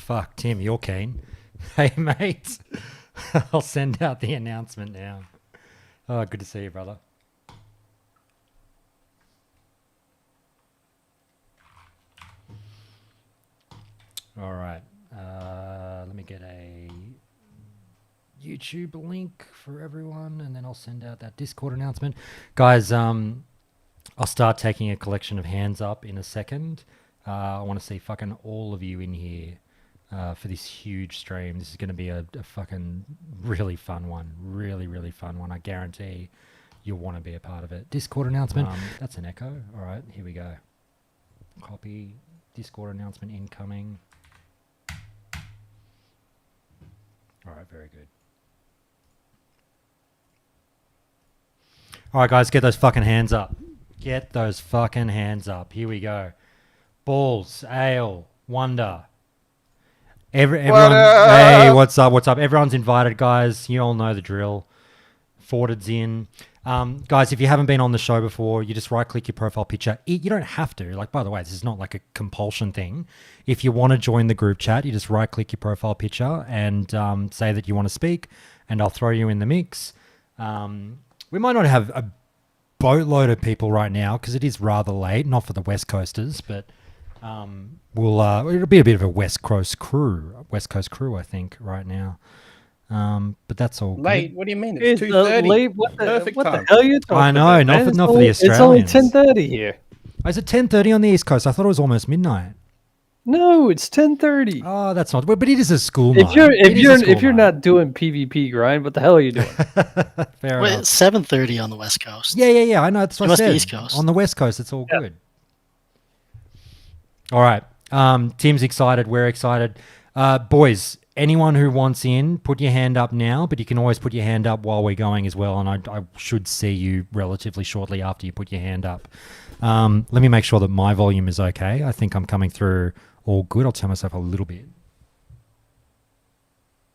fuck, Tim, you're keen. Hey, mate. I'll send out the announcement now. Oh, good to see you, brother. All right. Let me get a YouTube link for everyone, and then I'll send out that Discord announcement. Guys, I'll start taking a collection of hands up in a second. I want to see fucking all of you in here for this huge stream. This is going to be a fucking really fun one. Really, really fun one. I guarantee you'll want to be a part of it. Discord announcement. That's an echo. All right, here we go. Copy. Discord announcement incoming. All right, very good. All right, guys, get those fucking hands up. Get those fucking hands up. Here we go. Balls, Ale, Wonder. Everyone, hey, what's up? What's up? Everyone's invited, guys. You all know the drill. Forwarded's in. Guys, if you haven't been on the show before, you just right-click your profile picture. You don't have to. Like, by the way, this is not like a compulsion thing. If you want to join the group chat, you just right-click your profile picture and say that you want to speak, and I'll throw you in the mix. We might not have a boatload of people right now because it is rather late, not for the West Coasters, but it'll be a bit of a West Coast crew, I think, right now. But that's all late. good. What do you mean? It's 2:30. Late. What the hell are you talking I know, about, not for the Australians. It's only 10:30 here. Oh, is it 10:30 on the East Coast? I thought it was almost midnight. No, it's 10:30. Oh, that's not. But it is a school night. If you're not doing PvP grind, what the hell are you doing? Fair Wait, enough. it's 7:30 on the West Coast. Yeah. I know. That's what It I must be said. East Coast. On the West Coast, it's all good. All right. Tim's excited. We're excited. Boys, anyone who wants in, put your hand up now, but you can always put your hand up while we're going as well, and I should see you relatively shortly after you put your hand up. Let me make sure that my volume is okay. I think I'm coming through all good. I'll turn myself a little bit.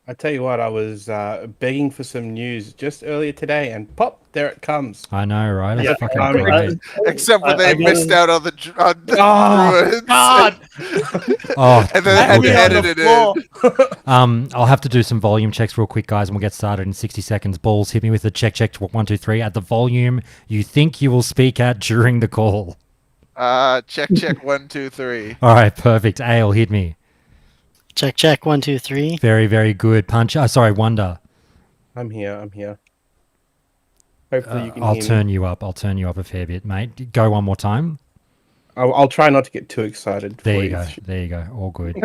I tell you what, I was begging for some news just earlier today, and pop, there it comes. I know, right? It's Yeah, fucking great. Except for they missed out on the Druids. God! Oh, and then they had to edit it in. I'll have to do some volume checks real quick, guys, and we'll get started in 60 seconds. Balls, hit me with the check 1 2 3 at the volume you think you will speak at during the call. Check 1 2 3. All right, perfect. Ale, hit me. Check 1 2 3. Very, very good. Punch. Sorry, Wonder. I'm here. Hopefully you can I'll hear turn me. you up. I'll turn you up a fair bit, mate. Go one more time. I'll try not to get too excited. There you go. There you go. All good.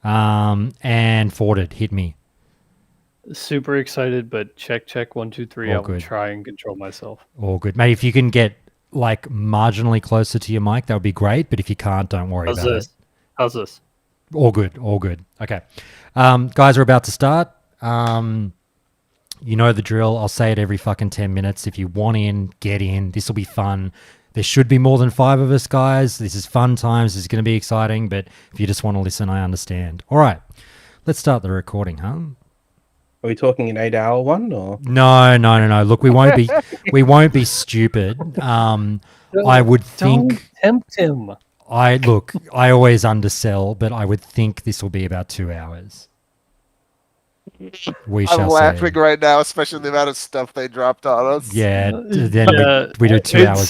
And forwarded. Hit me. Super excited, but check 1 2 3. All I'll good. try and control myself. All good, mate. If you can get like marginally closer to your mic, that would be great. But if you can't, don't worry about it. How's this? All good. Okay. Guys, we're about to start. You know the drill. I'll say it every fucking 10 minutes. If you want in, get in. This will be fun. There should be more than 5 of us, guys. This is fun times. This is going to be exciting. But if you just want to listen, I understand. All right. Let's start the recording, huh? Are we talking an 8-hour one or? No. Look, we won't be stupid. I would think. Don't tempt him. I always undersell, but I would think this will be about 2 hours. We shall I'm see. laughing right now, especially the amount of stuff they dropped on us. Yeah, then we do 2 hours.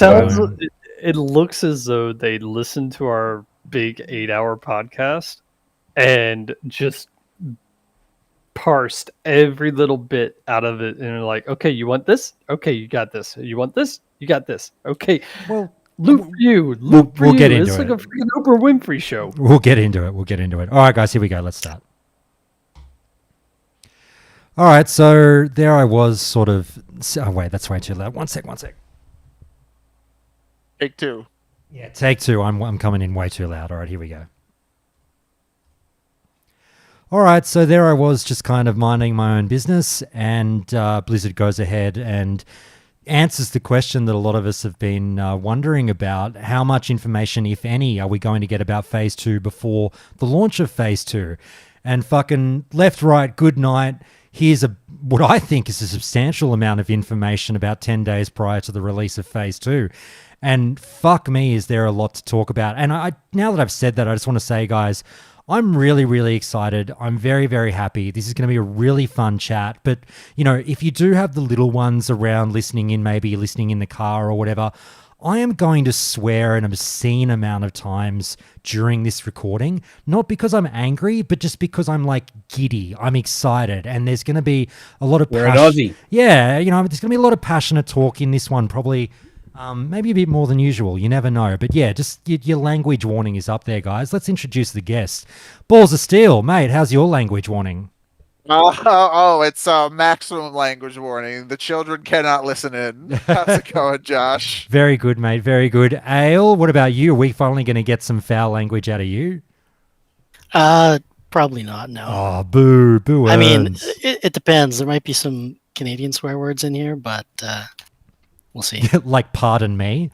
It looks as though they listened to our big 8-hour podcast and just parsed every little bit out of it, and they're like, "Okay, you want this? Okay, you got this. You want this? You got this. Okay, well." Loot for you. We'll get into it's it. like a freaking Oprah Winfrey show. We'll get into it. All right, guys, here we go. Let's start. All right, so there I was sort of... Oh, wait, that's way too loud. One sec. Take 2. Yeah, take 2. I'm coming in way too loud. All right, here we go. All right, so there I was just kind of minding my own business, and Blizzard goes ahead and answers the question that a lot of us have been wondering about. How much information, if any, are we going to get about Phase 2 before the launch of Phase 2? And fucking left, right, good night. Here's what I think is a substantial amount of information about 10 days prior to the release of Phase 2. And fuck me, is there a lot to talk about. And now that I've said that, I just want to say, guys, I'm really, really excited. I'm very, very happy. This is going to be a really fun chat. But, you know, if you do have the little ones around listening in, maybe listening in the car or whatever, I am going to swear an obscene amount of times during this recording, not because I'm angry, but just because I'm like giddy. I'm excited, and there's going to be a lot of We're an Aussie. Yeah, you know, there's going to be a lot of passionate talk in this one, probably maybe a bit more than usual. You never know. But yeah, just your language warning is up there, guys. Let's introduce the guest. Balls of Steel, mate, how's your language warning? It's maximum language warning. The children cannot listen in. How's it going, Josh? Very good, mate. Very good. Ale, what about you? Are we finally going to get some foul language out of you? Probably not. No. Oh, boo, boo. I mean, earns. it depends. There might be some Canadian swear words in here, but we'll see. Like, pardon me.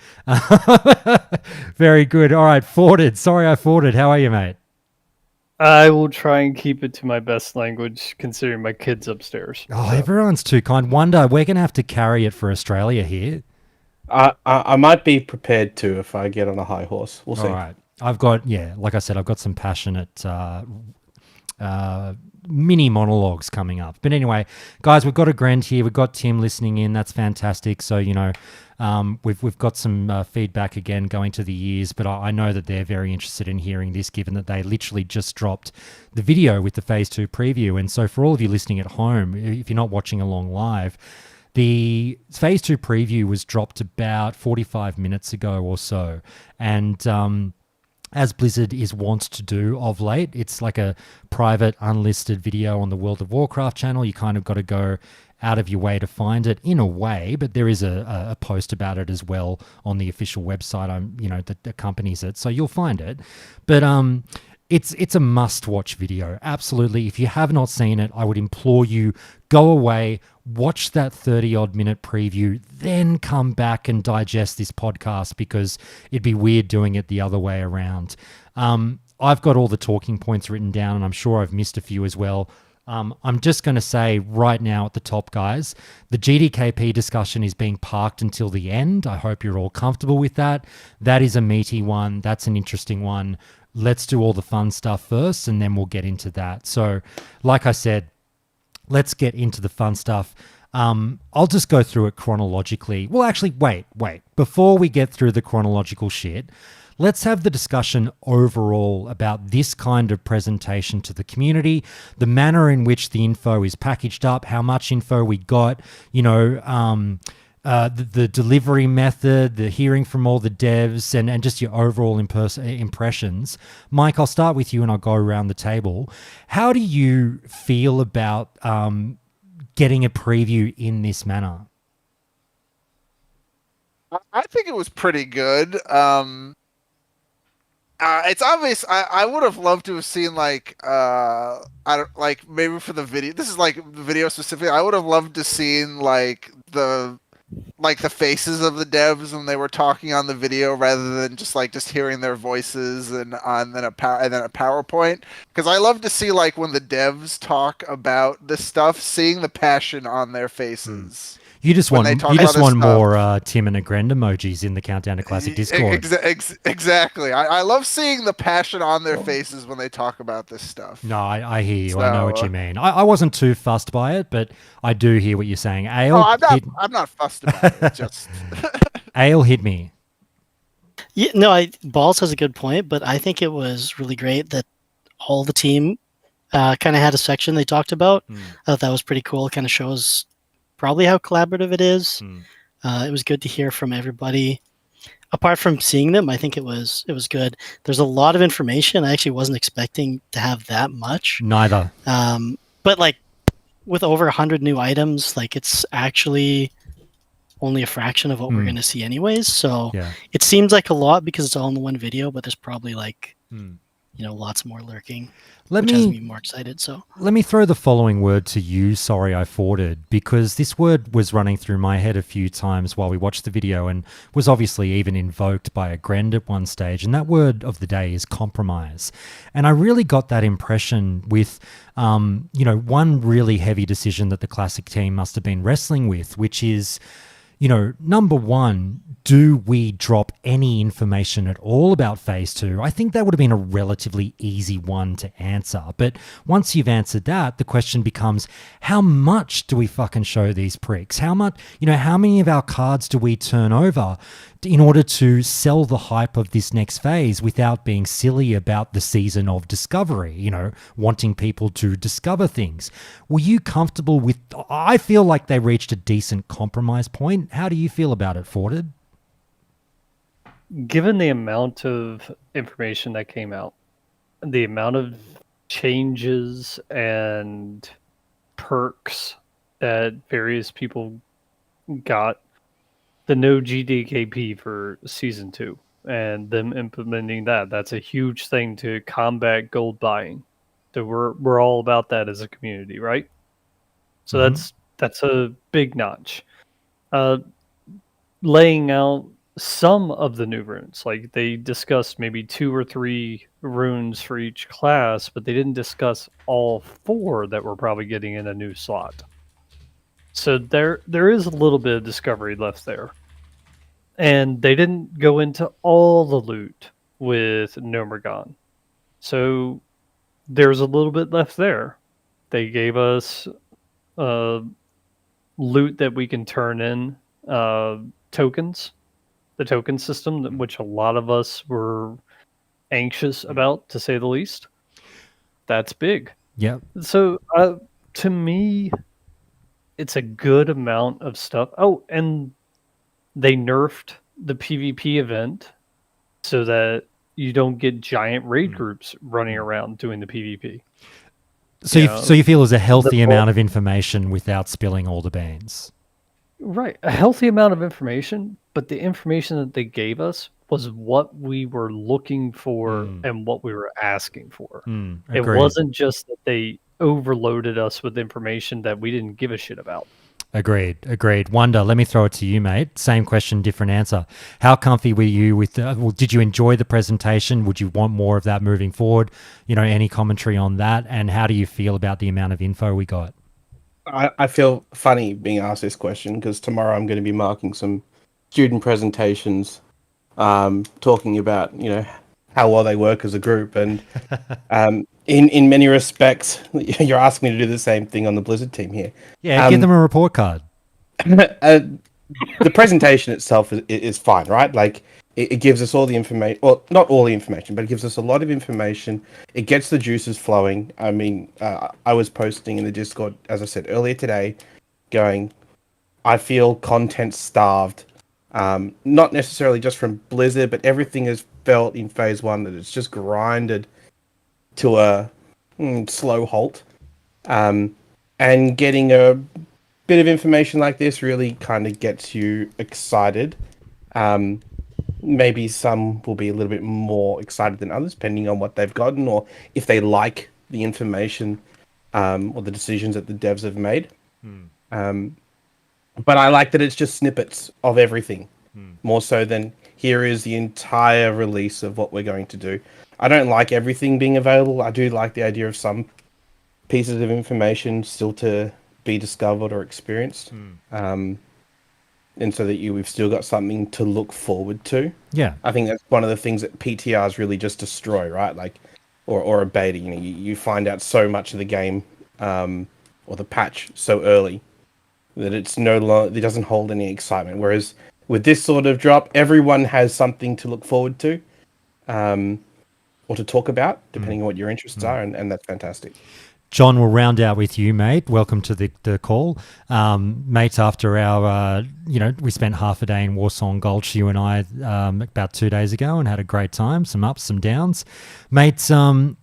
Very good. All right, Forded. Sorry I Forded. How are you, mate? I will try and keep it to my best language, considering my kids upstairs. Oh, everyone's too kind. Wonder, we're going to have to carry it for Australia here. I might be prepared to if I get on a high horse. We'll see. All right. I've got, like I said, I've got some passionate mini monologues coming up. But anyway, guys, we've got a Grand here. We've got Tim listening in. That's fantastic. So, you know, we've got some feedback again going to the ears, but I know that they're very interested in hearing this, given that they literally just dropped the video with the Phase 2 preview. And so for all of you listening at home, if you're not watching along live, the Phase 2 preview was dropped about 45 minutes ago or so. And as Blizzard is wont to do of late, it's like a private, unlisted video on the World of Warcraft channel. You kind of got to go out of your way to find it in a way, but there is a post about it as well on the official website that accompanies it, so you'll find it. But it's a must-watch video, absolutely. If you have not seen it, I would implore you, go away, watch that 30-odd minute preview, then come back and digest this podcast, because it'd be weird doing it the other way around. I've got all the talking points written down, and I'm sure I've missed a few as well. I'm just going to say right now at the top, guys, the GDKP discussion is being parked until the end. I hope you're all comfortable with that. That is a meaty one. That's an interesting one. Let's do all the fun stuff first, and then we'll get into that. So, like I said, let's get into the fun stuff. I'll just go through it chronologically. Well, actually, wait. Before we get through the chronological shit, let's have the discussion overall about this kind of presentation to the community, the manner in which the info is packaged up, how much info we got, the delivery method, the hearing from all the devs, and just your overall impressions. Mike, I'll start with you and I'll go around the table. How do you feel about getting a preview in this manner? I think it was pretty good. It's obvious. I would have loved to have seen maybe for the video. This is like the video specifically. I would have loved to seen the faces of the devs when they were talking on the video, rather than just hearing their voices and then a PowerPoint. Because I love to see when the devs talk about this stuff, seeing the passion on their faces. You just want more Tim and Agrend emojis in the Countdown to Classic Discord. Exactly. I love seeing the passion on their faces when they talk about this stuff. No, I hear you. So, I know what you mean. I wasn't too fussed by it, but I do hear what you're saying. Ale, I'm not fussed about it. Just Ale hit me. Yeah, no, Balls has a good point, but I think it was really great that all the team kind of had a section they talked about. I thought that was pretty cool. It kind of shows probably how collaborative it is. It was good to hear from everybody. Apart from seeing them, I think it was good. There's a lot of information. I actually wasn't expecting to have that much. Neither. But with over 100 new items, it's actually only a fraction of what we're going to see anyways. So it seems like a lot because it's all in the one video, but there's probably lots more lurking. Which has me more excited. So let me throw the following word to you. Sorry, I forwarded, because this word was running through my head a few times while we watched the video, and was obviously even invoked by a Grend at one stage. And that word of the day is compromise. And I really got that impression with, one really heavy decision that the Classic team must have been wrestling with, which is, number one, do we drop any information at all about Phase 2? I think that would have been a relatively easy one to answer. But once you've answered that, the question becomes, how much do we fucking show these pricks? How much, how many of our cards do we turn over in order to sell the hype of this next phase without being silly about the season of discovery, wanting people to discover things? Were you comfortable with, I feel like they reached a decent compromise point. How do you feel about it, Forded? Given the amount of information that came out, the amount of changes and perks that various people got, the no GDKP for season 2 and them implementing that's a huge thing to combat gold buying. So we're all about that as a community, right? So that's a big notch. Laying out some of the new runes, like they discussed maybe 2 or 3 runes for each class, but they didn't discuss all 4 that we're probably getting in a new slot. So there is a little bit of discovery left there. And they didn't go into all the loot with Gnomeregan. So there's a little bit left there. They gave us loot that we can turn in tokens, the token system, which a lot of us were anxious about, to say the least. That's big. Yeah. So to me, it's a good amount of stuff. Oh, and they nerfed the PvP event so that you don't get giant raid groups running around doing the PvP. So you feel there's a healthy amount of information without spilling all the beans. Right. A healthy amount of information, but the information that they gave us was what we were looking for and what we were asking for. It wasn't just that they overloaded us with information that we didn't give a shit about. Agreed. Wonder, let me throw it to you, mate. Same question, different answer. How comfy were you with did you enjoy the presentation? Would you want more of that moving forward? Any commentary on that? And how do you feel about the amount of info we got? I feel funny being asked this question because tomorrow I'm going to be marking some student presentations, talking about, how well they work as a group. And in many respects, you're asking me to do the same thing on the Blizzard team here. Yeah, give them a report card. The presentation itself is fine, right? Like, it gives us all the information. Well, not all the information, but it gives us a lot of information. It gets the juices flowing. I mean, I was posting in the Discord, as I said earlier today, going, I feel content starved. Not necessarily just from Blizzard, but everything has felt in Phase 1 that it's just grinded to a slow halt. And getting a bit of information like this really kind of gets you excited. Maybe some will be a little bit more excited than others, depending on what they've gotten or if they like the information or the decisions that the devs have made. But I like that it's just snippets of everything, more so than here is the entire release of what we're going to do. I don't like everything being available. I do like the idea of some pieces of information still to be discovered or experienced. And so that we've still got something to look forward to. Yeah. I think that's one of the things that PTRs really just destroy, right? Like, or a beta, you find out so much of the game, or the patch so early that it's no longer, it doesn't hold any excitement. Whereas with this sort of drop, everyone has something to look forward to, or to talk about, depending on what your interests are. And that's fantastic. John, we'll round out with you, mate. Welcome to the call. Mate, after our, we spent half a day in Warsong Gulch, you and I, about 2 days ago and had a great time, some ups, some downs. Mate, same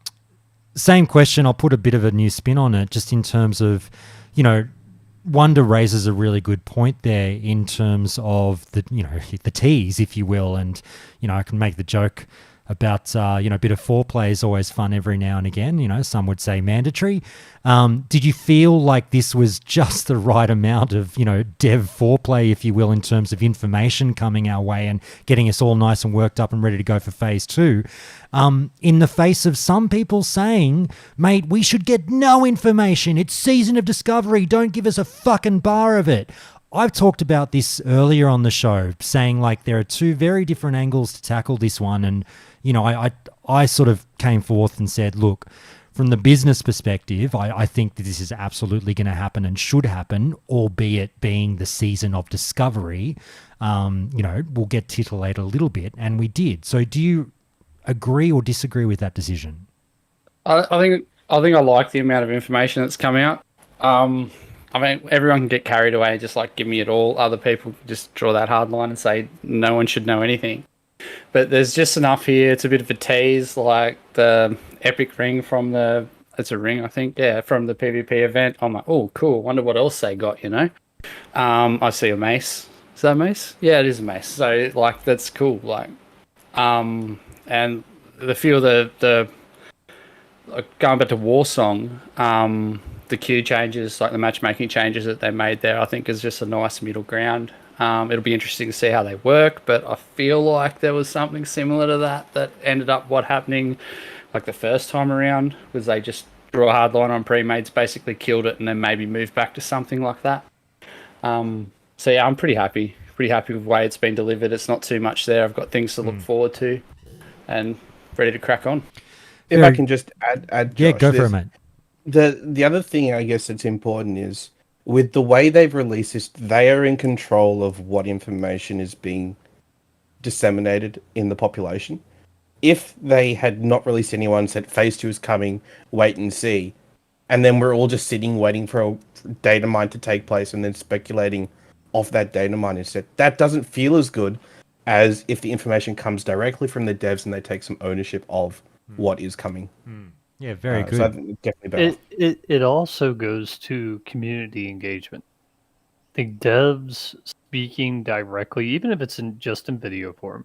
question. I'll put a bit of a new spin on it, just in terms of, Wonder raises a really good point there in terms of the tease, if you will. And, I can make the joke about, a bit of foreplay is always fun every now and again. Some would say mandatory. Did you feel like this was just the right amount of, dev foreplay, if you will, in terms of information coming our way and getting us all nice and worked up and ready to go for Phase 2? In the face of some people saying, mate, we should get no information. It's season of discovery. Don't give us a fucking bar of it. I've talked about this earlier on the show, saying like there are two very different angles to tackle this one. And, you know, I sort of came forth and said, look, from the business perspective, I think that this is absolutely going to happen and should happen, albeit being the season of discovery. You know, we'll get titillated a little bit, and we did. So do you agree or disagree with that decision? I think I like the amount of information that's come out. I mean, everyone can get carried away, just like give me it all. Other people just draw that hard line and say no one should know anything. But there's just enough here. It's a bit of a tease, like the epic ring from it's a ring, I think, yeah, from the PvP event. I'm like, oh, cool. Wonder what else they got, you know? I see a mace. Is that a mace? Yeah, it is a mace. So, like, that's cool. Like, and the few of the like, going back to Warsong, the queue changes, like the matchmaking changes that they made there, I think is just a nice middle ground. It'll be interesting to see how they work, but I feel like there was something similar to that ended up happening like the first time around, was they just drew a hard line on pre-mates, basically killed it, and then maybe moved back to something like that. So yeah, I'm pretty happy with the way it's been delivered. It's not too much there. I've got things to look forward to and ready to crack on. If I can just add Josh, yeah, go for it, mate. The other thing I guess that's important is with the way they've released this, they are in control of what information is being disseminated in the population. If they had not released anyone, said phase 2 is coming, wait and see, and then we're all just sitting waiting for a data mine to take place and then speculating off that data mine instead, that doesn't feel as good as if the information comes directly from the devs and they take some ownership of what is coming. Yeah, very good. So I think it's definitely better. It also goes to community engagement. The devs speaking directly, even if it's just in video form,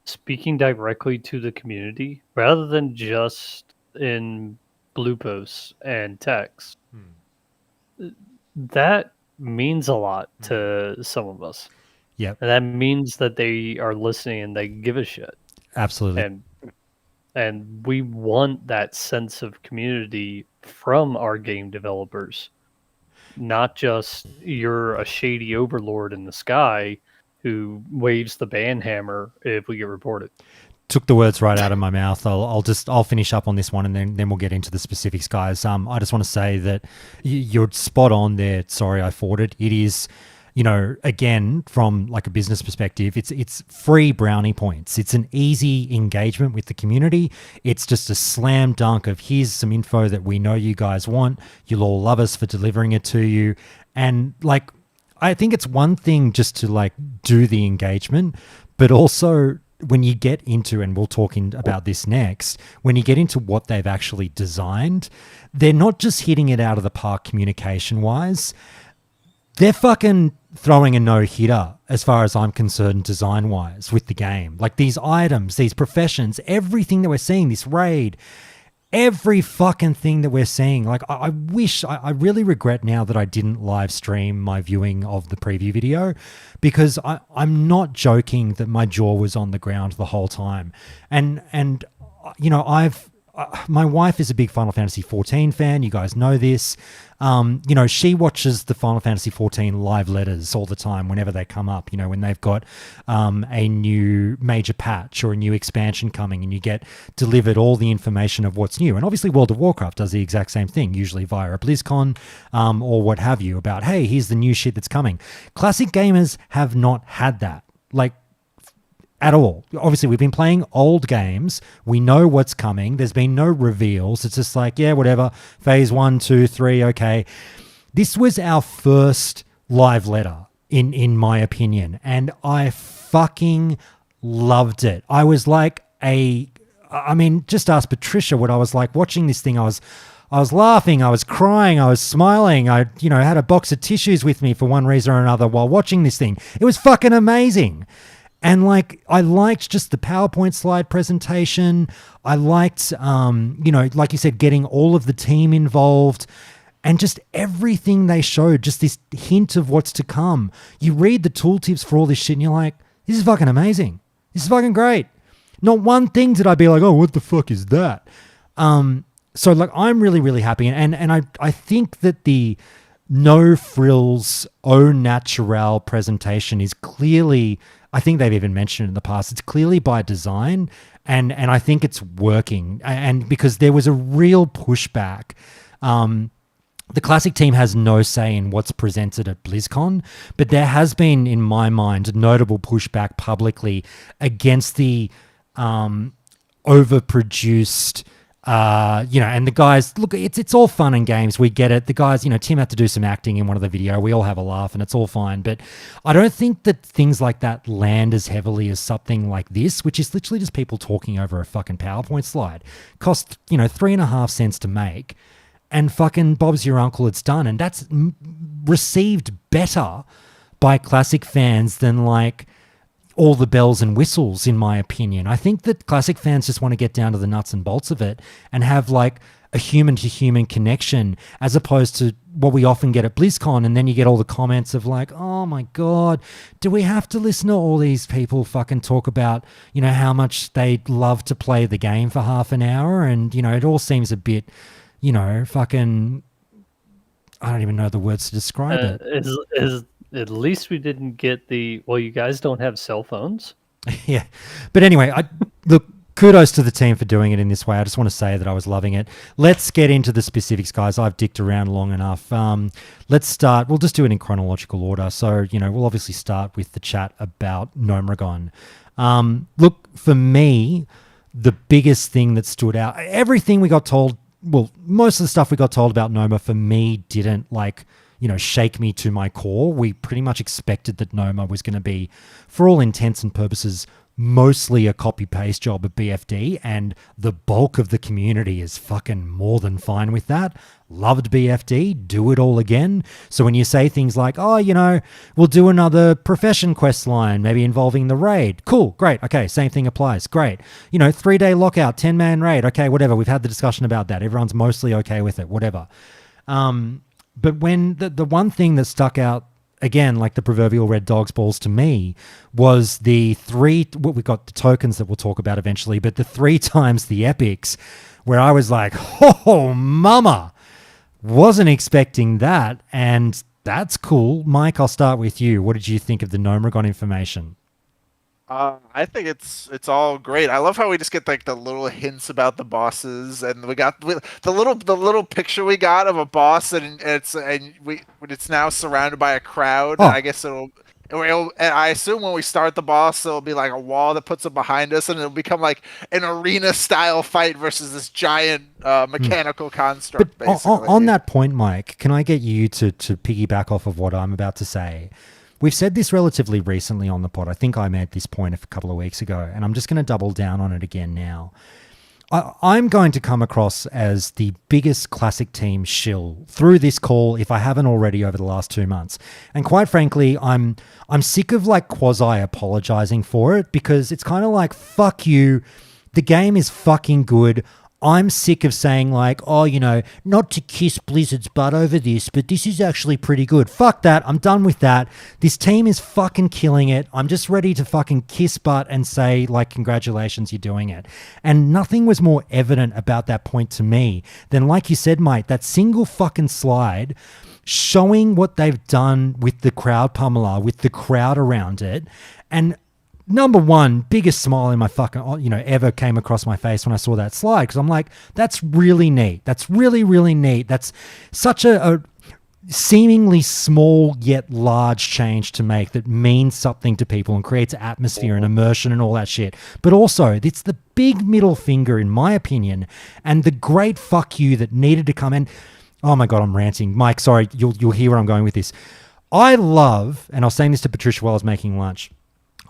speaking directly to the community rather than just in blue posts and text. That means a lot to some of us. Yep. And that means that they are listening and they give a shit. Absolutely. And we want that sense of community from our game developers. Not just you're a shady overlord in the sky who waves the ban hammer if we get reported. Took the words right out of my mouth. I'll finish up on this one, and then we'll get into the specifics, guys. I just want to say that you're spot on there. Sorry, I forwarded. It is, you know, again, from like a business perspective, it's free brownie points. It's an easy engagement with the community. It's just a slam dunk of here's some info that we know you guys want. You'll all love us for delivering it to you. And like, I think it's one thing just to like do the engagement, but also when you get into, and we'll talk about this next, when you get into what they've actually designed, they're not just hitting it out of the park communication wise. They're fucking throwing a no-hitter as far as I'm concerned design-wise with the game. Like these items, these professions, everything that we're seeing, this raid, every fucking thing that we're seeing. Like I really regret now that I didn't live stream my viewing of the preview video, because I'm not joking that my jaw was on the ground the whole time. And you know, my wife is a big Final Fantasy 14 fan. You guys know this. You know, she watches the Final Fantasy 14 live letters all the time whenever they come up, you know, when they've got a new major patch or a new expansion coming, and you get delivered all the information of what's new. And obviously World of Warcraft does the exact same thing, usually via a BlizzCon or what have you, about, hey, here's the new shit that's coming. Classic gamers have not had that. Like, at all. Obviously, we've been playing old games. We know what's coming. There's been no reveals. It's just like, yeah, whatever. Phase 1, 2, 3, okay. This was our first live letter, in my opinion, and I fucking loved it. I was like just ask Patricia what I was like watching this thing. I was laughing, I was crying, I was smiling. I, you know, had a box of tissues with me for one reason or another while watching this thing. It was fucking amazing. And like, I liked just the PowerPoint slide presentation. I liked, you know, like you said, getting all of the team involved and just everything they showed, just this hint of what's to come. You read the tooltips for all this shit and you're like, this is fucking amazing. This is fucking great. Not one thing did I be like, oh, what the fuck is that? So like, I'm really, really happy. And I think that the no frills, au naturel presentation is clearly, I think they've even mentioned it in the past, it's clearly by design, and I think it's working. And because there was a real pushback. The Classic team has no say in what's presented at BlizzCon, but there has been, in my mind, notable pushback publicly against the overproduced, and the guys, look, it's all fun and games. We get it. The guys, Tim had to do some acting in one of the video. We all have a laugh and it's all fine. But I don't think that things like that land as heavily as something like this, which is literally just people talking over a fucking PowerPoint slide. Cost, 3.5 cents to make. And fucking Bob's your uncle, it's done. And that's received better by Classic fans than like all the bells and whistles, in my opinion. I think that Classic fans just want to get down to the nuts and bolts of it and have like a human to human connection, as opposed to what we often get at BlizzCon. And then you get all the comments of like, oh my God, do we have to listen to all these people fucking talk about, how much they love to play the game for half an hour? And, it all seems a bit, fucking, I don't even know the words to describe it. At least we didn't get you guys don't have cell phones? Yeah. But anyway, look, kudos to the team for doing it in this way. I just want to say that I was loving it. Let's get into the specifics, guys. I've dicked around long enough. Let's start. We'll just do it in chronological order. So, we'll obviously start with the chat about Gnomeregan. Look, for me, the biggest thing that stood out, everything we got told, well, most of the stuff we got told about Noma for me didn't shake me to my core. We pretty much expected that Noma was going to be, for all intents and purposes, mostly a copy-paste job of BFD, and the bulk of the community is fucking more than fine with that. Loved BFD, do it all again. So when you say things like, we'll do another profession quest line, maybe involving the raid. Cool, great, okay, same thing applies, great. 3-day lockout, 10-man raid, okay, whatever. We've had the discussion about that. Everyone's mostly okay with it, whatever. But when the one thing that stuck out, again, like the proverbial red dog's balls to me, was the we've got the tokens that we'll talk about eventually, but the 3 times the epics, where I was like, oh, mama, wasn't expecting that. And that's cool. Mike, I'll start with you. What did you think of the Gnomeregan information? I think it's all great. I love how we just get like the little hints about the bosses, and we got the little picture we got of a boss, and it's now surrounded by a crowd. Oh. And I guess and I assume when we start the boss, there'll be like a wall that puts it behind us, and it'll become like an arena style fight versus this giant mechanical construct. But basically. on that point, Mike, can I get you to piggyback off of what I'm about to say? We've said this relatively recently on the pod. I think I made this point a couple of weeks ago, and I'm just going to double down on it again now. I'm going to come across as the biggest Classic team shill through this call, if I haven't already, over the last 2 months. And quite frankly, I'm sick of like quasi apologizing for it, because it's kind of like, fuck you. The game is fucking good. I'm sick of saying like, not to kiss Blizzard's butt over this, but this is actually pretty good. Fuck that. I'm done with that. This team is fucking killing it. I'm just ready to fucking kiss butt and say like, congratulations, you're doing it. And nothing was more evident about that point to me than, like you said, Mike, that single fucking slide showing what they've done with the crowd pummeler, with the crowd around it. And number one, biggest smile in my fucking, ever came across my face when I saw that slide, because I'm like, that's really neat. That's really, really neat. That's such a seemingly small yet large change to make that means something to people and creates atmosphere and immersion and all that shit. But also, it's the big middle finger, in my opinion, and the great fuck you that needed to come in. Oh my God, I'm ranting. Mike, sorry, you'll hear where I'm going with this. I love, and I was saying this to Patricia while I was making lunch,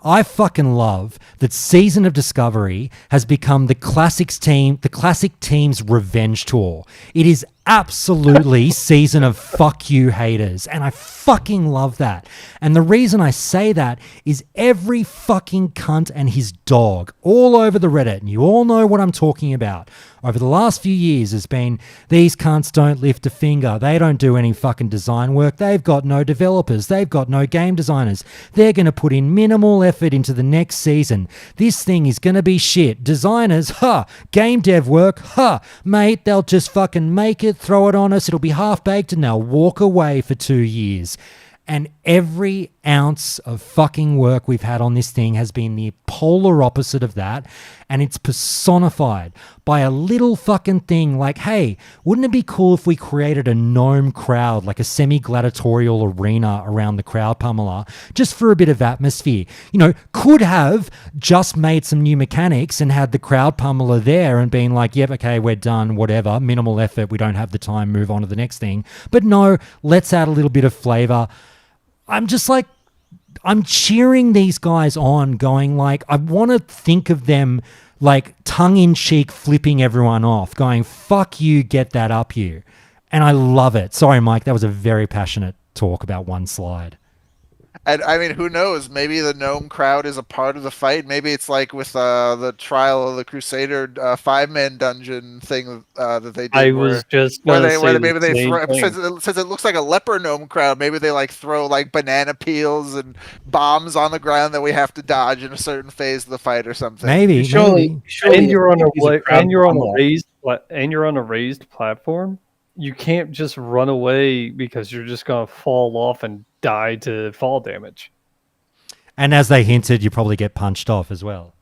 I fucking love that Season of Discovery has become the Classic team's revenge tour. It is absolutely Season of fuck you haters, and I fucking love that. And the reason I say that is every fucking cunt and his dog all over the Reddit, and you all know what I'm talking about, over the last few years has been, these cunts don't lift a finger, they don't do any fucking design work, they've got no developers, they've got no game designers, they're going to put in minimal effort into the next season, this thing is going to be shit, designers, game dev work, mate, they'll just fucking make it throw it on us, it'll be half-baked, and they'll walk away for 2 years. And every ounce of fucking work we've had on this thing has been the polar opposite of that. And it's personified by a little fucking thing like, hey, wouldn't it be cool if we created a gnome crowd, like a semi-gladiatorial arena around the crowd pummeler, just for a bit of atmosphere? You know, could have just made some new mechanics and had the crowd pummeler there and been like, yep, okay, we're done, whatever, minimal effort, we don't have the time, move on to the next thing. But no, let's add a little bit of flavor. I'm just like, I'm cheering these guys on, going like, I want to think of them like tongue-in-cheek flipping everyone off, going, fuck you, get that up you. And I love it. Sorry, Mike, that was a very passionate talk about one slide. And I mean, who knows? Maybe the gnome crowd is a part of the fight. Maybe it's like with the Trial of the Crusader 5-man dungeon thing that they did. I was just where gonna they say maybe the they same throw, thing. since it looks like a leper gnome crowd. Maybe they like throw like banana peels and bombs on the ground that we have to dodge in a certain phase of the fight or something. Maybe. Surely And you're on a a raised platform. You can't just run away because you're just gonna fall off and die to fall damage. And as they hinted, you probably get punched off as well.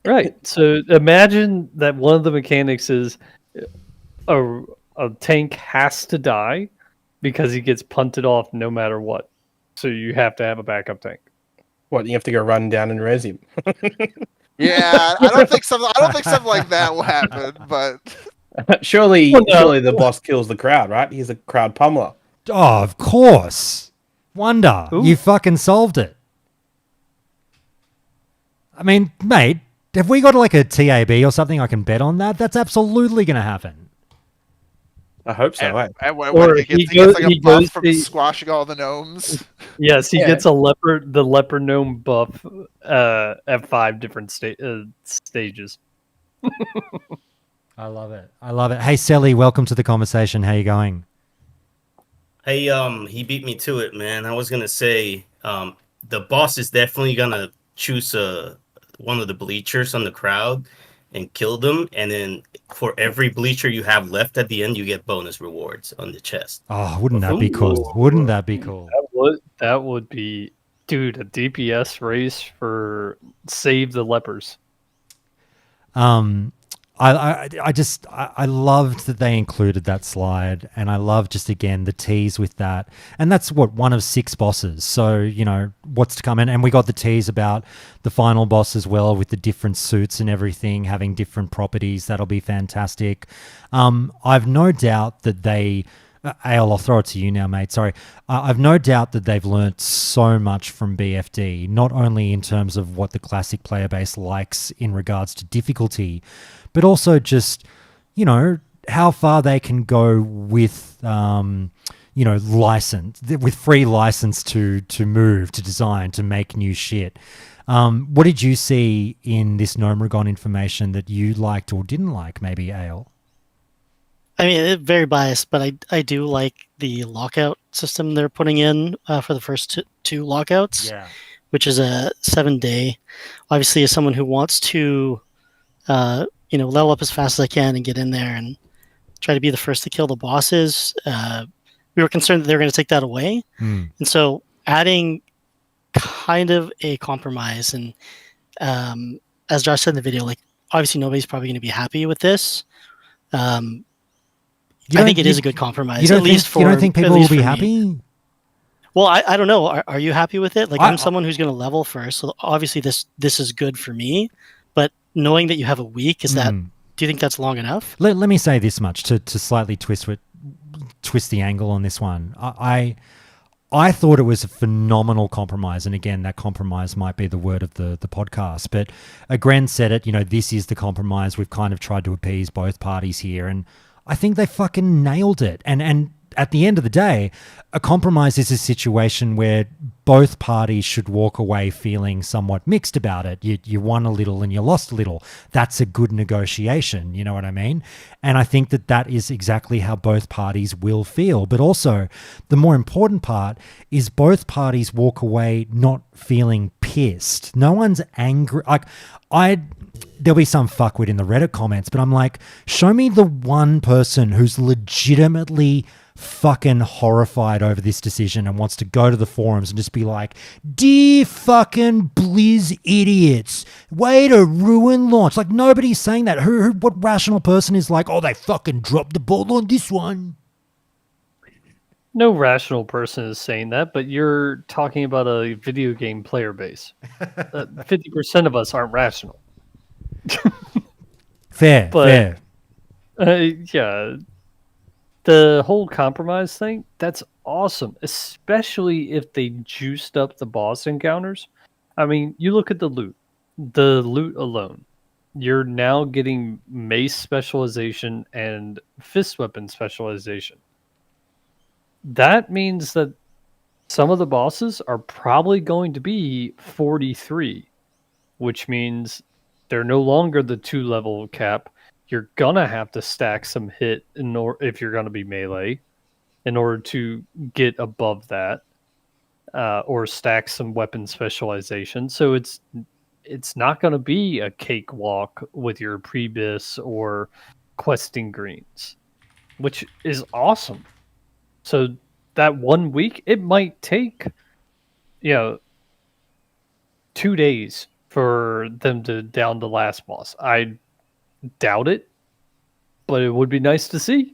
Right. So imagine that one of the mechanics is a tank has to die because he gets punted off no matter what. So you have to have a backup tank. What, you have to go run down and res him? Yeah, I don't think something like that will happen. But surely the boss kills the crowd, right? He's a crowd pummeler. Oh, of course. Wonder. Ooh. You fucking solved it. I mean, mate, have we got like a TAB or something I can bet on that? That's absolutely going to happen. I hope so. and Or he he gets like a goes buff from to- squashing all the gnomes. Yes, he Yeah. gets the leper gnome buff at 5 different stages. I love it. I love it. Hey, Sally, welcome to the conversation. How you going? Hey, he beat me to it, man. I was gonna say, the boss is definitely gonna choose one of the bleachers on the crowd and kill them, and then for every bleacher you have left at the end, you get bonus rewards on the chest. Oh, wouldn't that be cool? Wouldn't that be cool? That would be, dude, a DPS race for save the lepers. I loved that they included that slide, and I love just again the tease with that, and that's what, one of 6 bosses. So you know what's to come, and we got the tease about the final boss as well, with the different suits and everything having different properties. That'll be fantastic. I've no doubt that they. Ale, I'll throw it to you now, mate. Sorry. I've no doubt that they've learnt so much from BFD, not only in terms of what the classic player base likes in regards to difficulty, but also just, you know, how far they can go with, you know, license, with free license to move, to design, to make new shit. What did you see in this Gnomeregan information that you liked or didn't like, maybe, Ale? I mean, it's very biased, but I do like the lockout system they're putting in for the first two lockouts, which is a 7-day. Obviously, as someone who wants to, you know, level up as fast as I can and get in there and try to be the first to kill the bosses, we were concerned that they were going to take that away. And so adding kind of a compromise, and as Josh said in the video, like, obviously nobody's probably going to be happy with this. I think it is a good compromise. You don't think people will be happy? Well, I don't know. Are you happy with it? Like, I'm someone who's going to level first, so obviously this is good for me. But knowing that you have a week, do you think that's long enough? Let me say this much to slightly twist the angle on this one. I thought it was a phenomenal compromise, and again, that compromise might be the word of the podcast. But Gren said it. You know, this is the compromise. We've kind of tried to appease both parties here, and I think they fucking nailed it. And at the end of the day, a compromise is a situation where both parties should walk away feeling somewhat mixed about it. You won a little and you lost a little. That's a good negotiation, you know what I mean? And I think that is exactly how both parties will feel. But also, the more important part is both parties walk away not feeling pissed. No one's angry. Like, there'll be some fuckwit in the Reddit comments, but I'm like, show me the one person who's legitimately fucking horrified over this decision and wants to go to the forums and just be like, dear fucking Blizz idiots, way to ruin launch. Like, nobody's saying that. What rational person is like, oh, they fucking dropped the ball on this one? No rational person is saying that, but you're talking about a video game player base. 50% of us aren't rational. Fair, But- fair. Yeah. The whole compromise thing, that's awesome, especially if they juiced up the boss encounters. I mean, you look at the loot. The loot alone. You're now getting mace specialization and fist weapon specialization. That means that some of the bosses are probably going to be 43, which means they're no longer the 2-level cap. You're gonna have to stack some hit if you're gonna be melee, in order to get above that, or stack some weapon specialization. So it's not gonna be a cakewalk with your prebis or questing greens, which is awesome. So that 1 week, it might take, 2 days for them to down the last boss. I doubt it, but it would be nice to see.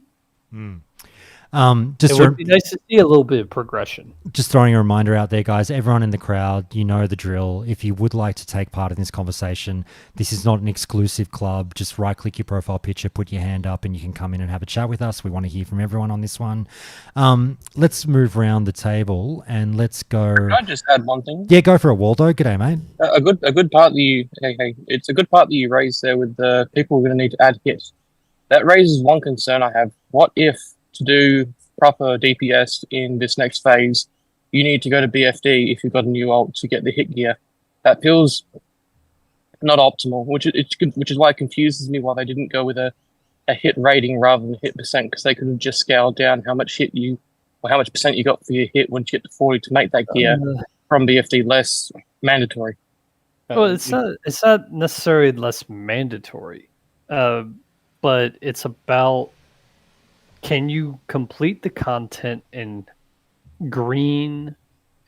Just It would be nice to see a little bit of progression. Just throwing a reminder out there, guys, everyone in the crowd, you know the drill. If you would like to take part in this conversation, this is not an exclusive club. Just right-click your profile picture, put your hand up, and you can come in and have a chat with us. We want to hear from everyone on this one. Let's move around the table, and let's go... Can I just add one thing? Yeah, go for it, Waldo. G'day, mate. A good part that you it's a good part that you raised there with the people who are going to need to add hit. That raises one concern I have. What if, to do proper DPS in this next phase, you need to go to BFD if you've got a new ult to get the hit gear? That feels not optimal, which is why it confuses me why they didn't go with a hit rating rather than hit percent, because they could have just scaled down how much hit you, or how much percent you got for your hit once you get to 40 to make that gear from BFD less mandatory. Well, it's not necessarily less mandatory, but it's about, can you complete the content in green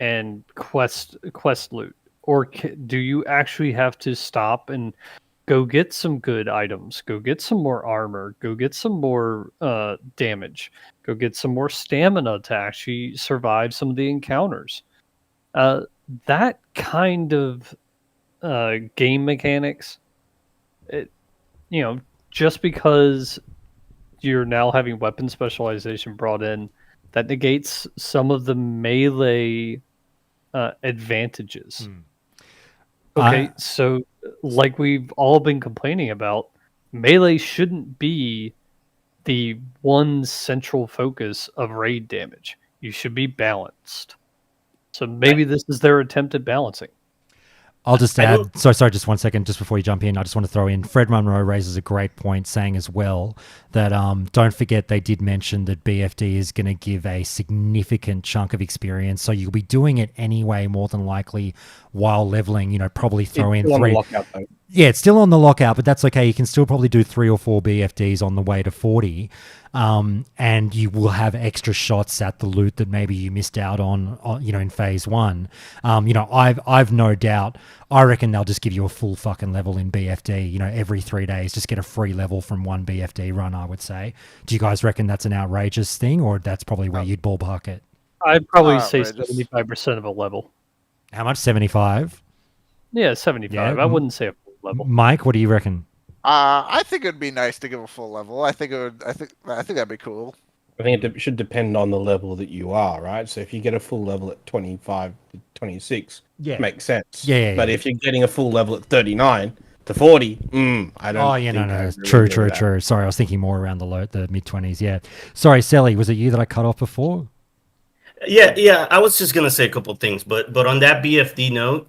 and quest loot, or do you actually have to stop and go get some good items, go get some more armor, go get some more damage, go get some more stamina to actually survive some of the encounters? That kind of game mechanics, just because you're now having weapon specialization brought in, that negates some of the melee advantages. Okay, so like we've all been complaining about, melee shouldn't be the one central focus of raid damage. You should be balanced. So maybe this is their attempt at balancing. I'll just add, sorry, just 1 second, just before you jump in, I just want to throw in, Fred Munro raises a great point, saying as well that don't forget they did mention that BFD is going to give a significant chunk of experience, so you'll be doing it anyway, more than likely, while leveling, probably throw in 3... Lockout, though. Yeah, it's still on the lockout, but that's okay. You can still probably do 3 or 4 BFDs on the way to 40, and you will have extra shots at the loot that maybe you missed out on in phase 1. I've no doubt. I reckon they'll just give you a full fucking level in BFD. Every 3 days, just get a free level from one BFD run. I would say. Do you guys reckon that's an outrageous thing, or that's probably where you'd ballpark it? I'd probably say 75% of a level. How much? 75? Yeah, 75. Yeah. I wouldn't say a full level. Mike, what do you reckon? I think it'd be nice to give a full level. I think that'd be cool. I think it should depend on the level that you are, right? So if you get a full level at 25 to 26, makes sense. Yeah. But if you're getting a full level at 39 to 40, I don't. Oh yeah, no. True. Sorry, I was thinking more around the mid-20s. Yeah. Sorry, Sally, was it you that I cut off before? Yeah. I was just gonna say a couple things, but on that BFD note,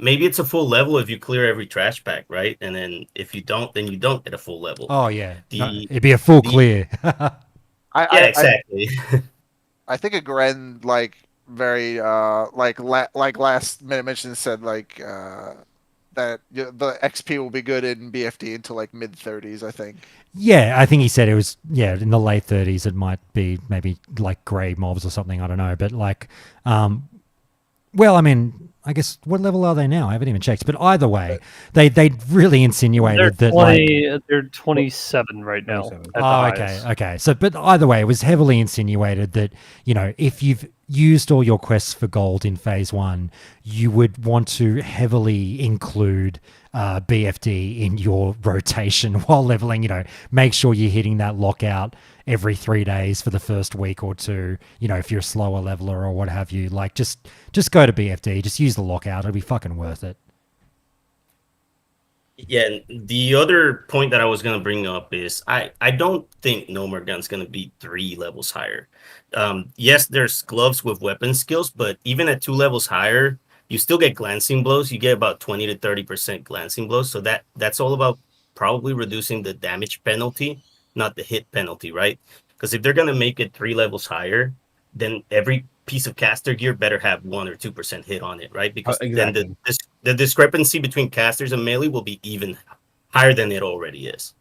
maybe it's a full level if you clear every trash pack, right? And then if you don't, then you don't get a full level. Oh yeah, it'd be a full clear. Exactly. I think a Gren very like last minute mention said that that the XP will be good in BFD into like mid 30s, I think. Yeah, I think he said it was, in the late 30s. It might be maybe like grey mobs or something. I don't know. But like, well, I mean, I guess what level are they now? I haven't even checked. But either way, they really insinuated that they're 27 right now. 27. At the highest. Okay. So, but either way, it was heavily insinuated that, if you've used all your quests for gold in phase 1, you would want to heavily include BFD in your rotation while leveling. Make sure you're hitting that lockout every 3 days for the first week or two. If you're a slower leveler or what have you, like just go to BFD, just use the lockout. It'll be fucking worth it. Yeah, the other point that I was going to bring up is I don't think Gnomeregan's going to be 3 levels higher. Yes, there's gloves with weapon skills, but even at 2 levels higher, you still get glancing blows. You get about 20 to 30% glancing blows. So that's all about probably reducing the damage penalty, not the hit penalty, right? Because if they're going to make it 3 levels higher, then every piece of caster gear better have 1 or 2% hit on it, right? Because exactly. then the discrepancy between casters and melee will be even higher than it already is.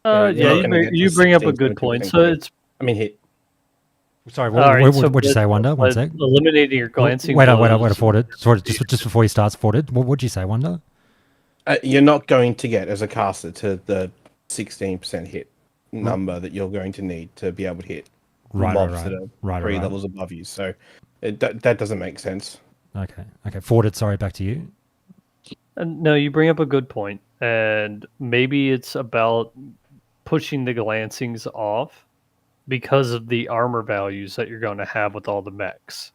You bring up a good point. So it's hit. Sorry, All right, what'd you say, Wonder? One sec. Eliminating your glancing. Wait, Afforded. Just before you start, Afforded. What'd you say, Wonder? You're not going to get, as a caster, to the 16% hit number that you're going to need to be able to hit mobs that are 3 levels above you. So that doesn't make sense. Okay. Afforded, sorry, back to you. No, you bring up a good point, and maybe it's about pushing the glancings off because of the armor values that you're going to have with all the mechs.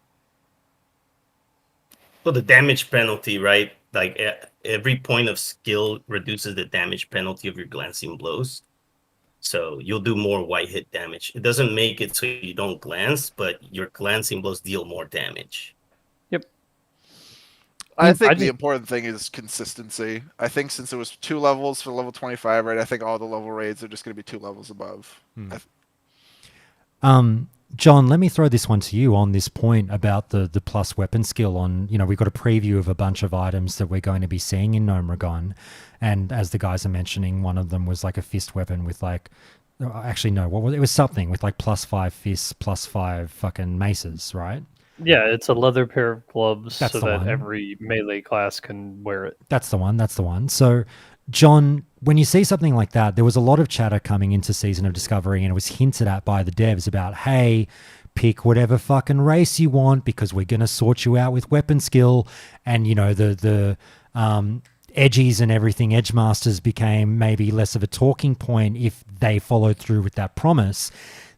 Well, the damage penalty, right? Like every point of skill reduces the damage penalty of your glancing blows. So you'll do more white hit damage. It doesn't make it so you don't glance, but your glancing blows deal more damage. Yep. I think the important thing is consistency. I think since it was 2 levels for level 25, right? I think all the level raids are just going to be 2 levels above. John, let me throw this one to you on this point about the plus weapon skill. We've got a preview of a bunch of items that we're going to be seeing in Gnomeregan. And as the guys are mentioning, one of them was like a fist weapon with it was something with like +5 fists, +5 fucking maces, right? Yeah, it's a leather pair of gloves so that every melee class can wear it. That's the one. So, John, when you see something like that, there was a lot of chatter coming into Season of Discovery, and it was hinted at by the devs about, hey, pick whatever fucking race you want because we're going to sort you out with weapon skill. And, the edgies and everything, edge masters became maybe less of a talking point if they followed through with that promise.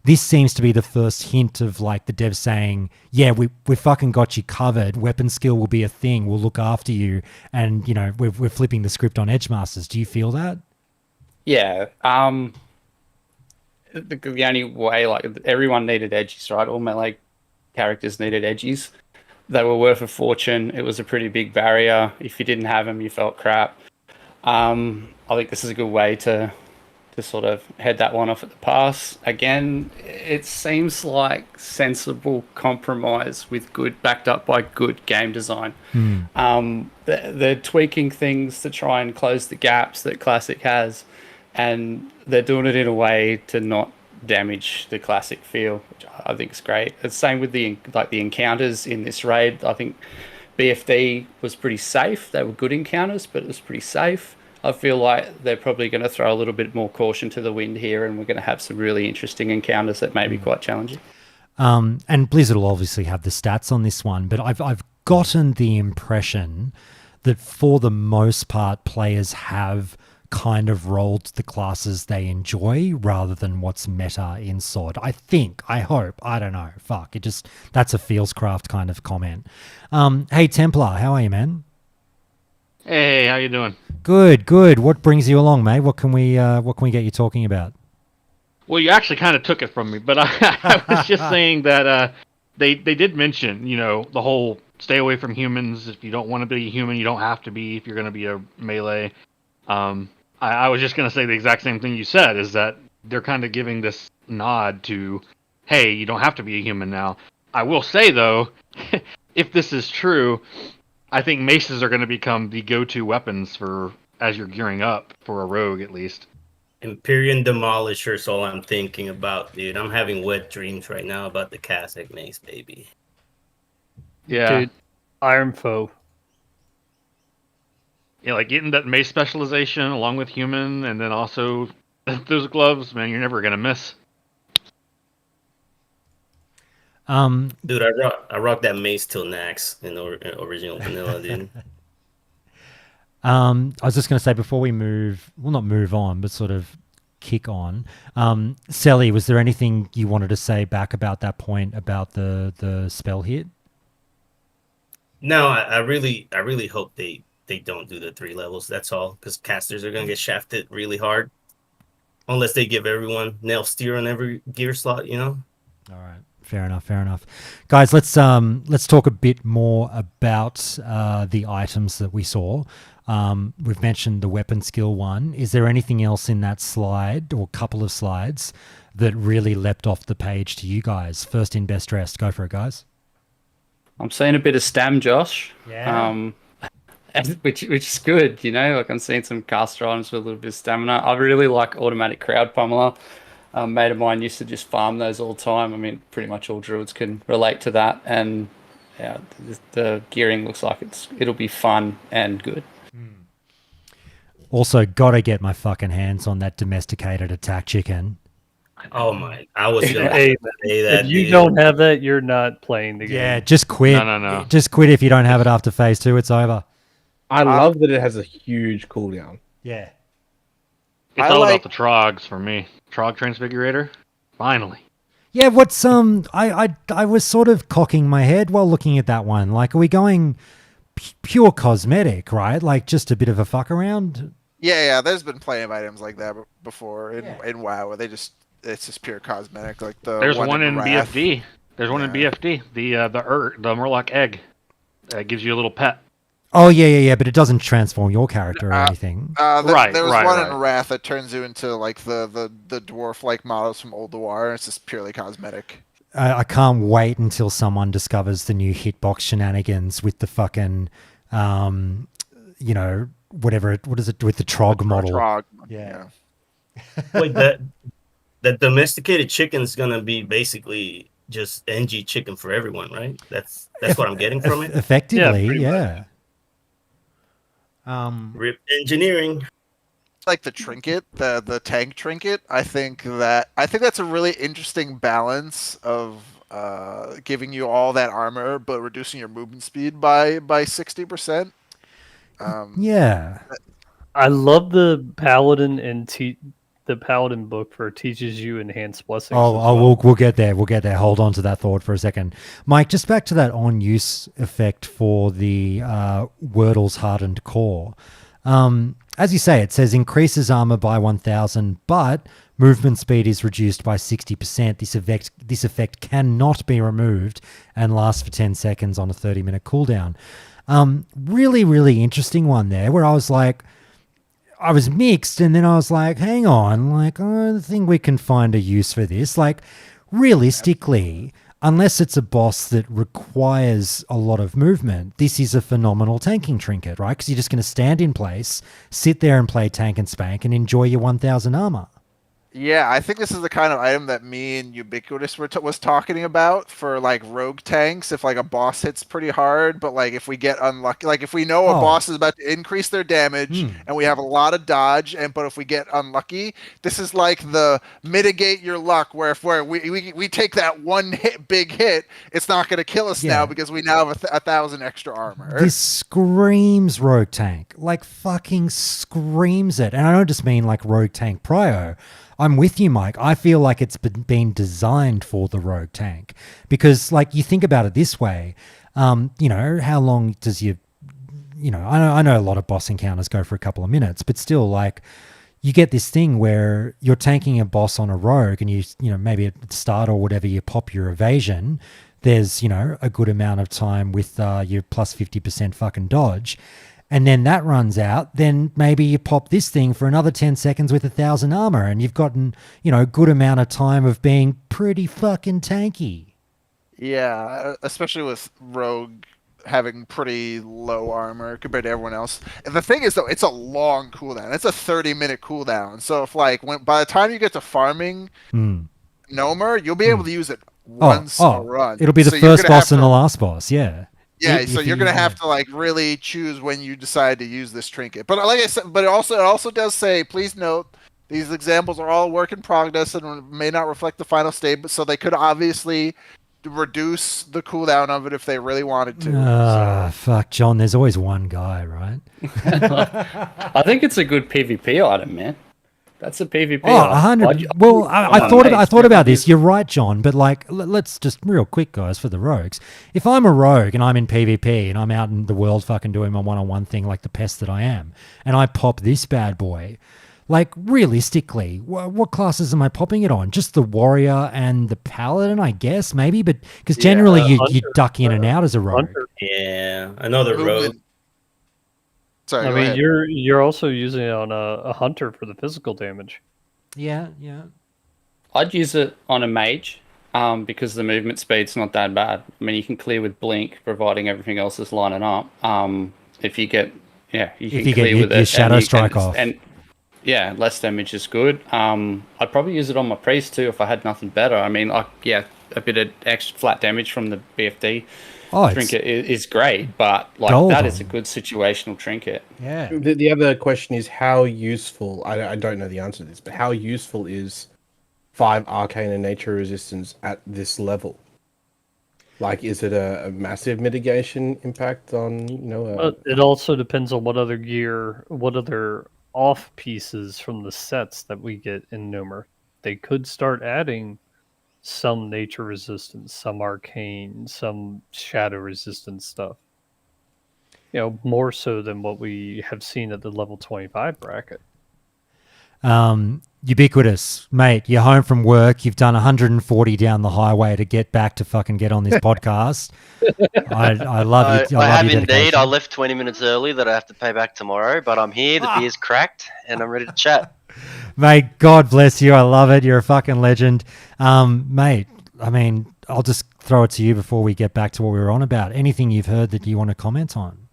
This seems to be the first hint of like the devs saying, yeah, we fucking got you covered. Weapon skill will be a thing. We'll look after you. And, we're flipping the script on edge masters. Do you feel that? Yeah. The only way, like, everyone needed edgies, right? All melee characters needed edgies. They were worth a fortune. It was a pretty big barrier. If you didn't have them, you felt crap. I think this is a good way to sort of head that one off at the pass. Again, it seems like sensible compromise with backed up by good game design. They're tweaking things to try and close the gaps that Classic has, and they're doing it in a way to not damage the Classic feel, which I think is great. It's the same with the encounters in this raid. I think BFD was pretty safe. They were good encounters, but it was pretty safe. I feel like they're probably going to throw a little bit more caution to the wind here, and we're going to have some really interesting encounters that may be quite challenging. And Blizzard will obviously have the stats on this one, but I've gotten the impression that for the most part, players have kind of rolled the classes they enjoy rather than what's meta in SOD. I hope, I don't know. Fuck, that's a Feelscraft kind of comment. Hey Templar, how are you, man? Hey, how you doing? Good. What brings you along, mate? What can we get you talking about? Well, you actually kind of took it from me, but I was just saying that they did mention, the whole stay away from humans. If you don't want to be a human, you don't have to be if you're going to be a melee. I was just going to say the exact same thing you said, is that they're kind of giving this nod to, hey, you don't have to be a human now. I will say, though, if this is true, I think maces are going to become the go-to weapons for as you're gearing up for a rogue, at least. Empyrean Demolisher is all I'm thinking about, dude. I'm having wet dreams right now about the Cosmic Mace, baby. Yeah. Dude, Iron Foe. Yeah, like getting that mace specialization along with human, and then also those gloves, man, you're never going to miss. Dude, I rock that mace till Nax in original vanilla, dude. I was just going to say before we not move on, but sort of kick on. Sally, was there anything you wanted to say back about that point about the spell hit? No, I really hope they don't do the 3 levels. That's all, because casters are gonna get shafted really hard, unless they give everyone nail steer on every gear slot. You know. All right. Fair enough. Guys, let's talk a bit more about the items that we saw. We've mentioned the weapon skill one. Is there anything else in that slide or couple of slides that really leapt off the page to you guys? First in, best dressed. Go for it, guys. I'm seeing a bit of stam, Josh. Yeah. Which is good, you know. Like I'm seeing some caster items with a little bit of stamina. I really like automatic crowd pummeler. A mate of mine used to just farm those all the time. I mean, pretty much all druids can relate to that. And yeah, the gearing looks like it'll be fun and good. Also, gotta get my fucking hands on that domesticated attack chicken. Oh my! I was gonna Hey, say that. if you dude. don't have that, you're not playing the game. Yeah, just quit. No. Just quit if you don't have it after phase 2. It's over. I love that it has a huge cooldown. Yeah. It's all about the trogs for me. Trog Transfigurator. Finally. Yeah, what's I was sort of cocking my head while looking at that one. Like, are we going pure cosmetic, right? Like just a bit of a fuck around? Yeah. There's been plenty of items like that before in WoW where it's just pure cosmetic. Like There's one in Wrath. BFD. There's one in BFD. The Warlock egg. That gives you a little pet. Oh yeah, but it doesn't transform your character or anything. There was one in Wrath that turns you into like the dwarf-like models from Old Noir. It's just purely cosmetic. I can't wait until someone discovers the new hitbox shenanigans with the fucking, what is it with the Trog model? Trog. Yeah. Wait, the domesticated chicken is gonna be basically just NG chicken for everyone, right? That's what I'm getting from it. Effectively, yeah. Rip engineering. Like the trinket, the tank trinket. I think that's a really interesting balance of giving you all that armor but reducing your movement speed by 60%. Yeah. I love the paladin and the paladin book for teaches you enhanced blessings. We'll get there. Hold on to that thought for a second, Mike. Just back to that on-use effect for the Wordle's hardened core. As you say, it says increases armor by 1,000, but movement speed is reduced by 60%. This effect cannot be removed and lasts for 10 seconds on a 30-minute cooldown. Really, really interesting one there, where I was like, I was mixed, and then I was like, hang on, like, I think we can find a use for this. Like, realistically, unless it's a boss that requires a lot of movement, this is a phenomenal tanking trinket, right? Because you're just going to stand in place, sit there and play tank and spank and enjoy your 1,000 armor. Yeah, I think this is the kind of item that me and Ubiquitous was talking about for like rogue tanks. If like a boss hits pretty hard, but like if we get unlucky, like if we know a boss is about to increase their damage and we have a lot of dodge, but if we get unlucky, this is like the mitigate your luck. Where if we take that one big hit, it's not going to kill us now because we now have 1,000 extra armor. This screams rogue tank, like fucking screams it, and I don't just mean like rogue tank prio. I'm with you, Mike. I feel like it's been designed for the rogue tank because, like, you think about it this way, how long does I know a lot of boss encounters go for a couple of minutes, but still, like, you get this thing where you're tanking a boss on a rogue and you maybe at the start or whatever, you pop your evasion. There's, a good amount of time with your plus 50% fucking dodge. And then that runs out, then maybe you pop this thing for another 10 seconds with 1,000 armor, and you've gotten, a good amount of time of being pretty fucking tanky. Yeah, especially with rogue having pretty low armor compared to everyone else. And the thing is, though, it's a long cooldown. It's a 30-minute cooldown. So if by the time you get to farming Gnomer, you'll be able to use it once a run. It'll be the first boss and the last boss. Yeah. Yeah, so you're gonna have to like really choose when you decide to use this trinket. But like I said, it also does say, please note, these examples are all work in progress and may not reflect the final state, but so they could obviously reduce the cooldown of it if they really wanted to. Fuck, John. There's always one guy, right? I think it's a good PvP item, man. That's a PvP. Oh, 100. Well, I thought about this. You're right, John. But like, let's just real quick, guys, for the rogues. If I'm a rogue and I'm in PvP and I'm out in the world fucking doing my one-on-one thing like the pest that I am, and I pop this bad boy, like realistically, what classes am I popping it on? Just the warrior and the paladin, I guess, maybe. But because generally you duck in and out as a rogue. Hunter. Yeah, I know the rogue. Sorry, I mean, you're also using it on a hunter for the physical damage. Yeah. I'd use it on a mage because the movement speed's not that bad. I mean, you can clear with blink, providing everything else is lining up. If you get, you can clear with your shadow strike off. And less damage is good. I'd probably use it on my priest too if I had nothing better. I mean, a bit of extra flat damage from the BFD. Trinket is great, but like that is a good situational trinket. Yeah. The other question is how useful. I don't know the answer to this, but how useful is 5 arcane and nature resistance at this level? Like, is it a massive mitigation impact on it also depends on what other gear, what other off pieces from the sets that we get in Gnomer. They could start adding some nature resistance, some arcane, some shadow resistance stuff. More so than what we have seen at the level 25 bracket. Ubiquitous, mate. You're home from work. You've done 140 down the highway to get back to fucking get on this podcast. I love you. I have indeed. I left 20 minutes early that I have to pay back tomorrow, but I'm here. The beer's cracked, and I'm ready to chat. Mate, God bless you. I love it. You're a fucking legend. Mate, I mean, I'll just throw it to you before we get back to what we were on about. Anything you've heard that you want to comment on?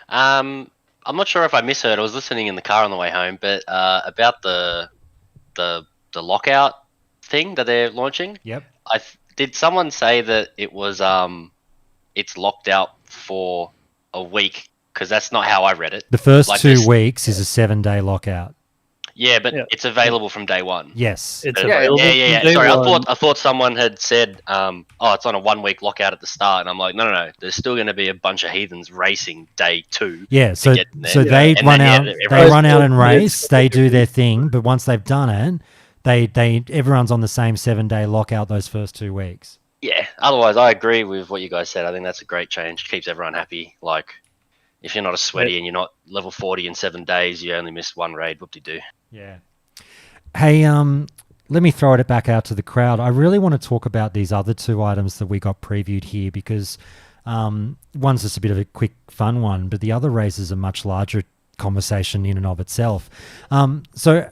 I'm not sure if I misheard. I was listening in the car on the way home, but about the lockout thing that they're launching. Yep. Did someone say that it was it's locked out for a week? Because that's not how I read it. The first 2 weeks is a 7-day lockout. Yeah, but it's available from day one. Yes. It's available. Yeah. Sorry, I thought someone had said, it's on a 1 week lockout at the start, and I'm like, no. There's still going to be a bunch of heathens racing day 2. Yeah, so they run out and race. They do their thing, but once they've done it, everyone's on the same 7-day lockout those first 2 weeks. Yeah. Otherwise, I agree with what you guys said. I think that's a great change. Keeps everyone happy. Like, if you're not a sweaty and you're not level 40 in 7 days, you only missed one raid. Whoop-de-doo. Yeah. Hey, let me throw it back out to the crowd. I really want to talk about these other 2 items that we got previewed here because one's just a bit of a quick, fun one, but the other raises a much larger conversation in and of itself. So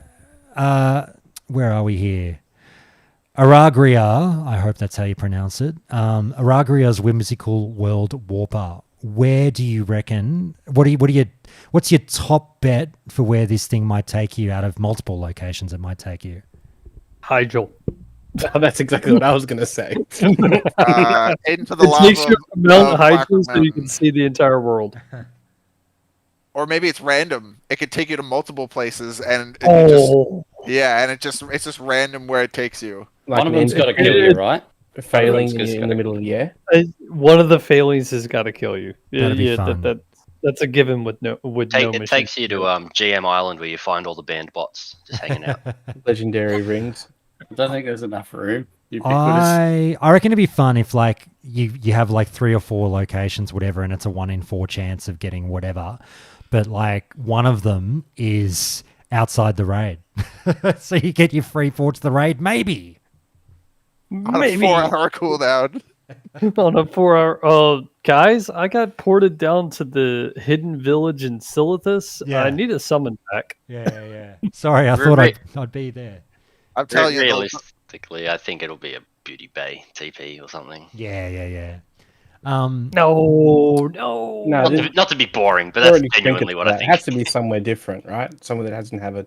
where are we here? Aragria, I hope that's how you pronounce it. Aragria's Whimsical World Warper. Where do you reckon? What's your top bet for where this thing might take you out of multiple locations it might take you? Hyjal. That's exactly what I was going to say. Into the it lava. Takes you from Mount Hyjal so you can see the entire world. Or maybe it's random. It could take you to multiple places, and it's just random where it takes you. Like one of them's got to kill you, right? Failing in the middle of the year. One of the failings has got to kill you. That'd be fun. That's a given with no mission. It takes you to GM Island where you find all the banned bots just hanging out. Legendary rings. I don't think there's enough room. I reckon it'd be fun if like you have like 3 or 4 locations, whatever, and it's a 1 in 4 chance of getting whatever. But like one of them is outside the raid. So you get your free forge the raid, maybe. On a 4-hour cooldown. On a 4-hour. Guys, I got ported down to the hidden village in Silithus. Yeah. I need a summon back. Yeah. Sorry, I thought I'd be there. I'm telling you. Realistically, I think it'll be a Beauty Bay TP or something. Yeah. No. No, Not to be boring, but they that's already think genuinely it's what I that. think. It has to be somewhere different, right? Somewhere that doesn't have a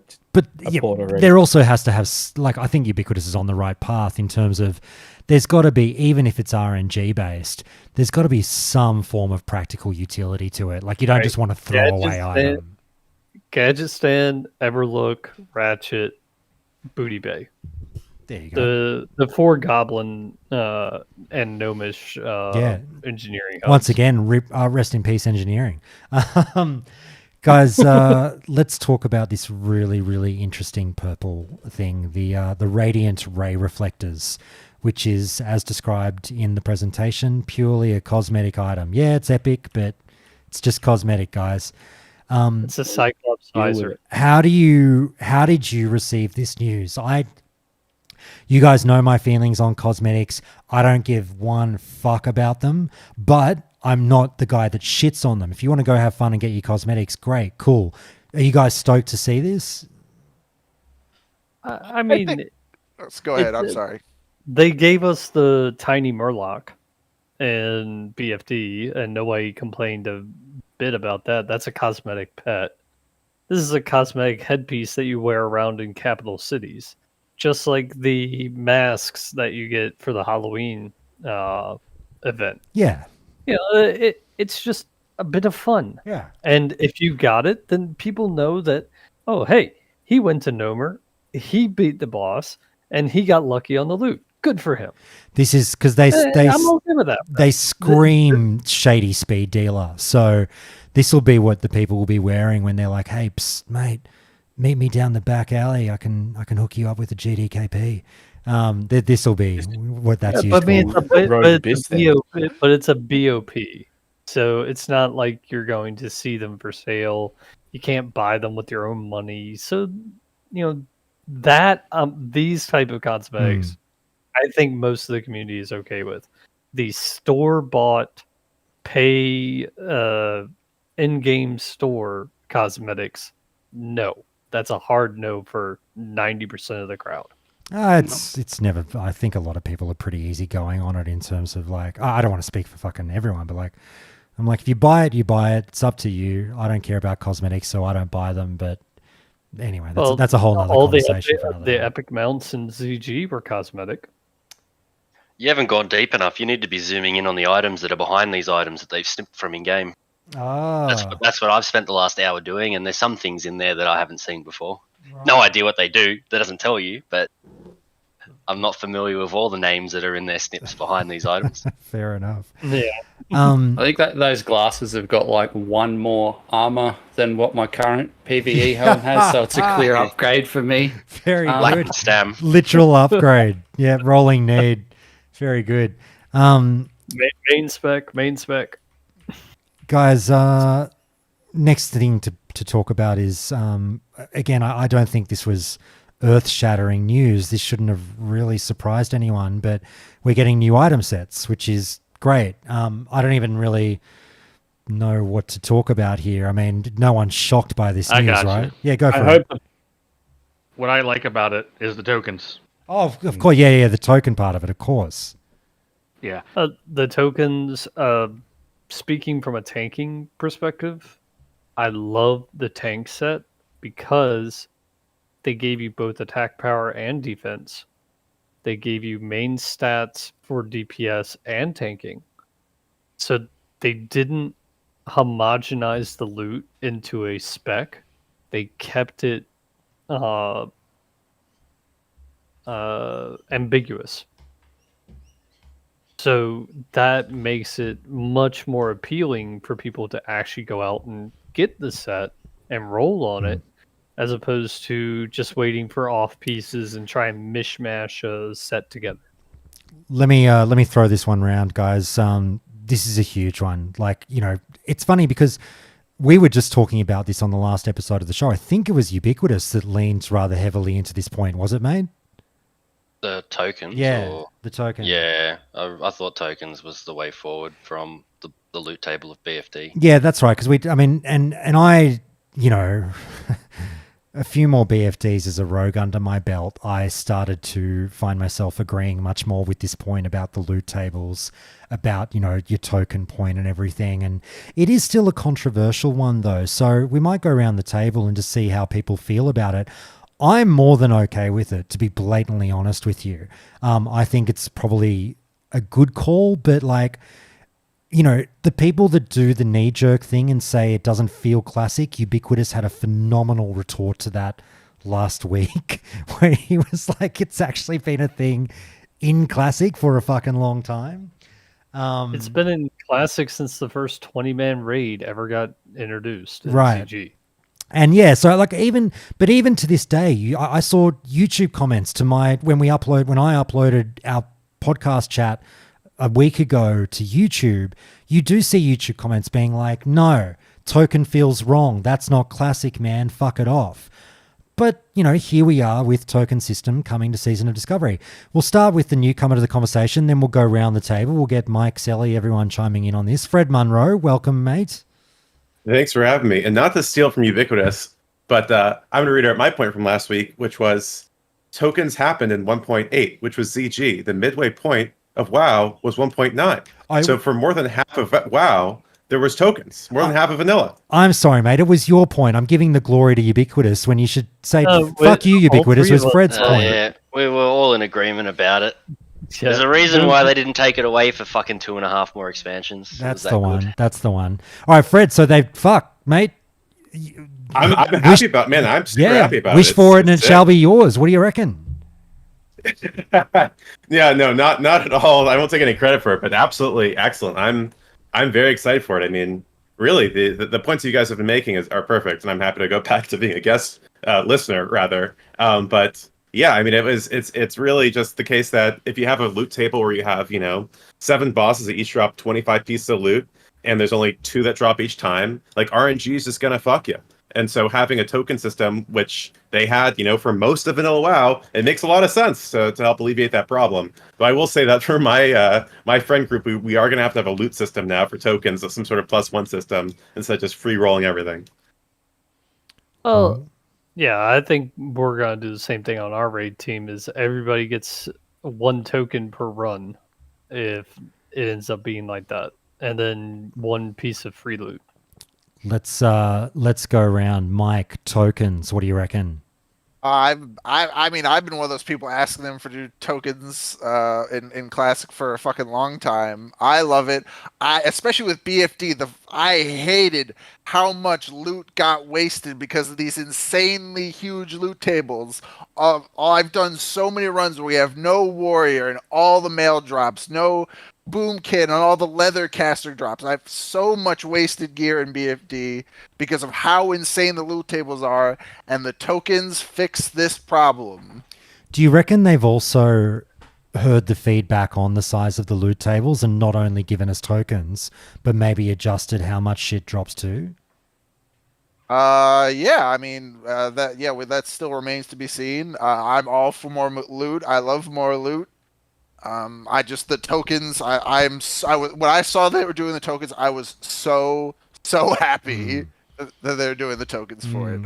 yeah, port already. there also has to have, like, I think Ubiquitous is on the right path in terms of there's got to be, even if it's RNG based, there's got to be some form of practical utility to it. Like, you don't just want to throw away item. Gadget Stand, Everlook, Ratchet, Booty Bay. There you go. The 4 Goblin and Gnomish engineering hubs. Once again, rest in peace engineering. Guys, let's talk about this really, really interesting purple thing, the Radiant Ray Reflectors, which is, as described in the presentation, purely a cosmetic item. Yeah, it's epic, but it's just cosmetic, guys. It's a Cyclops visor. How did you receive this news? You guys know my feelings on cosmetics. I don't give one fuck about them, but I'm not the guy that shits on them. If you want to go have fun and get your cosmetics, great, cool. Are you guys stoked to see this? I mean, let's go ahead. I'm sorry. They gave us the tiny Murloc in BFD, and nobody complained a bit about that. That's a cosmetic pet. This is a cosmetic headpiece that you wear around in capital cities, just like the masks that you get for the Halloween event. Yeah. It's just a bit of fun. Yeah. And if you got it, then people know that, oh, hey, he went to Gnomer, he beat the boss, and he got lucky on the loot. Good for him. This is because I'm okay with that. They scream shady speed dealer. So this will be what the people will be wearing when they're like, hey, psst, mate, meet me down the back alley. I can hook you up with a GDKP. This will be what that's used for. But it's a BOP. So it's not like you're going to see them for sale. You can't buy them with your own money. So, that these type of cosmetics, I think most of the community is okay with. The store-bought, pay in-game store cosmetics, no. That's a hard no for 90% of the crowd. It's never. I think a lot of people are pretty easygoing on it in terms of like. I don't want to speak for fucking everyone, but like, I'm like, if you buy it, you buy it. It's up to you. I don't care about cosmetics, so I don't buy them. But anyway, that's a whole other conversation. The epic mounts in ZG were cosmetic. You haven't gone deep enough. You need to be zooming in on the items that are behind these items that they've snipped from in game. That's what I've spent the last hour doing, and there's some things in there that I haven't seen before. Right. No idea what they do. That doesn't tell you, but I'm not familiar with all the names that are in their snips behind these items. Fair enough. Yeah. I think that those glasses have got like one more armor than what my current PvE helm has, so it's a clear upgrade for me. Very good. Stam. Literal upgrade. Yeah, rolling need. Very good. Main spec. Guys, next thing to talk about is, again, I don't think this was earth-shattering news. This shouldn't have really surprised anyone, but we're getting new item sets, which is great. I don't even really know what to talk about here. I mean, no one's shocked by this news, right? Yeah, go for it. What I like about it is the tokens. Oh, of course. Yeah, the token part of it, of course. Yeah. The tokens, speaking from a tanking perspective, I love the tank set because they gave you both attack power and defense. They gave you main stats for DPS and tanking. So they didn't homogenize the loot into a spec. They kept it ambiguous. So that makes it much more appealing for people to actually go out and get the set and roll on it, as opposed to just waiting for off pieces and try and mishmash a set together. Let me throw this one round, guys. This is a huge one. Like, it's funny because we were just talking about this on the last episode of the show. I think it was Ubiquitous that leans rather heavily into this point. Was it, mate? The tokens? Yeah, the token. Yeah, I thought tokens was the way forward from the loot table of BFD. Yeah, that's right. Because I a few more BFDs as a rogue under my belt, I started to find myself agreeing much more with this point about the loot tables, about, your token point and everything. And it is still a controversial one, though. So we might go around the table and just see how people feel about it. I'm more than okay with it, to be blatantly honest with you. I think it's probably a good call, but the people that do the knee-jerk thing and say it doesn't feel classic, Ubiquitous had a phenomenal retort to that last week where he was like, it's actually been a thing in Classic for a fucking long time. It's been in Classic since the first 20-man raid ever got introduced in right. CG. And yeah, so even to this day, I saw YouTube comments to when I uploaded our podcast chat a week ago to YouTube. You do see YouTube comments being like, no, token feels wrong. That's not Classic, man. Fuck it off. But, here we are with token system coming to Season of Discovery. We'll start with the newcomer to the conversation, then we'll go round the table. We'll get Mike, Selly, everyone chiming in on this. Fred Munro, welcome, mate. Thanks for having me. And not to steal from Ubiquitous, but I'm going to reiterate my point from last week, which was tokens happened in 1.8, which was ZG. The midway point of WoW was 1.9. So for more than half of WoW, there was tokens. More than half of vanilla. I'm sorry, mate. It was your point. I'm giving the glory to Ubiquitous when you should say, fuck you, Ubiquitous, was Fred's point. Yeah, we were all in agreement about it. Yeah. There's a reason why they didn't take it away for fucking 2.5 more expansions. That's the one. That's the one. All right, Fred. So mate. I'm happy about. Man, I'm super happy about it. Wish for it, and it shall be yours. What do you reckon? Yeah, no, not at all. I won't take any credit for it, but absolutely excellent. I'm very excited for it. I mean, really, the points you guys have been making are perfect, and I'm happy to go back to being a guest listener rather. But yeah, I mean, it's really just the case that if you have a loot table where you have 7 bosses that each drop 25 pieces of loot, and there's only 2 that drop each time, like RNG is just gonna fuck you. And so having a token system, which they had, for most of vanilla WoW, it makes a lot of sense to help alleviate that problem. But I will say that for my friend group, we are going to have a loot system now for tokens, of some sort of +1 system, instead of just free rolling everything. Oh, yeah, I think we're going to do the same thing on our raid team, is everybody gets 1 token per run if it ends up being like that. And then 1 piece of free loot. Let's go around. Mike, tokens. What do you reckon? I mean, I've been one of those people asking them for tokens in Classic for a fucking long time. I love it. Especially with BFD, I hated how much loot got wasted because of these insanely huge loot tables. I've done so many runs where we have no warrior and all the mail drops, no boom kit and all the leather caster drops. I have so much wasted gear in BFD because of how insane the loot tables are, and the tokens fix this problem. Do you reckon they've also heard the feedback on the size of the loot tables and not only given us tokens, but maybe adjusted how much shit drops too? Yeah, I mean, that still remains to be seen. I'm all for more loot. I love more loot. The tokens. When I saw they were doing the tokens, I was so happy that they're doing the tokens for it.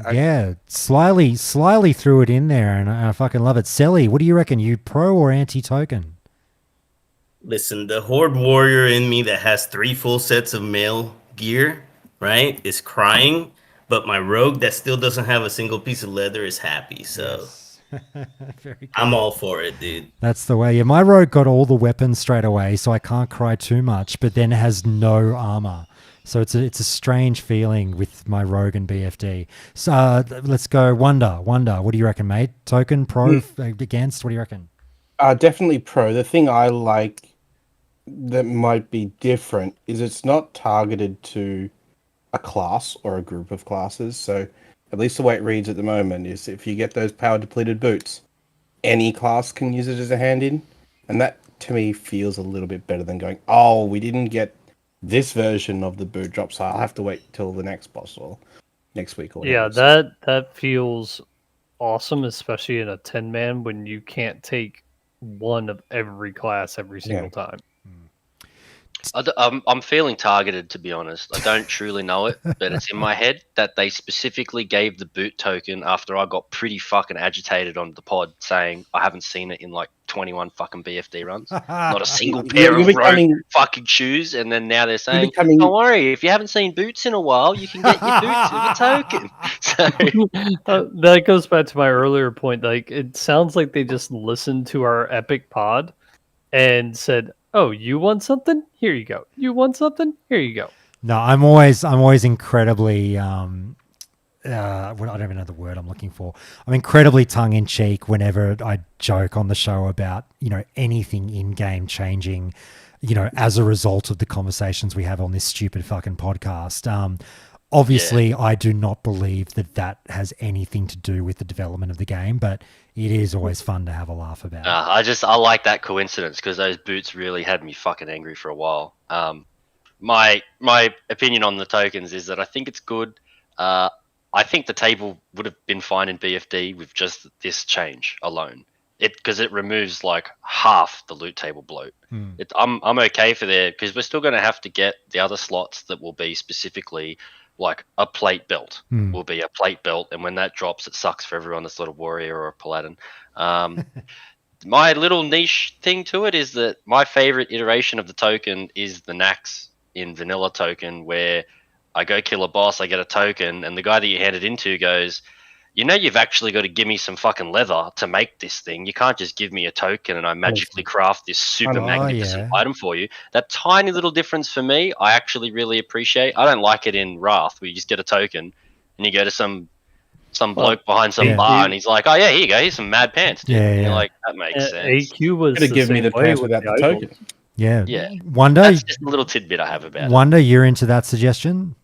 Slyly threw it in there, and I fucking love it. Selly, what do you reckon? You pro or anti-token? Listen, the Horde Warrior in me that has 3 full sets of mail gear, right, is crying, but my rogue that still doesn't have a single piece of leather is happy. So. Yes. I'm all for it, dude. That's the way. Yeah, my rogue got all the weapons straight away, so I can't cry too much, but then has no armor. So it's a strange feeling with my rogue and BFD. So let's go Wonder. What do you reckon, mate? Token, pro, against? What do you reckon? Definitely pro. The thing I like that might be different is it's not targeted to a class or a group of classes. So at least the way it reads at the moment is if you get those power depleted boots, any class can use it as a hand-in. And that, to me, feels a little bit better than going, oh, we didn't get this version of the boot drop, so I'll have to wait till the next boss or next week. Or whatever. Yeah, that feels awesome, especially in a 10-man when you can't take one of every class every single time. I'm feeling targeted, to be honest. I don't truly know it, but it's in my head that they specifically gave the boot token after I got pretty fucking agitated on the pod saying I haven't seen it in like 21 fucking BFD runs. Not a single pair of rogue fucking shoes. And then now they're saying, don't worry, if you haven't seen boots in a while, you can get your boots with a token. So that goes back to my earlier point. Like, it sounds like they just listened to our epic pod and said, "Oh, you want something? Here you go. You want something? Here you go." No, I'm always incredibly I don't even know the word I'm looking for. I'm incredibly tongue in cheek whenever I joke on the show about, anything in game changing, as a result of the conversations we have on this stupid fucking podcast. Obviously, I do not believe that has anything to do with the development of the game, but it is always fun to have a laugh about. I like that coincidence because those boots really had me fucking angry for a while. My opinion on the tokens is that I think it's good. I think the table would have been fine in BFD with just this change alone. Because it removes like half the loot table bloat. I'm okay for there because we're still going to have to get the other slots that will be specifically like a plate belt. Will be a plate belt, and when that drops, it sucks for everyone that's not a warrior or a paladin. My little niche thing to it is that my favorite iteration of the token is the Nax in vanilla token, where I go kill a boss, I get a token, and the guy that you hand it into goes, you've actually got to give me some fucking leather to make this thing. You can't just give me a token and I magically craft this super magnificent item for you. That tiny little difference for me, I actually really appreciate. I don't like it in Wrath where you just get a token and you go to some bloke behind some bar and he's like, oh yeah, here you go, here's some mad pants, dude. And you're like, that makes sense. AQ was could have given me the pants without the token. Yeah. Wonder, that's just a little tidbit I have about Wonder, you're into that suggestion?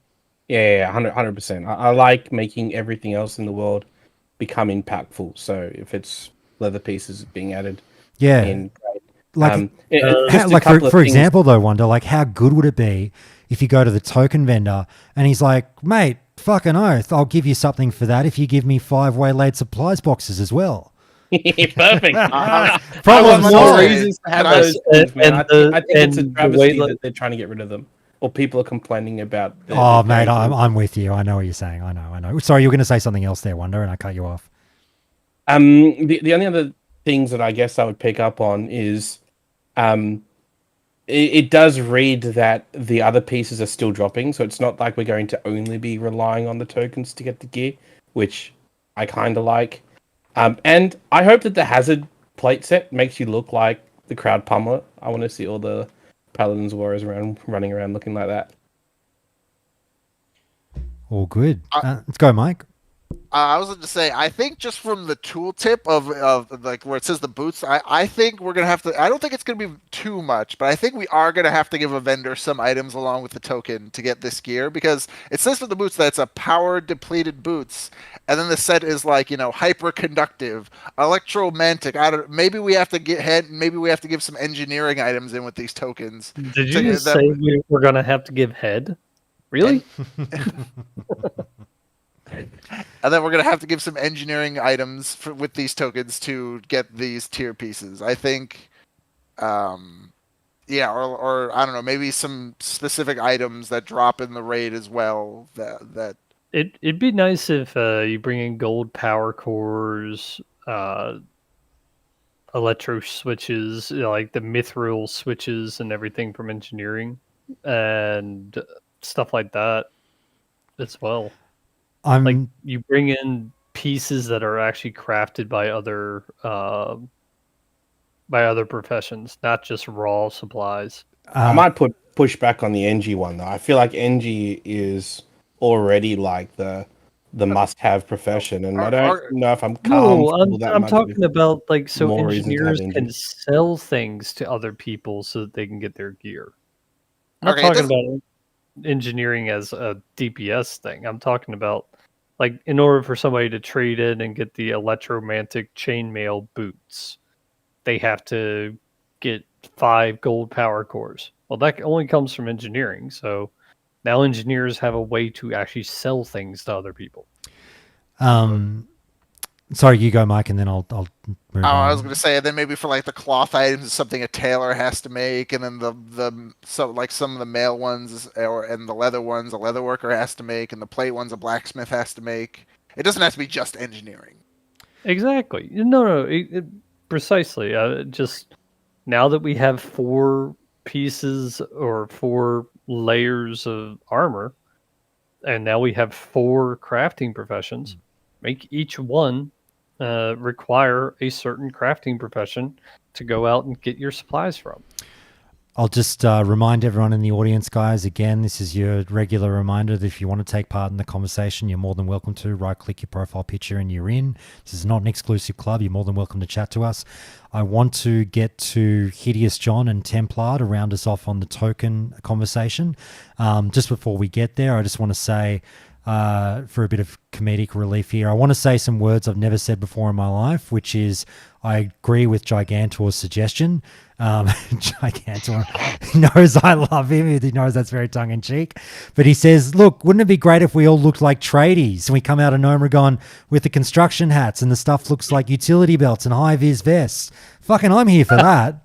Yeah, 100%. I like making everything else in the world become impactful. So if it's leather pieces being added, like for example, though, Wonder, like how good would it be if you go to the token vendor and he's like, mate, fucking oath, I'll give you something for that if you give me 5 waylaid supplies boxes as well. Perfect. Problem more reasons to have those things, man. I think it's a travesty that they're trying to get rid of them. Or people are complaining about. Mate, I'm with you. I know what you're saying. I know. Sorry, you were going to say something else there, Wonder, and I cut you off. The only other things that I guess I would pick up on is, it does read that the other pieces are still dropping, so it's not like we're going to only be relying on the tokens to get the gear, which I kind of like. And I hope that the hazard plate set makes you look like the crowd pummeler. I want to see all the Paladins warriors running around looking like that. All good. Let's go, Mike. I was going to say, I think just from the tooltip of like where it says the boots, I think we're going to have to, I don't think it's going to be too much, but I think we are going to have to give a vendor some items along with the token to get this gear, because it says for the boots that it's a power depleted boots. And then the set is like, hyper conductive, electromantic. Maybe we have to give some engineering items in with these tokens. Did you just say we're going to have to give head? Really? And then we're going to have to give some engineering items with these tokens to get these tier pieces. I think, or I don't know, maybe some specific items that drop in the raid as well. It'd be nice if you bring in gold power cores, electro switches, like the mithril switches and everything from engineering, and stuff like that as well. Like you bring in pieces that are actually crafted by other professions, not just raw supplies. I might push back on the NG one though. I feel like NG is already like the must-have profession, and I don't know if I'm comfortable that I'm much talking about like so more reasons to have engineers can sell things to other people so that they can get their gear. I'm not Okay, talking about engineering as a DPS thing. I'm talking about like in order for somebody to trade in and get the electromantic chainmail boots, they have to get 5 gold power cores. Well, that only comes from engineering, so now engineers have a way to actually sell things to other people. Sorry, you go, Mike, and then I'll move on. I was going to say, then maybe for like the cloth items, it's something a tailor has to make, and then like some of the mail ones and the leather ones, a leather worker has to make, and the plate ones, a blacksmith has to make. It doesn't have to be just engineering. Exactly. No, precisely. Just now that we have 4 pieces or 4 layers of armor, and now we have 4 crafting professions, make each one require a certain crafting profession to go out and get your supplies from. I'll just remind everyone in the audience, guys, again, this is your regular reminder that if you want to take part in the conversation, you're more than welcome to. Right-click your profile picture and you're in. This is not an exclusive club. You're more than welcome to chat to us. I want to get to Hideous John and Templar to round us off on the token conversation. Just before we get there, I just want to say, for a bit of comedic relief here, I want to say some words I've never said before in my life, which is I agree with Gigantor's suggestion. Gigantor knows I love him. He knows that's very tongue-in-cheek. But he says, look, wouldn't it be great if we all looked like tradies and we come out of Gnomeregan with the construction hats and the stuff looks like utility belts and high-vis vests? Fucking I'm here for that.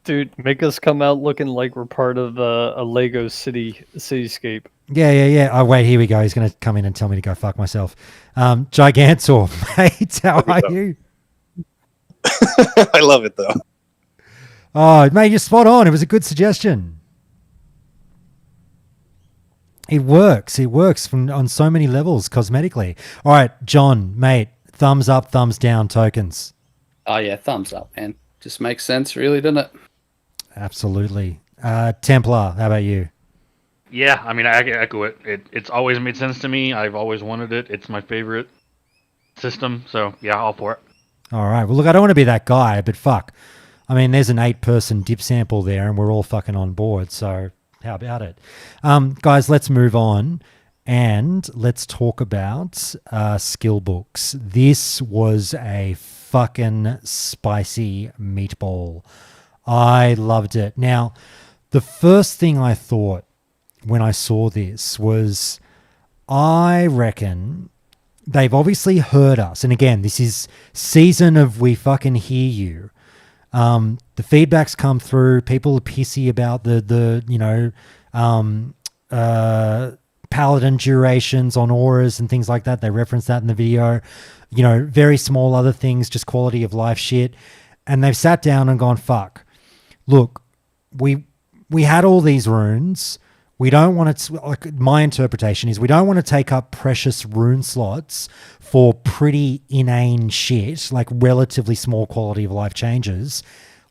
Dude, make us come out looking like we're part of a Lego cityscape. Yeah. Oh, wait, here we go. He's going to come in and tell me to go fuck myself. Gigantor, mate, how are you? I love it, though. Oh, mate, you're spot on. It was a good suggestion. It works. It works on so many levels cosmetically. All right, John, mate, thumbs up, thumbs down tokens. Oh, yeah, thumbs up, man. Just makes sense, really, doesn't it? Absolutely. Templar, how about you? Yeah, I mean, I echo it. It's always made sense to me. I've always wanted it. It's my favorite system. So, yeah, all for it. All right. Well, look, I don't want to be that guy, but fuck. I mean, there's an 8-person dip sample there, and we're all fucking on board. So how about it? Guys, let's move on, and let's talk about skill books. This was a fucking spicy meatball. I loved it. Now, the first thing I thought when I saw this was, I reckon they've obviously heard us. And again, this is season of we fucking hear you. The feedback's come through. People are pissy about the paladin durations on auras and things like that. They reference that in the video. You know, very small other things, just quality of life shit. And they've sat down and gone, fuck. Look, we had all these runes. We don't want to, like, my interpretation is we don't want to take up precious rune slots for pretty inane shit, like relatively small quality of life changes.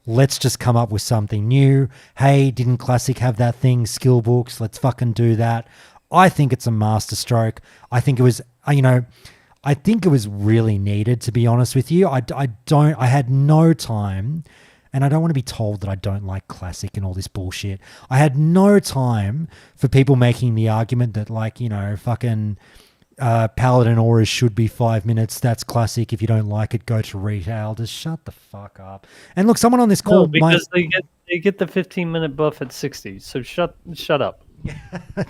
Let's just come up with something new. Hey, didn't Classic have that thing, skill books? Let's fucking do that. I think it's a masterstroke. I think it was, I think it was really needed, to be honest with you. I had no time. And I don't want to be told that I don't like Classic and all this bullshit. I had no time for people making the argument that, like, fucking Paladin auras should be 5 minutes. That's Classic. If you don't like it, go to retail. Just shut the fuck up. And look, someone on this call... No, because they get the 15-minute buff at 60. So shut up.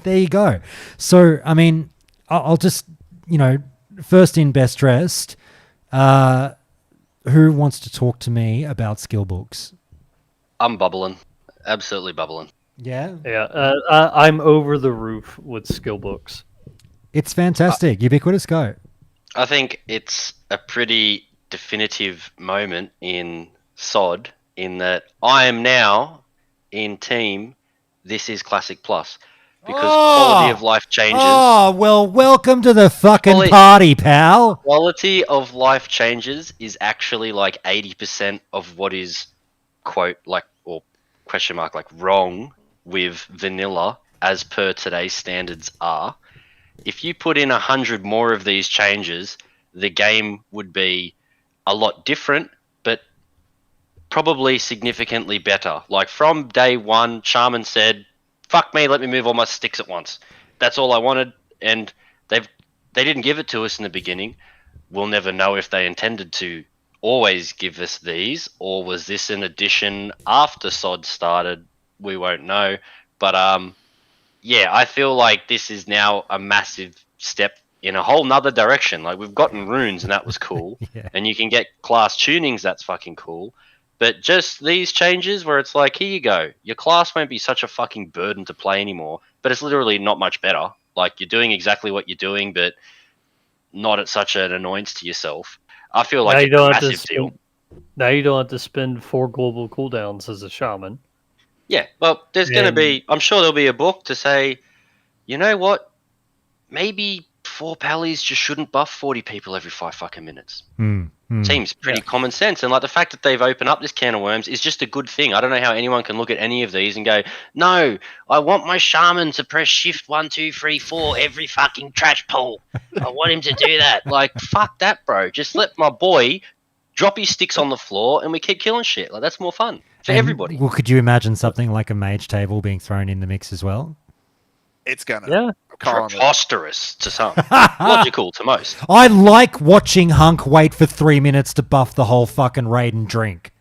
There you go. So, I mean, I'll just, first in, best dressed... who wants to talk to me about skill books? I'm bubbling. Absolutely bubbling. Yeah? Yeah, I'm over the roof with skill books. It's fantastic. Ubiquitous, go. I think it's a pretty definitive moment in SOD in that I am now in team This is Classic Plus. Because quality of life changes. Oh, well, welcome to the fucking party, pal. Quality of life changes is actually like 80% of what is, quote, like, or question mark, like, wrong with vanilla as per today's standards are. If you put in 100 more of these changes, the game would be a lot different, but probably significantly better. Like, from day one, Shaman said, fuck me, let me move all my sticks at once. That's all I wanted, and they didn't give it to us in the beginning. We'll never know if they intended to always give us these, or was this an addition after SOD started? We won't know. But yeah, I feel like this is now a massive step in a whole nother direction. Like, we've gotten runes, and that was cool. Yeah. And you can get class tunings, that's fucking cool. But just these changes where it's like, here you go. Your class won't be such a fucking burden to play anymore, but it's literally not much better. Like, you're doing exactly what you're doing, but not at such an annoyance to yourself. I feel like it's a massive deal. Now you don't have to spend 4 global cooldowns as a shaman. Yeah, well, there's going to be... I'm sure there'll be a book to say, you know what? Maybe 4 pallies just shouldn't buff 40 people every 5 fucking minutes. Seems pretty common sense. And like the fact that they've opened up this can of worms is just a good thing. I don't know how anyone can look at any of these and go, no, I want my shaman to press shift 1, 2, 3, 4 every fucking trash pull. I want him to do that. Like, fuck that, bro. Just let my boy drop his sticks on the floor and we keep killing shit. Like, that's more fun for everybody. Well, could you imagine something like a mage table being thrown in the mix as well? It's gonna. Yeah. Preposterous to some. Logical to most. I like watching Hunk wait for 3 minutes to buff the whole fucking raid and drink.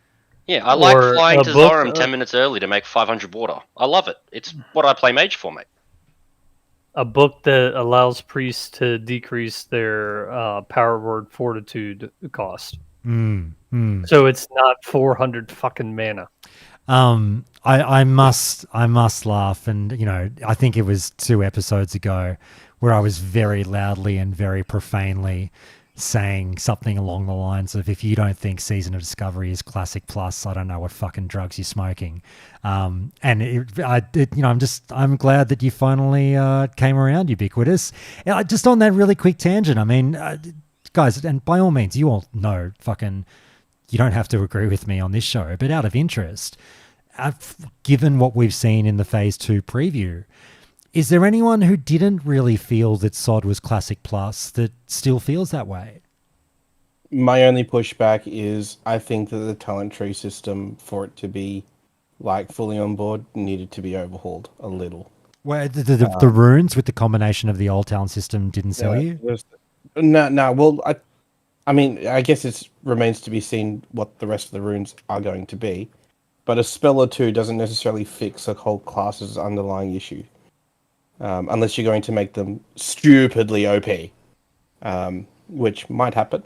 Yeah, I like flying to Zoram 10 minutes early to make 500 water. I love it. It's what I play mage for, mate. A book that allows priests to decrease their power word fortitude cost. So it's not 400 fucking mana. I must laugh, and you know, I think it was 2 episodes ago where I was very loudly and very profanely saying something along the lines of, if you don't think Season of Discovery is Classic Plus, I don't know what fucking drugs you're smoking. And I'm glad that you finally came around, Ubiquitous. Just on that really quick tangent, I mean, guys, and by all means, you all know fucking, you don't have to agree with me on this show, but out of interest, given what we've seen in the Phase 2 preview, is there anyone who didn't really feel that SOD was Classic Plus that still feels that way? My only pushback is I think that the talent tree system, for it to be like fully on board, needed to be overhauled a little. Well, the runes with the combination of the old talent system didn't sell you? No. Well, I mean, I guess it remains to be seen what the rest of the runes are going to be. But a spell or two doesn't necessarily fix a whole class's underlying issue. Unless you're going to make them stupidly OP, which might happen.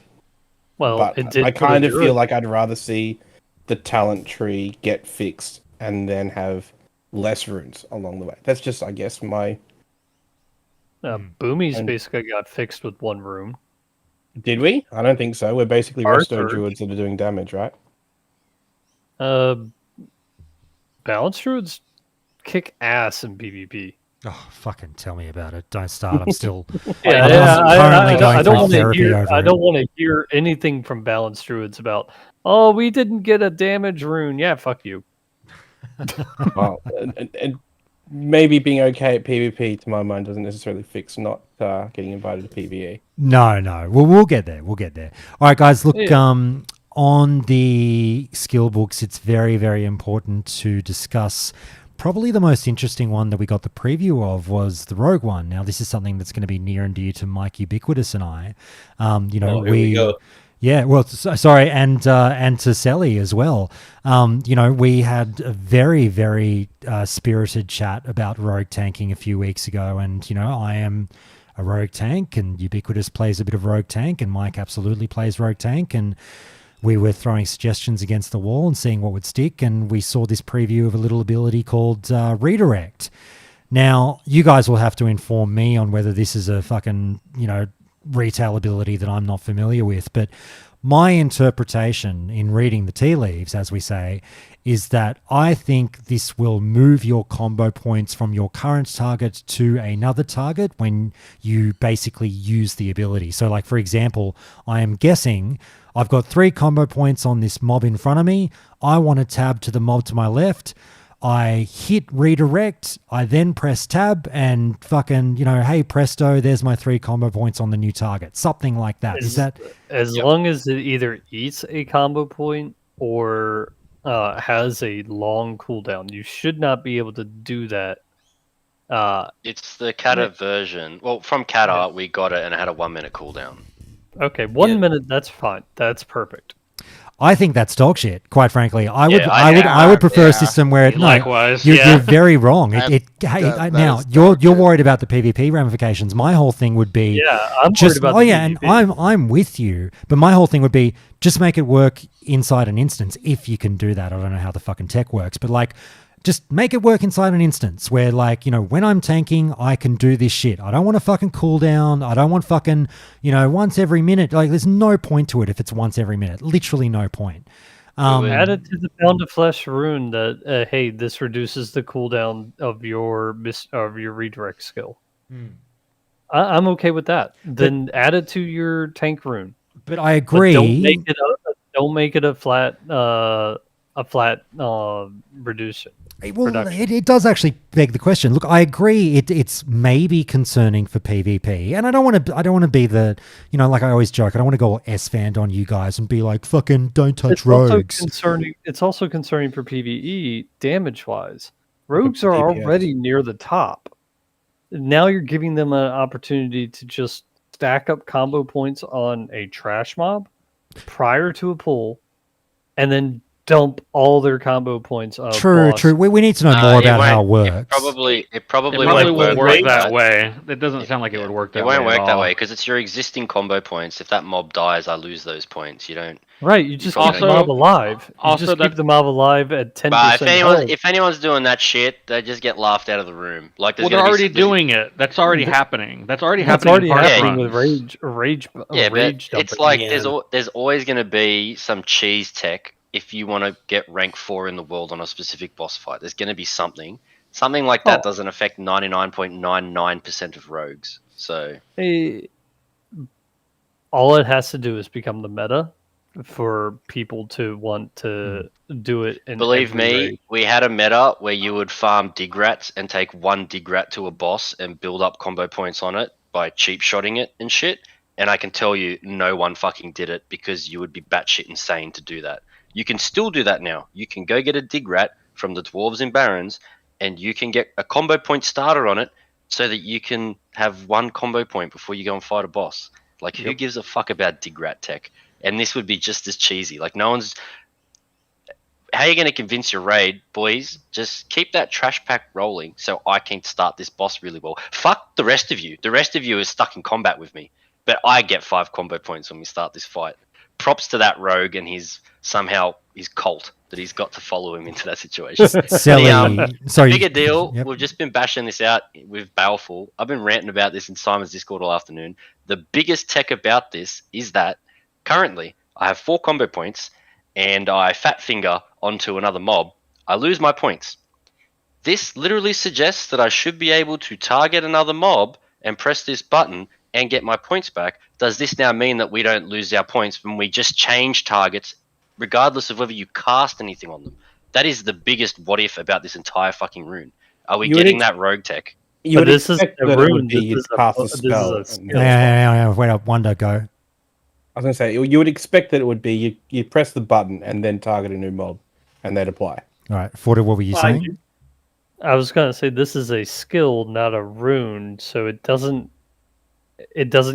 Well, but I kind of feel like I'd rather see the talent tree get fixed and then have less runes along the way. That's just, I guess, my... Boomy's basically got fixed with 1 rune. Did we? I don't think so. We're basically resto druids that are doing damage, right? Balance druids kick ass in PvP. Oh, fucking tell me about it. Don't start. I'm still I don't want to hear anything from Balance Druids about, oh, we didn't get a damage rune. Yeah, fuck you. Well, and maybe being okay at PvP, to my mind, doesn't necessarily fix not getting invited to PvE. No. Well, we'll get there. All right, guys, look, on the skill books, it's very, very important to discuss. Probably the most interesting one that we got the preview of was the Rogue one. Now, this is something that's going to be near and dear to Mike Ubiquitous and I. We go. Yeah, well, sorry, and to Sally as well. We had a very, very spirited chat about rogue tanking a few weeks ago, and I am a rogue tank, and Ubiquitous plays a bit of rogue tank, and Mike absolutely plays rogue tank, and we were throwing suggestions against the wall and seeing what would stick, and we saw this preview of a little ability called Redirect. Now, you guys will have to inform me on whether this is a fucking, retail ability that I'm not familiar with, but my interpretation in reading the tea leaves, as we say, is that I think this will move your combo points from your current target to another target when you basically use the ability. So, like, for example, I am guessing I've got 3 combo points on this mob in front of me. I want to tab to the mob to my left. I hit redirect. I then press tab and fucking, hey, presto, there's my 3 combo points on the new target. Something like that. Is that... As long as it either eats a combo point or has a long cooldown, you should not be able to do that. It's the Kata version. Well, from Kata, we got it and it had a 1 minute cooldown. Okay, 1 minute, that's fine. That's perfect. I think that's dog shit. Quite frankly, I Yeah, would prefer a system where Likewise, you're very wrong. That Now is you're dog shit. worried about the PvP ramifications. My whole thing would be I'm worried about the and PvP. I'm with you. But my whole thing would be just make it work inside an instance if you can do that. I don't know how the fucking tech works, but like. Just make it work inside an instance where, like, you know, when I'm tanking, I can do this shit. I don't want to fucking cooldown. I don't want fucking, you know, once every minute. Like, there's no point to it if it's once every minute. Literally no point. Add it to the pound of flesh rune that hey, this reduces the cooldown of your redirect skill. I'm okay with that. Then add it to your tank rune. But I agree. But don't make it a flat reduction. Well, it does actually beg the question. Look, I agree. It's maybe concerning for PvP, and I don't want to be the, you know, like I always joke. I don't want to go all S-fanned on you guys and be like, fucking don't touch rogues. It's also concerning for PvE damage wise. Rogues are already near the top. Now you're giving them an opportunity to just stack up combo points on a trash mob prior to a pull, and then dump all their combo points on True. We need to know more about how it works. It probably won't work that way. It doesn't sound like it would work that way. It won't work that all. way because it's your existing combo points. If that mob dies, I lose those points. You don't. Right, you just keep the mob alive. Keep the mob alive at 10%. But if anyone's doing that shit, they just get laughed out of the room. Like, they're already doing it. That's already happening. That's already happening with rage. Yeah, rage but it's like there's always going to be some cheese tech. If you want to get rank 4 in the world on a specific boss fight, there's going to be something like that doesn't affect 99.99% of rogues. So all it has to do is become the meta for people to want to do it. Believe me, we had a meta where you would farm digrats and take one digrat to a boss and build up combo points on it by cheap shotting it and shit. And I can tell you, no one fucking did it because you would be batshit insane to do that. You can still do that now. You can go get a digrat from the Dwarves and Barons, and you can get a combo point starter on it so that you can have one combo point before you go and fight a boss. Like, who gives a fuck about digrat tech? And this would be just as cheesy. Like, no one's... How are you going to convince your raid, boys? Just keep that trash pack rolling so I can start this boss really well. Fuck the rest of you. The rest of you is stuck in combat with me. But I get 5 combo points when we start this fight. Props to that rogue and his cult that he's got to follow him into that situation. Sorry. Bigger deal. Yep. We've just been bashing this out with Baleful. I've been ranting about this in Simon's Discord all afternoon. The biggest tech about this is that currently I have 4 combo points and I fat finger onto another mob. I lose my points. This literally suggests that I should be able to target another mob and press this button and get my points back. Does this now mean that we don't lose our points when we just change targets regardless of whether you cast anything on them? That is the biggest what if about this entire fucking rune. Are we getting that rogue tech? You would expect that it would be you'd cast a spell. Yeah. Wait up, Wonder, go. I was going to say, you would expect that it would be you press the button and then target a new mob and then apply. All right, Forder, what were you saying? I was going to say this is a skill, not a rune, so it doesn't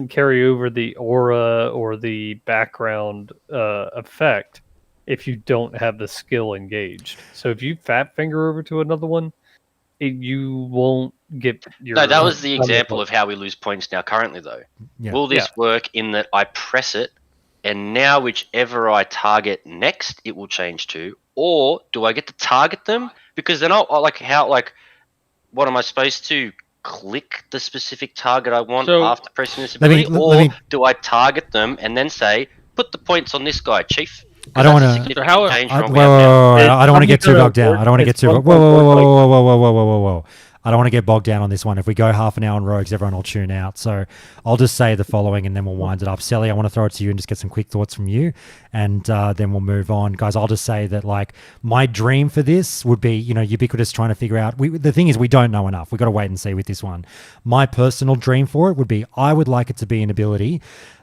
carry over the aura or the background effect if you don't have the skill engaged. So if you fat finger over to another one, you won't get your... No, that was the example of how we lose points now currently, though. Yeah. Will this work in that I press it, and now whichever I target next, it will change to? Or do I get to target them? Because they're not what am I supposed to... click the specific target I want after pressing this ability, do I target them and then say, put the points on this guy, Chief? I don't want to. I don't want to get too bogged down. I don't want to get too. Whoa. I don't want to get bogged down on this one. If we go half an hour on rogues, everyone will tune out. So I'll just say the following and then we'll wind it up. Sally, I want to throw it to you and just get some quick thoughts from you. And then we'll move on. Guys, I'll just say that, like, my dream for this would be, you know, Ubiquitous trying to figure out. The thing is, we don't know enough. We've got to wait and see with this one. My personal dream for it would be, I would like it to be an ability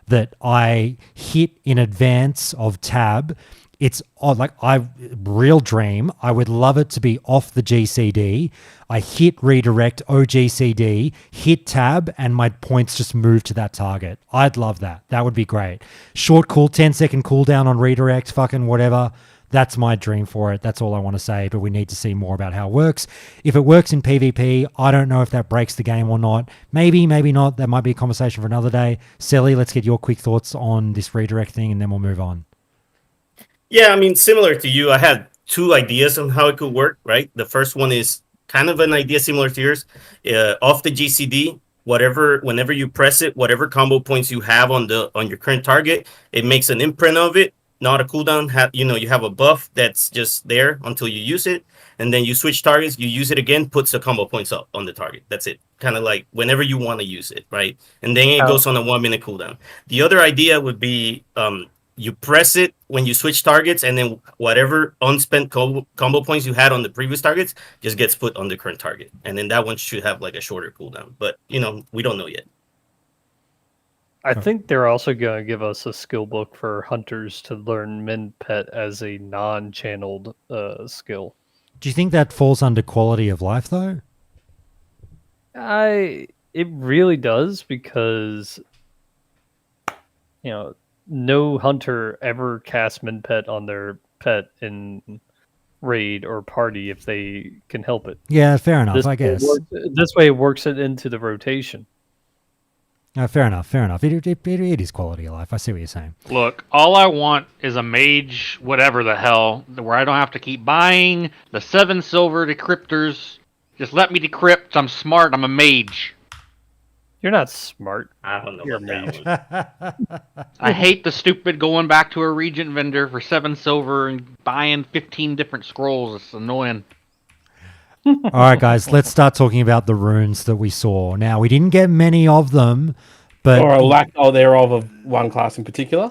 that I hit in advance of tab It's real dream. I would love it to be off the GCD. I hit redirect OGCD, hit tab, and my points just move to that target. I'd love that. That would be great. Short 10-second cooldown on redirect, fucking whatever. That's my dream for it. That's all I want to say, but we need to see more about how it works. If it works in PvP, I don't know if that breaks the game or not. Maybe, maybe not. That might be a conversation for another day. Selly, let's get your quick thoughts on this redirect thing, and then we'll move on. Yeah, I mean, similar to you, I had two ideas on how it could work, right? The first one is kind of an idea similar to yours. Off the GCD, whenever you press it, whatever combo points you have on your current target, it makes an imprint of it. Not a cooldown. You have a buff that's just there until you use it, and then you switch targets. You use it again, puts the combo points up on the target. That's it. Kind of like whenever you want to use it, right? And then it goes on a 1 minute cooldown. The other idea would be you press it when you switch targets, and then whatever unspent combo points you had on the previous targets just gets put on the current target, and then that one should have like a shorter cooldown. But we don't know yet. I think they're also going to give us a skill book for hunters to learn Min Pet as a non-channeled skill. Do you think that falls under quality of life, though? It really does, because no hunter ever casts Min Pet on their pet in raid or party if they can help it. Yeah, fair enough, I guess. This way it works it into the rotation. Fair enough. It is quality of life. I see what you're saying. Look, all I want is a mage, whatever the hell, where I don't have to keep buying the 7 silver decryptors. Just let me decrypt. I'm smart. I'm a mage. You're not smart. I don't know You're about that one. I hate the stupid going back to a regent vendor for 7 silver and buying 15 different scrolls. It's annoying. All right, guys, let's start talking about the runes that we saw. Now, we didn't get many of them, but... Or a lack thereof of one class in particular.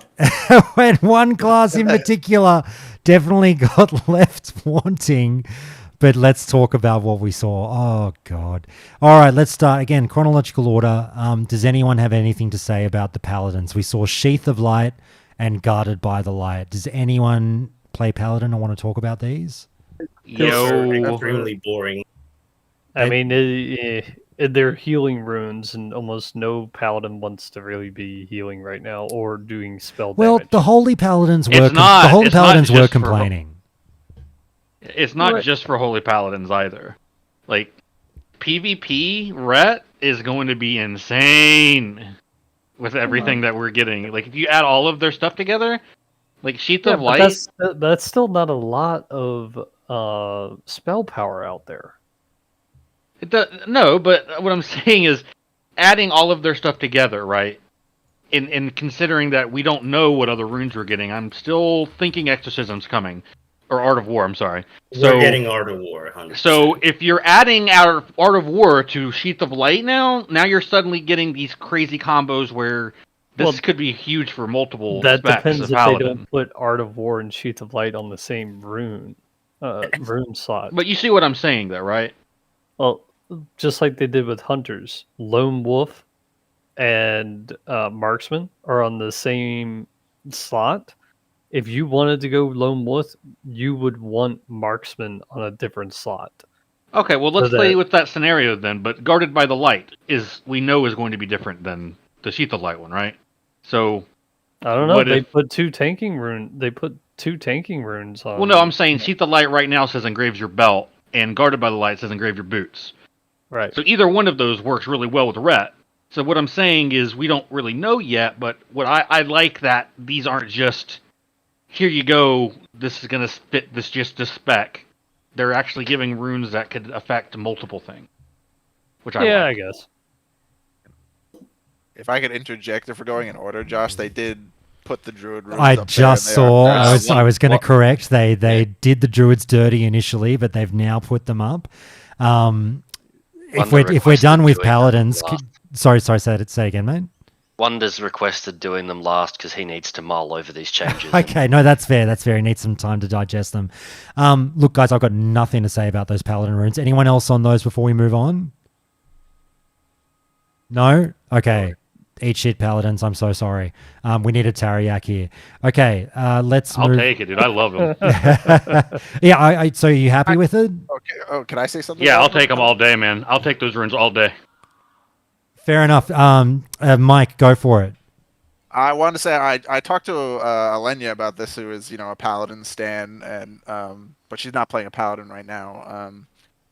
When one class in particular definitely got left wanting. But let's talk about what we saw. Oh, God. All right, let's start. Again, chronological order. Does anyone have anything to say about the Paladins? We saw Sheath of Light and Guarded by the Light. Does anyone play Paladin or want to talk about these? Extremely boring. I mean, they're healing runes, and almost no paladin wants to really be healing right now or doing spell damage. Well, the Holy Paladins were complaining. It's not just for Holy Paladins either. Like, PvP Ret is going to be insane with everything that we're getting. Like, if you add all of their stuff together, like Sheath of Light... That's still not a lot of spell power out there. No, but what I'm saying is adding all of their stuff together, right? In considering that we don't know what other runes we're getting, I'm still thinking Exorcism's coming. Or Art of War, I'm sorry. We're getting Art of War, 100%. So if you're adding Art of War to Sheath of Light now you're suddenly getting these crazy combos where this could be huge for multiple that specs depends of if Paladin. they don't put Art of War and Sheath of Light on the same rune slot. But you see what I'm saying, though, right? Well, just like they did with Hunters, Lone Wolf and Marksman are on the same slot. If you wanted to go Lone Wolf, you would want Marksman on a different slot. Okay, well, let's play with that scenario then. But Guarded by the Light is going to be different than the Sheath of Light one, right? So I don't know. They put two tanking runes on. Well, no, I'm saying Sheath of Light right now says engrave your belt, and Guarded by the Light says engrave your boots. Right. So either one of those works really well with Ret. So what I'm saying is we don't really know yet, but what I like that these aren't just, here you go, this is going to fit this just a spec. They're actually giving runes that could affect multiple things. Which I guess. If I could interject, if we're going in order, Josh, they did put the druid runes I up just there, saw. I was going to correct. They did the druids dirty initially, but they've now put them up. If we're done with paladins, sorry, say it again, mate. Wonder's requested doing them last because he needs to mull over these changes. Okay, no, that's fair. He needs some time to digest them. Look, guys, I've got nothing to say about those paladin runes. Anyone else on those before we move on? No? Okay. Eat shit, paladins. I'm so sorry. We need a Tariak here. Okay, let's I'll move. take it, dude. I love him. Yeah, so are you happy with it? Okay. Oh, can I say something? Yeah, about I'll take them all day, man. I'll take those runes all day. Fair enough. Mike, go for it. I wanted to say I talked to Alenia about this, who is a paladin stan, and but she's not playing a paladin right now.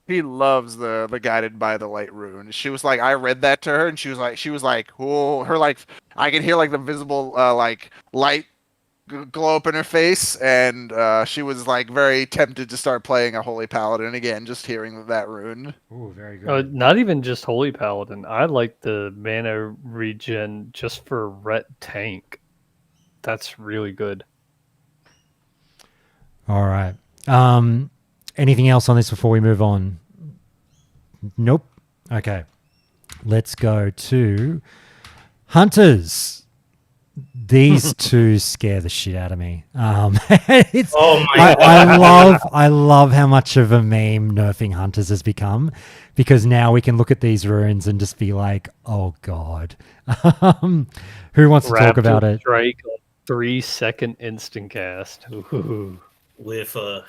She loves the guided by the light rune. She was like, I read that to her, and she was like, oh, her like I could hear like the visible like light glow up in her face, and she was like very tempted to start playing a holy paladin again, just hearing that rune. Ooh, very good. Not even just holy paladin. I like the mana regen just for ret tank. That's really good. All right. Anything else on this before we move on? Nope. Okay. Let's go to hunters. These two scare the shit out of me. It's, Oh my God. I love how much of a meme nerfing hunters has become, because now we can look at these runes and just be like, oh God. Who wants to talk about it? Strike, 3-second instant cast. Ooh. With a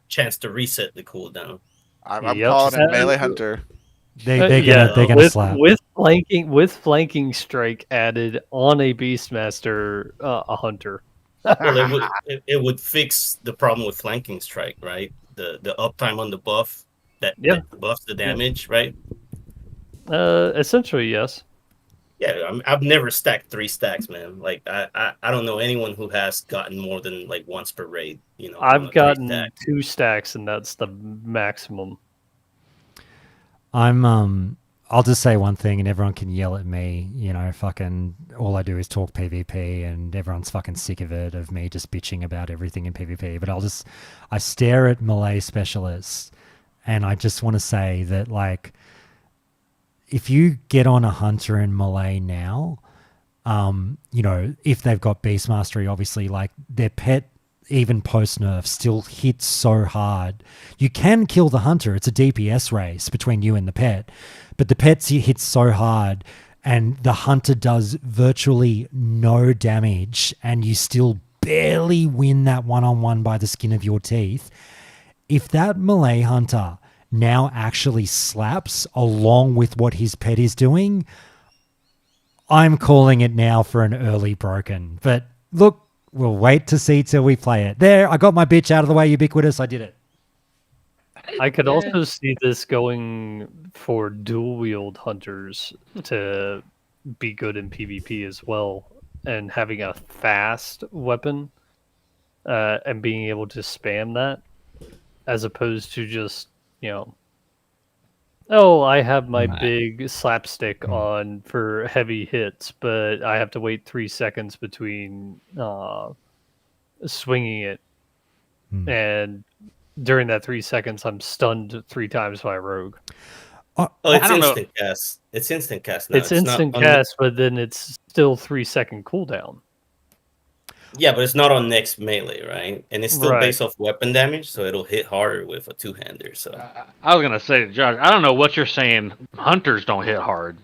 chance to reset the cooldown. I'm calling it melee hunter. They're gonna slap with flanking strike added on a beastmaster, a hunter. Well, it would fix the problem with flanking strike, right? The uptime on the buff that buffs the damage, right? Essentially, yes. Yeah, I've never stacked 3 stacks, man. Like I don't know anyone who has gotten more than like once per raid. I've gotten 2 stacks, and that's the maximum. I'll just say one thing and everyone can yell at me, fucking all I do is talk PvP and everyone's fucking sick of me just bitching about everything in PvP. But I stare at melee specialists and I just want to say that, like, if you get on a hunter in melee now, if they've got beast mastery, obviously, like, their pet, even post-nerf, still hits so hard. You can kill the hunter. It's a DPS race between you and the pet. But the pet hits so hard and the hunter does virtually no damage and you still barely win that one-on-one by the skin of your teeth. If that melee hunter now actually slaps along with what his pet is doing, I'm calling it now for an early broken. But look, we'll wait to see till we play it. There, I got my bitch out of the way, Ubiquitous. I did it. I could also see this going for dual wield hunters to be good in PvP as well, and having a fast weapon and being able to spam that, as opposed to just, I have my big slapstick on for heavy hits, but I have to wait 3 seconds between swinging it, and during that 3 seconds, I'm stunned 3 times by a rogue. It's instant cast. It's instant cast now. It's instant cast, but then it's still 3-second cooldown. Yeah, but it's not on next melee, right? And it's still based off weapon damage, so it'll hit harder with a 2-hander. So I was gonna say, Josh, I don't know what you're saying. Hunters don't hit hard.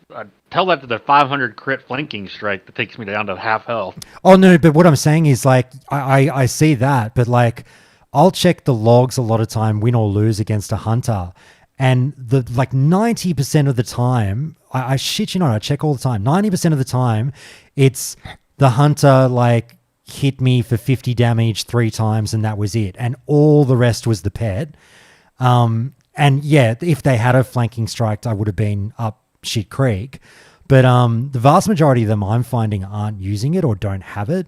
Tell that to the 500 crit flanking strike that takes me down to half health. Oh no, but what I'm saying is, like, I see that, but like, I'll check the logs a lot of time, win or lose against a hunter, and the 90% of the time, I shit you not, I check all the time. 90% of the time, it's the hunter like hit me for 50 damage 3 times and that was it, and all the rest was the pet. And yeah, if they had a flanking strike, I would have been up shit creek. But the vast majority of them I'm finding aren't using it or don't have it.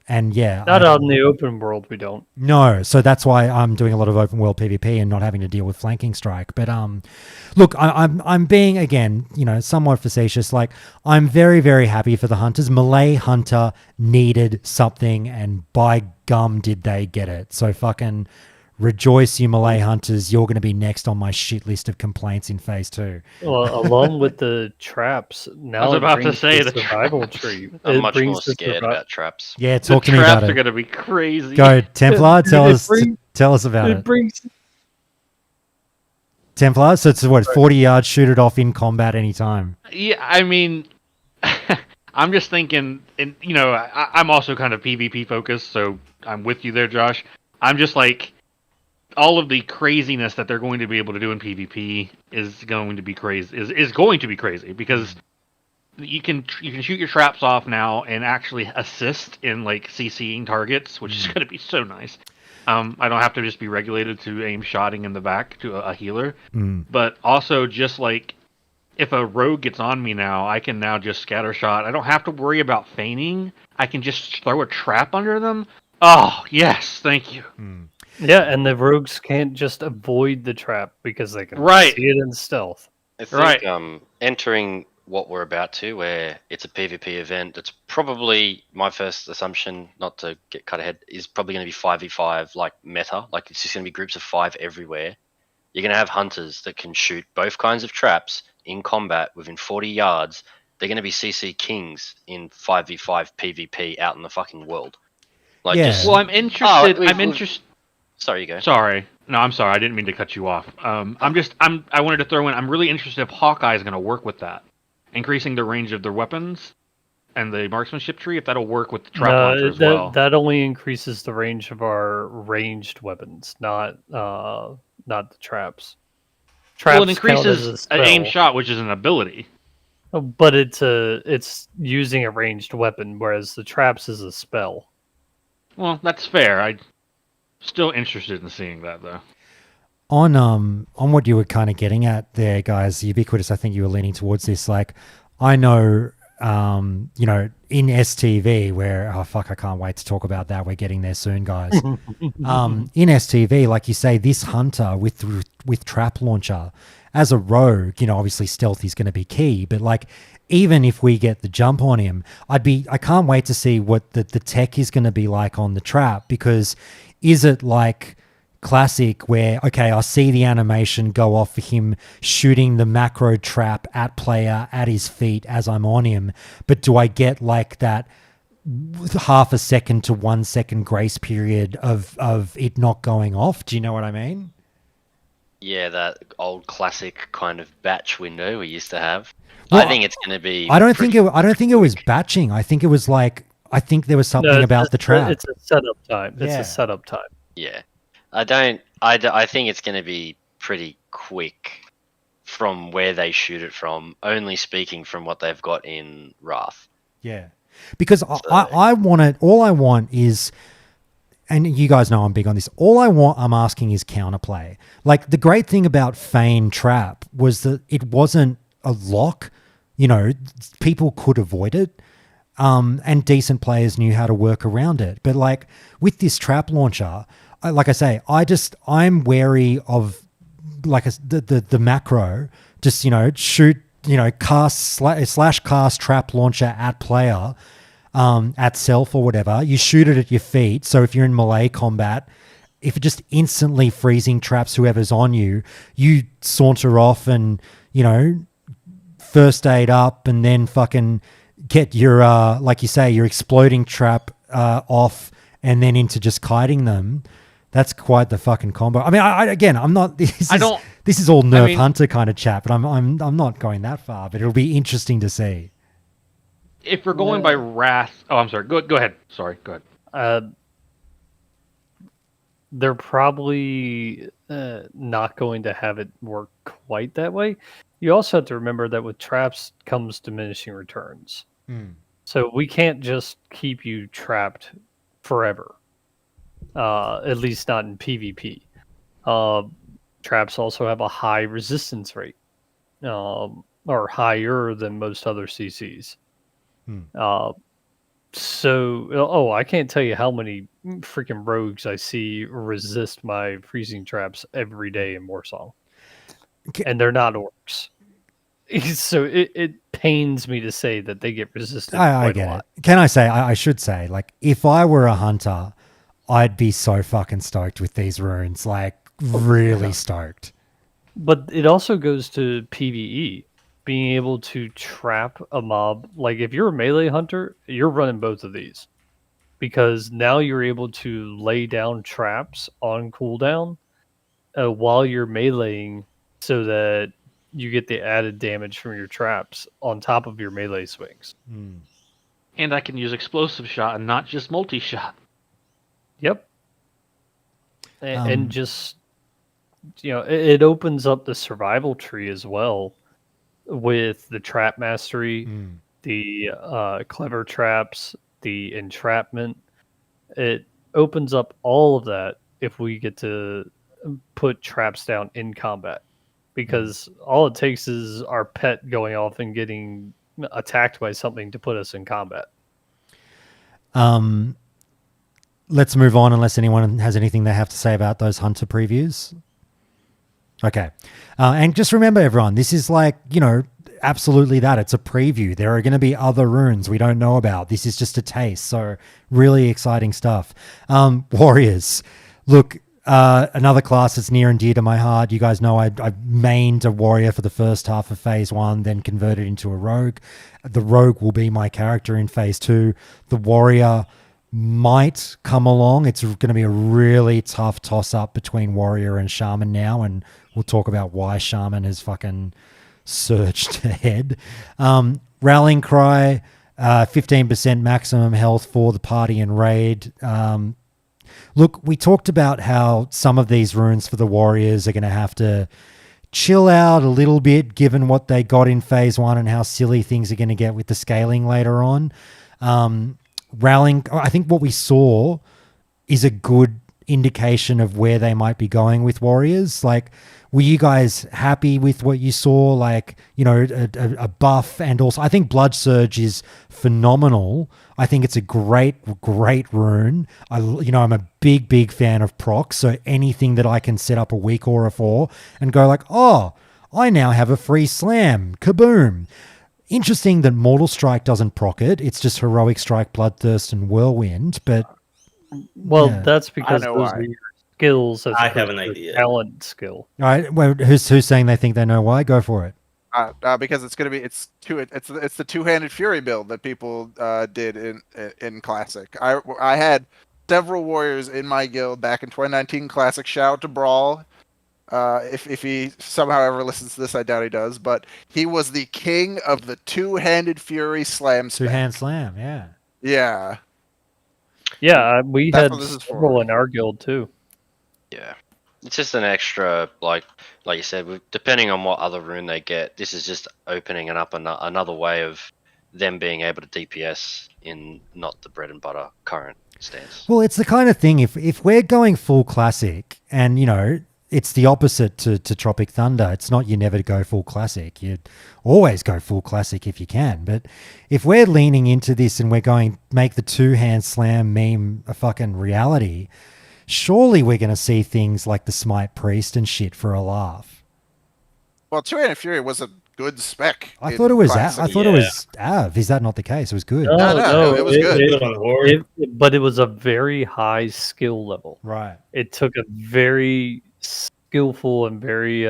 And yeah, not out in the open world, we don't. No, so that's why I'm doing a lot of open world PvP and not having to deal with flanking strike. But look, I'm being, again, somewhat facetious. Like, I'm very, very happy for the hunters. Melee hunter needed something, and by gum did they get it. So fucking rejoice, you melee hunters. You're going to be next on my shit list of complaints in phase 2. Well, along with the traps, now I was about to say the survival tree. I'm much more scared about traps. Yeah, talk to me about it. The traps are going to be crazy. Go, Templar. Tell us about it. Templar. So it's what, 40 yards, shoot it off in combat anytime. Yeah, I mean, I'm just thinking, and I'm also kind of PvP focused, so I'm with you there, Josh. I'm just like, all of the craziness that they're going to be able to do in PvP is going to be crazy. Is going to be crazy because you can shoot your traps off now and actually assist in like CCing targets, which is going to be so nice. I don't have to just be regulated to aim shotting in the back to a healer, but also just like if a rogue gets on me now, I can now just scatter shot. I don't have to worry about feigning. I can just throw a trap under them. Oh yes, thank you. Yeah, and the rogues can't just avoid the trap because they can see it in stealth. I think entering what we're about to, where it's a PvP event, that's probably my first assumption, not to get cut ahead, is probably going to be 5v5 like meta. Like it's just going to be groups of 5 everywhere. You're going to have hunters that can shoot both kinds of traps in combat within 40 yards. They're going to be CC kings in 5v5 PvP out in the fucking world. Like, well, I'm interested. Sorry, you go. Sorry. No, I'm sorry. I didn't mean to cut you off. I wanted to throw in, I'm really interested if Hawkeye is going to work with that. Increasing the range of their weapons and the marksmanship tree, if that'll work with the trap launcher as well. That only increases the range of our ranged weapons, not the traps. Well, it increases an aim shot, which is an ability. But it's using a ranged weapon, whereas the traps is a spell. Well, that's fair. I'm still interested in seeing that, though. On what you were kind of getting at there, guys, Ubiquitous, I think you were leaning towards this. Like, I know, in STV, where, I can't wait to talk about that. We're getting there soon, guys. In STV, like you say, this hunter with trap launcher, as a rogue, obviously stealth is going to be key, but like, even if we get the jump on him, I can't wait to see what the tech is going to be like on the trap, because is it like classic where, okay, I see the animation go off for him shooting the macro trap at player at his feet as I'm on him, but do I get like that half a second to 1 second grace period of it not going off? Do you know what I mean? Yeah, that old classic kind of batch window we used to have. Well, I think it's going to be. I don't think it was batching. I think it was like, I think there was something about the trap. It's a setup time. It's a setup time. Yeah, I think it's going to be pretty quick from where they shoot it from. Only speaking from what they've got in Wrath. Yeah, because I want it. All I want is. And you guys know I'm big on this. All I'm asking is counterplay. Like, the great thing about Feign Trap was that it wasn't a lock. People could avoid it. And decent players knew how to work around it. But like with this trap launcher, like I say, I'm wary of like the macro. Just shoot, cast slash cast trap launcher at player. At self or whatever, you shoot it at your feet. So if you're in melee combat, if it just instantly freezing traps whoever's on you, you saunter off and, first aid up and then fucking get your, like you say, your exploding trap off and then into just kiting them. That's quite the fucking combo. I mean, I'm not. This is all Nerf Hunter kind of chat, but I'm not going that far. But it'll be interesting to see. If we're going by Wrath... Oh, I'm sorry. Go ahead. Sorry, go ahead. They're probably not going to have it work quite that way. You also have to remember that with traps comes diminishing returns. So we can't just keep you trapped forever. At least not in PvP. Traps also have a high resistance rate. Or higher than most other CCs. I can't tell you how many freaking rogues I see resist my freezing traps every day in Warsong. And they're not orcs. So it pains me to say that they get resisted. I get it. Can I say, I should say, like, if I were a hunter, I'd be so fucking stoked with these runes. Like, really stoked. But it also goes to PvE. Being able to trap a mob. Like, if you're a melee hunter, you're running both of these. Because now you're able to lay down traps on cooldown while you're meleeing so that you get the added damage from your traps on top of your melee swings. And I can use explosive shot and not just multi-shot. Yep. And just, it opens up the survival tree as well with the trap mastery, the clever traps, the entrapment. It opens up all of that if we get to put traps down in combat. Because all it takes is our pet going off and getting attacked by something to put us in combat. Let's move on unless anyone has anything they have to say about those hunter previews. Okay. And just remember, everyone, this is like, absolutely that. It's a preview. There are going to be other runes we don't know about. This is just a taste. So really exciting stuff. Warriors. Look, another class that's near and dear to my heart. You guys know I mained a warrior for the first half of phase 1, then converted into a rogue. The rogue will be my character in phase 2. The warrior might come along. It's going to be a really tough toss-up between warrior and shaman now, and we'll talk about why shaman has fucking surged ahead. Rallying cry, 15% maximum health for the party and raid. Look, we talked about how some of these runes for the warriors are going to have to chill out a little bit given what they got in phase 1 and how silly things are going to get with the scaling later on. Rallying, I think what we saw is a good indication of where they might be going with warriors. Like, were you guys happy with what you saw? Like, a buff, and also I think Blood Surge is phenomenal. I think it's a great rune. I'm a big fan of proc, so anything that I can set up a weak aura for and go like, oh, I now have a free slam, kaboom. Interesting that Mortal Strike doesn't proc it. It's just Heroic Strike, Bloodthirst, and Whirlwind, but that's because those are your skills as I have an idea. Talent skill. All right, well, who's saying they think they know why? Go for it. Because it's the two-handed fury build that people did in Classic. I had several warriors in my guild back in 2019 Classic. Shout out to Brawl. If he somehow ever listens to this, I doubt he does. But he was the king of the two-handed fury slam. Two-hand slam, yeah. Yeah. Yeah, we had several in our guild too. Yeah. It's just an extra, like you said, depending on what other rune they get, this is just opening up another way of them being able to DPS in not the bread and butter current stance. Well, it's the kind of thing, if we're going full classic, and, it's the opposite to Tropic Thunder. It's not you never go full classic. You always go full classic if you can. But if we're leaning into this and we're going make the two-hand slam meme a fucking reality, surely we're going to see things like the Smite Priest and shit for a laugh. Well, two-handed fury was a good spec. I thought it was Av. Is that not the case? It was good. No, it was good. But it was a very high skill level. Right. It took a very skillful and very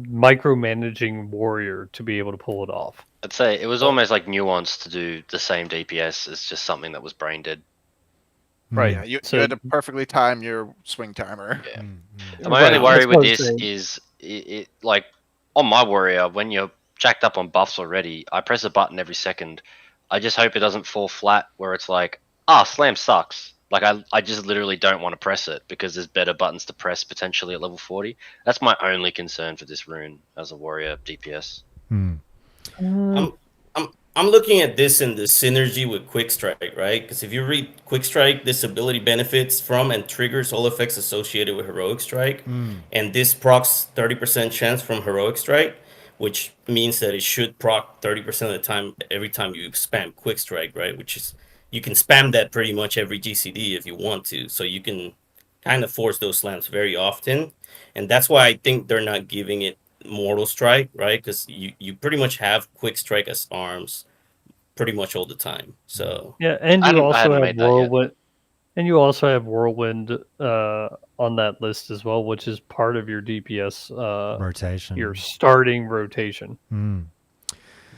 micromanaging warrior to be able to pull it off. I'd say it was almost like nuanced to do the same DPS as just something that was brain dead. Right. Yeah, you had to perfectly time your swing timer. Yeah. My only worry with this is it like on my warrior, when you're jacked up on buffs already, I press a button every second. I just hope it doesn't fall flat where it's like, slam sucks. Like I just literally don't want to press it because there's better buttons to press potentially at level 40. That's my only concern for this rune as a warrior DPS. I'm looking at this in the synergy with Quick Strike, right? Because if you read Quick Strike, this ability benefits from and triggers all effects associated with Heroic Strike. And this procs 30% chance from Heroic Strike, which means that it should proc 30% of the time every time you spam Quick Strike, right? Which is, you can spam that pretty much every GCD if you want to. So you can kind of force those slams very often. And that's why I think they're not giving it Mortal Strike, right? Because you pretty much have Quick Strike as arms pretty much all the time. So yeah, and you also have Whirlwind, and you also have Whirlwind on that list as well, which is part of your DPS rotation. Your starting rotation.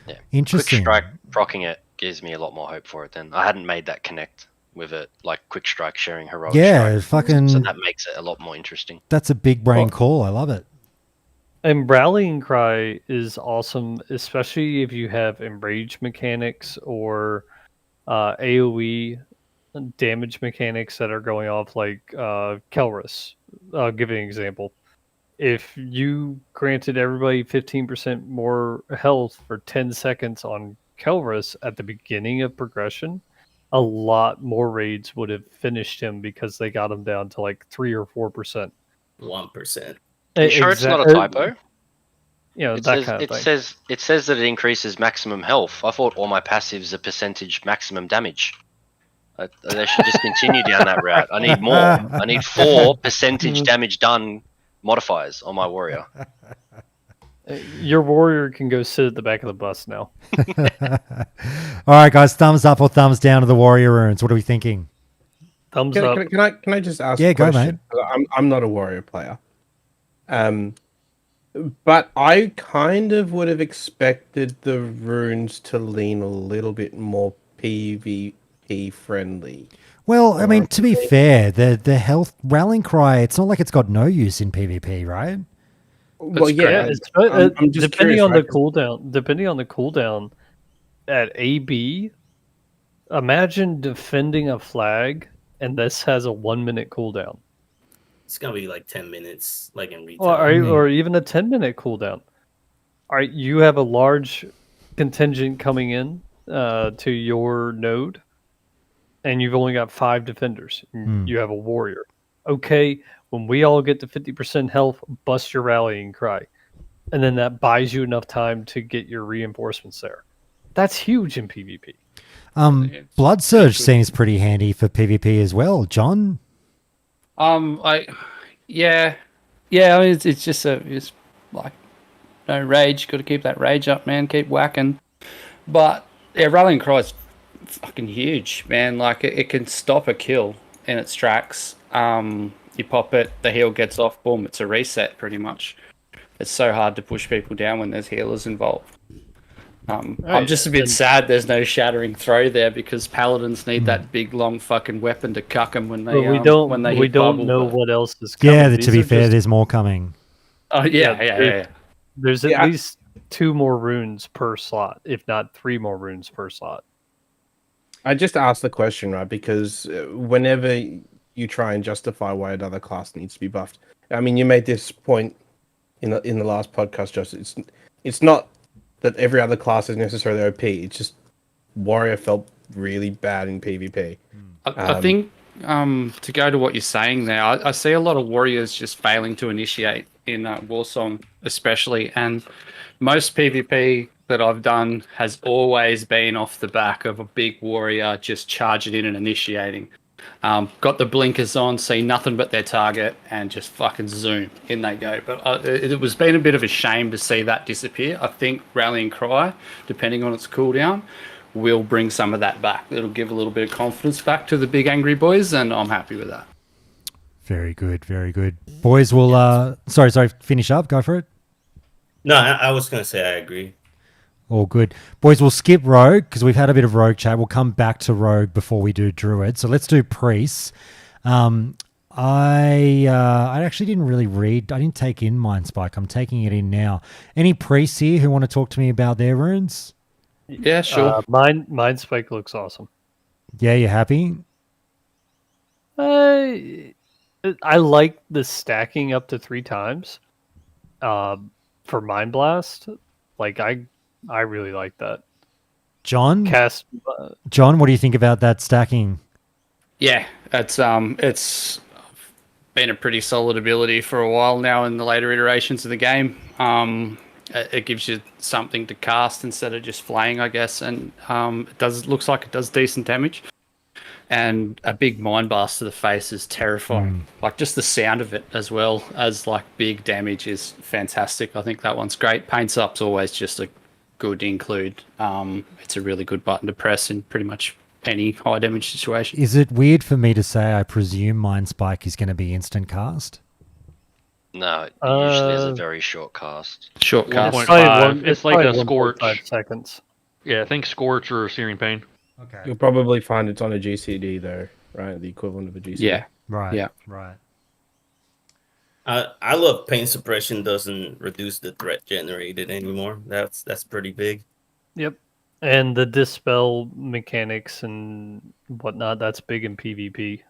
Yeah, interesting. Quick Strike proccing it gives me a lot more hope for it. Then I hadn't made that connect with it, like Quick Strike sharing Heroic Strike. Fucking. So that makes it a lot more interesting. That's a big brain call. I love it. And Rallying Cry is awesome, especially if you have enrage mechanics or AoE damage mechanics that are going off, like Kelrus. I'll give you an example. If you granted everybody 15% more health for 10 seconds on Kelrus at the beginning of progression, a lot more raids would have finished him because they got him down to like 3 or 4%. 1%. You sure it's not a typo? You know, It that says kind of thing. it says that it increases maximum health. I thought all my passives are percentage maximum damage. They should just continue down that route. I need more. I need 4 percentage damage done modifiers on my warrior. Your warrior can go sit at the back of the bus now. All right, guys, thumbs up or thumbs down to the warrior runes. What are we thinking? Thumbs up. Can I just ask? Yeah, a go, question? I'm not a warrior player. But I kind of would have expected the runes to lean a little bit more PvP friendly. Well, I mean, to be fair, the health rallying cry, it's not like it's got no use in PvP, right? Well, yeah, I'm just depending on the cooldown. Depending on the cooldown at AB, imagine defending a flag, and this has a 1-minute cooldown. It's gonna be like 10 minutes, like in retail. Or even a 10-minute cooldown. All right, you have a large contingent coming in to your node, and you've only got 5 defenders. You have a warrior. Okay, when we all get to 50% health, bust your rallying cry. And then that buys you enough time to get your reinforcements there. That's huge in PvP. Blood Surge seems pretty handy for PvP as well, John. I mean, it's just it's like no rage. Got to keep that rage up, man. Keep whacking. But yeah, rallying cry is fucking huge, man. Like it can stop a kill in its tracks. You pop it, the heal gets off, boom, it's a reset pretty much. It's so hard to push people down when there's healers involved. I'm just a bit sad there's no shattering throw there because paladins need that big long fucking weapon to cuck them when they we don't know what else is coming. Yeah, to be fair, there's more coming. Oh yeah. There's at least 2 more runes per slot, if not 3 more runes per slot. I just asked the question, right? Because whenever you try and justify why another class needs to be buffed, I mean, you made this point in the last podcast, Joseph. It's not that every other class is necessarily OP. It's just warrior felt really bad in PvP. I think to go to what you're saying there, I see a lot of warriors just failing to initiate in Warsong, especially, and most PvP that I've done has always been off the back of a big warrior just charging in and initiating. Got the blinkers on, see nothing but their target, and just fucking zoom, in they go. But it was been a bit of a shame to see that disappear. I think Rallying Cry, depending on its cooldown, will bring some of that back. It'll give a little bit of confidence back to the big angry boys, and I'm happy with that. Very good, very good. Boys will... Sorry, finish up. Go for it. No, I was going to say I agree. All good. Boys, we'll skip Rogue because we've had a bit of Rogue chat. We'll come back to Rogue before we do Druid. So let's do Priests. I actually didn't really read. I didn't take in Mind Spike. I'm taking it in now. Any Priests here who want to talk to me about their runes? Yeah, sure. Mind Spike looks awesome. Yeah, you happy? I like the stacking up to 3 times for Mind Blast. Like, I really like that. John, what do you think about that stacking? Yeah, it's been a pretty solid ability for a while now in the later iterations of the game. It gives you something to cast instead of just flaying, I guess, and looks like it does decent damage. And a big mind blast to the face is terrifying. Like just the sound of it as well as like big damage is fantastic. I think that one's great. Paints Up's always just a good include. It's a really good button to press in pretty much any high damage situation. Is it weird for me to say I presume Mind Spike is going to be instant cast? No, it usually is a very short cast. Short cast. 1.5. It's like a Scorch. 5 seconds. Yeah, I think Scorch or Searing Pain. Okay. You'll probably find it's on a GCD though, right? The equivalent of a GCD. Yeah. Right. Yeah. Right. I love pain suppression doesn't reduce the threat generated anymore. That's pretty big. Yep. And the dispel mechanics and whatnot, that's big in PvP.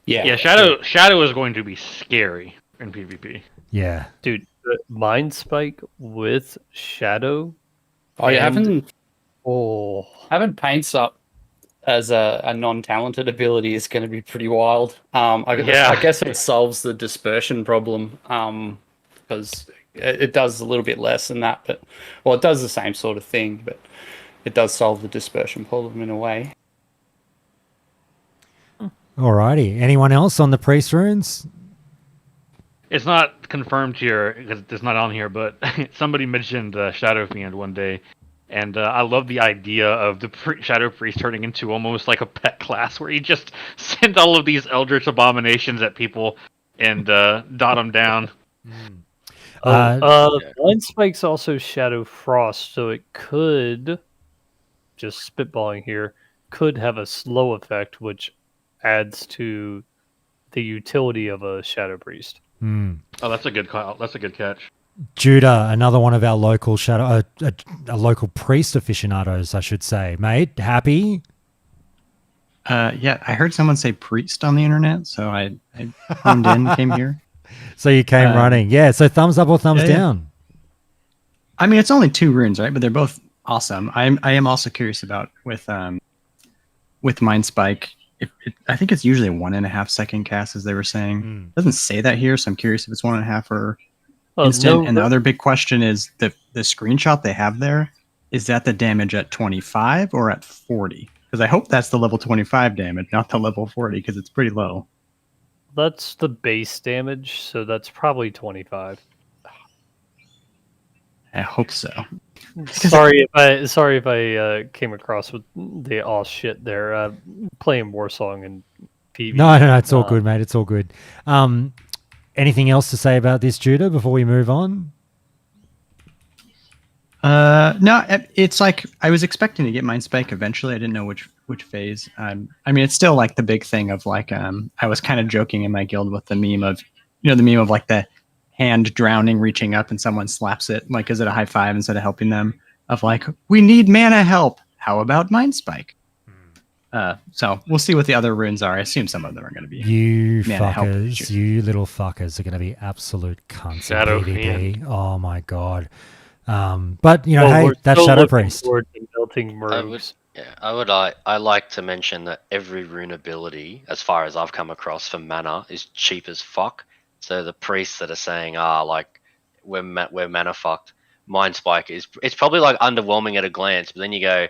Yeah, Shadow is going to be scary in PvP. Yeah. Dude, the Mind Spike with Shadow. Oh, yeah, having Paints Up as a non-talented ability is going to be pretty wild. I guess it solves the dispersion problem because it does a little bit less than that, but it does the same sort of thing, but it does solve the dispersion problem in a way. Alrighty. Anyone else on the priest runes? It's not confirmed here because it's not on here, but somebody mentioned Shadow Fiend one day, and I love the idea of the Shadow Priest turning into almost like a pet class where he just sends all of these Eldritch abominations at people and dot them down. Mind Spike's also Shadow Frost, so it could, just spitballing here, could have a slow effect, which adds to the utility of a Shadow Priest. Oh, that's a good call. That's a good catch. Judah, another one of our local shadow, a local priest aficionados, I should say. Mate, happy? Yeah, I heard someone say priest on the internet, so I honed in, came here. So you came running. Yeah, so thumbs up or thumbs down? I mean, it's only 2 runes, right? But they're both awesome. I am also curious about with Mind Spike. I think it's usually a 1.5 second cast, as they were saying. It doesn't say that here, so I'm curious if it's 1.5 or instant. And the other big question is the screenshot they have there. Is that the damage at 25 or at 40? Because I hope that's the level 25 damage, not the level 40, because it's pretty low. That's the base damage, so that's probably 25. I hope so. Sorry if I came across with the shit there. Playing Warsong and PvP. No, it's all good, mate. It's all good. Anything else to say about this, Judah, before we move on? No, it's like I was expecting to get Mind Spike eventually. I didn't know which phase. I mean, it's still like the big thing of like I was kind of joking in my guild with the meme of like the hand drowning, reaching up, and someone slaps it. Like, is it a high five instead of helping them? Of like, we need mana help. How about Mind Spike? So we'll see what the other runes are. I assume some of them are going to be you mana fuckers. help. You little fuckers are going to be absolute cunts. Shadow Fiend. Oh my god. But hey, that's Shadow Priest. I like to mention that every rune ability, as far as I've come across for mana, is cheap as fuck. So the priests that are saying, like we're mana fucked, Mind Spike it's probably like underwhelming at a glance, but then you go,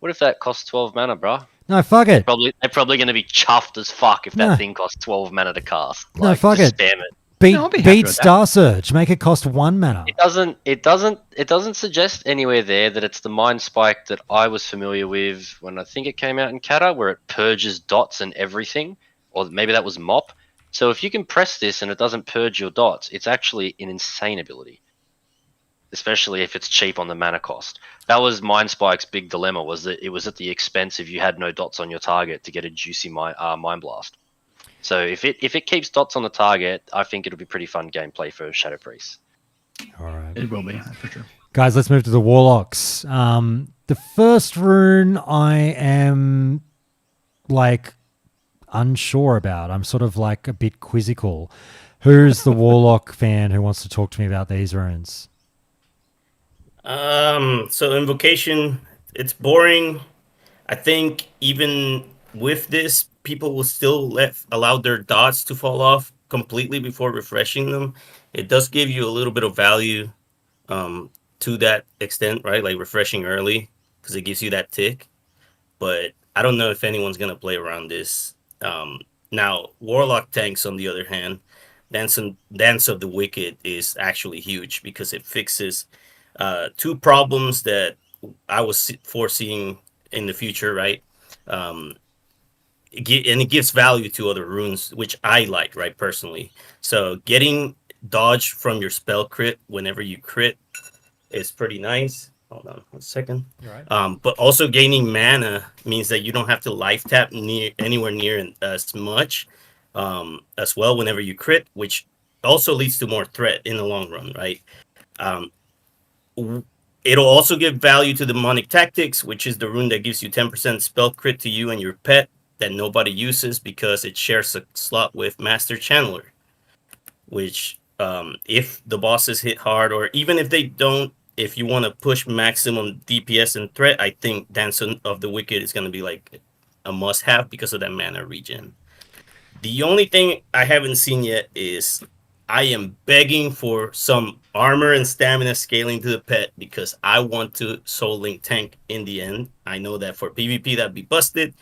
what if that costs 12 mana, bro? No, fuck it. They're probably going to be chuffed as fuck if that thing costs 12 mana to cast. No, fuck it. Spam it. Beat Star Surge. Make it cost 1 mana. It doesn't suggest anywhere there that it's the Mind Spike that I was familiar with when I think it came out in Kata, where it purges dots and everything, or maybe that was Mop. So if you can press this and it doesn't purge your dots, it's actually an insane ability, especially if it's cheap on the mana cost. That was Mind Spike's big dilemma, was that it was at the expense if you had no dots on your target to get a juicy Mind Blast. So if it keeps dots on the target, I think it'll be pretty fun gameplay for Shadow Priest. All right. It will be, for sure. Guys, let's move to the Warlocks. The first rune I am like unsure about. I'm sort of like a bit quizzical. Who's the Warlock fan who wants to talk to me about these runes? So Invocation, it's boring. I think even with this, people will still allow their dots to fall off completely before refreshing them. It does give you a little bit of value to that extent, right? Like refreshing early, because it gives you that tick. But I don't know if anyone's going to play around this. Now, Warlock tanks, on the other hand, Dance of the Wicked is actually huge because it fixes 2 problems that I was foreseeing in the future, right? And it gives value to other runes, which I like, right, personally. So getting dodge from your spell crit whenever you crit is pretty nice. Hold on 1 second. Right. But also gaining mana means that you don't have to life tap anywhere near as much. as well whenever you crit, which also leads to more threat in the long run, right? It'll also give value to Demonic Tactics, which is the rune that gives you 10% spell crit to you and your pet that nobody uses because it shares a slot with Master Channeler, which if the bosses hit hard, or even if they don't, if you want to push maximum DPS and threat, I think Dance of the Wicked is going to be like a must-have because of that mana regen. The only thing I haven't seen yet is I am begging for some armor and stamina scaling to the pet because I want to Soul Link tank in the end. I know that for PvP that'd be busted.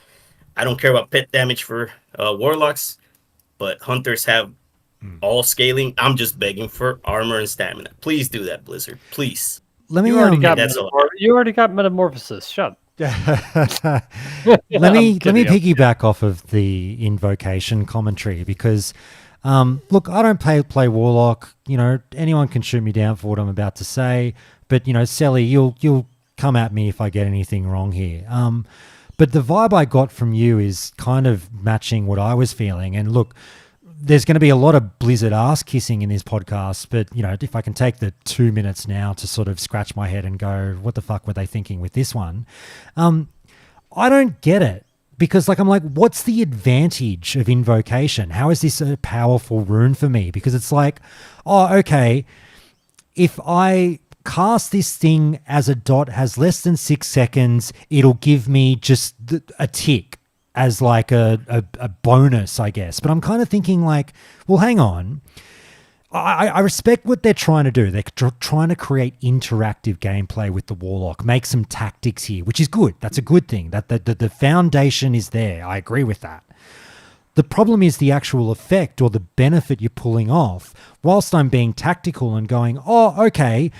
I don't care about pet damage for Warlocks, but Hunters have all scaling. I'm just begging for armor and stamina. Please do that, Blizzard. Please. You already got Metamorphosis. Shut. Let me piggyback off of the invocation commentary because look, I don't play Warlock. You know, anyone can shoot me down for what I'm about to say, but you know, Sally, you'll come at me if I get anything wrong here. But the vibe I got from you is kind of matching what I was feeling. And look, there's going to be a lot of Blizzard ass kissing in this podcast, but you know, if I can take the 2 minutes now to sort of scratch my head and go, what the fuck were they thinking with this one? I don't get it because I'm like, what's the advantage of invocation? How is this a powerful rune for me? Because it's like, oh, okay, if I cast this thing as a dot has less than 6 seconds, it'll give me just a tick as like a bonus, I guess. But I'm kind of thinking like, well, hang on. I respect what they're trying to do. They're trying to create interactive gameplay with the Warlock, make some tactics here, which is good. That's a good thing. That the foundation is there. I agree with that. The problem is the actual effect or the benefit you're pulling off. Whilst I'm being tactical and going, oh, okay,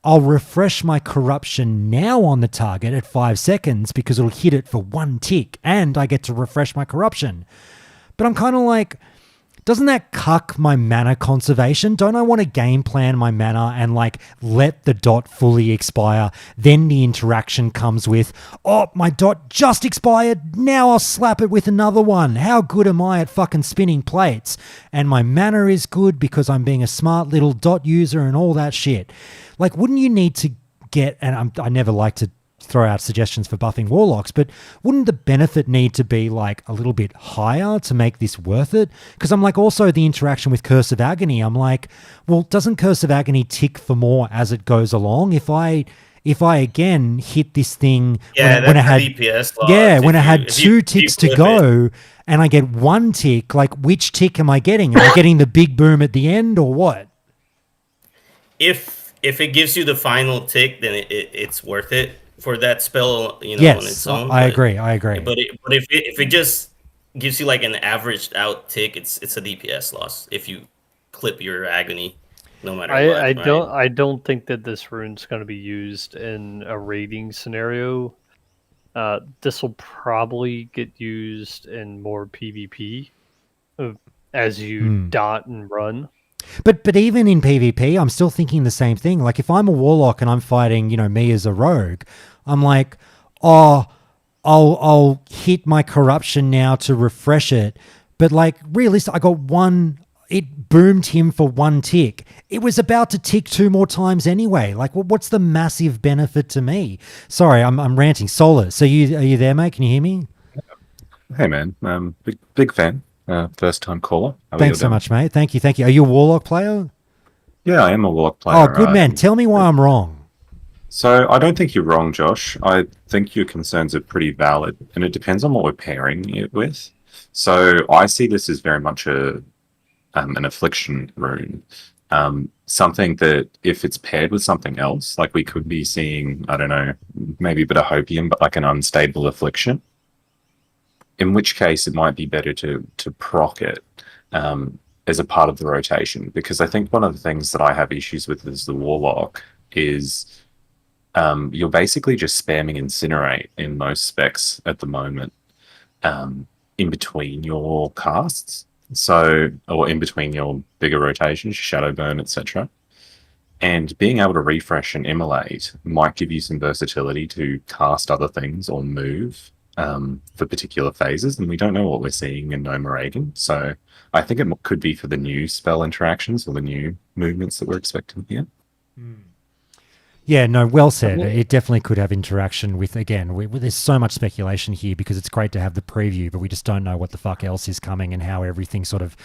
I'll refresh my corruption now on the target at 5 seconds because it'll hit it for 1 tick and I get to refresh my corruption. But I'm kind of like, doesn't that cuck my mana conservation? Don't I want to game plan my mana and like let the dot fully expire? Then the interaction comes with, oh, my dot just expired. Now I'll slap it with another one. How good am I at fucking spinning plates? And my mana is good because I'm being a smart little dot user and all that shit. Like, wouldn't you need to get, and I never like to throw out suggestions for buffing Warlocks, but wouldn't the benefit need to be like a little bit higher to make this worth it? Because I'm like, also the interaction with Curse of Agony, I'm like, well, doesn't Curse of Agony tick for more as it goes along? If I again hit this thing when I had DPS loss. Yeah, when I had 2 ticks to go and I get 1 tick, like which tick am I getting? Am I getting the big boom at the end or what? If it gives you the final tick, then it's worth it for that spell, you know, yes, on its own. I agree. But if it just gives you like an averaged out tick, it's a DPS loss if you clip your agony, no matter what. I don't think that this rune's going to be used in a raiding scenario. This will probably get used in more PvP as you dot and run. But even in PvP, I'm still thinking the same thing. Like if I'm a Warlock and I'm fighting, you know, me as a rogue, I'm like, oh, I'll hit my corruption now to refresh it. But like realistically, I got 1. It boomed him for 1 tick. It was about to tick 2 more times anyway. Like, what's the massive benefit to me? Sorry, I'm ranting. Solar, so are you there, mate? Can you hear me? Hey, man. Big fan. First time caller. Thanks so much, mate. Thank you. Are you a Warlock player? Yeah, I am a Warlock player. Oh, good man. Tell me why I'm wrong. So I don't think you're wrong, Josh. I think your concerns are pretty valid, and it depends on what we're pairing it with. So I see this as very much an affliction rune. Something that if it's paired with something else, like we could be seeing, I don't know, maybe a bit of hopium, but like an unstable affliction. In which case, it might be better to proc it as a part of the rotation. Because I think one of the things that I have issues with as the Warlock is you're basically just spamming Incinerate in most specs at the moment in between your casts. Or in between your bigger rotations, Shadow Burn, etc. And being able to refresh and immolate might give you some versatility to cast other things or move for particular phases, and we don't know what we're seeing in Gnomeregan. So I think it could be for the new spell interactions or the new movements that we're expecting here. Yeah, no, well said. It definitely could have interaction with, again, there's so much speculation here because it's great to have the preview, but we just don't know what the fuck else is coming and how everything sort of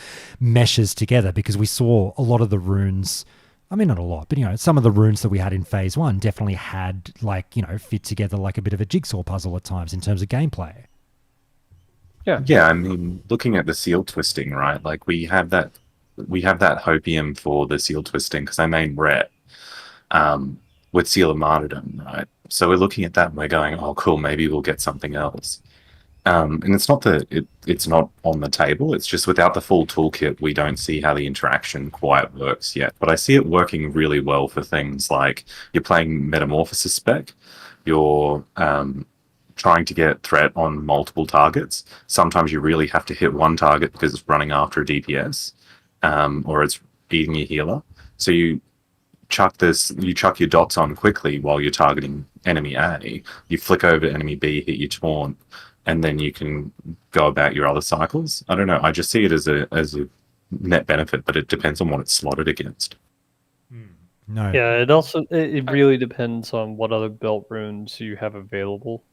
meshes together, because we saw a lot of the runes, I mean, not a lot, but, you know, some of the runes that we had in phase 1 definitely had, like, you know, fit together like a bit of a jigsaw puzzle at times in terms of gameplay. Yeah, I mean, looking at the seal twisting, right? Like we have that hopium for the seal twisting because I main Ret with Seal of Martyrdom, right? So we're looking at that and we're going, oh, cool, maybe we'll get something else. And it's not that it's not on the table. It's just without the full toolkit, we don't see how the interaction quite works yet. But I see it working really well for things like you're playing Metamorphosis spec, you're trying to get threat on multiple targets. Sometimes you really have to hit one target because it's running after a DPS, or it's eating your healer. So you chuck your dots on quickly while you're targeting enemy A. You flick over to enemy B, hit your taunt, and then you can go about your other cycles. I don't know. I just see it as a net benefit, but it depends on what it's slotted against. No. Yeah, it really depends on what other belt runes you have available.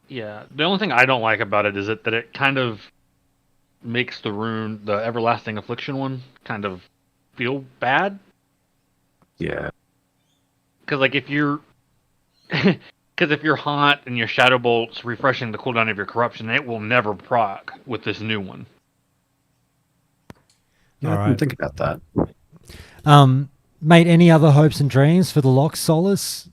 Yeah, the only thing I don't like about it is that it kind of makes the Everlasting Affliction one, kind of feel bad. Yeah. Because, like, if you're hot and your Shadow Bolt's refreshing the cooldown of your Corruption, it will never proc with this new one. Yeah, I didn't think about that. Mate, any other hopes and dreams for the Lock Solace?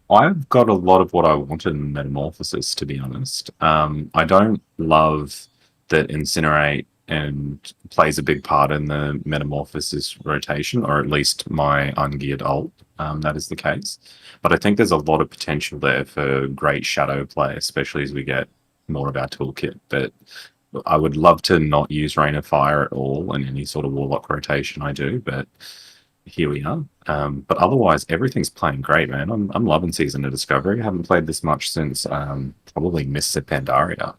I've got a lot of what I wanted in Metamorphosis, to be honest. I don't love that Incinerate and plays a big part in the Metamorphosis rotation, or at least my ungeared ult. That is the case. But I think there's a lot of potential there for great shadow play, especially as we get more of our toolkit. But I would love to not use Rain of Fire at all in any sort of Warlock rotation I do, but here we are. But otherwise, everything's playing great, man. I'm loving Season of Discovery. I haven't played this much since probably Mists of Pandaria.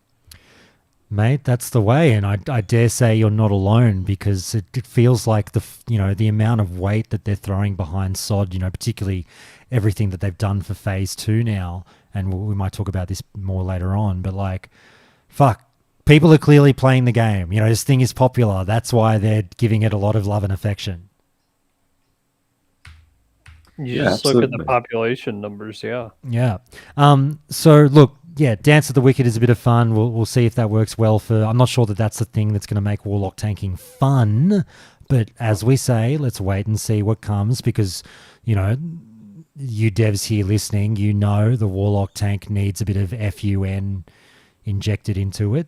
Mate, that's the way, and I dare say you're not alone, because it feels like the amount of weight that they're throwing behind SOD, particularly everything that they've done for Phase 2 now, and we might talk about this more later on, but like, fuck, people are clearly playing the game. This thing is popular. That's why they're giving it a lot of love and affection. You just look at the population numbers, yeah. Yeah. So look, yeah, Dance of the Wicked is a bit of fun. We'll see if that works well for. I'm not sure that that's the thing that's going to make Warlock tanking fun, but as we say, let's wait and see what comes, because you devs here listening, the Warlock tank needs a bit of FUN injected into it.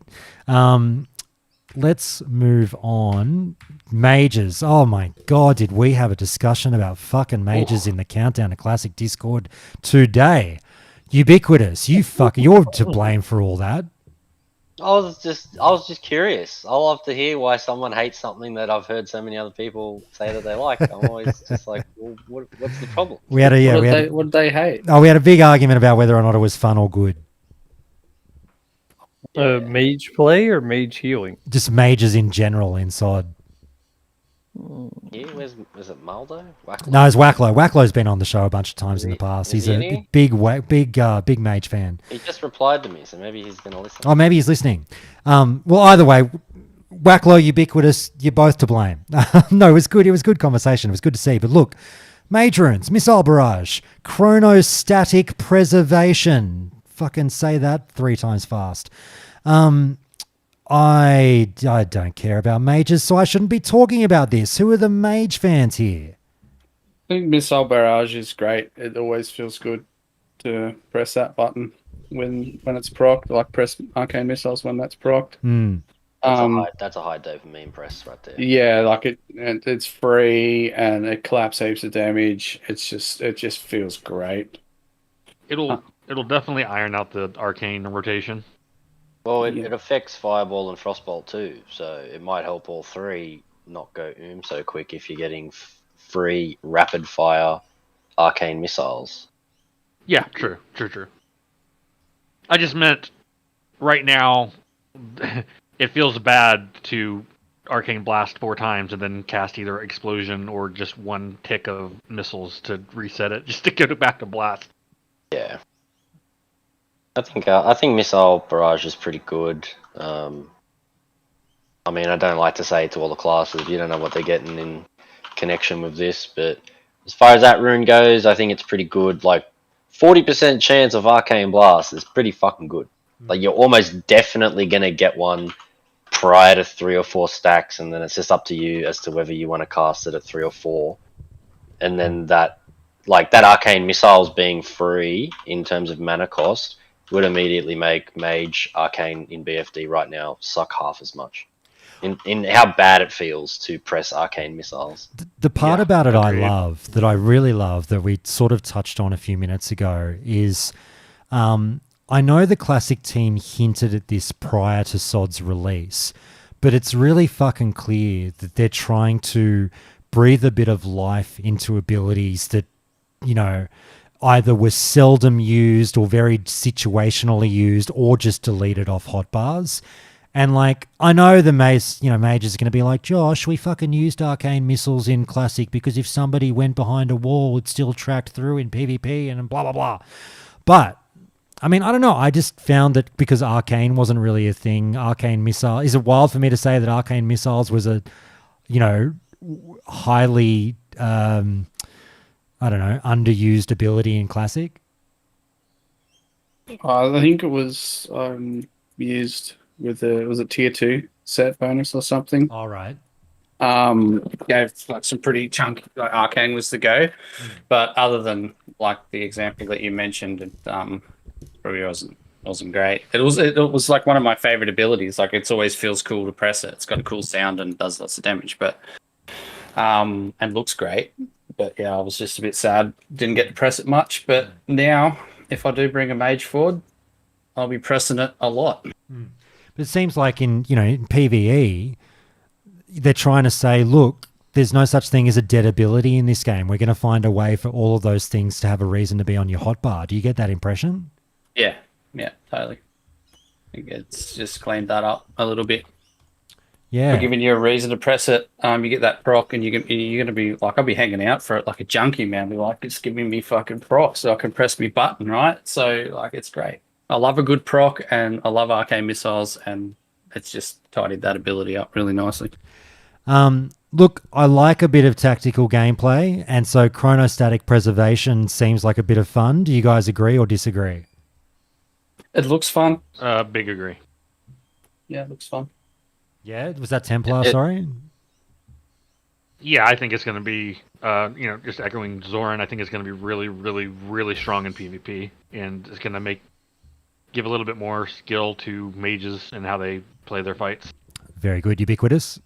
Let's move on. Mages. Oh my god, did we have a discussion about fucking mages in the Countdown to Classic Discord today? Ubiquitous, you're to blame for all that. I was just curious. I love to hear why someone hates something that I've heard so many other people say that they like. I'm always just like, well, what's the problem? What did they hate? Oh, we had a big argument about whether or not it was fun or good. Mage play or mage healing? Just mages in general inside. Yeah, was it Maldo? Wacklo? No, it's Wacklo. Wacklo's been on the show a bunch of times in the past. He's a big mage fan. He just replied to me, so maybe he's going to listen. Oh, maybe he's listening. Well, either way, Wacklo, Ubiquitous, you're both to blame. No, it was good. It was good conversation. It was good to see. But look, Mage Runes, Missile Barrage, Chronostatic Preservation. Fucking say that 3 times fast. I don't care about mages, so I shouldn't be talking about this. Who are the mage fans here? I think Missile Barrage is great. It always feels good to press that button when it's procced, like press Arcane Missiles when that's procced. That's a high dopamine press right there. Yeah, like it's free and it collapses heaps of damage. It just feels great. It'll definitely iron out the arcane rotation. Well, it affects Fireball and Frostbolt too, so it might help all 3 not go so quick if you're getting free rapid fire arcane missiles. Yeah, true. I just meant right now. It feels bad to Arcane Blast 4 times and then cast either Explosion or just one tick of missiles to reset it, just to get it back to Blast. Yeah. I think Missile Barrage is pretty good. I mean, I don't like to say to all the classes, you don't know what they're getting in connection with this, but as far as that rune goes, I think it's pretty good. Like, 40% chance of Arcane Blast is pretty fucking good. Like, you're almost definitely going to get one prior to 3 or 4 stacks, and then it's just up to you as to whether you want to cast it at 3 or 4. And then that Arcane Missiles being free in terms of mana cost would immediately make Mage Arcane in BFD right now suck half as much. In how bad it feels to press Arcane Missiles. The part about it that I really love, that we sort of touched on a few minutes ago, is I know the Classic team hinted at this prior to SOD's release, but it's really fucking clear that they're trying to breathe a bit of life into abilities that, you know, either were seldom used or very situationally used or just deleted off hotbars. And like, I know the mages are going to be like, Josh, we fucking used arcane missiles in Classic because if somebody went behind a wall, it still tracked through in PvP and blah, blah, blah. But I mean, I don't know. I just found that because Arcane wasn't really a thing, Arcane Missile... Is it wild for me to say that Arcane Missiles was a, highly, underused ability in Classic? I think it was used with was it tier 2 set bonus or something? All right. Gave like some pretty chunky, like Arcane was the go. But other than like the example that you mentioned, it probably wasn't great. It was like one of my favorite abilities. Like it always feels cool to press it. It's got a cool sound and does lots of damage, but and looks great. But yeah, I was just a bit sad didn't get to press it much. But now, if I do bring a mage forward, I'll be pressing it a lot. But it seems like in PvE, they're trying to say, look, there's no such thing as a dead ability in this game. We're going to find a way for all of those things to have a reason to be on your hotbar. Do you get that impression? Yeah, totally. I think it's just cleaned that up a little bit. Yeah. For giving you a reason to press it, you get that proc, and you're going to be like, I'll be hanging out for it like a junkie, man. Be like, it's giving me fucking proc, so I can press me button, right? So, like, it's great. I love a good proc, and I love arcane missiles, and it's just tidied that ability up really nicely. Look, I like a bit of tactical gameplay, and so chronostatic preservation seems like a bit of fun. Do you guys agree or disagree? It looks fun. Big agree. Yeah, it looks fun. Yeah, was that Templar? Sorry. Yeah, I think it's going to be, just echoing Zoran. I think it's going to be really, really, really strong in PvP, and it's going to give a little bit more skill to mages and how they play their fights. Very good, Ubiquitous.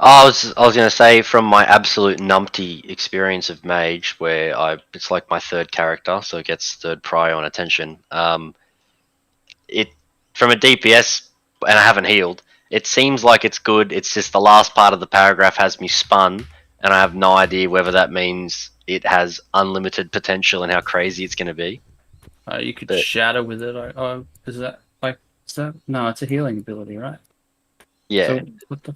I was going to say, from my absolute numpty experience of Mage, where it's like my third character, so it gets third prio on attention. It from a DPS, and I haven't healed. It seems like it's good. It's just the last part of the paragraph has me spun, and I have no idea whether that means it has unlimited potential and how crazy it's going to be. You could shatter with it. No, it's a healing ability, right? Yeah. So,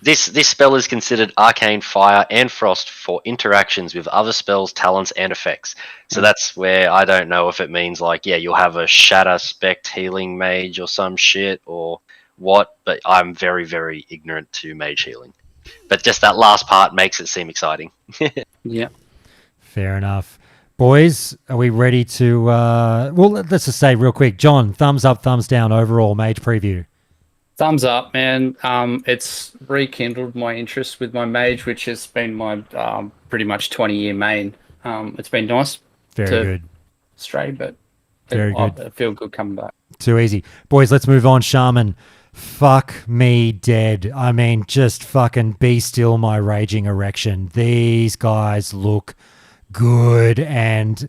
this spell is considered Arcane Fire and Frost for interactions with other spells, talents, and effects. So that's where I don't know if it means like, you'll have a Shatter Spect healing mage or some shit or what, but I'm very, very ignorant to mage healing. But just that last part makes it seem exciting. Yeah. Fair enough. Boys, are we ready to... let's just say real quick. John, thumbs up, thumbs down overall mage preview. Thumbs up, man. It's rekindled my interest with my mage, which has been my pretty much 20-year main. It's been nice. Very good. Stray, but very good. I feel good coming back. Too easy. Boys, let's move on. Shaman, fuck me dead. I mean, just fucking be still my raging erection. These guys look good, and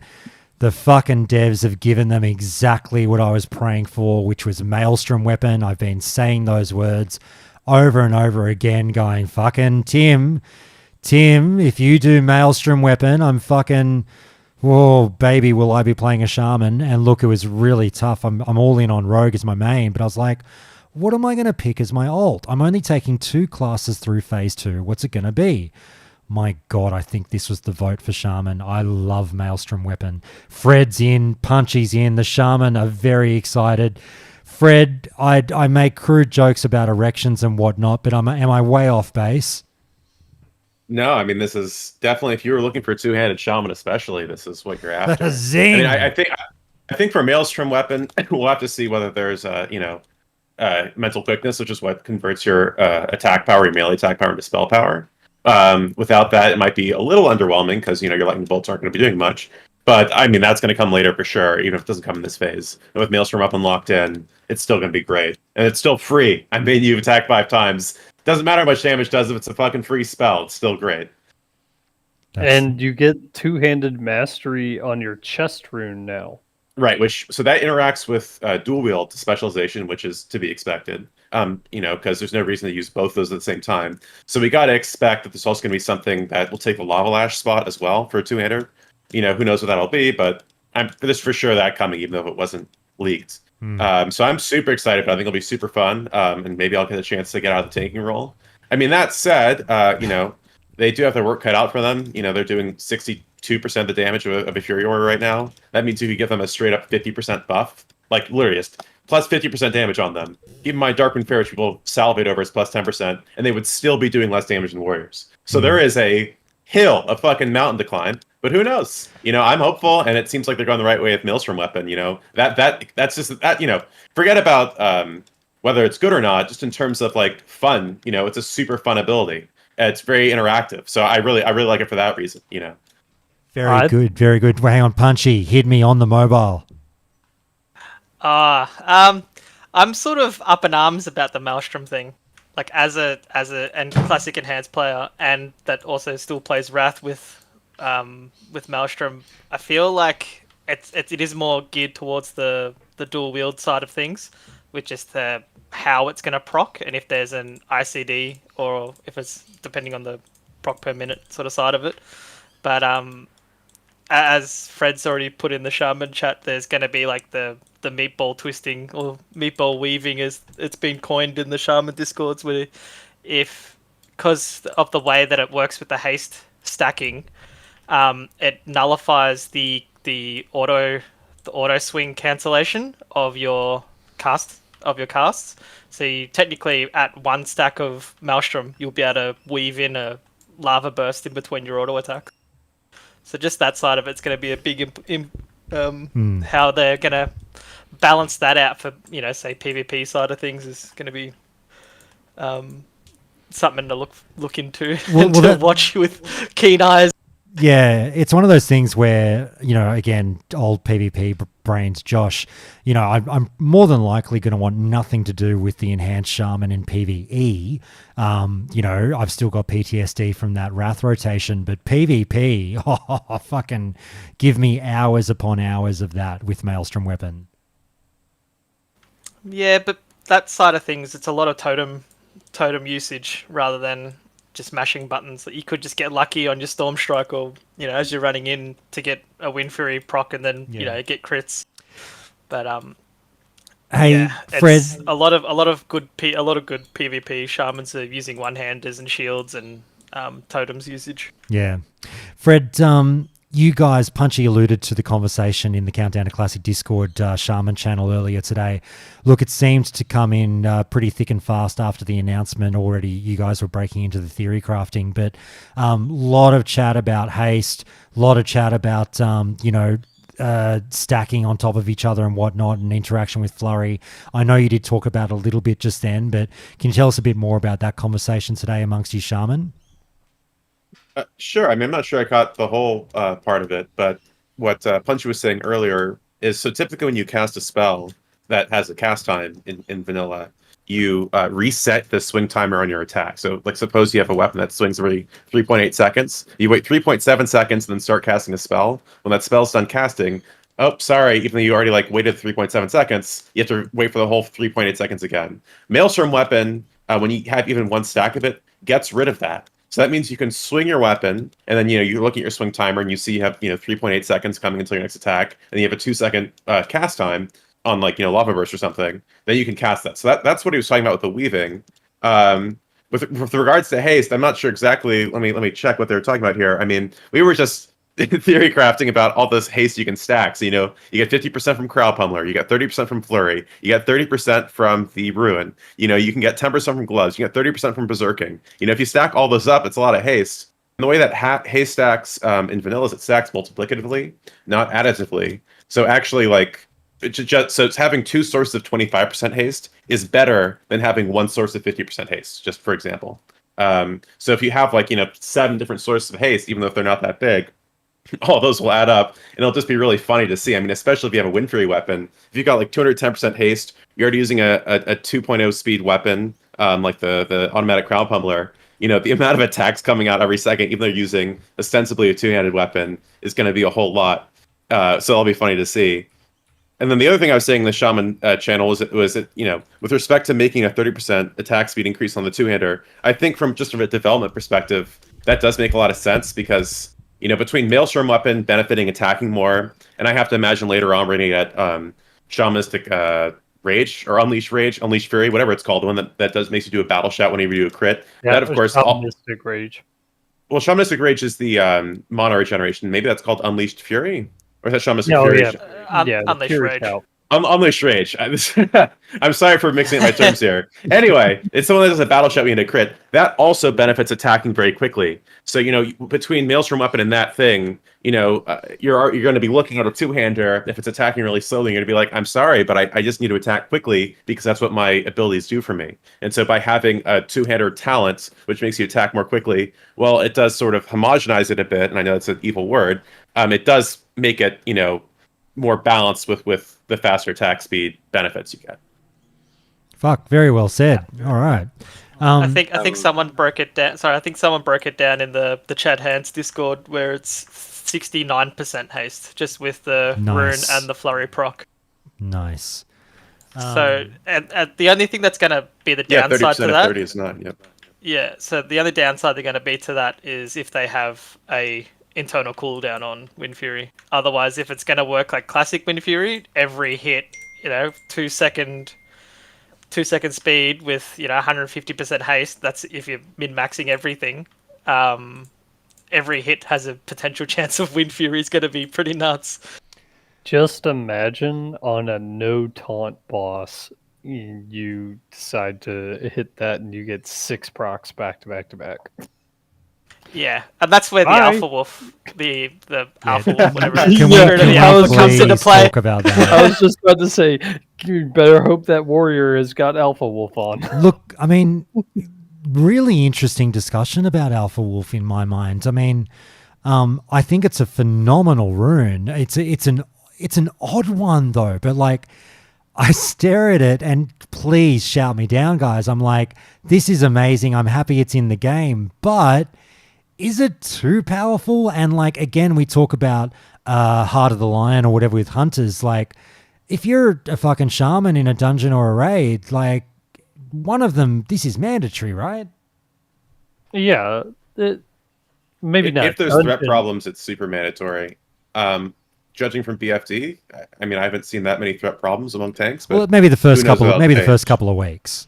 the fucking devs have given them exactly what I was praying for, which was Maelstrom Weapon. I've been saying those words over and over again, going, fucking Tim, if you do Maelstrom Weapon, I'm fucking whoa, baby, will I be playing a shaman? And look, it was really tough. I'm all in on rogue as my main, but I was like, what am I going to pick as my ult? I'm only taking 2 classes through phase 2. What's it going to be? My God, I think this was the vote for Shaman. I love Maelstrom Weapon. Fred's in, Punchy's in. The Shaman are very excited. Fred, I make crude jokes about erections and whatnot, but am I way off base? No, I mean, this is definitely, if you were looking for a two-handed shaman, especially, this is what you're after. Zing! I mean, I think for Maelstrom Weapon, we'll have to see whether there's mental quickness, which is what converts your attack power, your melee attack power, into spell power. Without that, it might be a little underwhelming because your lightning bolts aren't going to be doing much. But I mean, that's going to come later for sure, even if it doesn't come in this phase. And with Maelstrom Weapon locked in, it's still going to be great, and it's still free. I mean, you've attacked 5 times. Doesn't matter how much damage it does if it's a fucking free spell. It's still great. And you get 2-handed mastery on your chest rune now. Right, so that interacts with dual wield specialization, which is to be expected. Because there's no reason to use both those at the same time. So we got to expect that there's also going to be something that will take the Lava Lash spot as well for a 2-hander. Who knows what that'll be, but there's for sure that coming, even though it wasn't leaked. So I'm super excited, but I think it'll be super fun, and maybe I'll get a chance to get out of the tanking role. I mean, that said, they do have their work cut out for them. They're doing 62% of the damage of a Fury Aura right now. That means you could give them a straight up 50% buff, like literally just plus 50% damage on them. Even my Darkwind Fairy, which will salvate over, is plus 10%, and they would still be doing less damage than Warriors. So there is a hill, a fucking mountain to climb. But who knows? I'm hopeful, and it seems like they're going the right way with Maelstrom Weapon. That's just that. Forget about whether it's good or not. Just in terms of like fun, it's a super fun ability. It's very interactive, so I really like it for that reason. Very good, very good. Hang on, Punchy, hit me on the mobile. I'm sort of up in arms about the Maelstrom thing. Like as a and classic enhanced player, and that also still plays Wrath with Maelstrom. I feel like it is more geared towards the dual wield side of things, which is how it's going to proc, and if there's an ICD or if it's depending on the proc per minute sort of side of it. But as Fred's already put in the Shaman chat, there's going to be like the meatball twisting or meatball weaving, as it's been coined in the Shaman discords, where because of the way that it works with the haste stacking, it nullifies the auto swing cancellation of your casts. So you technically at 1 stack of Maelstrom, you'll be able to weave in a lava burst in between your auto attack. So just that side of it's going to be a big how they're going to balance that out for say PvP side of things is going to be something to look into and to watch with keen eyes. Yeah, it's one of those things where, again, old PvP brains, Josh, I'm more than likely going to want nothing to do with the enhanced Shaman in PvE. I've still got PTSD from that Wrath rotation, but PvP, fucking give me hours upon hours of that with Maelstrom Weapon. Yeah, but that side of things, it's a lot of totem usage rather than just mashing buttons. That you could just get lucky on your Storm Strike, or as you're running in to get a Wind Fury proc, and then get crits. But hey, Fred, a lot of good PvP shamans are using one-handers and shields and totems usage. Yeah, Fred. You guys, Punchy alluded to the conversation in the Countdown to Classic Discord Shaman channel earlier today. Look, it seemed to come in pretty thick and fast after the announcement. Already you guys were breaking into the theory crafting, but a lot of chat about haste, a lot of chat about, stacking on top of each other and whatnot, and interaction with Flurry. I know you did talk about it a little bit just then, but can you tell us a bit more about that conversation today amongst you Shaman? Sure. I mean, I'm not sure I caught the whole part of it, but what Punchy was saying earlier is, so typically when you cast a spell that has a cast time in vanilla, you reset the swing timer on your attack. So, like, suppose you have a weapon that swings every 3.8 seconds. You wait 3.7 seconds and then start casting a spell. When that spell's done casting, oh, sorry, even though you already waited 3.7 seconds, you have to wait for the whole 3.8 seconds again. Maelstrom Weapon, when you have even 1 stack of it, gets rid of that. So that means you can swing your weapon, and then you look at your swing timer, and you see you have 3.8 seconds coming until your next attack, and you have a 2-second cast time on Lava Burst or something. Then you can cast that. So that's what he was talking about with the weaving. With regards to haste, I'm not sure exactly. Let me check what they were talking about here. I mean, we were just theory crafting about all this haste you can stack. So you get 50% from Crowd Pummeler, you get 30% from Flurry, you get 30% from the Ruin. You can get 10% from Gloves, you get 30% from Berserking. If you stack all those up, it's a lot of haste. And the way that haste stacks in vanilla is it stacks multiplicatively, not additively. So actually, so it's having two sources of 25% haste is better than having one source of 50% haste, just for example. So if you have 7 different sources of haste, even though if they're not that big, all those will add up, and it'll just be really funny to see. I mean, especially if you have a Wind Fury weapon. If you've got 210% haste, you're already using a 2.0 speed weapon, like the automatic Crowd Pummeler. The amount of attacks coming out every second, even though you're using ostensibly a two-handed weapon, is going to be a whole lot. So it'll be funny to see. And then the other thing I was saying in the Shaman channel was that with respect to making a 30% attack speed increase on the two-hander, I think from a development perspective, that does make a lot of sense because between Maelstrom weapon benefiting attacking more, and I have to imagine later on we're going to get Shamanistic Rage or Unleash Fury, whatever it's called, the one that makes you do a battle shot whenever you do a crit. Yeah, that of course Shamanistic Rage. Well, Shamanistic Rage is the mono regeneration. Maybe that's called Unleashed Fury, or is that Shamanistic Fury? Unleash Rage. Unleash Rage. I'm sorry for mixing up my terms here. Anyway, it's the one that does a battle shot when you crit. That also benefits attacking very quickly. So between Maelstrom weapon and that thing, you're going to be looking at a two-hander. If it's attacking really slowly, you're going to be like, I'm sorry, but I just need to attack quickly because that's what my abilities do for me. And so by having a two-hander talent, which makes you attack more quickly, well, it does sort of homogenize it a bit. And I know that's an evil word. It does make it more balanced with the faster attack speed benefits you get. Fuck, very well said. All right. I think someone broke it down. Sorry, I think someone broke it down in the Chad Hands Discord where it's 69% haste just with the rune and the flurry proc. Nice. So, and the only thing that's going to be the downside to that. 30 is not. Yep. Yeah. So the only downside they're going to be to that is if they have a internal cooldown on Wind Fury. Otherwise, if it's going to work like classic Wind Fury, every hit, 2 second speed with 150% haste. That's if you're min-maxing everything. Every hit has a potential chance of Wind Fury is going to be pretty nuts. Just imagine on a no taunt boss, you decide to hit that and you get 6 procs back to back to back. Yeah, and that's where the Alpha Wolf, the Alpha Wolf, whatever Can we comes into play. Talk about that? I was just about to say, you better hope that warrior has got Alpha Wolf on. Look, I mean, really interesting discussion about Alpha Wolf in my mind. I mean, I think it's a phenomenal rune. It's an odd one though, but I stare at it and please shout me down, guys. I'm like, this is amazing. I'm happy it's in the game, but is it too powerful? And again, we talk about Heart of the Lion or whatever with hunters. If you're a fucking shaman in a dungeon or a raid, one of them, this is mandatory, right? Yeah, maybe not. If there's threat problems, it's super mandatory. Judging from BFD, I mean, I haven't seen that many threat problems among tanks. But maybe the first couple of weeks.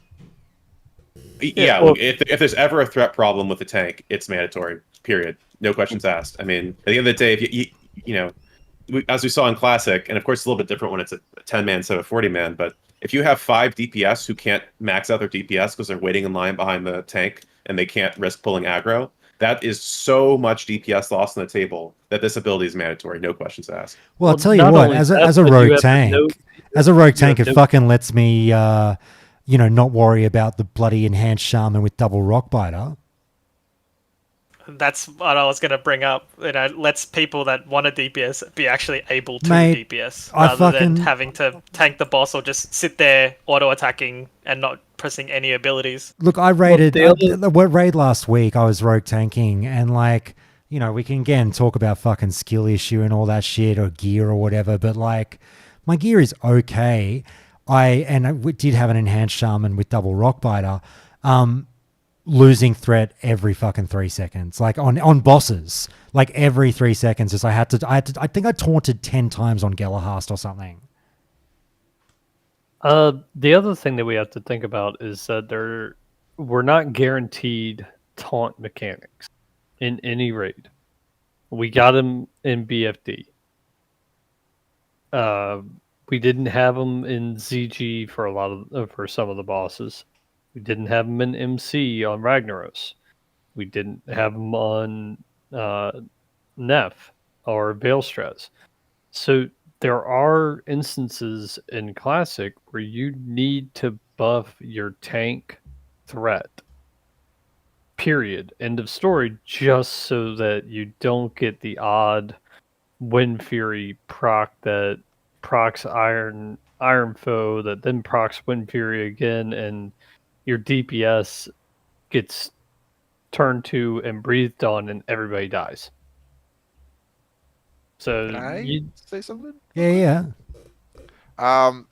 Yeah, look, if there's ever a threat problem with the tank, it's mandatory. Period. No questions asked. I mean, at the end of the day, if as we saw in Classic, and of course it's a little bit different when it's a 10-man instead of a 40-man, but if you have 5 DPS who can't max out their DPS because they're waiting in line behind the tank and they can't risk pulling aggro, that is so much DPS loss on the table that this ability is mandatory. No questions asked. Well, I'll tell you what, as a rogue tank, it fucking lets me not worry about the bloody enhanced shaman with double rock biter. That's what I was going to bring up. Lets people that want a DPS be actually able to DPS rather than having to tank the boss or just sit there auto attacking and not pressing any abilities. Look, I raided raid last week. I was rogue tanking, and we can again talk about fucking skill issue and all that shit or gear or whatever, but my gear is okay. I did have an enhanced shaman with double rock biter. losing threat every fucking 3 seconds, like on bosses, like every 3 seconds. Just I think I taunted 10 times on Gellerhast or something. The other thing that we have to think about is that we're not guaranteed taunt mechanics in any raid. We got them in BFD. We didn't have them in ZG for some of the bosses. We didn't have them in MC on Ragnaros. We didn't have them on Neff or Veilstress. So there are instances in Classic where you need to buff your tank threat. Period. End of story. Just so that you don't get the odd Wind Fury proc that procs Iron Foe that then procs Wind Fury again, and your DPS gets turned to and breathed on, and everybody dies. So Can I say something? Yeah.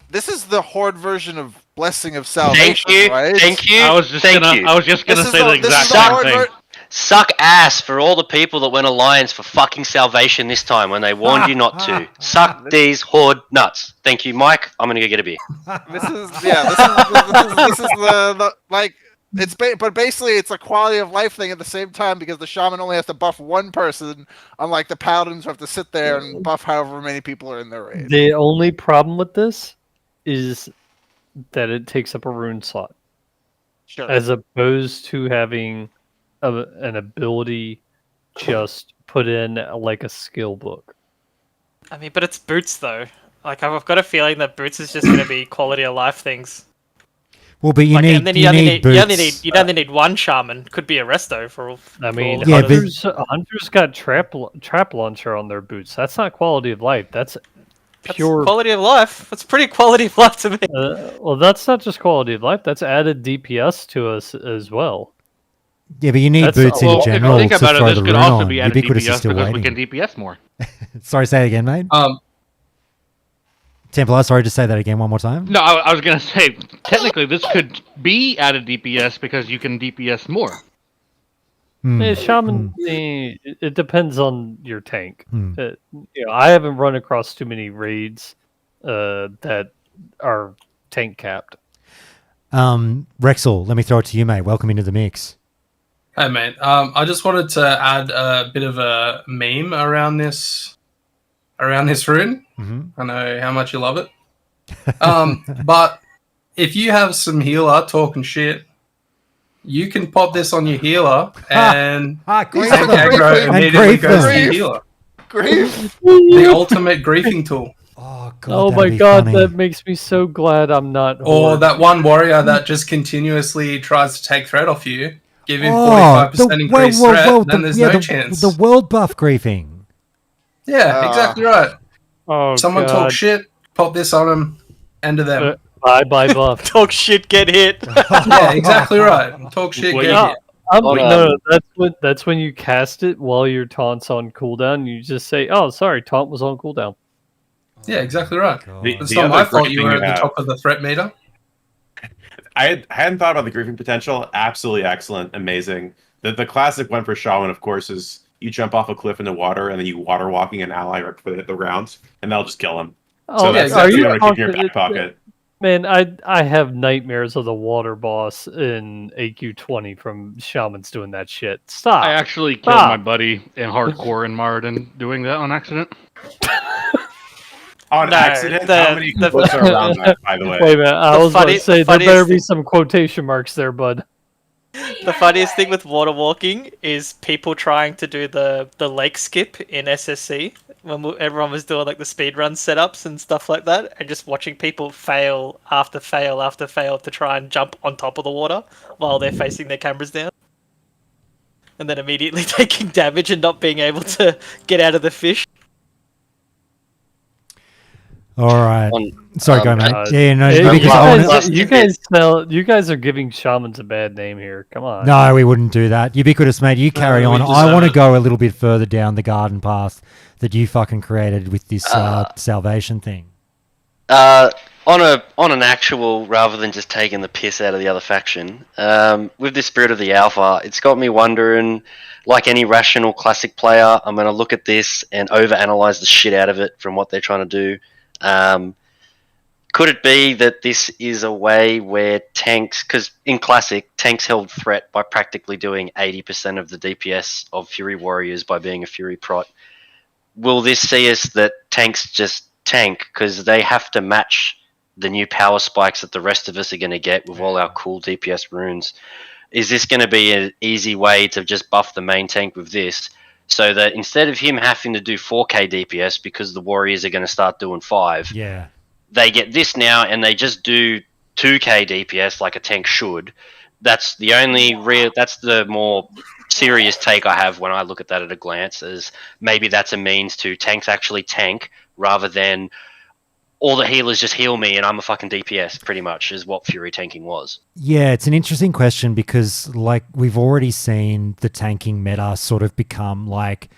This is the Horde version of Blessing of Salvation, right? Thank you. I was just gonna say the exact same thing. Suck ass for all the people that went Alliance for fucking Salvation this time when they warned you not to. Suck these Horde nuts. Thank you, Mike. I'm gonna go get a beer. This is the like. But basically, it's a quality of life thing at the same time because the shaman only has to buff one person, unlike the paladins who have to sit there and buff however many people are in their raid. The only problem with this is that it takes up a rune slot, as opposed to having an ability just put in like a skill book. I mean, but it's boots though. Like I've got a feeling that boots is just going to be quality of life things. Well, but you need boots. You only need one shaman. Could be a resto for all. I mean, Yeah, Hunters got trap launcher on their boots. That's not quality of life. That's pure quality of life. That's pretty quality of life to me. Well, that's not just quality of life. That's added DPS to us as well. Yeah, but you need boots in general If you think to about throw it, this the could rune also on. be added Ubiquitous is DPS still because waiting. we can DPS more. Sorry, say it again, mate. Templar, sorry, just say that again one more time. No, I was gonna say technically this could be added DPS because you can DPS more. Shaman, it depends on your tank. I haven't run across too many raids that are tank capped. Rexel, let me throw it to you, mate. Welcome into the mix. Hey, mate. I just wanted to add a bit of a meme around this rune. I know how much you love it. But if you have some healer talking shit, you can pop this on your healer and tank aggro immediately goes to your healer. Grief. The ultimate griefing tool. Oh my god, that makes me so glad I'm not. Or that one warrior that just continuously tries to take threat off you, give him 45% increased threat, then there's no chance. The world buff griefing. Yeah, exactly right. Oh, someone talk shit, pop this on them, end of them. Bye buff. Talk shit, get hit. Yeah, exactly right. Talk shit, get hit. No, that's when you cast it while your taunt's on cooldown. You just say, "Oh, sorry, taunt was on cooldown." Yeah, exactly right. It's The not my other fault great you thing were you at the have- top of the threat meter. I hadn't thought about the griefing potential. Absolutely excellent, amazing. The classic one for Shaman, of course, is you jump off a cliff into water and then you water walking an ally right before they hit the ground, and that'll just kill them. Oh, So that's are you you want to keep in your talking- back pocket. Man, I have nightmares of the water boss in AQ20 from shamans doing that shit. Stop. I actually killed my buddy in hardcore in Marden doing that on accident. On accident? How many quotes are around that, by the way? Wait a minute, I was going to say there better be some quotation marks there, bud. The funniest thing with water walking is people trying to do the lake skip in SSC when everyone was doing like the speedrun setups and stuff like that, and just watching people fail after fail after fail to try and jump on top of the water while they're facing their cameras down, and then immediately taking damage and not being able to get out of the fish. All right. Sorry, go, mate. You guys are giving shamans a bad name here. Come on. No, we wouldn't do that. Ubiquitous, mate. You carry on. I want to go a little bit further down the garden path that you fucking created with this salvation thing. on an actual, rather than just taking the piss out of the other faction, with this Spirit of the Alpha, it's got me wondering, like any rational classic player, I'm going to look at this and overanalyze the shit out of it from what they're trying to do. Could it be that this is a way where tanks, because in Classic, tanks held threat by practically doing 80% of the DPS of Fury Warriors by being a Fury Prot? Will this see us that tanks just tank because they have to match the new power spikes that the rest of us are going to get with all our cool DPS runes? Is this going to be an easy way to just buff the main tank with this, so that instead of him having to do 4k DPS because the warriors are going to start doing 5, they get this now and they just do 2k DPS like a tank should? That's the only that's the more serious take I have when I look at that at a glance, is maybe that's a means to tanks actually tank rather than all the healers just heal me and I'm a fucking DPS, pretty much, is what Fury tanking was. Yeah, it's an interesting question because, like, we've already seen the tanking meta sort of become like,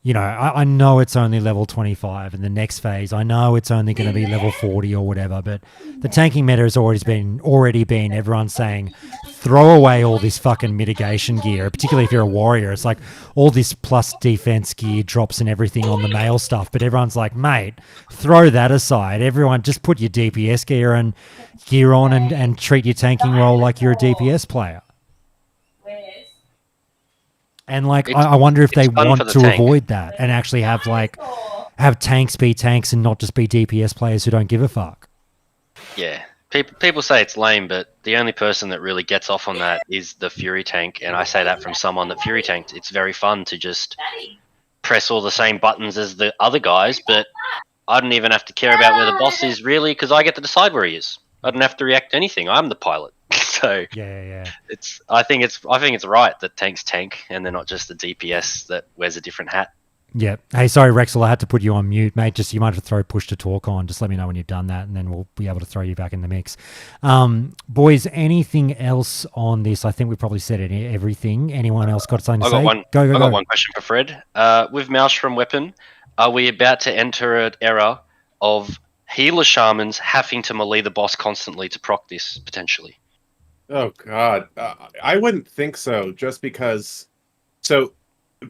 you know, I know it's only level 25 in the next phase. I know it's only going to be level 40 or whatever, but the tanking meta has already been everyone saying, throw away all this fucking mitigation gear, particularly if you're a warrior. It's like all this plus defense gear drops and everything on the male stuff, but everyone's like, mate, throw that aside. Everyone just put your DPS gear on and treat your tanking role like you're a DPS player. And like, I wonder if they want to avoid that and actually have tanks be tanks and not just be DPS players who don't give a fuck. Yeah, people say it's lame, but the only person that really gets off on that is the Fury tank, and I say that from someone that Fury tanked. It's very fun to just press all the same buttons as the other guys, but I don't even have to care about where the boss is really, because I get to decide where he is. I don't have to react to anything. I'm the pilot. So yeah, I think it's right that tanks tank and they're not just the DPS that wears a different hat. Yeah. Hey, sorry, Rexel, I had to put you on mute, mate. Just you might have to throw push to talk on. Just let me know when you've done that, and then we'll be able to throw you back in the mix. Boys, anything else on this? I think we probably said everything. Anyone else got something to say? I got one question for Fred. With Maelstrom Weapon, are we about to enter an era of healer shamans having to melee the boss constantly to proc this potentially? Oh God, I wouldn't think so. Just because,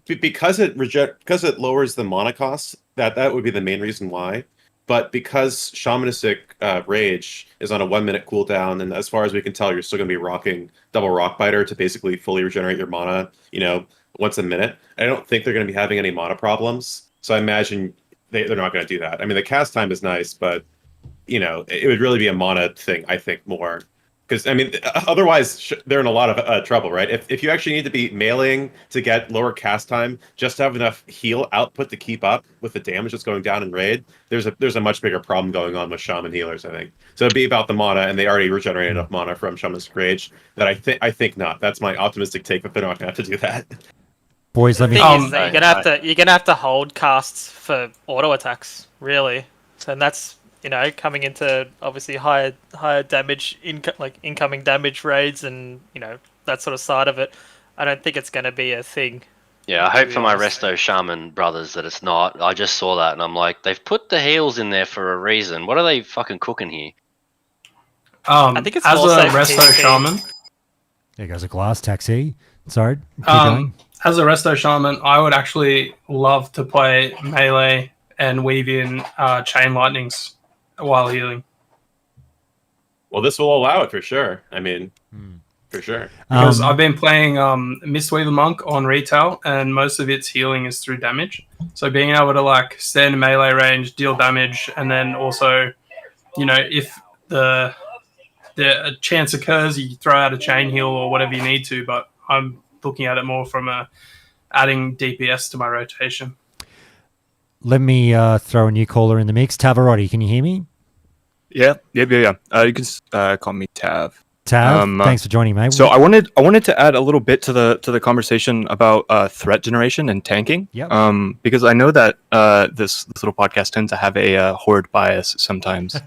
because it lowers the mana cost. That would be the main reason why. But because shamanistic rage is on a 1 minute cooldown, and as far as we can tell, you're still going to be rocking double rock biter to basically fully regenerate your mana, once a minute. I don't think they're going to be having any mana problems. So I imagine they're not going to do that. I mean, the cast time is nice, but it would really be a mana thing, I think, more. Because, I mean, otherwise, they're in a lot of trouble, right? If you actually need to be meleeing to get lower cast time, just to have enough heal output to keep up with the damage that's going down in raid, there's a much bigger problem going on with shaman healers, I think. So it'd be about the mana, and they already regenerate enough mana from Shaman's Rage that I think not. That's my optimistic take, but they're not going to have to do that. Boys, let me... you're gonna have to hold casts for auto attacks, really. And that's... coming into obviously higher damage, incoming damage raids, and that sort of side of it. I don't think it's going to be a thing. Yeah, I hope for my Resto Shaman brothers that it's not. I just saw that and I'm like, they've put the heals in there for a reason. What are they fucking cooking here? I think it's as more a so Resto PvP. Shaman. There goes a glass taxi. Sorry, keep going. As a Resto Shaman, I would actually love to play melee and weave in chain lightnings while healing. Well, this will allow it for sure. I mean, for sure. Because I've been playing Mistweaver Monk on retail, and most of its healing is through damage. So being able to stand in melee range, deal damage, and then also, if the chance occurs, you throw out a chain heal or whatever you need to. But I'm looking at it more from adding DPS to my rotation. Let me throw a new caller in the mix. Tavarotti, can you hear me? Yeah. You can call me Tav. Tav, thanks for joining, mate. So I wanted to add a little bit to the conversation about threat generation and tanking. Yeah. Because I know that this little podcast tends to have a horde bias sometimes.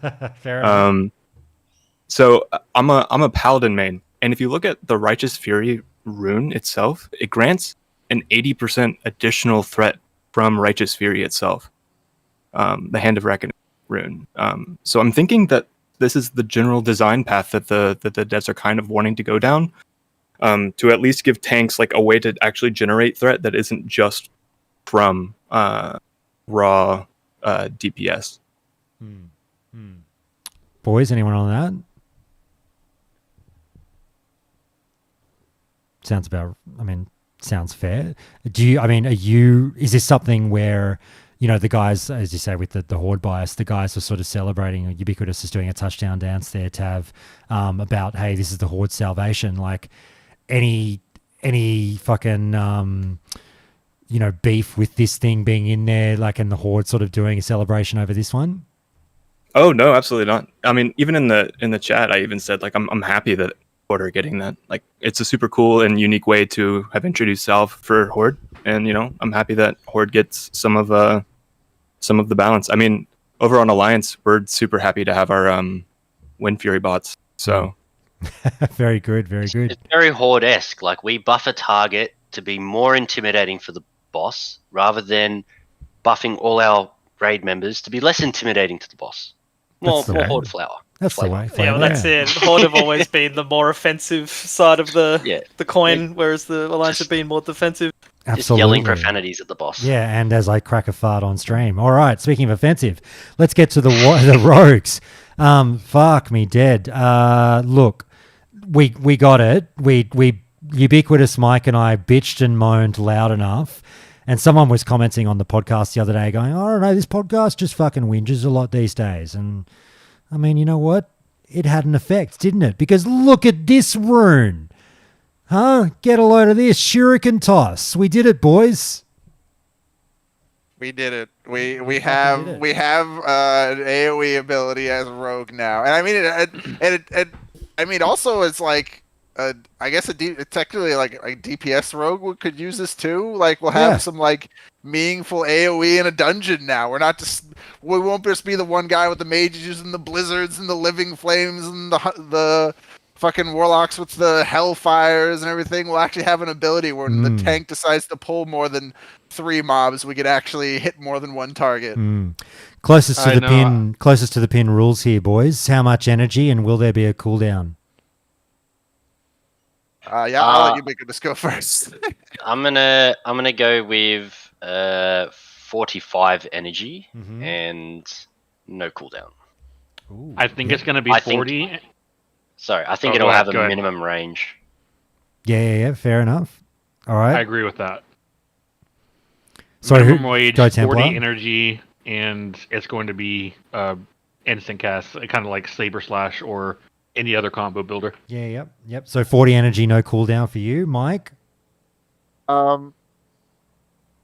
Fair enough. So I'm a paladin main, and if you look at the Righteous Fury rune itself, it grants an 80% additional threat from Righteous Fury itself, the Hand of Reckoning rune. So I'm thinking that this is the general design path that the devs are kind of wanting to go down, to at least give tanks like a way to actually generate threat that isn't just from raw DPS. Boys, anyone on that? Sounds fair. Is this something where, the guys, as you say, with the horde bias, the guys were sort of celebrating, Ubiquitous is doing a touchdown dance there, Tav, about, hey, this is the horde salvation. Like, any fucking, beef with this thing being in there, like, and the horde sort of doing a celebration over this one? Oh no, absolutely not. I mean, even in the chat, I even said like I'm happy that Horde are getting that. Like, it's a super cool and unique way to have introduced Salve for Horde, and I'm happy that Horde gets some of the balance. I mean, over on Alliance, we're super happy to have our Wind Fury bots. So very good, very good. It's very Horde-esque. Like, we buff a target to be more intimidating for the boss, rather than buffing all our raid members to be less intimidating to the boss. More Horde flower. That's the way. Yeah, well, that's it. Horde have always been the more offensive side of the coin, whereas the Alliance have been more defensive. Absolutely. Just yelling profanities at the boss. Yeah, and as I crack a fart on stream. All right, speaking of offensive, let's get to the rogues. Fuck me dead. Look, we got it. We Ubiquitous Mike and I bitched and moaned loud enough. And someone was commenting on the podcast the other day going, I don't know, this podcast just fucking whinges a lot these days. And, I mean, you know what? It had an effect, didn't it? Because look at this rune. Huh? Get a load of this. Shuriken toss. We did it, boys. We did it. We have an AoE ability as a rogue now. And I mean, also it's like, I guess technically like a DPS rogue could use this too. Like, we'll have some like meaningful AoE in a dungeon now. We won't just be the one guy with the mages using the blizzards and the living flames and the fucking warlocks with the hellfires and everything. We'll actually have an ability where the tank decides to pull more than 3 mobs, we could actually hit more than one target. Closest to the pin rules here, boys. How much energy, and will there be a cooldown? I'll let you make this go first. I'm gonna go with 45 energy and no cooldown. I think it's gonna be 40. I think it'll have a minimum range. Yeah, fair enough. All right. I agree with that. So minimum wage, 40 Templar? energy, and it's going to be instant cast, kind of like Saber Slash or any other combo builder. Yeah, yep. So 40 energy, no cooldown for you, Mike. I want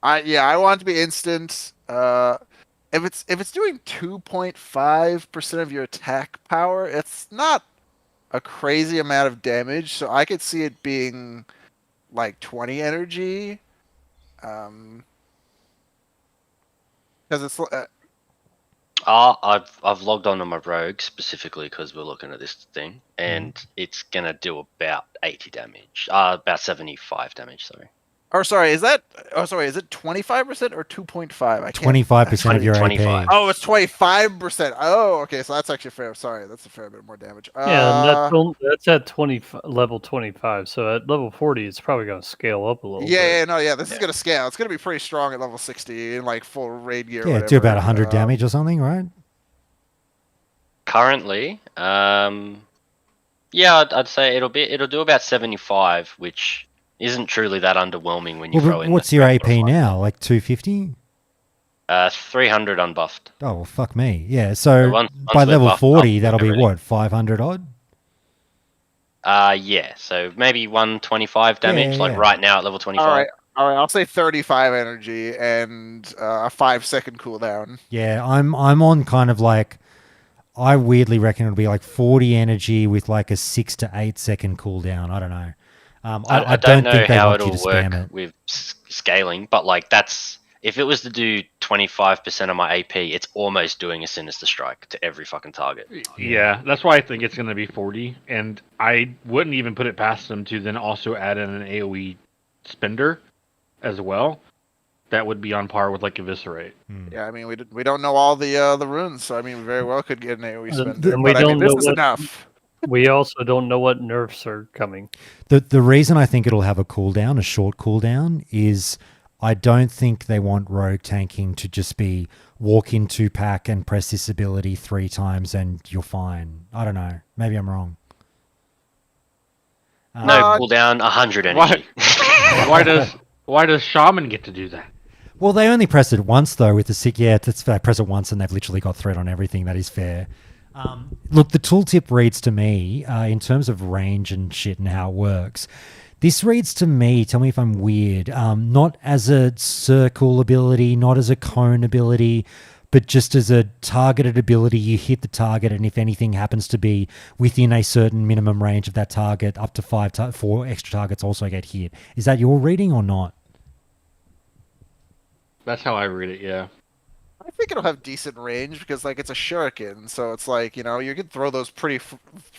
it to be instant. If it's doing 2.5% of your attack power, it's not a crazy amount of damage. So I could see it being like 20 energy. Because it's. I've logged on to my rogue specifically because we're looking at this thing, and it's gonna do about 80 damage. About 75 damage. Sorry. Is it 25% or 2.5? 25% of your 25. AP. Oh, it's 25%. Oh, okay, so that's actually fair. Sorry, that's a fair bit more damage. Yeah, and that's at level 25. So at level 40, it's probably going to scale up a little. This is going to scale. It's going to be pretty strong at level 60 in like full raid gear. Yeah, do about 100 damage or something, right? Currently, I'd say it'll do about 75, which isn't truly that underwhelming when you throw in. What's your AP now? Like 250? 300 unbuffed. Oh, well, fuck me. Yeah, so once by we're level buffed 40, up, that'll be everything. what, 500 odd? So maybe 125 damage, like right now at level 25. All right, I'll say 35 energy and a 5-second cooldown. Yeah, I'm on kind of like, I weirdly reckon it'll be like 40 energy with like a 6 to 8 second cooldown. I don't know. I don't know how it'll work with scaling, but like if it was to do 25% of my AP, it's almost doing a Sinister Strike to every fucking target. Yeah, that's why I think it's going to be 40, and I wouldn't even put it past them to then also add in an AoE spender as well. that would be on par with like Eviscerate. Yeah, I mean we don't know all the runes, so I mean we very well could get an AoE spender. And we But I mean don't this know is what. enough. We also don't know what nerfs are coming. The reason I think it'll have a cooldown, a short cooldown, is I don't think they want rogue tanking to just be walk into pack and press this ability 3 times and you're fine. I don't know. Maybe I'm wrong. No cooldown, 100 energy. Why does Shaman get to do that? Well, they only press it once though with the sick. Yeah, it's fair. Press it once and they've literally got threat on everything. That is fair. Look, the tooltip reads to me in terms of range and shit and how it works. This reads to me, tell me if I'm weird, not as a circle ability, not as a cone ability, but just as a targeted ability. You hit the target, and if anything happens to be within a certain minimum range of that target, up to 4 extra targets also get hit. Is that your reading or not? That's how I read it, yeah. I think it'll have decent range because like it's a shuriken, so it's like, you know, you can throw those pretty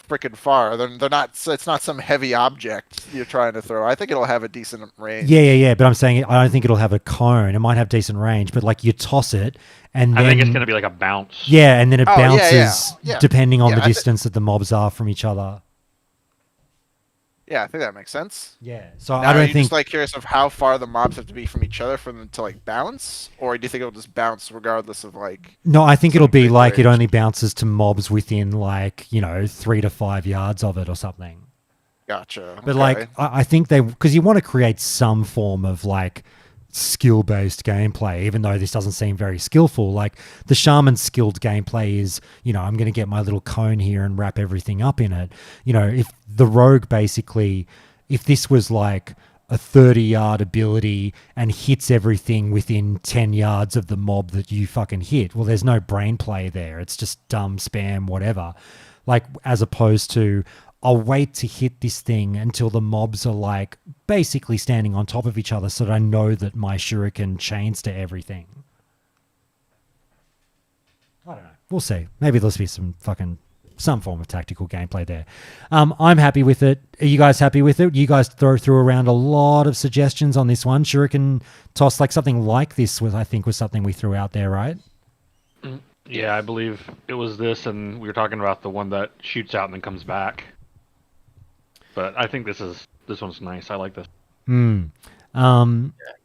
freaking far. They're not. So it's not some heavy object you're trying to throw. I think it'll have a decent range. Yeah. But I'm saying I don't think it'll have a cone. It might have decent range, but like you toss it, and then I think it's going to be like a bounce. Yeah, and then it bounces yeah. depending on the I distance that the mobs are from each other. Yeah, I think that makes sense. Yeah. So Now, I don't are you think just like curious of how far the mobs have to be from each other for them to like bounce, or do you think it'll just bounce regardless of like? No, I think it'll be like it range? only bounces to mobs within like 3 to 5 yards of it or something. Gotcha. But okay. like I think because you want to create some form of like skill-based gameplay, even though this doesn't seem very skillful. Like the Shaman skilled gameplay is, I'm going to get my little cone here and wrap everything up in it. If the rogue basically, if this was like a 30-yard ability and hits everything within 10 yards of the mob that you fucking hit, well, there's no brain play there. It's just dumb spam, whatever. Like, as opposed to, I'll wait to hit this thing until the mobs are like basically standing on top of each other so that I know that my shuriken chains to everything. I don't know. We'll see. Maybe there'll be some form of tactical gameplay there. I'm happy with it. Are you guys happy with it? You guys threw around a lot of suggestions on this one. Shuriken toss, like something like this was something we threw out there, right? Yeah, I believe it was this, and we were talking about the one that shoots out and then comes back. But I think this one's nice. I like this.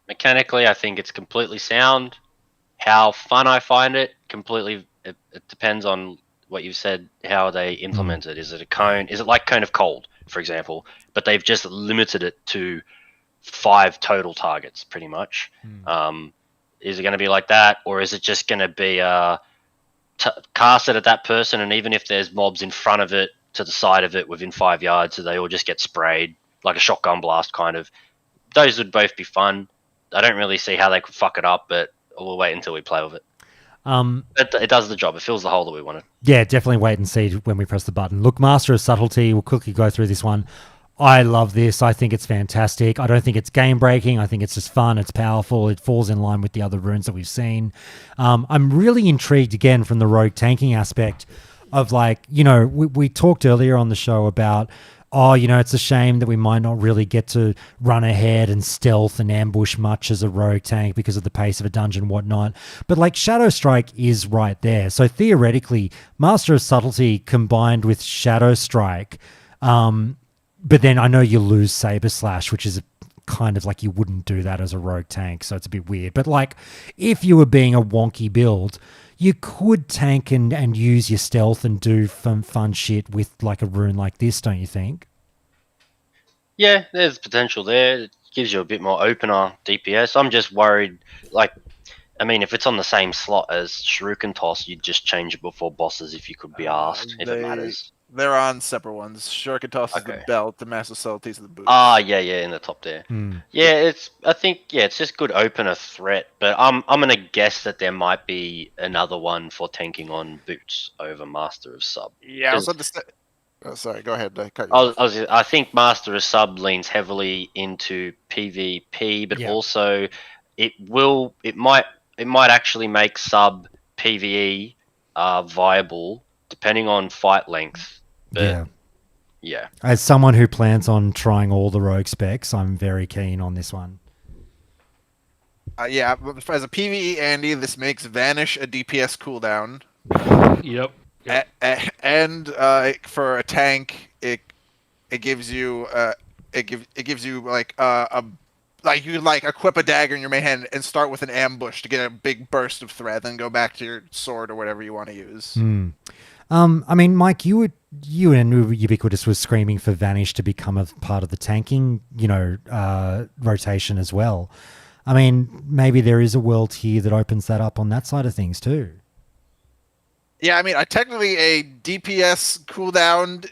Mechanically, I think it's completely sound. How fun I find it, completely, it depends on what you've said, how they implement it. Is it a cone? Is it like Cone of Cold, for example? But they've just limited it to 5 total targets, pretty much. Is it going to be like that, or is it just going to be cast it at that person, and even if there's mobs in front of it, to the side of it, within 5 yards, so they all just get sprayed, like a shotgun blast kind of. Those would both be fun. I don't really see how they could fuck it up, but we'll wait until we play with it. It does the job. It fills the hole that we wanted. Yeah, definitely wait and see when we press the button. Look, Master of Subtlety, we'll quickly go through this one. I love this. I think it's fantastic. I don't think it's game-breaking. I think it's just fun. It's powerful. It falls in line with the other runes that we've seen. I'm really intrigued, again, from the rogue tanking aspect of like, we talked earlier on the show about, it's a shame that we might not really get to run ahead and stealth and ambush much as a rogue tank because of the pace of a dungeon and whatnot. But like Shadow Strike is right there. So theoretically, Master of Subtlety combined with Shadow Strike, but then I know you lose Saber Slash, which is kind of like you wouldn't do that as a rogue tank. So it's a bit weird. But like if you were being a wonky build, you could tank and use your stealth and do fun shit with like a rune like this, don't you think? Yeah, there's potential there. It gives you a bit more opener DPS. I'm just worried, if it's on the same slot as Shuriken Toss, you'd just change it before bosses if you could be asked, if it matters. They're on separate ones. Shuriken Toss is the belt, the Master Subtleties are the boots. Yeah, in the top there. Yeah, it's just good opener threat, but I'm gonna guess that there might be another one for tanking on boots over Master of Sub. Yeah, I was understand. Oh, sorry, go ahead. I cut you off. I think Master of Sub leans heavily into PvP, but also it might actually make Sub PvE viable depending on fight length. But, yeah. As someone who plans on trying all the rogue specs, I'm very keen on this one. Yeah, as a PvE Andy, this makes Vanish a DPS cooldown. Yep. And for a tank, it gives you like you could like equip a dagger in your main hand and start with an ambush to get a big burst of threat, then go back to your sword or whatever you want to use. I mean, Mike, you and Ubiquitous was screaming for Vanish to become a part of the tanking, rotation as well. I mean, maybe there is a world here that opens that up on that side of things too. Yeah, I mean, technically a DPS cooldown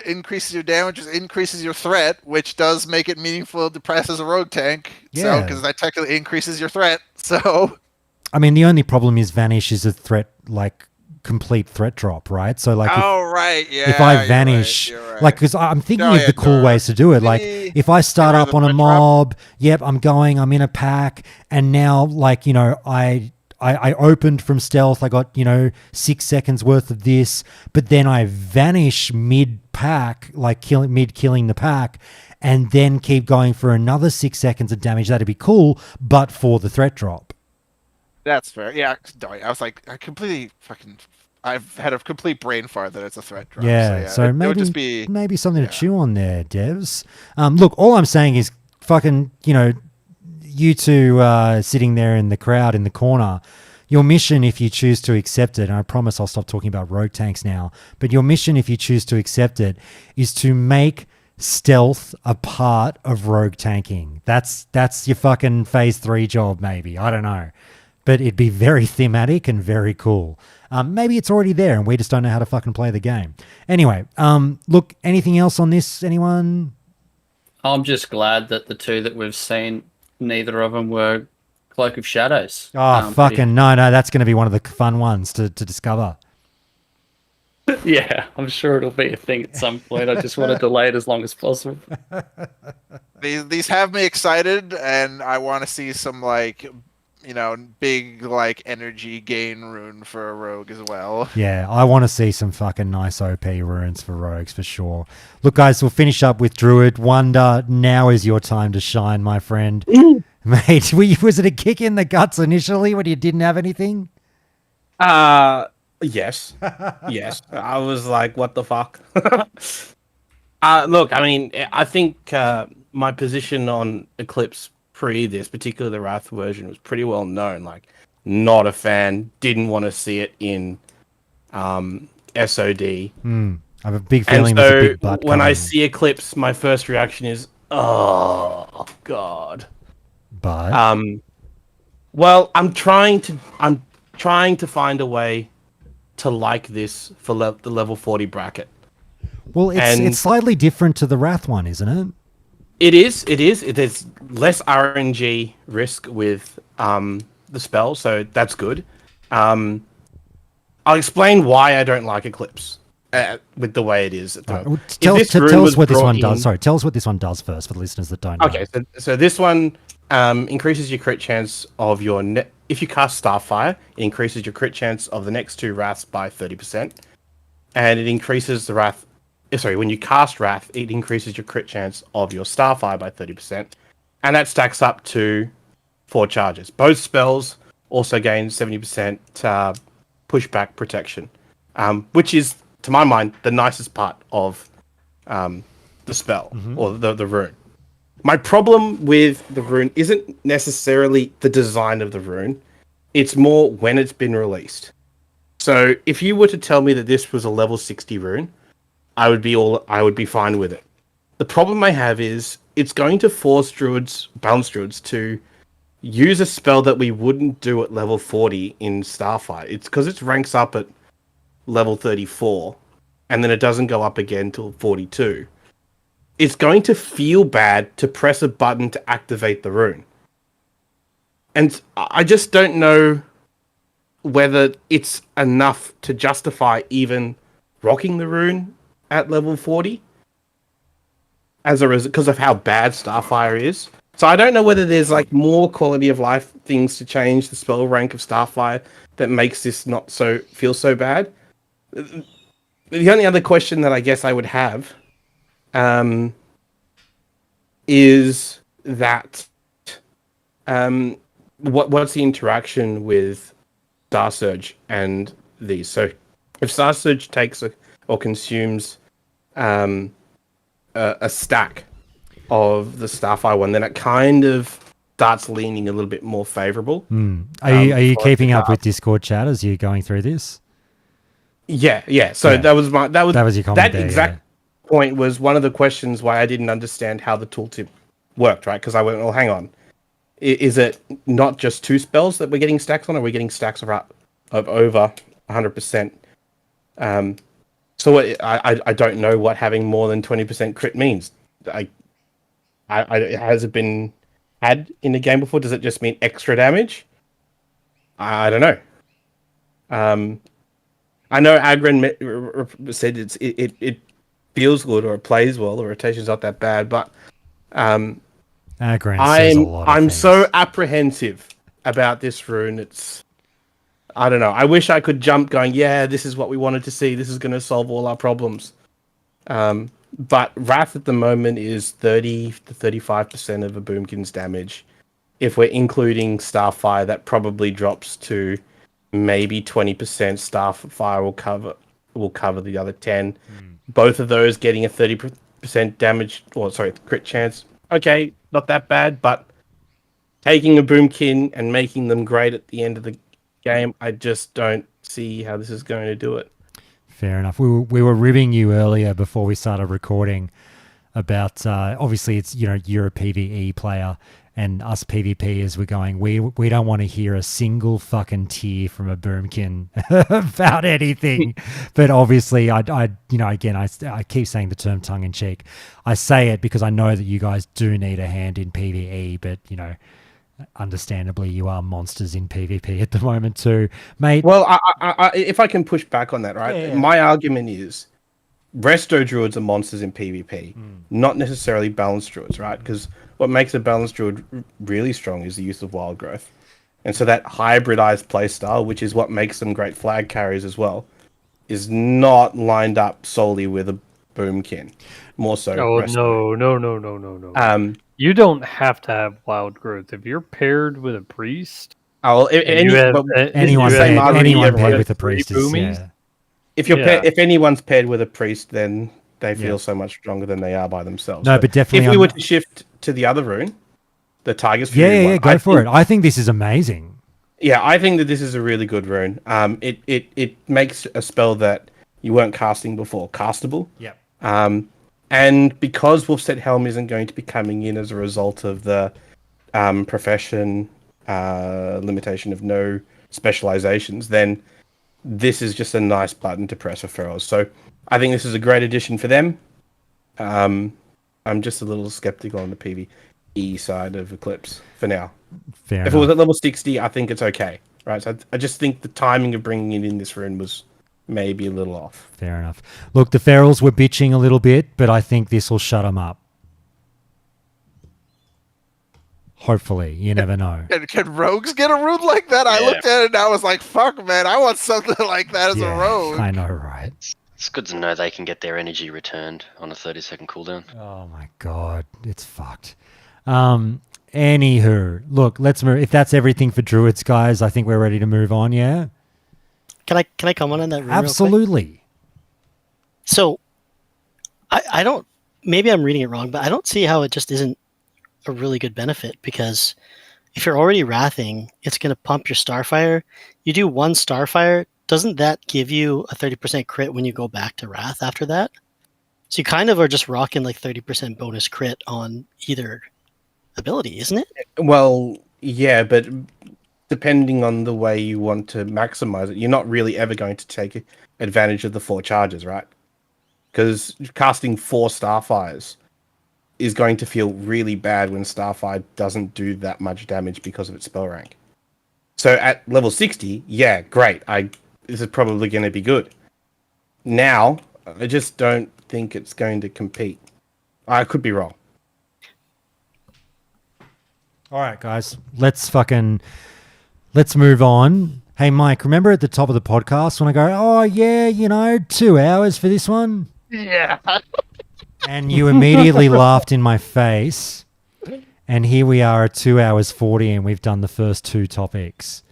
increases your damage, increases your threat, which does make it meaningful to press as a rogue tank. Yeah. So, because that technically increases your threat. So, I mean, the only problem is Vanish is a threat, like complete threat drop, right? So, like, if I vanish, like, because I'm thinking of the cool ways to do it. Like, if I start up on a mob, I'm in a pack, and now, like, I opened from stealth. I got 6 seconds worth of this, but then I vanish mid pack, like killing the pack, and then keep going for another 6 seconds of damage. That'd be cool, but for the threat drop. that's fair. Yeah, I was like, I've had a complete brain fart that it's a threat drop. So it maybe would just be maybe something to chew on there, devs. Look, all I'm saying is fucking, you two sitting there in the crowd in the corner, your mission, if you choose to accept it, and I promise I'll stop talking about rogue tanks now, but your mission, if you choose to accept it, is to make stealth a part of rogue tanking. That's your fucking phase 3 job, maybe. I don't know. But it'd be very thematic and very cool. Maybe it's already there and we just don't know how to fucking play the game. Anyway, look, anything else on this, anyone? I'm just glad that the two that we've seen, neither of them were Cloak of Shadows. Oh, fucking no, that's going to be one of the fun ones to discover. Yeah, I'm sure it'll be a thing at some point. I just want to delay it as long as possible. these have me excited, and I want to see some big energy gain rune for a rogue as well. Yeah, I want to see some fucking nice OP runes for rogues for sure. Look, guys, we'll finish up with Druid. Wonder, now is your time to shine, my friend. Mate, was it a kick in the guts initially when you didn't have anything? Yes. Yes. I was like, what the fuck? Look, I mean, I think my position on Eclipse pre this, particularly the Wrath version, was pretty well known. Like, not a fan, didn't want to see it in SOD. I have a big feeling there's a big butt when coming. I see Eclipse, my first reaction is, oh, God. But? Well, I'm trying to find a way to like this for the level 40 bracket. Well, it's slightly different to the Wrath one, isn't it? It is. There's less RNG risk with the spell, so that's good. I'll explain why I don't like Eclipse with the way it is. Tell us what this one does. Sorry, tell us what this one does first for the listeners that don't know. Okay, so this one increases your crit chance of your if you cast Starfire, it increases your crit chance of the next 2 Wraths by 30%. And it increases the Wrath... Sorry, when you cast Wrath, it increases your crit chance of your Starfire by 30%. And that stacks up to 4 charges. Both spells also gain 70% pushback protection, which is, to my mind, the nicest part of the spell, or the rune. My problem with the rune isn't necessarily the design of the rune, it's more when it's been released. So if you were to tell me that this was a level 60 rune, I would be fine with it. The problem I have is it's going to force balanced druids to use a spell that we wouldn't do at level 40 in Starfire. It's because it ranks up at level 34, and then it doesn't go up again till 42. It's going to feel bad to press a button to activate the rune. And I just don't know whether it's enough to justify even rocking the rune at level 40 because of how bad Starfire is. So I don't know whether there's more quality of life things to change the spell rank of Starfire that makes this not feel so bad. The only other question that I guess I would have is that what's the interaction with Star Surge and these? So if Star Surge takes or consumes a stack of the Starfire one, then it kind of starts leaning a little bit more favorable. Are you keeping up with Discord chat as you're going through this? Yeah. So that was your comment. That exact point was one of the questions why I didn't understand how the tooltip worked, right? Because I went, well, hang on. Is it not just 2 spells that we're getting stacks on, or are we getting stacks of over 100%? So I don't know what having more than 20% crit means. Has it been had in the game before? Does it just mean extra damage? I don't know. I know Agron said it feels good or it plays well, or rotation's not that bad, but Agron says a lot of I'm things. so apprehensive about this rune. I don't know. I wish I could jump going, yeah, this is what we wanted to see. This is going to solve all our problems. But Wrath at the moment is 30 to 35% of a Boomkin's damage. If we're including Starfire, that probably drops to maybe 20%. Starfire will cover the other 10. Both of those getting a 30% damage, crit chance. Okay, not that bad, but taking a Boomkin and making them great at the end of the game, I just don't see how this is going to do it. Fair enough. We were ribbing you earlier before we started recording about obviously it's you're a PvE player, and us PvPers we're going we don't want to hear a single fucking tear from a Boomkin about anything. But obviously I keep saying the term tongue in cheek. I say it because I know that you guys do need a hand in PvE, but understandably you are monsters in PvP at the moment too, mate. Well, I if I can push back on that, right? Yeah. My argument is Resto Druids are monsters in PvP, not necessarily balanced Druids, right? Because what makes a balanced Druid really strong is the use of Wild Growth. And so that hybridized playstyle, which is what makes them great flag carriers as well, is not lined up solely with a Boomkin. More so. Oh, no. You don't have to have Wild Growth. If you're paired with a priest... anyone paired with a priest is, yeah. If anyone's paired with a priest, then they feel so much stronger than they are by themselves. No, but definitely if we were to shift to the other rune, the Tiger's Fury one, go for it. I think this is amazing. Yeah, I think that this is a really good rune. It makes a spell that you weren't casting before castable. Yep. And because Wolfset Helm isn't going to be coming in as a result of the profession limitation of no specializations, then this is just a nice button to press for Ferals. So I think this is a great addition for them. I'm just a little skeptical on the PvE side of Eclipse for now. Fair if enough. it was at level 60, I think it's okay. Right? So I just think the timing of bringing it in this rune was maybe a little off. Fair enough. Look, the Ferals were bitching a little bit, but I think this will shut them up. Hopefully, you never know. And can rogues get a rune like that? I looked at it and I was like, fuck, man, I want something like that as a rogue. I know, right? It's good to know they can get their energy returned on a 30-second cooldown. Oh my god, it's fucked. Anywho, look, let's move. If that's everything for Druids, guys, I think we're ready to move on, yeah? Can I comment on that rune Absolutely. real quick? So, I don't... Maybe I'm reading it wrong, but I don't see how it just isn't a really good benefit, because if you're already wrathing, it's going to pump your Starfire. You do one Starfire, doesn't that give you a 30% crit when you go back to Wrath after that? So you kind of are just rocking like 30% bonus crit on either ability, isn't it? Well, yeah, but depending on the way you want to maximize it, you're not really ever going to take advantage of the 4 charges, right? Because casting 4 Starfires is going to feel really bad when Starfire doesn't do that much damage because of its spell rank. So at level 60, yeah, great. This is probably going to be good. Now, I just don't think it's going to compete. I could be wrong. All right, guys, let's move on. Hey, Mike, remember at the top of the podcast when I go, oh, yeah, 2 hours for this one? Yeah. And you immediately laughed in my face And here we are at 2 hours 40 and we've done the first 2 topics.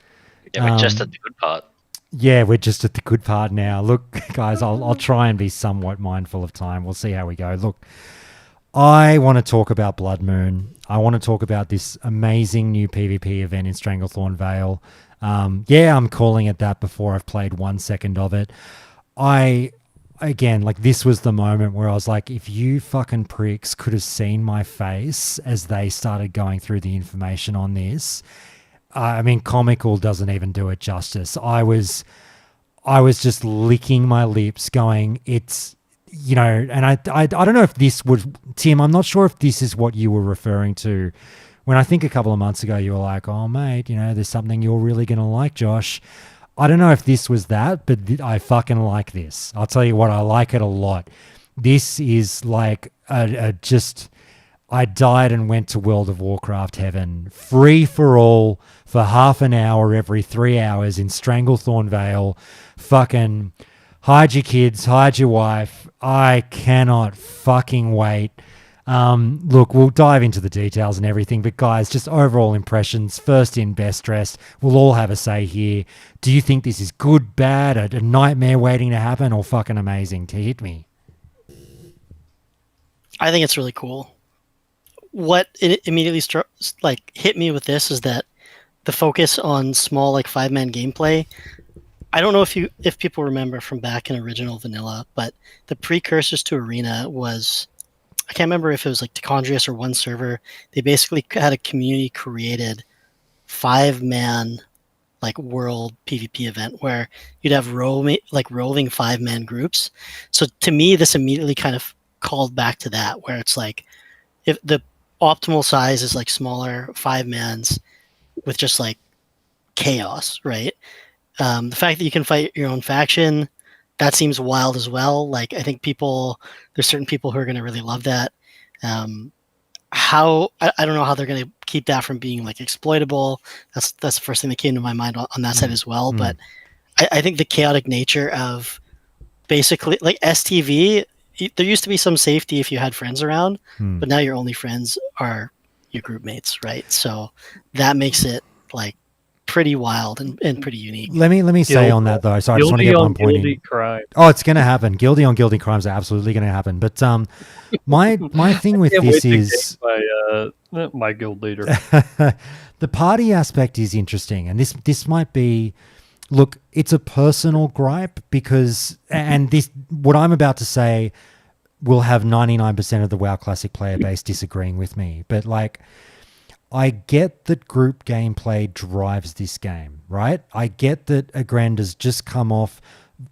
Yeah, we're just at the good part. Yeah, we're just at the good part now. Look, guys, I'll try and be somewhat mindful of time. We'll see how we go. Look, I want to talk about Blood Moon. I want to talk about this amazing new PvP event in Stranglethorn Vale. I'm calling it that before I've played 1 second of it. Again, like, this was the moment where I was like, if you fucking pricks could have seen my face as they started going through the information on this. I mean, comical doesn't even do it justice. I was just licking my lips going, it's, you know, and I don't know if this would, Tim, I'm not sure if this is what you were referring to when I think a couple of months ago you were like, oh, mate, you know, there's something you're really going to like, Josh. I don't know if this was that, but I fucking like this. I'll tell you what, I like it a lot. This is like I died and went to World of Warcraft heaven. Free for all for half an hour every 3 hours in Stranglethorn Vale. Fucking hide your kids, hide your wife. I cannot fucking wait. Look, we'll dive into the details and everything, but guys, just overall impressions, first in, best dressed. We'll all have a say here. Do you think this is good, bad, a nightmare waiting to happen, or fucking amazing? To hit me. I think it's really cool. What it immediately hit me with this is that the focus on small, like, 5-man gameplay. I don't know if people remember from back in original vanilla, but the precursors to Arena was, I can't remember if it was like Tichondrius or one server. They basically had a community created 5-man like world PvP event where you'd have roving 5-man groups. So to me, this immediately kind of called back to that, where it's like, if the optimal size is like smaller 5-mans with just like chaos, right? The fact that you can fight your own faction, that seems wild as well. Like, I think there's certain people who are going to really love that. I don't know how they're going to keep that from being like exploitable. That's the first thing that came to my mind on that side as well. But I think the chaotic nature of basically like STV, there used to be some safety if you had friends around, but now your only friends are your group mates, right? So that makes it like pretty wild and pretty unique. Let me say on that though. So I just want to get one point in. Crime. Oh, it's going to happen. Guilty on guilty crimes are absolutely going to happen. But my thing with this is my guild leader. The party aspect is interesting, and this might be. Look, it's a personal gripe because, and this, what I'm about to say will have 99% of the WoW Classic player base disagreeing with me. But like, I get that group gameplay drives this game, right? I get that Agranda's just come off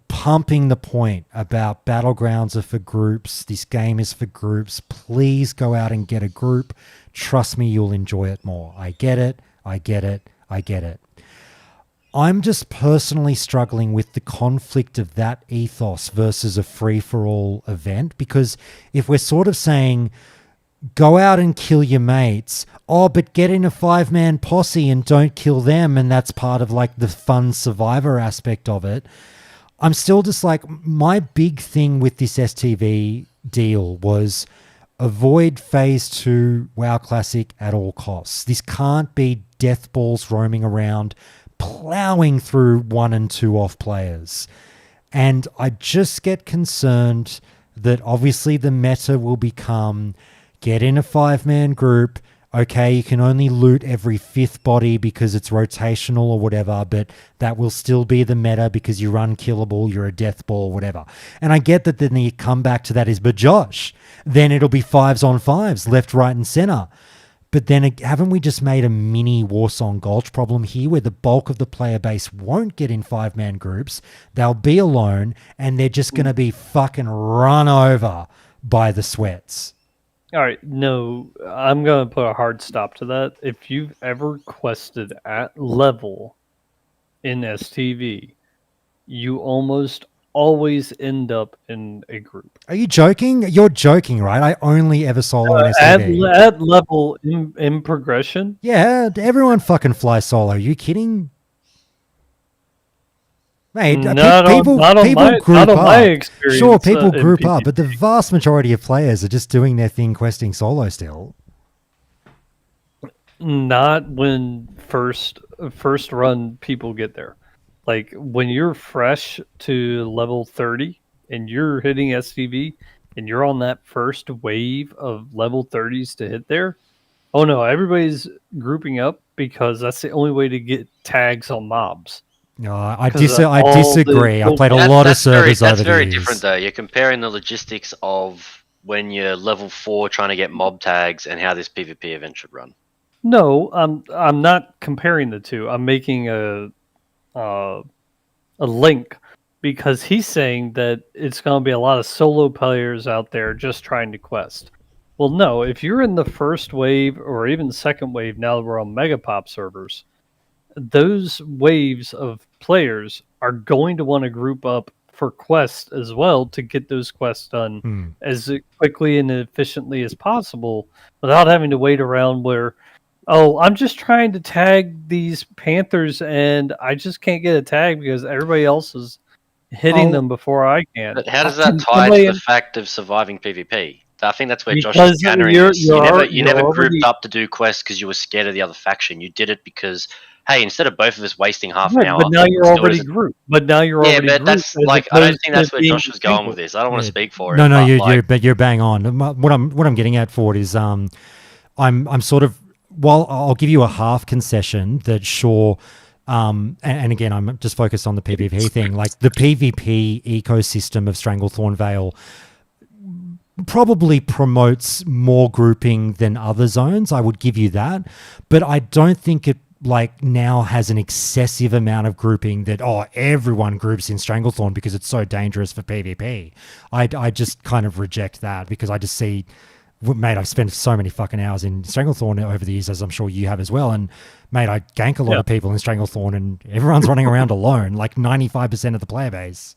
pumping the point about battlegrounds are for groups. This game is for groups. Please go out and get a group. Trust me, you'll enjoy it more. I get it. I get it. I get it. I'm just personally struggling with the conflict of that ethos versus a free-for-all event, because if we're sort of saying, go out and kill your mates, but get in a 5-man posse and don't kill them, and that's part of like the fun survivor aspect of it, I'm still just like, my big thing with this STV deal was avoid Phase 2 WoW Classic at all costs. This can't be death balls roaming around plowing through 1 and 2 off players. And I just get concerned that obviously the meta will become, get in a 5-man group, okay, you can only loot every 5th body because it's rotational or whatever, but that will still be the meta because you're unkillable, you're a death ball, whatever. And I get that then the comeback to that is, but Josh, then it'll be 5s on 5s, left, right, and center. But then haven't we just made a mini Warsong Gulch problem here where the bulk of the player base won't get in 5-man groups, they'll be alone, and they're just going to be fucking run over by the sweats? All right, no, I'm going to put a hard stop to that. If you've ever quested at level in STV, you almost always end up in a group. Are you joking? You're joking, right? I only ever solo in STV. At level in progression? Yeah, everyone fucking flies solo. Are you kidding? Mate, people group up. Sure, people group up, but the vast majority of players are just doing their thing, questing solo still. Not when first run people get there. Like when you're fresh to level 30 and you're hitting STV and you're on that first wave of level 30s to hit there. Oh no, everybody's grouping up because that's the only way to get tags on mobs. No, I disagree. I played a lot of servers over the years. That's very different, though. You're comparing the logistics of when you're level 4 trying to get mob tags and how this PvP event should run. No, I'm not comparing the two. I'm making a link because he's saying that it's going to be a lot of solo players out there just trying to quest. Well, no, if you're in the first wave or even second wave, now that we're on Megapop servers, those waves of players are going to want to group up for quests as well to get those quests done as quickly and efficiently as possible without having to wait around where, oh, I'm just trying to tag these Panthers and I just can't get a tag because everybody else is hitting them before I can. But how does that tie to the fact of surviving PvP? I think that's where Josh is countering this. You never grouped up to do quests because you were scared of the other faction. You did it because, hey, instead of both of us wasting half an hour. But now you're already grouped. Yeah, but that's like I don't think that's where Josh was going with this. I don't want to speak for him. No, you're bang on. What I'm getting at, Ford, is I'm sort of, while I'll give you a half concession that sure. And again, I'm just focused on the PvP thing. Like the PvP ecosystem of Stranglethorn Vale probably promotes more grouping than other zones. I would give you that, but I don't think it like now has an excessive amount of grouping that everyone groups in Stranglethorn because it's so dangerous for PvP. I just kind of reject that because I just see. Mate, I've spent so many fucking hours in Stranglethorn over the years, as I'm sure you have as well. And, mate, I gank a lot of people in Stranglethorn, and everyone's running around alone, like 95% of the player base.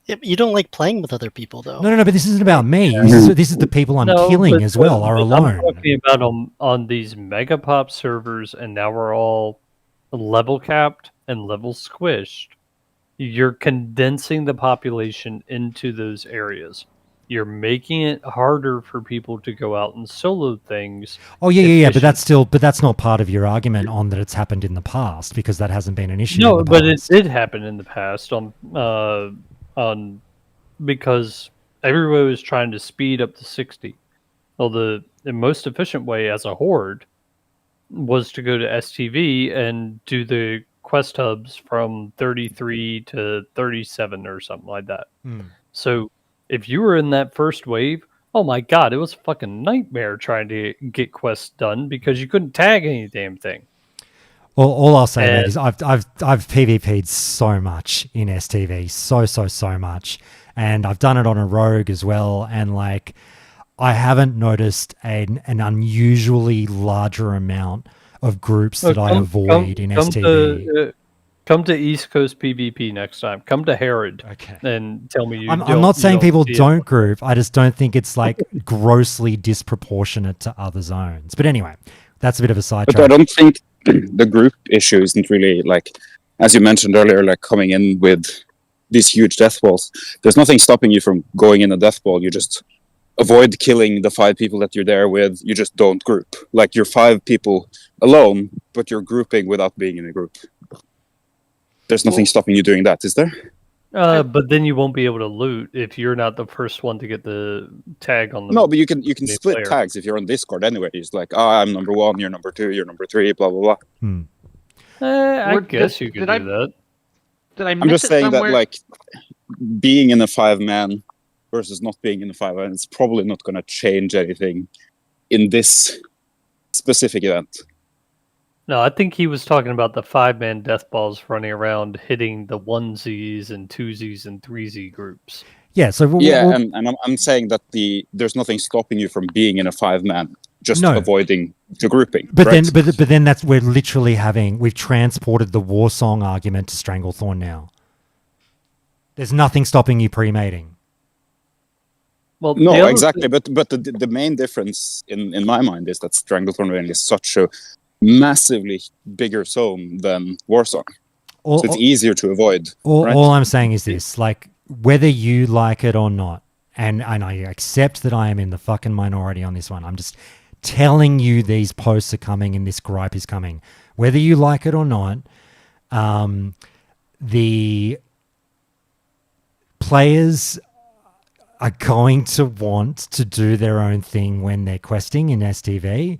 Yeah, you don't like playing with other people, though. No, but this isn't about me. This is the people I'm killing as well are alone. I'm talking about on these Megapop servers, and now we're all level capped and level squished. You're condensing the population into those areas. You're making it harder for people to go out and solo things. Oh yeah, but that's not part of your argument on that it's happened in the past because that hasn't been an issue. No, but it did happen in the past because everybody was trying to speed up to 60. Well, the most efficient way as a horde was to go to STV and do the quest hubs from 33 to 37 or something like that. So if you were in that first wave, oh my god, it was a fucking nightmare trying to get quests done because you couldn't tag any damn thing. All I'll say, mate, is I've PvP'd so much in STV, so much, and I've done it on a rogue as well, and like I haven't noticed an unusually larger amount of groups that I avoid in STV. Come to East Coast PvP next time. Come to Herod. Okay. And tell me I'm not saying people don't group. I just don't think it's like grossly disproportionate to other zones. But anyway, that's a bit of a sidetrack. But I don't think the group issue isn't really like, as you mentioned earlier, like coming in with these huge death balls. There's nothing stopping you from going in a death ball. You just avoid killing the 5 people that you're there with. You just don't group. Like you're 5 people alone, but you're grouping without being in a group. There's nothing stopping you doing that, is there? But then you won't be able to loot if you're not the first one to get the tag on the. No, but you can split tags if you're on Discord anyway. It's like, I'm number 1, you're number 2, you're number 3, blah blah blah. I guess you could do that. Did I I'm just saying that like being in a 5-man versus not being in a 5-man, it's probably not going to change anything in this specific event. No, I think he was talking about the 5-man death balls running around hitting the 1Zs and 2Zs and 3Z groups. Yeah, so and I'm saying that there's nothing stopping you from being in a 5-man, just avoiding the grouping. But then we've transported the war song argument to Stranglethorn now. There's nothing stopping you pre-mating. Well, no, exactly. But the main difference in my mind is that Stranglethorn is such a massively bigger zone than Warsong. So it's easier to avoid. All I'm saying is this, like, whether you like it or not, and I accept that I am in the fucking minority on this one, I'm just telling you these posts are coming and this gripe is coming. Whether you like it or not, the players are going to want to do their own thing when they're questing in STV.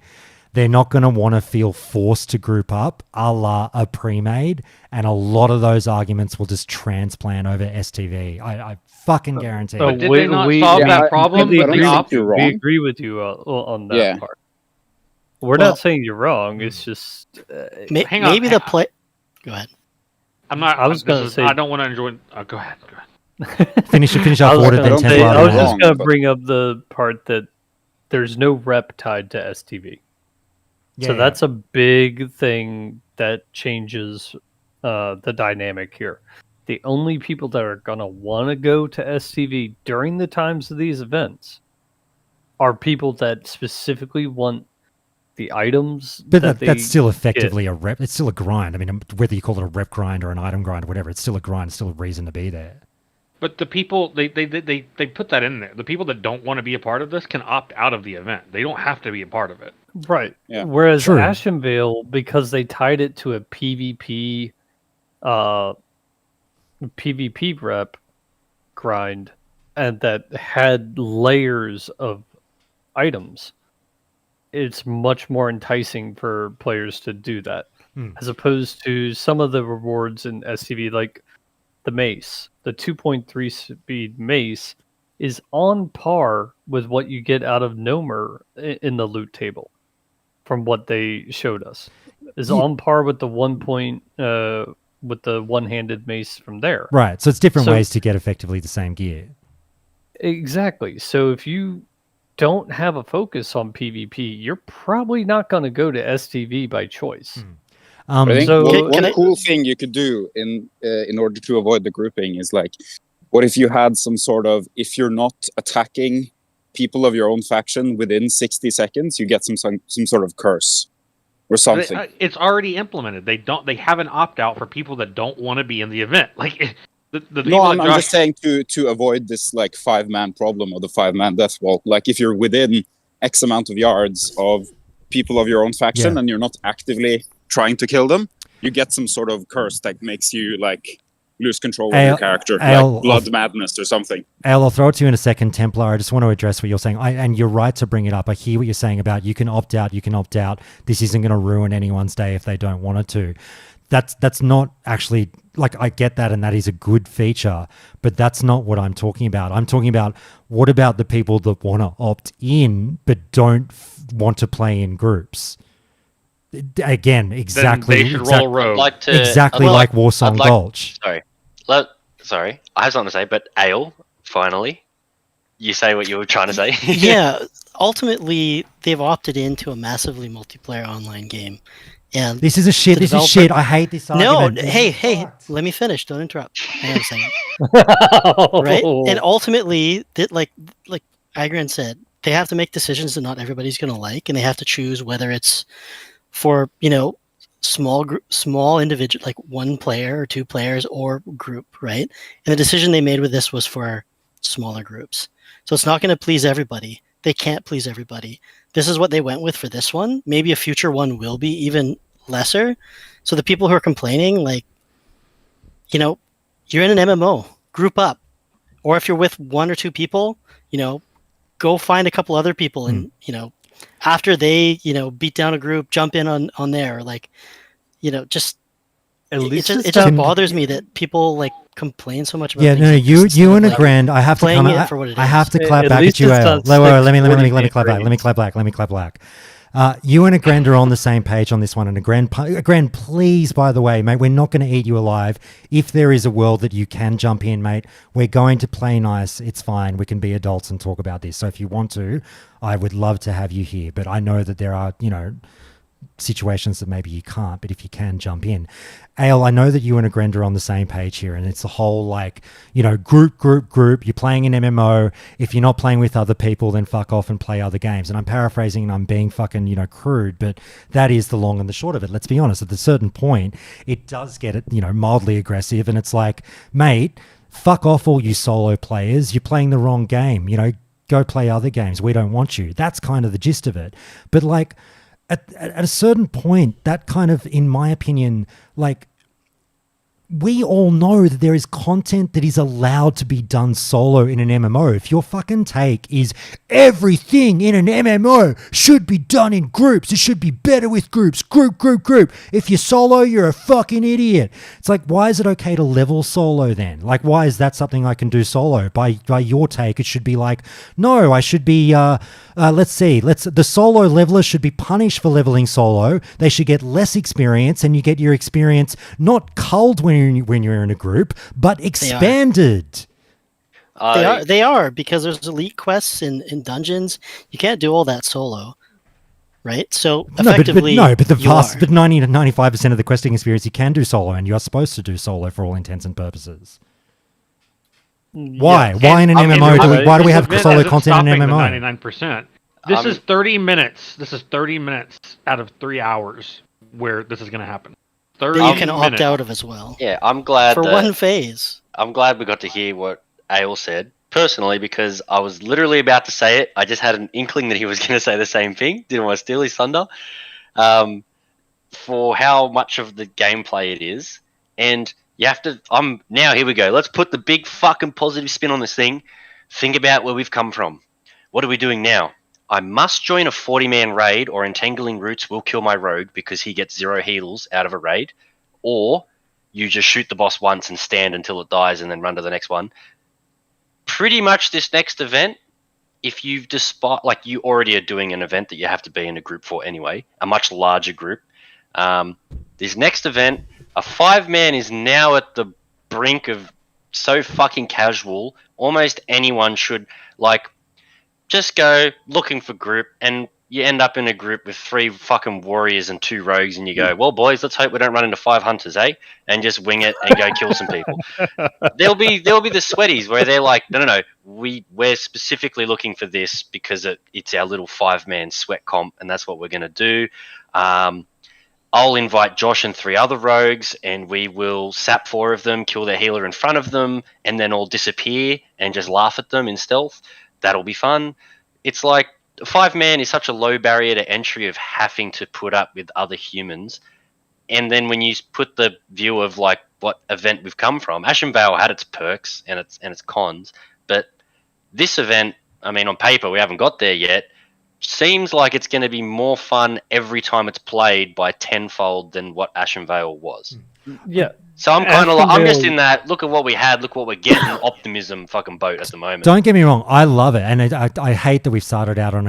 They're not going to want to feel forced to group up a la a pre-made, and a lot of those arguments will just transplant over STV. I fucking guarantee But it. did they not solve that problem? We agree with you on that part. We're not saying you're wrong. It's just Hang on, maybe the play. Go ahead. I'm not. I was gonna say. I don't want to enjoy. Go ahead. Finish off I was order, then gonna say, Templar. I was just going to bring up the part that there's no rep tied to STV. Yeah, So yeah. that's a big thing that changes the dynamic here. The only people that are going to want to go to STV during the times of these events are people that specifically want the items. But they that's still get. effectively a rep. It's still a grind. I mean, whether you call it a rep grind or an item grind or whatever, it's still a grind. It's still a reason to be there. But the people they put that in there. The people that don't want to be a part of this can opt out of the event. They don't have to be a part of it. Right. Yeah. Whereas True. Ashenvale, because they tied it to a PvP rep grind, and that had layers of items, it's much more enticing for players to do that, as opposed to some of the rewards in STV, like the mace. The 2.3 speed mace is on par with what you get out of Gnomer in the loot table, from what they showed us. Is on par with the with the one-handed mace from there. Right. So it's different ways to get effectively the same gear. Exactly. So if you don't have a focus on PvP, you're probably not going to go to STV by choice. I think So- one cool thing you could do in order to avoid the grouping is like, what if you had some sort of, if you're not attacking people of your own faction within 60 seconds, you get some sort of curse or something. It's already implemented. They have an opt out for people that don't want to be in the event. Like the No, people I'm that Josh, just saying to avoid this like 5-man problem or the 5-man death wall. Like if you're within X amount of yards of people of your own faction and you're not actively trying to kill them, you get some sort of curse that makes you like lose control of your character, like blood madness or something. Al, I'll throw it to you in a second, Templar. I just want to address what you're saying. And you're right to bring it up. I hear what you're saying about you can opt out. This isn't going to ruin anyone's day if they don't want it to. That's not actually, like, I get that, and that is a good feature, but that's not what I'm talking about. I'm talking about, what about the people that want to opt in but don't want to play in groups? Again, exactly. Then they should roll rogue. Exactly like Warsong Gulch. Sorry. I have something to say, but Ale, finally, you say what you were trying to say. Yeah, ultimately, they've opted into a massively multiplayer online game. And This is a shit. This is shit. I hate this argument. No, hey, let me finish. Don't interrupt. Hang on a second. Right? And ultimately, like Agran said, they have to make decisions that not everybody's going to like, and they have to choose whether it's for, small individual, like one player or two players or group, right? And the decision they made with this was for smaller groups. So it's not going to please everybody. They can't please everybody. This is what they went with for this one. Maybe a future one will be even lesser. So the people who are complaining, like, you're in an MMO, group up. Or if you're with one or two people, go find a couple other people and, after they, beat down a group, jump in on there, like, just at least it just bothers me that people like complain so much about things like this you instead and of, a grand. I have to playing come. it for what it I is. have to clap At back least at you, it's Ale. not Let me 40 clap back. Let me clap back. You and a grand are on the same page on this one. And a grand, please, by the way, mate, we're not going to eat you alive. If there is a world that you can jump in, mate, we're going to play nice. It's fine. We can be adults and talk about this. So if you want to, I would love to have you here. But I know that there are, situations that maybe you can't, but if you can, jump in. Ale, I know that you and a grand are on the same page here, and it's the whole group. You're playing an MMO. If you're not playing with other people, then fuck off and play other games. And I'm paraphrasing and I'm being fucking, crude, but that is the long and the short of it. Let's be honest, at a certain point, it does get mildly aggressive, and it's like, mate, fuck off all you solo players. You're playing the wrong game. go play other games. We don't want you. That's kind of the gist of it. But like at a certain point, that kind of, in my opinion, like, we all know that there is content that is allowed to be done solo in an MMO. If your fucking take is everything in an MMO should be done in groups, it should be better with groups, group. If you're solo, you're a fucking idiot. It's like, why is it okay to level solo then? Like, why is that something I can do solo? By your take, it should be like, no, I should be, the solo leveler should be punished for leveling solo. They should get less experience, and you get your experience not culled when you're in a group, but expanded. They are, because there's elite quests in dungeons. You can't do all that solo, right? So effectively, but 90 to 95% of the questing experience you can do solo, and you are supposed to do solo for all intents and purposes. Why? Why in an MMO? Why do we have solo content in an MMO? 99%. This is 30 minutes. This is 30 minutes out of 3 hours where this is going to happen. 30 that you can minutes. opt out of as well. Yeah, I'm glad for one phase. I'm glad we got to hear what Ale said personally, because I was literally about to say it. I just had an inkling that he was going to say the same thing. Didn't want to steal his thunder. For how much of the gameplay it is, and you have to. Now here we go. Let's put the big fucking positive spin on this thing. Think about where we've come from. What are we doing now? I must join a 40-man raid, or entangling roots will kill my rogue because he gets 0 heals out of a raid. Or you just shoot the boss once and stand until it dies and then run to the next one. Pretty much this next event, if you've you already are doing an event that you have to be in a group for anyway, a much larger group. This next event, a 5-man is now at the brink of so fucking casual. Almost anyone should just go looking for group, and you end up in a group with 3 fucking warriors and 2 rogues, and you go, well, boys, let's hope we don't run into 5 hunters, eh? And just wing it and go kill some people. There'll be the sweaties where they're like, no, we're specifically looking for this because it's our little 5-man sweat comp, and that's what we're gonna do. I'll invite Josh and 3 other rogues, and we will sap 4 of them, kill their healer in front of them, and then all disappear and just laugh at them in stealth. That'll be fun. It's like 5-man is such a low barrier to entry of having to put up with other humans. And then when you put the view of what event we've come from, Ashen Vale had its perks and its cons, but this event, I mean, on paper we haven't got there yet, seems like it's going to be more fun every time it's played by tenfold than what Ashen Vale was. Yeah. So I'm kind of I'm just in that, look at what we had, look what we're getting, optimism fucking boat at the moment. Don't get me wrong, I love it, and I hate that we've started out on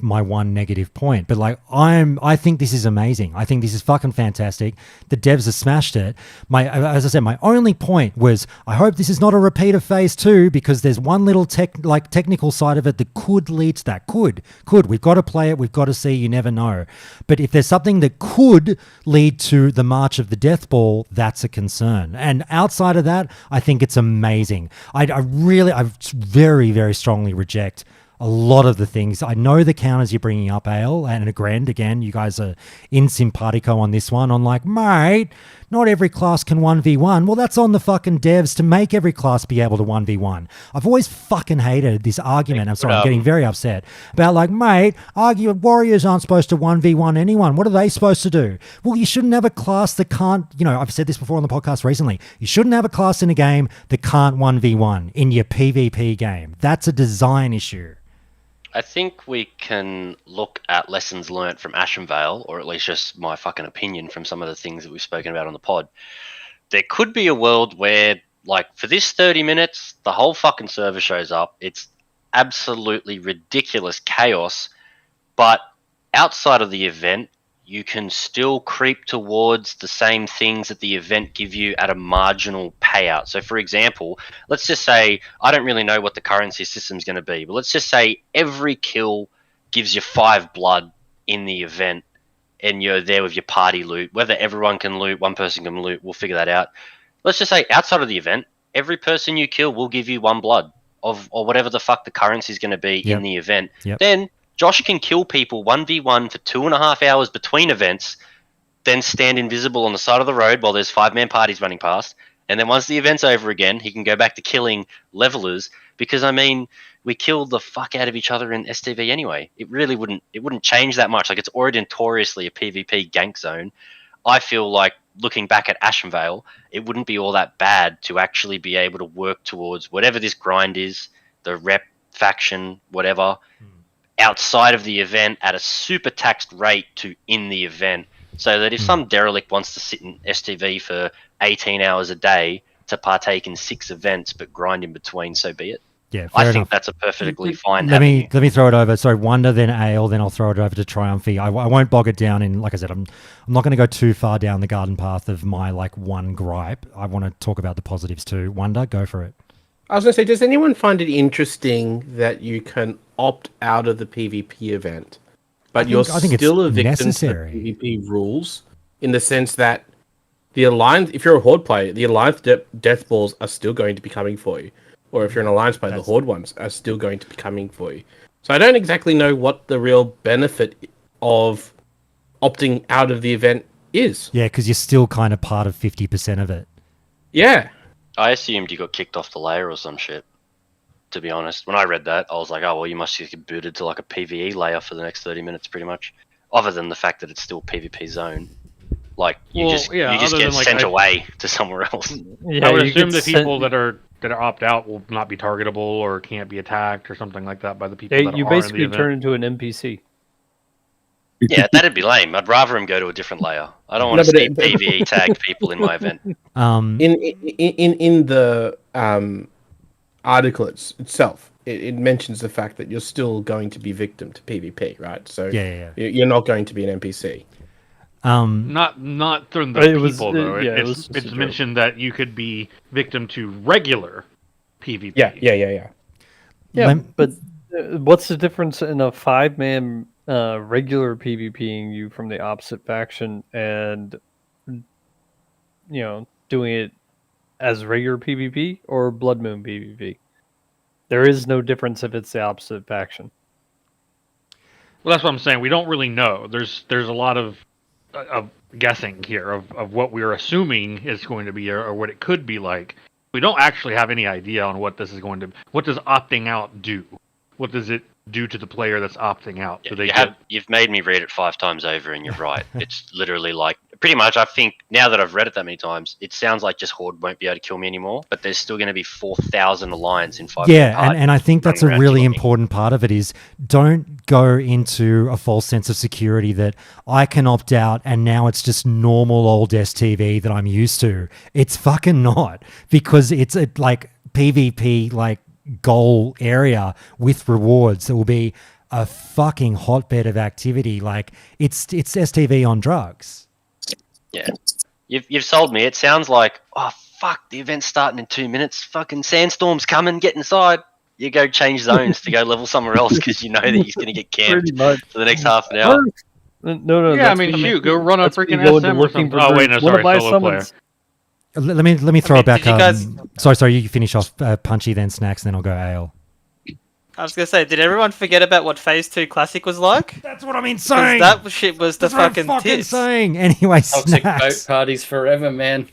my one negative point, but I think this is amazing. I think this is fucking fantastic. The devs have smashed it. As I said, my only point was, I hope this is not a repeat of phase 2, because there's one little technical side of it that could lead to that. Could. We've got to play it. We've got to see. You never know. But if there's something that could lead to the March of the Death Ball, that's a concern. And outside of that, I think it's amazing. I very, very strongly reject a lot of the things. I know the counters you're bringing up, Ale, and again, you guys are in simpatico on this one. On mate, not every class can 1v1. Well, that's on the fucking devs to make every class be able to 1v1. I've always fucking hated this argument. I'm sorry, I'm getting very upset about mate, warriors aren't supposed to 1v1 anyone. What are they supposed to do? Well, you shouldn't have a class that can't, I've said this before on the podcast recently. You shouldn't have a class in a game that can't 1v1 in your PvP game. That's a design issue. I think we can look at lessons learnt from Ashen Vale, or at least just my fucking opinion from some of the things that we've spoken about on the pod. There could be a world where, for this 30 minutes, the whole fucking server shows up. It's absolutely ridiculous chaos, but outside of the event, you can still creep towards the same things that the event give you at a marginal payout. So, for example, let's just say, I don't really know what the currency system is going to be, but let's just say every kill gives you 5 blood in the event, and you're there with your party loot. Whether everyone can loot, one person can loot, we'll figure that out. Let's just say outside of the event, every person you kill will give you 1 blood or whatever the fuck the currency is going to be in the event. Then Josh can kill people 1v1 for 2.5 hours between events, then stand invisible on the side of the road while there's 5-man parties running past. And then once the event's over again, he can go back to killing levelers. Because, I mean, we kill the fuck out of each other in STV anyway. It really wouldn't change that much. Like, it's already notoriously a PvP gank zone. I feel like looking back at Ashenvale, it wouldn't be all that bad to actually be able to work towards whatever this grind is, the rep faction, whatever, outside of the event at a super taxed rate to in the event, so that if some derelict wants to sit in STV for 18 hours a day to partake in 6 events but grind in between, so be it. Yeah, I think that's a perfectly fine Let avenue. me throw it over. So Wonder, then Ale, then I'll throw it over to Triumphy. I won't bog it down in, like I said, I'm not going to go too far down the garden path of my like one gripe. I want to talk about the positives too. Wonder, go for it. I was going to say, does anyone find it interesting that you can opt out of the PvP event, but you're still a victim to the PvP rules, in the sense that the Alliance, if you're a Horde player, the Alliance death balls are still going to be coming for you. Or if you're an Alliance player, the Horde ones are still going to be coming for you. So I don't exactly know what the real benefit of opting out of the event is. Yeah, because you're still kind of part of 50% of it. Yeah. I assumed you got kicked off the layer or some shit, to be honest. When I read that, I was like, oh, well, you must get booted to like a PvE layer for the next 30 minutes, pretty much. Other than the fact that it's still PvP zone. Like, you just get sent away to somewhere else. Yeah, I would assume the people that opt out will not be targetable or can't be attacked or something like that by the people that are in the event. You basically turn into an NPC. Yeah, that'd be lame. I'd rather him go to a different layer. I don't want to see PvE tagged people in my event. In the article itself, it mentions the fact that you're still going to be victim to PvP, right? So you're not going to be an NPC. Not from the people though. It's mentioned that you could be victim to regular PvP. Yeah. But what's the difference in a 5-man regular PvPing you from the opposite faction and doing it as regular PvP or Blood Moon PvP? There is no difference if it's the opposite faction. Well, that's what I'm saying. We don't really know. There's a lot of guessing here of what we're assuming is going to be or what it could be like. We don't actually have any idea on what this is going to. What does opting out do? What does it do to the player that's opting out? You've made me read it 5 times over, and you're right. It's literally like, pretty much, I think, now that I've read it that many times, it sounds like just Horde won't be able to kill me anymore, but there's still going to be 4,000 Alliance in 5 Yeah, and I think that's a really important part of it is don't go into a false sense of security that I can opt out and now it's just normal old STV that I'm used to. It's fucking not, because it's a like PvP like goal area with rewards that will be a fucking hotbed of activity. Like it's STV on drugs. Yeah, you've sold me. It sounds like, oh fuck, the event's starting in 2 minutes. Fucking sandstorm's coming. Get inside. You go change zones to go level somewhere else because you know that he's going to get camped for the next half an hour. No. Yeah, I mean, shoot, go run a freaking SM or something. Oh wait, no, sorry, solo player. Let me throw it back. Sorry, you finish off Punchy, then Snacks, then I'll go Ale. I was gonna say, did everyone forget about what Phase 2 Classic was like? That's what I mean saying. That shit was the fucking tits. Saying. Anyway, toxic Snacks. boat parties forever, man.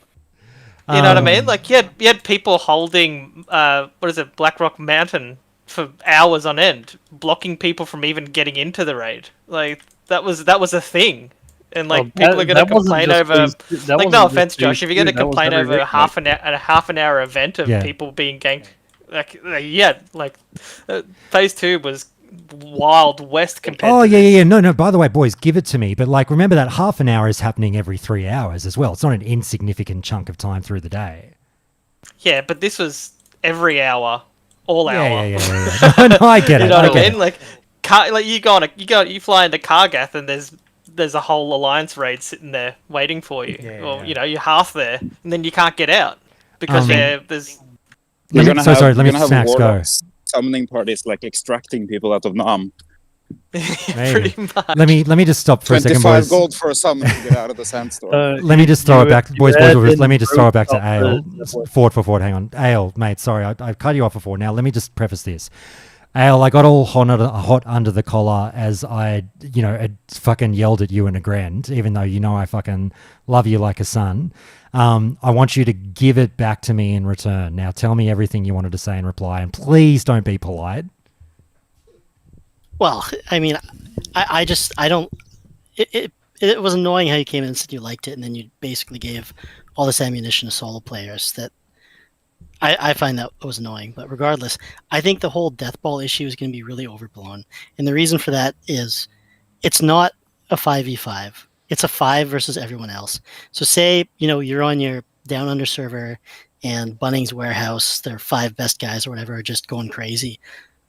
You know what I mean? Like you had people holding Blackrock Mountain for hours on end, blocking people from even getting into the raid. Like that was a thing. And like people are going to complain over. Like no offense, Josh, if you're going to complain over a half an hour event of people being ganked, Phase 2 was Wild West compared. Oh yeah. No. By the way, boys, give it to me. But like, remember that half an hour is happening every 3 hours as well. It's not an insignificant chunk of time through the day. Yeah, but this was every hour, all hour. Yeah. No, I get it. You know what I mean? Like you fly into Kargath and there's a whole Alliance raid sitting there waiting for you. You're half there and then you can't get out because there's. You're gonna have Snacks go. Summoning parties like extracting people out of Nam. Pretty much. Let me just stop for a second, boys. 25 gold for a summon to get out of the sandstorm. Let me just throw it back, boys. Let me just throw it back to Ale. Forward. Hang on, Ale, mate. Sorry, I cut you off before. Now let me just preface this. Ale, I got all hot under the collar as I fucking yelled at you in a grand, even though I fucking love you like a son. I want you to give it back to me in return. Now tell me everything you wanted to say in reply, and please don't be polite. Well, I mean, I just I don't. It was annoying how you came in and said you liked it, and then you basically gave all this ammunition to solo players. That I find that was annoying. But regardless, I think the whole death ball issue is going to be really overblown, and the reason for that is it's not a 5v5. It's a 5 versus everyone else. So say, you're on your down under server and Bunnings Warehouse, their 5 best guys or whatever are just going crazy.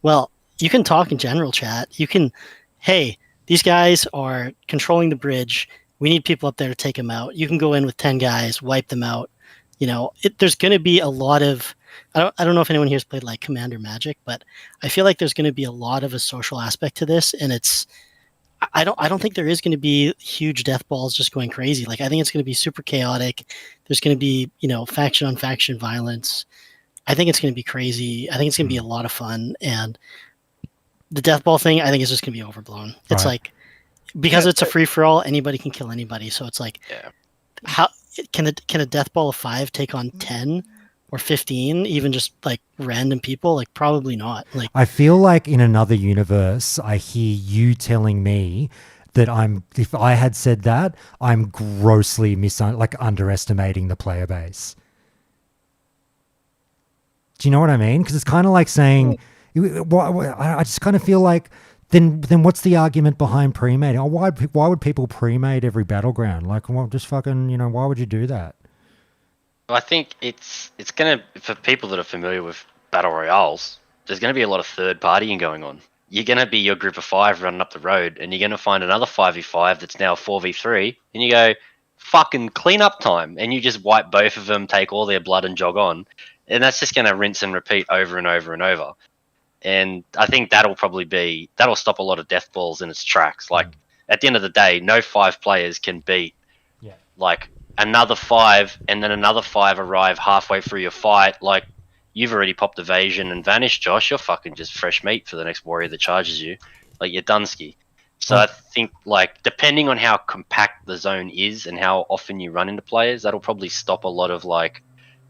Well, you can talk in general chat. You can, hey, these guys are controlling the bridge. We need people up there to take them out. You can go in with 10 guys, wipe them out. There's going to be a lot of, I don't know if anyone here's played like Commander Magic, but I feel like there's going to be a lot of a social aspect to this, and I don't think there is going to be huge death balls just going crazy. Like, I think it's going to be super chaotic. There's going to be, faction on faction violence. I think it's going to be crazy. I think it's going to be a lot of fun. And the death ball thing, I think is just going to be overblown. It's like, because it's a free for all, anybody can kill anybody. So it's like, how can a death ball of 5 take on 10 or 15, even just like random people? Like, probably not. Like, I feel like in another universe, I hear you telling me that if I had said that, I'm grossly underestimating the player base. Do you know what I mean? Because it's kind of like saying, I just kind of feel like, then what's the argument behind pre-mating? Why would people pre-mate every battleground? Like, well, just fucking, why would you do that? I think it's gonna, for people that are familiar with battle royales, there's gonna be a lot of third partying going on. You're gonna be your group of 5 running up the road, and you're gonna find another 5v5 that's now 4v3, and you go, fucking cleanup time, and you just wipe both of them, take all their blood, and jog on, and that's just gonna rinse and repeat over and over and over. And I think that'll stop a lot of death balls in its tracks. Like, at the end of the day, no 5 players can beat like another 5, and then another 5 arrive halfway through your fight. Like, you've already popped evasion and vanished, Josh. You're fucking just fresh meat for the next warrior that charges you. Like, you're Dunsky. So I think, like, depending on how compact the zone is and how often you run into players, that'll probably stop a lot of, like,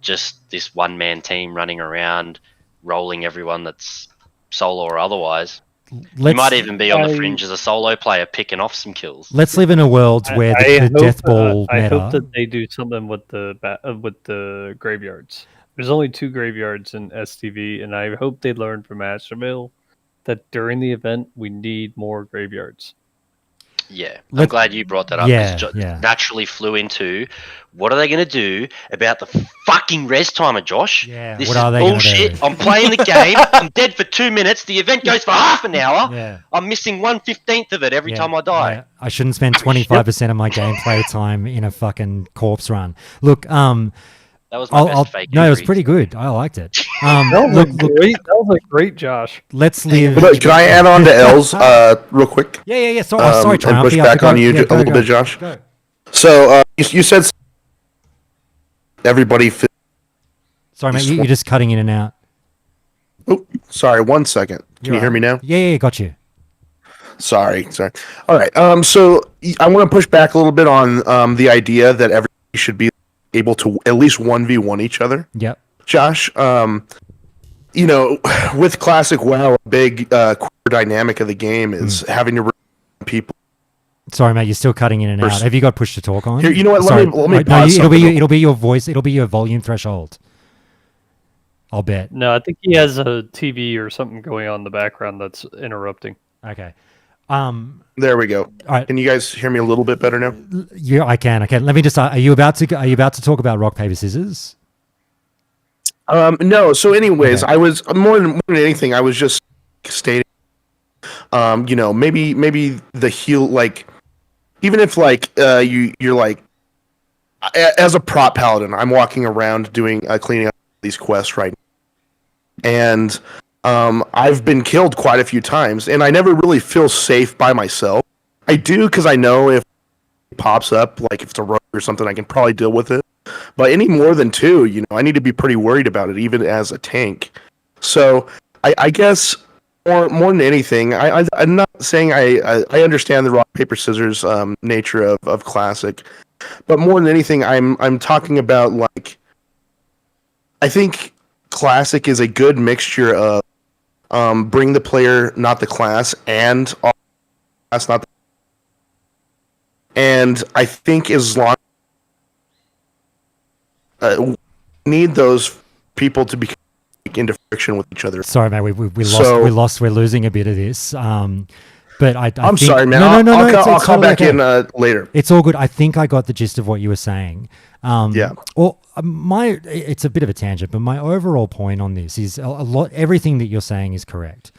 just this one-man team running around, rolling everyone that's solo or otherwise. You might even be on the fringe as a solo player picking off some kills. Let's live in a world where the death ball meta. I hope that they do something with the graveyards. There's only 2 graveyards in STV, and I hope they learn from Astromill that during the event we need more graveyards. Yeah, I'm glad you brought that up. Yeah. Naturally flew into, what are they going to do about the fucking res timer, Josh? Yeah, this what is are they bullshit. gonna do? I'm playing the game. I'm dead for 2 minutes. The event goes for half an hour. Yeah. I'm missing 1/15 of it every time I die. Yeah. I shouldn't spend 25% of my gameplay time in a fucking corpse run. Look, that was my best fake. No, it was pretty good. I liked it. That was a great Josh. Let's live. Can I add on to L's real quick? Yeah. Sorry, and Triumph. push back on you a little bit, Josh. Go. So you said everybody. Sorry, mate. You're just cutting in and out. Oh, sorry. 1 second. Can you hear me now? Yeah, got you. Sorry. All right. So I want to push back a little bit on the idea that everybody should be able to at least 1v1 each other. Yep. Josh, with classic WoW, a big core dynamic of the game is having to people. Sorry, mate, you're still cutting in and out. Have you got push to talk on? Here, you know what? Sorry. Let me No, pause it'll be your voice. It'll be your volume threshold. I'll bet. No, I think he has a TV or something going on in the background that's interrupting. Okay. There we go. All right. Can you guys hear me a little bit better now? Yeah, I can. Let me just. Are you about to talk about rock paper scissors? No. So, anyways, Okay. I was more than anything. I was just stating, maybe the heal, like, even if like you're like, as a prop paladin, I'm walking around doing cleaning up these quests right now, and I've been killed quite a few times, and I never really feel safe by myself. I do because I know if it pops up, like if it's a rogue or something, I can probably deal with it. But any more than 2, I need to be pretty worried about it, even as a tank. So I guess more than anything, I'm not saying I understand the rock paper scissors nature of classic, but more than anything, I'm talking about, like, I think classic is a good mixture of bring the player, not the class, and all class, not. And I think as long need those people to be into friction with each other. Sorry, man, we lost. We're losing a bit of this. But I'm think, sorry, man. I'll come back in later. It's all good. I think I got the gist of what you were saying. Well, it's a bit of a tangent, but my overall point on this is a lot. Everything that you're saying is correct.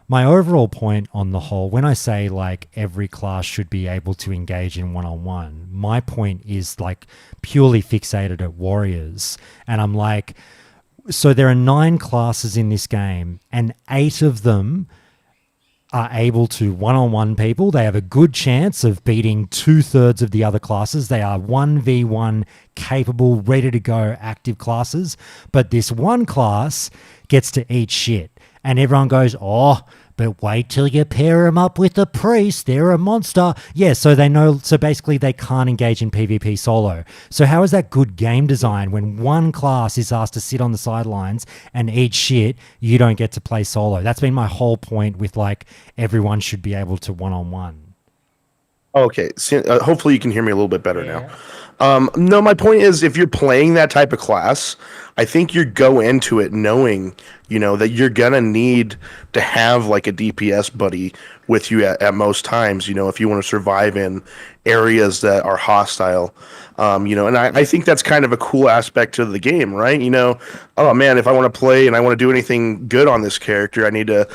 My overall point on the whole, when I say like every class should be able to engage in one-on-one, my point is like purely fixated at warriors, and I'm like, so there are 9 classes in this game, and 8 of them are able to one-on-one people. They have a good chance of beating 2/3 of the other classes. They are 1v1 capable, ready to go, active classes. But this one class gets to eat shit. And everyone goes, oh, but wait till you pair them up with a priest. They're a monster. Yeah, so they know. So basically they can't engage in PvP solo. So how is that good game design when one class is asked to sit on the sidelines and eat shit, you don't get to play solo? That's been my whole point with like everyone should be able to one-on-one. Okay, so, hopefully you can hear me a little bit better now. No, my point is if you're playing that type of class, I think you go into it knowing, that you're going to need to have like a DPS buddy with you at most times, if you want to survive in areas that are hostile. And I think that's kind of a cool aspect to the game, right? Oh man, if I want to play and I want to do anything good on this character, I need to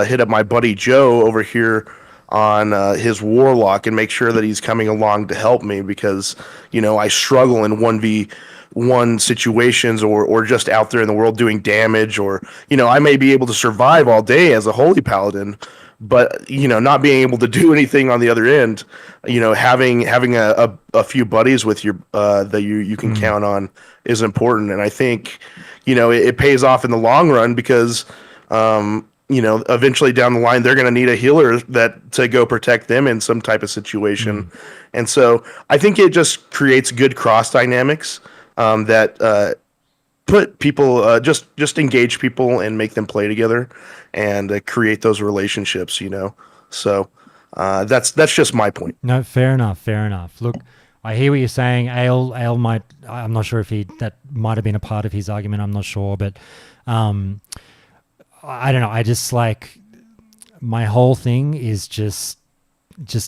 hit up my buddy Joe over here on his Warlock and make sure that he's coming along to help me because, I struggle in 1v1 situations or just out there in the world doing damage or, I may be able to survive all day as a Holy Paladin, but, not being able to do anything on the other end, having a few buddies with you that you can count on is important. And I think, it pays off in the long run because, eventually down the line, they're going to need a healer to go protect them in some type of situation. And so I think it just creates good cross dynamics that put people, just engage people and make them play together and create those relationships, So that's just my point. No, fair enough. Look, I hear what you're saying. Ale might, I'm not sure if that might have been a part of his argument. I'm not sure, but I don't know. I just like my whole thing is just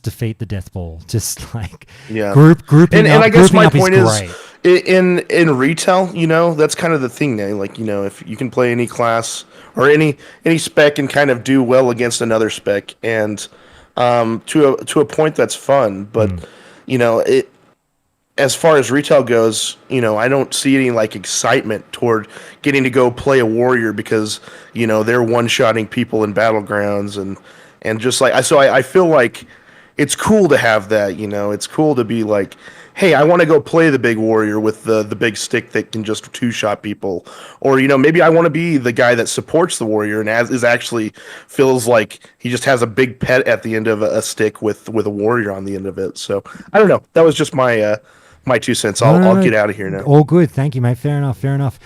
defeat the death ball. Just like grouping and up. I guess my point is in retail, that's kind of the thing now. Like, if you can play any class or any spec and kind of do well against another spec, and to a point that's fun. But it. As far as retail goes, I don't see any like excitement toward getting to go play a warrior because, they're one-shotting people in battlegrounds and just like I feel like it's cool to have that, it's cool to be like, hey, I want to go play the big warrior with the big stick that can just two-shot people, or maybe I want to be the guy that supports the warrior and actually feels like he just has a big pet at the end of a stick with a warrior on the end of it. So I don't know. That was just my 2 cents. I'll get out of here now. All good. Thank you, mate. Fair enough.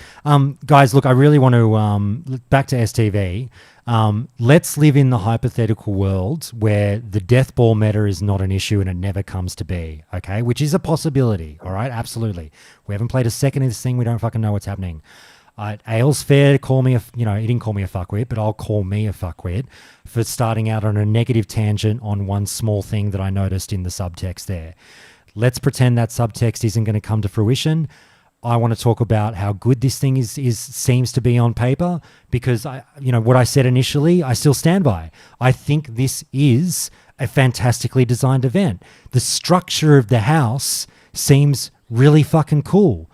Guys, look, I really want to, back to STV. Let's live in the hypothetical world where the death ball meta is not an issue and it never comes to be, okay? Which is a possibility, all right? Absolutely. We haven't played a second of this thing. We don't fucking know what's happening. Ale's fair to call me he didn't call me a fuckwit, but I'll call me a fuckwit for starting out on a negative tangent on one small thing that I noticed in the subtext there. Let's pretend that subtext isn't going to come to fruition. I want to talk about how good this thing seems to be on paper because what I said initially, I still stand by. I think this is a fantastically designed event. The structure of the house seems really fucking cool.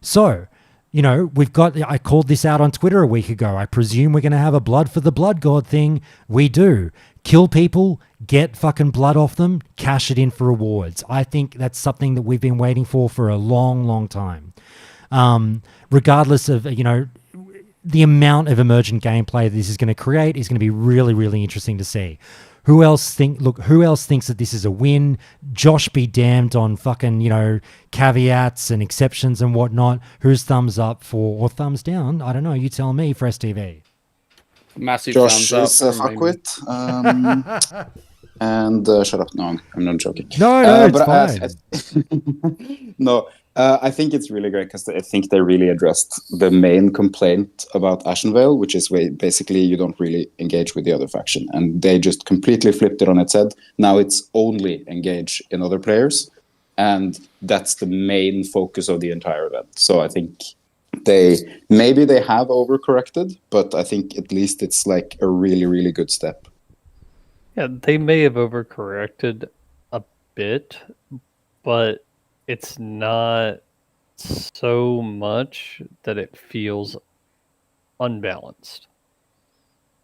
So, I called this out on Twitter a week ago. I presume we're going to have a blood for the blood god thing. We do. Kill people, get fucking blood off them, cash it in for rewards. I think that's something that we've been waiting for a long, long time. Regardless of, the amount of emergent gameplay this is going to create is going to be really, really interesting to see. Who else thinks that this is a win? Josh be damned on fucking, caveats and exceptions and whatnot. Who's thumbs up or thumbs down? I don't know. You tell me for STV. Massive Josh thumbs up is a from me. fuckwit. And shut up. No, I'm not joking. No, it's but fine. No, I think it's really great because I think they really addressed the main complaint about Ashenvale, which is basically you don't really engage with the other faction. And they just completely flipped it on its head. Now it's only engage in other players. And that's the main focus of the entire event. So I think maybe they have overcorrected, but I think at least it's like a really, really good step. Yeah, they may have overcorrected a bit, but it's not so much that it feels unbalanced.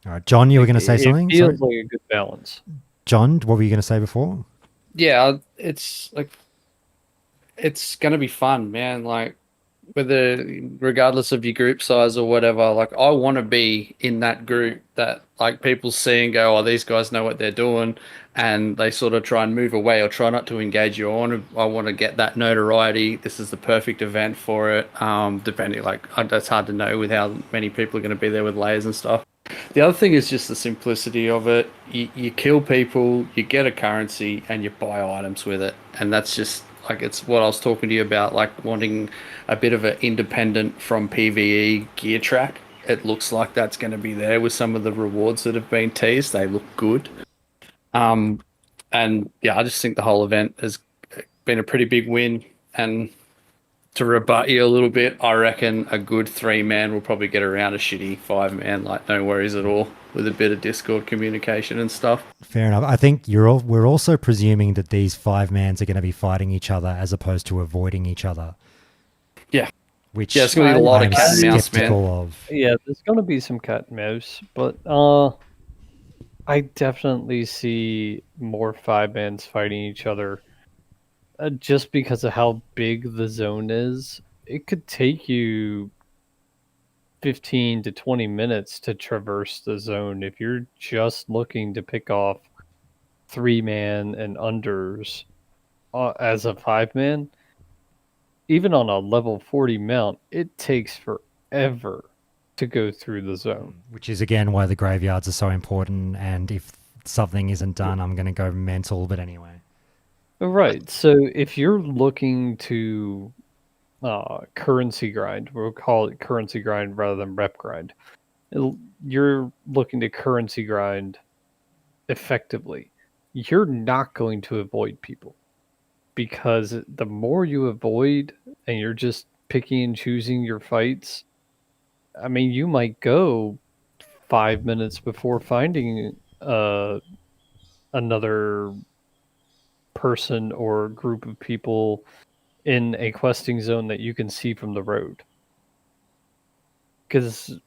All right, John, you were going to say something? It feels like a good balance. John, what were you going to say before? Yeah, it's like it's gonna be fun, man. Like regardless of your group size or whatever, like I want to be in that group that like people see and go, oh, these guys know what they're doing, and they sort of try and move away or try not to engage you. I want to get that notoriety. This is the perfect event for it. Depending, like that's hard to know with how many people are going to be there with layers and stuff. The other thing is just the simplicity of it. You kill people, you get a currency, and you buy items with it, and that's just like it's what I was talking to you about, like wanting a bit of an independent from PvE gear track. It looks like that's going to be there with some of the rewards that have been teased. They look good. And yeah, I just think the whole event has been a pretty big win. And to rebut you a little bit, I reckon a good 3-man will probably get around a shitty 5-man, like no worries at all, with a bit of Discord communication and stuff. Fair enough. I think we're also presuming that these 5-mans are going to be fighting each other as opposed to avoiding each other. Yeah. Which it's going to be a lot of cat and mouse, man. Of. Yeah, there's going to be some cat and mouse, but I definitely see more 5-mans fighting each other. Just because of how big the zone is, it could take you 15 to 20 minutes to traverse the zone if you're just looking to pick off 3-man and unders as a 5-man. Even on a level 40 mount, it takes forever to go through the zone. Which is, again, why the graveyards are so important, and if something isn't done, I'm going to go mental, but anyway. Right, so if you're looking to currency grind, we'll call it currency grind rather than rep grind. You're looking to currency grind effectively. You're not going to avoid people, because the more you avoid and you're just picking and choosing your fights, I mean, you might go 5 minutes before finding another person or group of people in a questing zone that you can see from the road, because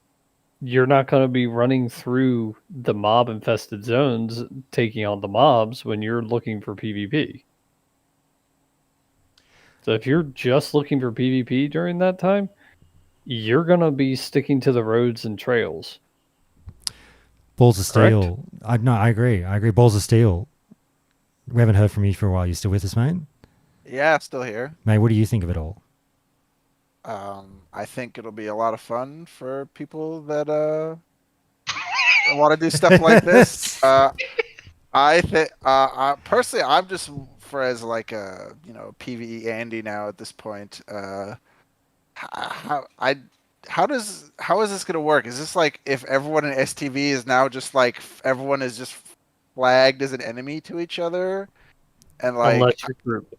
you're not going to be running through the mob infested zones taking on the mobs when you're looking for PvP. So if you're just looking for PvP during that time, you're going to be sticking to the roads and trails. Balls of Steel. I agree. Balls of Steel. We haven't heard from you for a while. You still with us, mate? Yeah, still here. Mate, what do you think of it all? I think it'll be a lot of fun for people that want to do stuff like this. I think personally, I'm just for as like a PvE Andy now at this point. How is this gonna work? Is this like if everyone in STV is now just like everyone is just flagged as an enemy to each other, and like unless you're grouped.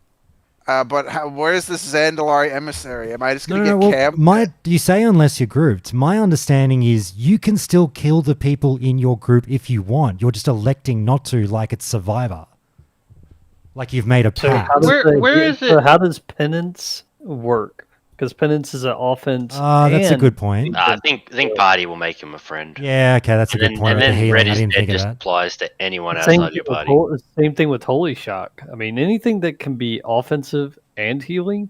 But where's this Zandalari emissary? Am I just gonna get camped? You say unless you're grouped. My understanding is you can still kill the people in your group if you want. You're just electing not to, like it's Survivor. Like you've made a pact. Where is it? So how does penance work? Because penance is an offense. That's a good point. I think party will make him a friend. Yeah, okay, that's a good point. And then healing, red I is didn't think of just that. applies to anyone outside your party. Same thing with Holy Shock. I mean, anything that can be offensive and healing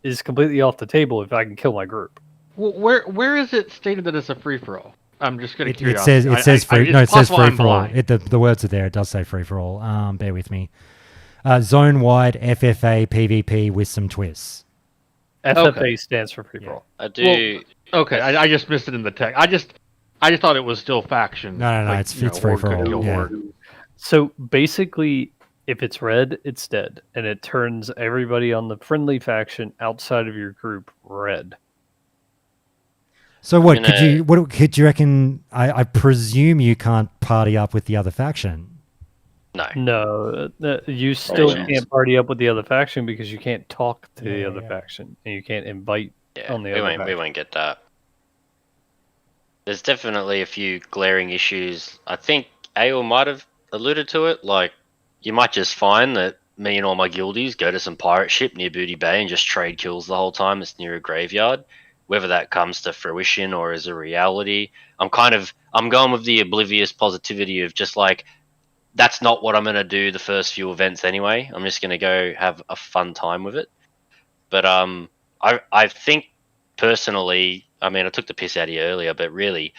is completely off the table if I can kill my group. Well, where is it stated that it's a free for all? I'm just getting It curious. says free. No, it says free for all. Blind. The words are there. It does say free for all. Bear with me. Zone wide FFA PvP with some twists. FFA stands for free for all. I do. Well, okay, I just missed it in the text. I just thought it was still faction. No, like, it's you know, free Horde for could all. kill Yeah. Horde. So basically, if it's red, it's dead, and it turns everybody on the friendly faction outside of your group red. So what could you reckon? I presume you can't party up with the other faction. No, you still chance. can't party up with the other faction because you can't talk to the other faction, and you can't invite on the we other won't, faction. we won't get that. There's definitely a few glaring issues. I think AO might have alluded to it. Like, you might just find that me and all my guildies go to some pirate ship near Booty Bay and just trade kills the whole time. It's near a graveyard. Whether that comes to fruition or is a reality, I'm going with the oblivious positivity of just like, that's not what I'm going to do the first few events anyway. I'm just going to go have a fun time with it. But I think personally, I mean, I took the piss out of you earlier, but really,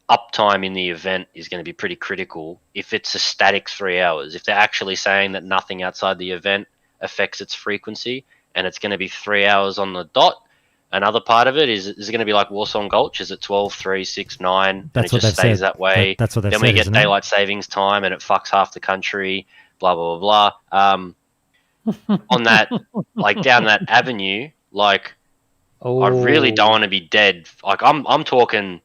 uptime in the event is going to be pretty critical. If it's a static 3 hours, if they're actually saying that nothing outside the event affects its frequency, and it's going to be 3 hours on the dot. Another part of it is it going to be like Warsong Gulch? Is it 12, 3, 6, 9, and That's it what just they've stays said. that way? That's what they've then said, we get isn't it? daylight savings time, and it fucks half the country. Blah blah blah blah. On that, like down that avenue, like I really don't want to be dead. Like I'm talking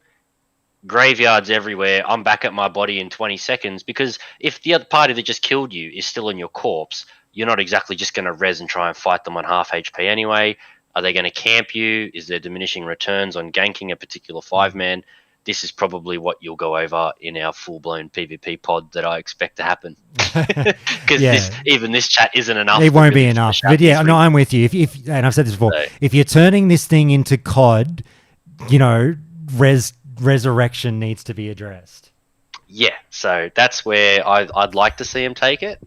graveyards everywhere. I'm back at my body in 20 seconds because if the other party that just killed you is still in your corpse, you're not exactly just going to res and try and fight them on half HP anyway. Are they going to camp you? Is there diminishing returns on ganking a particular 5-man? This is probably what you'll go over in our full-blown PvP pod that I expect to happen. Because even this chat isn't enough. It won't be enough. But yeah, no, I'm with you. If and I've said this before, if you're turning this thing into COD, you know, resurrection needs to be addressed. Yeah, so that's where I'd like to see him take it.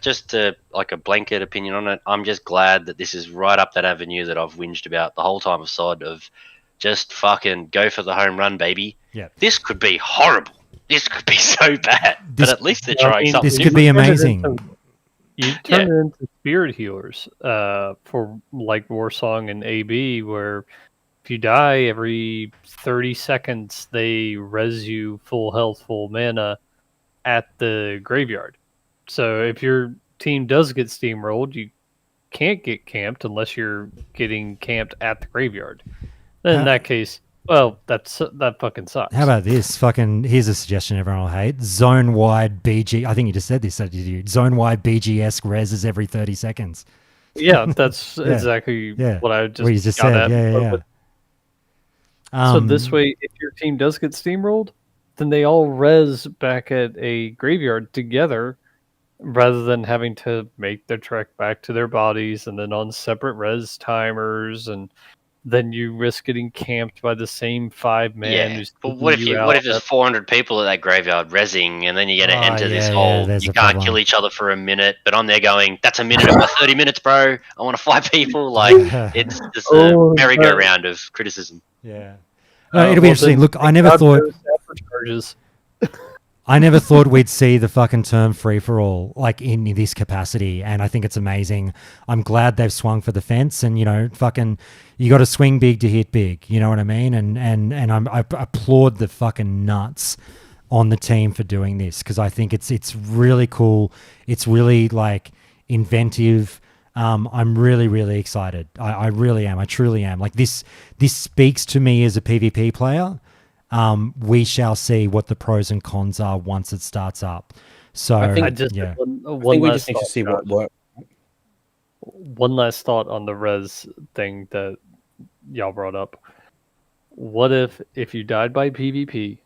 Just like a blanket opinion on it, I'm just glad that this is right up that avenue that I've whinged about the whole time of SOD of just fucking go for the home run, baby. Yeah. This could be horrible. This could be so bad. But at least they're trying something This could be amazing. You turn it into spirit healers for like Warsong and AB, where if you die every 30 seconds, they res you full health, full mana at the graveyard. So if your team does get steamrolled, you can't get camped unless you're getting camped at the graveyard. Then in that case, well, that fucking sucks. How about this? Here's a suggestion everyone will hate. Zone-wide BG. I think you just said this, did you? Zone-wide BGS reses every 30 seconds. Yeah, that's exactly what I just, what you just got said. at. So this way, if your team does get steamrolled, then they all res back at a graveyard together rather than having to make their trek back to their bodies and then on separate res timers, and then you risk getting camped by the same 5-man. Yeah, who's but what if there's 400 people at that graveyard resing, and then you get to enter this whole you can't kill each other for a minute, but I'm there going, that's a minute of my 30 minutes, bro. I want to fight people. Like it's just a merry-go-round of criticism. Yeah. No, it'll be interesting. Look, I never thought we'd see the fucking term free for all like in this capacity, and I think it's amazing. I'm glad they've swung for the fence, and you know, fucking, you got to swing big to hit big. You know what I mean? And I applaud the fucking nuts on the team for doing this because I think it's really cool. It's really like inventive. I'm really, really excited. I really am. I truly am. Like this speaks to me as a PvP player. We shall see what the pros and cons are once it starts up. So I think I just I think we just need to see what works. One last thought on the res thing that y'all brought up. What if you died by PvP,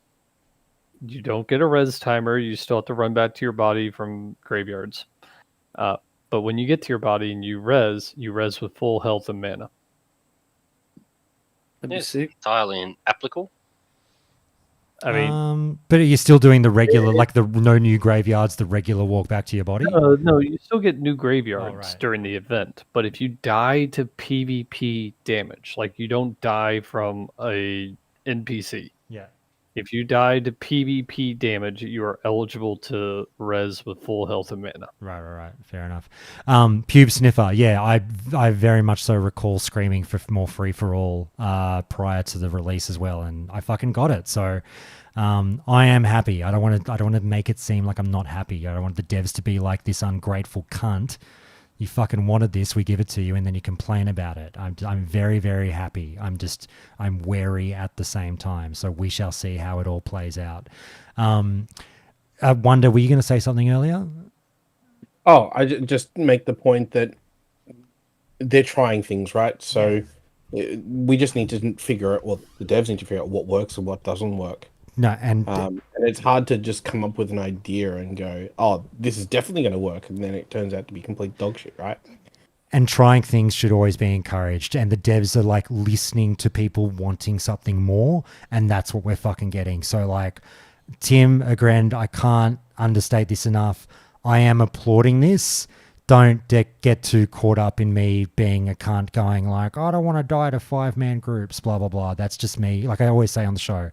you don't get a res timer, you still have to run back to your body from graveyards. But when you get to your body and you res with full health and mana. It's entirely applicable. I mean, but are you still doing the regular, like the no new graveyards, the regular walk back to your body? No, you still get new graveyards during the event. But if you die to PvP damage, like you don't die from a NPC, If you die to PvP damage, you are eligible to res with full health and mana. Right. Fair enough. Pube Sniffer. Yeah, I very much so recall screaming for more free for all prior to the release as well, and I fucking got it. So I am happy. I don't want to make it seem like I'm not happy. I don't want the devs to be like this ungrateful cunt. You fucking wanted this, we give it to you, and then you complain about it. I'm very, very happy. I'm wary at the same time. So we shall see how it all plays out. Wonder, were you going to say something earlier? Oh, I just make the point that they're trying things, right? So we just need to figure out the devs need to figure out what works and what doesn't work. No, and it's hard to just come up with an idea and go, "Oh, this is definitely going to work," and then it turns out to be complete dog shit, right? And trying things should always be encouraged. And the devs are like listening to people wanting something more, and that's what we're fucking getting. So like, Tim Agrend, I can't understate this enough. I am applauding this. Don't get too caught up in me being a cunt going like, I don't want to die to 5-man groups, blah, blah, blah. That's just me. Like I always say on the show,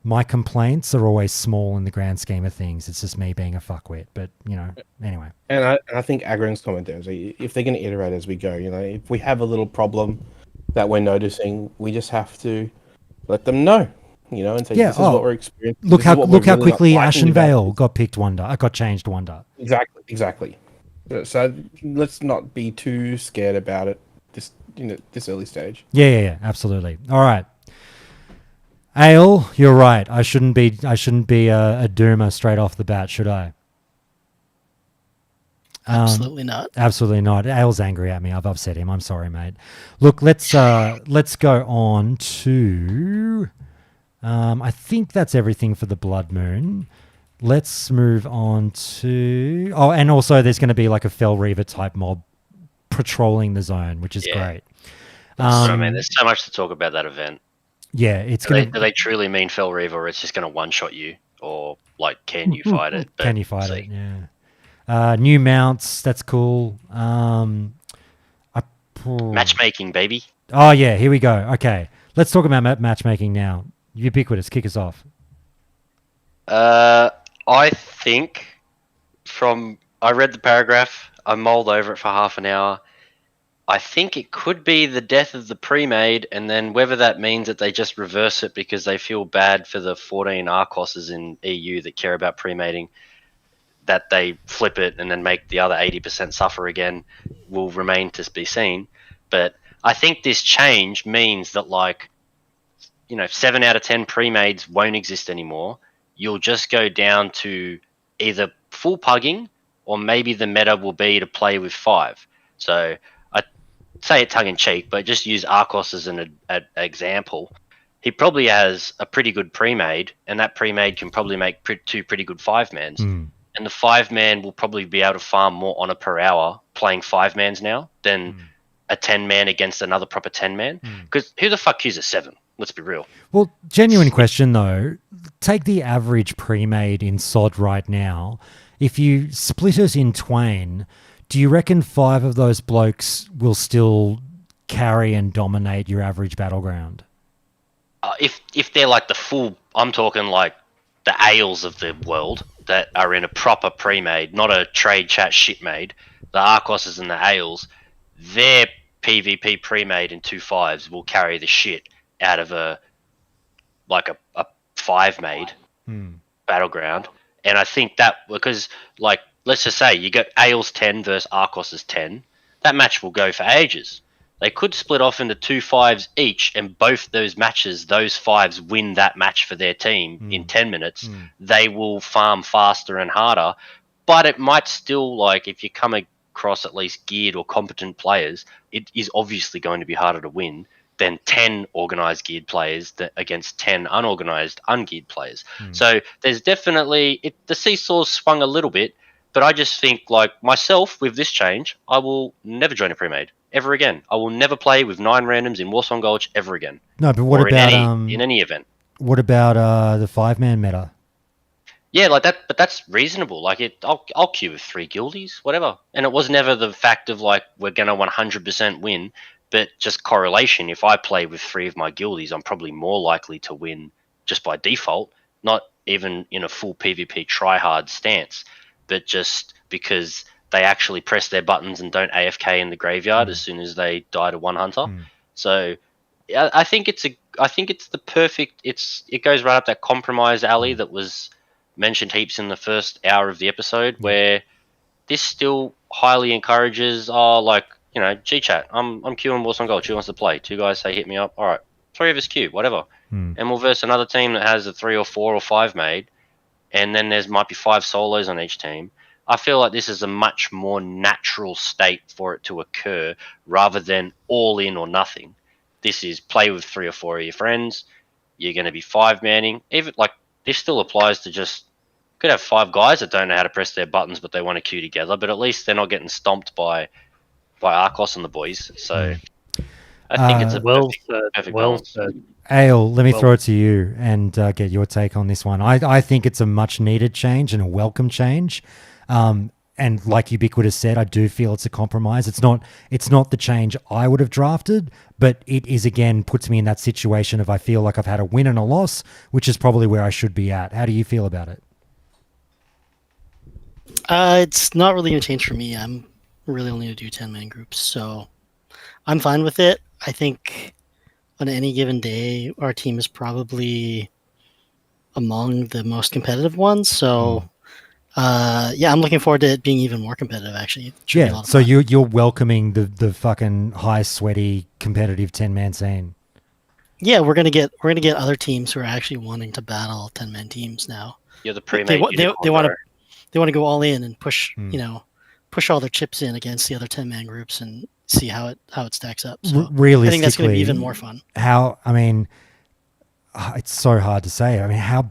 my complaints are always small in the grand scheme of things. It's just me being a fuckwit. But, anyway. And I think Agrand's comment there is if they're going to iterate as we go, if we have a little problem that we're noticing, we just have to let them know, and say, this is what we're experiencing. Look how quickly Ashen Vale got picked Wonder. Got changed to Wonder. Exactly. So let's not be too scared about it this early stage. Yeah, absolutely. All right. Ale, you're right. I shouldn't be a doomer straight off the bat, should I? Absolutely not. Absolutely not. Ale's angry at me. I've upset him. I'm sorry, mate. Look, let's go on to. I think that's everything for the Blood Moon. Let's move on to. Oh, and also there's going to be like a Fel Reaver type mob patrolling the zone, which is great. I mean, there's so much to talk about that event. Yeah, it's do they truly mean Fel Reaver, or it's just going to one-shot you, or like, can you fight it? Can you fight it? Yeah. New mounts, that's cool. Matchmaking, baby. Oh yeah, here we go. Okay, let's talk about matchmaking now. Ubiquitous, kick us off. I think I read the paragraph. I mulled over it for half an hour. I think it could be the death of the pre-made, and then whether that means that they just reverse it because they feel bad for the 14 Arcoses in EU that care about pre-mating, that they flip it and then make the other 80% suffer again, will remain to be seen. But I think this change means that 7 out of 10 pre-mades won't exist anymore. You'll just go down to either full pugging, or maybe the meta will be to play with 5. So say it tongue-in-cheek, but just use Arcos as an example. He probably has a pretty good pre-made, and that pre-made can probably make 2 pretty good 5-mans. And the 5-man will probably be able to farm more honor per hour playing 5-mans now than a 10-man against another proper 10-man. Because who the fuck uses 7? Let's be real. Well, genuine question though. Take the average pre-made in SOD right now. If you split it in twain, do you reckon 5 of those blokes will still carry and dominate your average battleground? If they're like the full, I'm talking like the Ales of the world that are in a proper pre-made, not a trade chat shit made, the Arcoses and the Ales, their PvP pre-made in 2 5s will carry the shit out of a 5-made battleground. And I think that because let's just say you got Ales 10 versus Arcos 10, that match will go for ages. They could split off into 2 5s each, and both those matches, those 5s win that match for their team in 10 minutes. They will farm faster and harder, but it might still, if you come across at least geared or competent players, it is obviously going to be harder to win than 10 organized geared players against 10 unorganized ungeared players. So there's definitely, the seesaw's swung a little bit, but I just think, myself, with this change, I will never join a pre-made ever again. I will never play with 9 randoms in Warsong Gulch ever again. No, but what about in any event? What about the 5-man meta? Yeah, but that's reasonable. I'll queue with 3 guildies, whatever. And it was never the fact of we're gonna 100% win, but just correlation. If I play with 3 of my guildies, I'm probably more likely to win just by default, not even in a full PvP try-hard stance, but just because they actually press their buttons and don't AFK in the graveyard as soon as they die to one hunter. So I think it's the perfect. It goes right up that compromise alley that was mentioned heaps in the first hour of the episode, where this still highly encourages, G-chat, I'm queuing Warsong Gold, who wants to play? 2 guys say hit me up, alright, 3 of us queue, whatever. And we'll verse another team that has a 3 or 4 or 5 made, and then might be 5 solos on each team. I feel like this is a much more natural state for it to occur, rather than all in or nothing. This is play with 3 or 4 of your friends, you're going to be 5-manning, even like this still applies to just, could have 5 guys that don't know how to press their buttons, but they want to queue together. But at least they're not getting stomped by Arcos and the boys. So I think it's a perfect balance. Ale, let me throw it to you and get your take on this one. I think it's a much needed change and a welcome change. And like Ubiquitous said, I do feel it's a compromise. It's not the change I would have drafted, but it is, again, puts me in that situation of I feel like I've had a win and a loss, which is probably where I should be at. How do you feel about it? It's not really going to change for me. I'm really only going to do 10-man groups, so I'm fine with it. I think on any given day, our team is probably among the most competitive ones. So, I'm looking forward to it being even more competitive, actually. Yeah, so you're welcoming the fucking high, sweaty, competitive 10-man scene. Yeah, we're gonna get other teams who are actually wanting to battle 10-man teams now. You're the pre-made. They want to go all in and push push all their chips in against the other 10-man groups and see how it stacks up. So I think that's going to be even more fun. It's so hard to say. I mean, how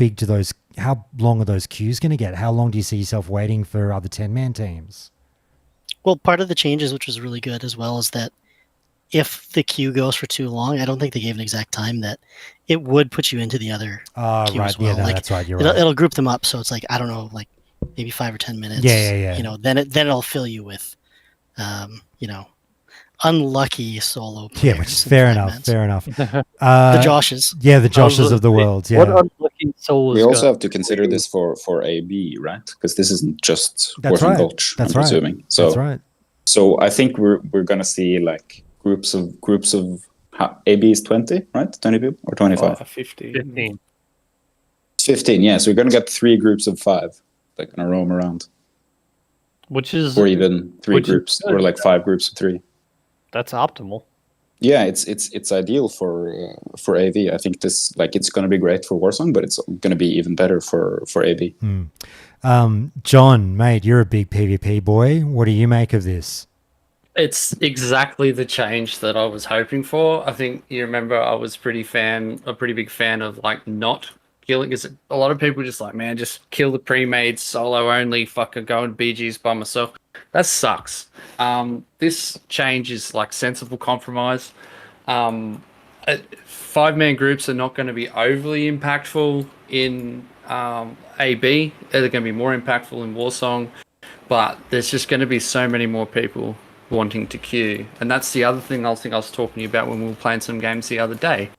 long are those queues going to get? How long do you see yourself waiting for other 10-man teams? Well, part of the changes, which was really good as well, is that if the queue goes for too long, I don't think they gave an exact time, that it would put you into the other queue as well. Yeah, no, that's right. You're right. It'll group them up, so it's like, I don't know, like maybe 5 or 10 minutes. Yeah. Then it'll fill you with, unlucky solo players. Yeah, which is fair enough. The Joshes. Yeah, the Joshes of the world. Yeah. What unlucky solos? We also have to consider this for AB, right? Because this isn't just That's Warzone right. Gulch, That's I'm right. presuming. So, That's right. So I think we're gonna see like groups of AB is 20, right? 20 people or 25? 15. 15, yeah. So we're gonna get 3 groups of 5 that gonna roam around. Which is, or even 3 groups, or like 5 groups of 3. That's optimal. Yeah, it's ideal for AV. I think this, like, it's going to be great for Warzone, but it's going to be even better for AV. John, mate, you're a big PvP boy. What do you make of this? It's exactly the change that I was hoping for. I think you remember I was a pretty big fan of like not killing, because a lot of people just like, man, just kill the pre-made solo only, fucking go and BGs by myself. That sucks. This change is like sensible compromise. 5-man groups are not going to be overly impactful in AB. They're going to be more impactful in Warsong, but there's just going to be so many more people wanting to queue. And that's the other thing I was talking about when we were playing some games the other day,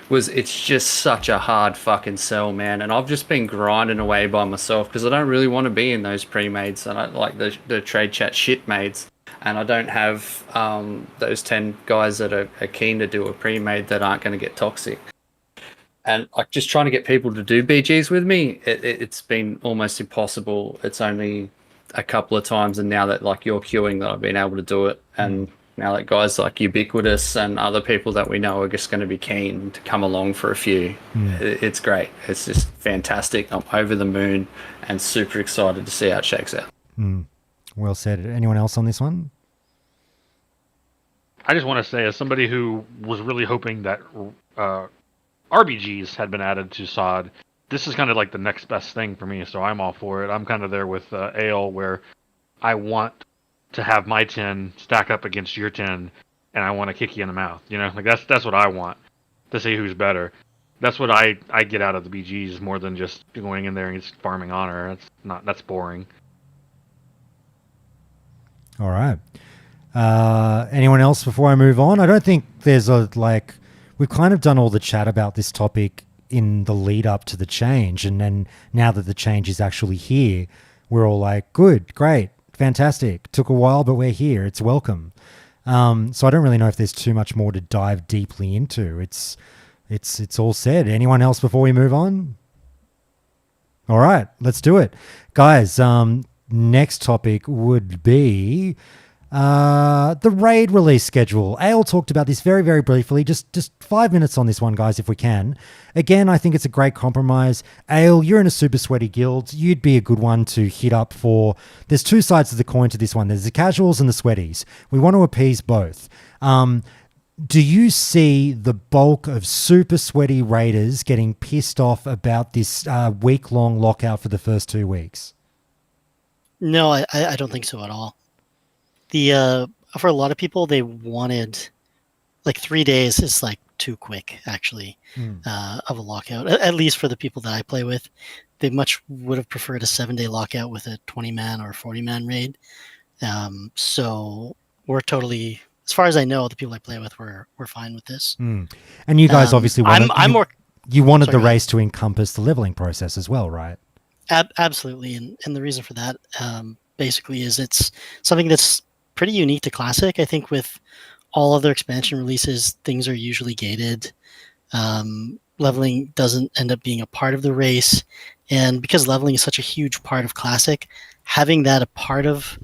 was it's just such a hard fucking sell, man. And I've just been grinding away by myself because I don't really want to be in those pre-mades. I don't like the trade chat shit maids. And I don't have those 10 guys that are keen to do a pre-made that aren't going to get toxic. And like just trying to get people to do BGs with me, it's been almost impossible. It's only a couple of times, and now that like you're queuing, that I've been able to do it. And now that guys like Ubiquitous and other people that we know are just going to be keen to come along for a few. It's great. It's just fantastic. I'm over the moon and super excited to see how it shakes out. Well said. Anyone else on this one? I just want to say, as somebody who was really hoping that RBGs had been added to SOD, this is kind of like the next best thing for me, so I'm all for it. I'm kind of there with Ale, where I want to have my 10 stack up against your 10, and I want to kick you in the mouth. You know, like that's what I want, to see who's better. That's what I get out of the BGs more than just going in there and just farming honor. That's boring. All right. Anyone else before I move on? I don't think there's we've kind of done all the chat about this topic in the lead up to the change, and then now that the change is actually here, we're all like, good, great, fantastic. Took a while, but we're here. It's welcome. So I don't really know if there's too much more to dive deeply into. It's all said. Anyone else before we move on? All right, let's do it. Guys, next topic would be the raid release schedule. Ale talked about this very, very briefly. Just 5 minutes on this one, guys, if we can. Again, I think it's a great compromise. Ale, you're in a super sweaty guild. You'd be a good one to hit up for. There's two sides of the coin to this one. There's the casuals and the sweaties. We want to appease both. Do you see the bulk of super sweaty raiders getting pissed off about this week-long lockout for the first 2 weeks? No, I don't think so at all. For a lot of people, they wanted like 3 days is like too quick, actually, of a lockout. At least for the people that I play with, they much would have preferred a 7-day lockout with a 20-man or 40-man raid. So we're totally, as far as I know, the people I play with we're fine with this. And you guys obviously wanted, you wanted the sorry, race to encompass the leveling process as well, right? Absolutely, and the reason for that basically is it's something that's pretty unique to Classic. I think with all other expansion releases, things are usually gated. Leveling doesn't end up being a part of the race, and because leveling is such a huge part of Classic, having that a part of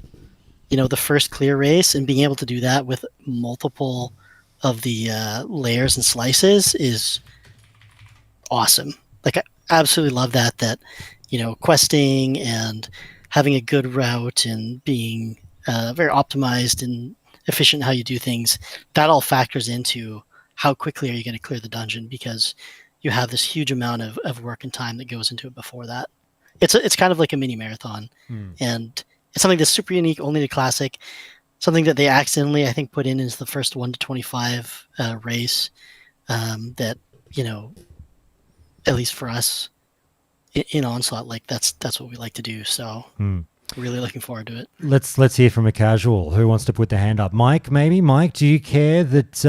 the first clear race and being able to do that with multiple of the layers and slices is awesome. Like I absolutely love that questing and having a good route and being very optimized and efficient in how you do things, that all factors into how quickly are you going to clear the dungeon, because you have this huge amount of work and time that goes into it before that. It's kind of like a mini marathon, and it's something that's super unique only to Classic. Something that they accidentally, I think, put in is the first 1 to 25 race. That at least for us in Onslaught, like that's what we like to do. So really looking forward to it. Let's hear from a casual. Who wants to put their hand up? Mike, maybe. Mike, do you care that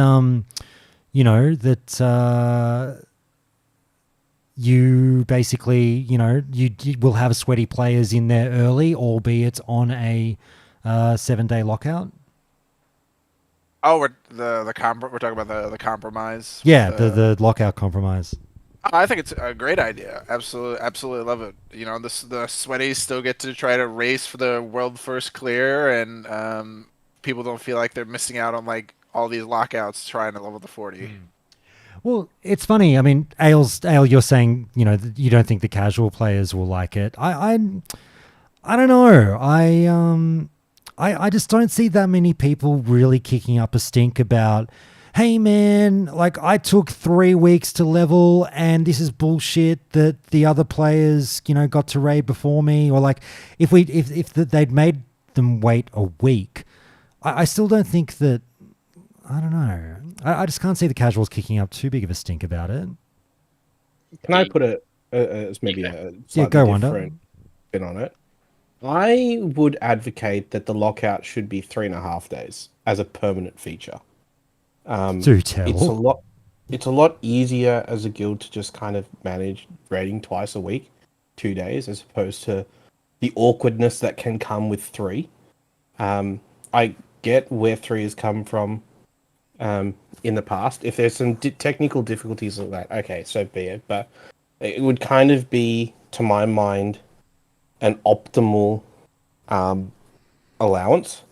you basically you will have sweaty players in there early, albeit on a 7-day lockout? Oh, we're talking about the compromise. Yeah, the lockout compromise. I think it's a great idea. Absolutely love it. The sweaties still get to try to race for the world first clear, and people don't feel like they're missing out on like all these lockouts trying to level the 40. Well, it's funny. I mean, Ale, you're saying you don't think the casual players will like it. I don't know. I just don't see that many people really kicking up a stink about, hey man, like I took 3 weeks to level and this is bullshit that the other players, got to raid before me. Or like if they'd made them wait a week, I still don't think that, I don't know. I just can't see the casuals kicking up too big of a stink about it. Can I put it as maybe a slightly go different Wonder. spin on it? I would advocate that the lockout should be 3.5 days as a permanent feature. Do tell. It's a lot easier as a guild to just kind of manage raiding twice a week, 2 days, as opposed to the awkwardness that can come with 3. I get where 3 has come from in the past. If there's some technical difficulties like that, okay, so be it. But it would kind of be, to my mind, an optimal allowance.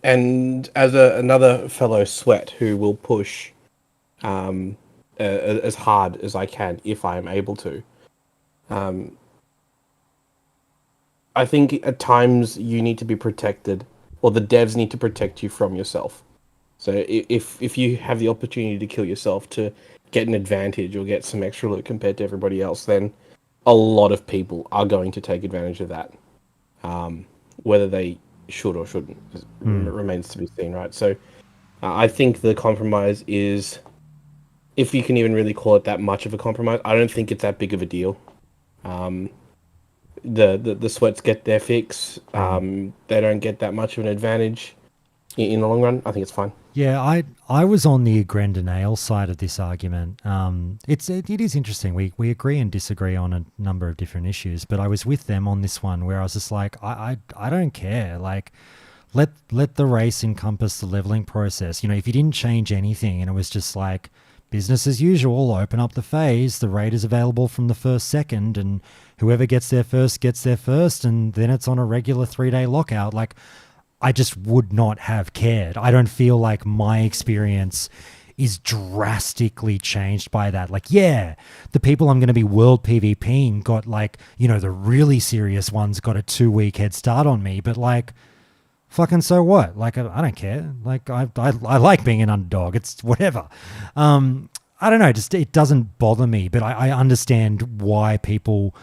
And as another fellow sweat who will push as hard as I can if I am able to, I think at times you need to be protected, or the devs need to protect you from yourself. So if you have the opportunity to kill yourself to get an advantage or get some extra loot compared to everybody else, then a lot of people are going to take advantage of that. Whether they should or shouldn't remains to be seen, right? So I think the compromise is, if you can even really call it that much of a compromise, I don't think it's that big of a deal. The sweats get their fix. They don't get that much of an advantage. in the long run, I think it's fine. Yeah, I was on the Grendonale side of this argument. It is interesting. We agree and disagree on a number of different issues, but I was with them on this one where I was just like, I don't care. Like, let the race encompass the leveling process. You know, if you didn't change anything and it was just like business as usual, open up the phase, the raid is available from the first second, and whoever gets there first, and then it's on a regular 3-day lockout. Like, I just would not have cared. I don't feel like my experience is drastically changed by that. Like, yeah, the people I'm going to be world PvPing got, like, you know, the really serious ones got a 2-week head start on me, but like, fucking so what? Like, I don't care. Like, I like being an underdog. It's whatever. I don't know. Just, it doesn't bother me, but I understand why people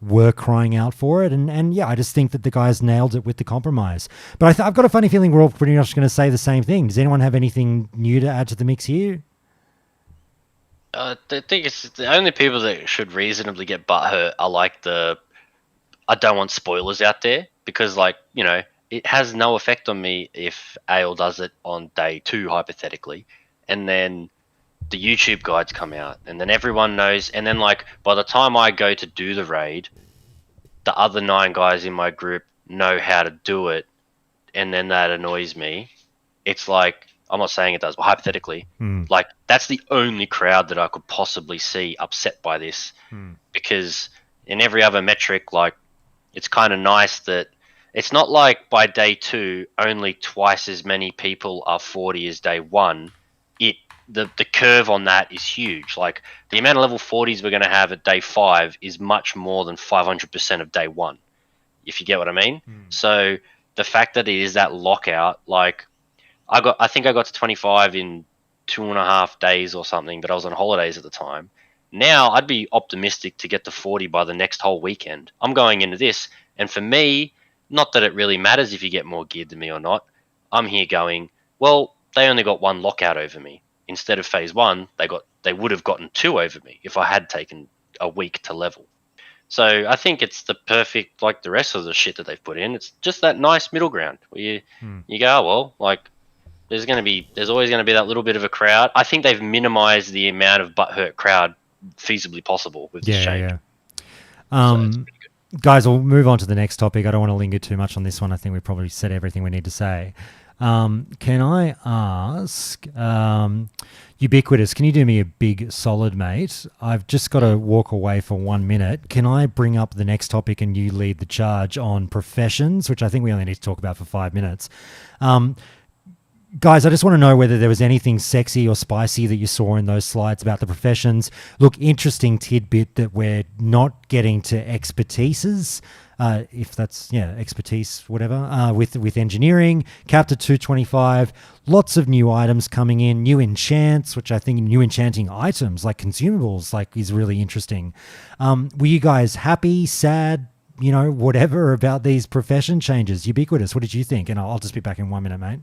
were crying out for it, and yeah, I just think that the guys nailed it with the compromise. But I've got a funny feeling we're all pretty much going to say the same thing. Does anyone have anything new to add to the mix here? I think it's the only people that should reasonably get butthurt are like I don't want spoilers out there, because, like, you know, it has no effect on me if Ale does it on day 2 hypothetically, and then the YouTube guides come out, and then everyone knows, and then, like, by the time I go to do the raid, the other 9 guys in my group know how to do it, and then that annoys me. It's like, I'm not saying it does, but hypothetically, like, that's the only crowd that I could possibly see upset by this, because in every other metric, like, it's kind of nice that it's not like by day 2 only twice as many people are 40 as day 1. The curve on that is huge. Like, the amount of level 40s we're going to have at day 5 is much more than 500% of day 1, if you get what I mean. So the fact that it is that lockout, like, I think I got to 25 in 2.5 days or something, but I was on holidays at the time. Now I'd be optimistic to get to 40 by the next whole weekend. I'm going into this, and for me, not that it really matters if you get more geared than me or not, I'm here going, well, they only got 1 lockout over me. Instead of phase 1, they would have gotten 2 over me if I had taken a week to level. So I think it's the perfect, like the rest of the shit that they've put in. It's just that nice middle ground where you go, oh, well, like, there's always going to be that little bit of a crowd. I think they've minimized the amount of butthurt crowd feasibly possible with this change. Guys, we'll move on to the next topic. I don't want to linger too much on this one. I think we've probably said everything we need to say. Can I ask, Ubiquitous, can you do me a big solid, mate? I've just got to walk away for 1 minute. Can I bring up the next topic and you lead the charge on professions, which I think we only need to talk about for 5 minutes? Guys, I just want to know whether there was anything sexy or spicy that you saw in those slides about the professions. Look, interesting tidbit that we're not getting to expertises, if that's, expertise, whatever, with engineering, capped at 225, lots of new items coming in, new enchants, which I think new enchanting items like consumables, like, is really interesting. Were you guys happy, sad, whatever about these profession changes? Ubiquitous, what did you think? And I'll just be back in 1 minute, mate.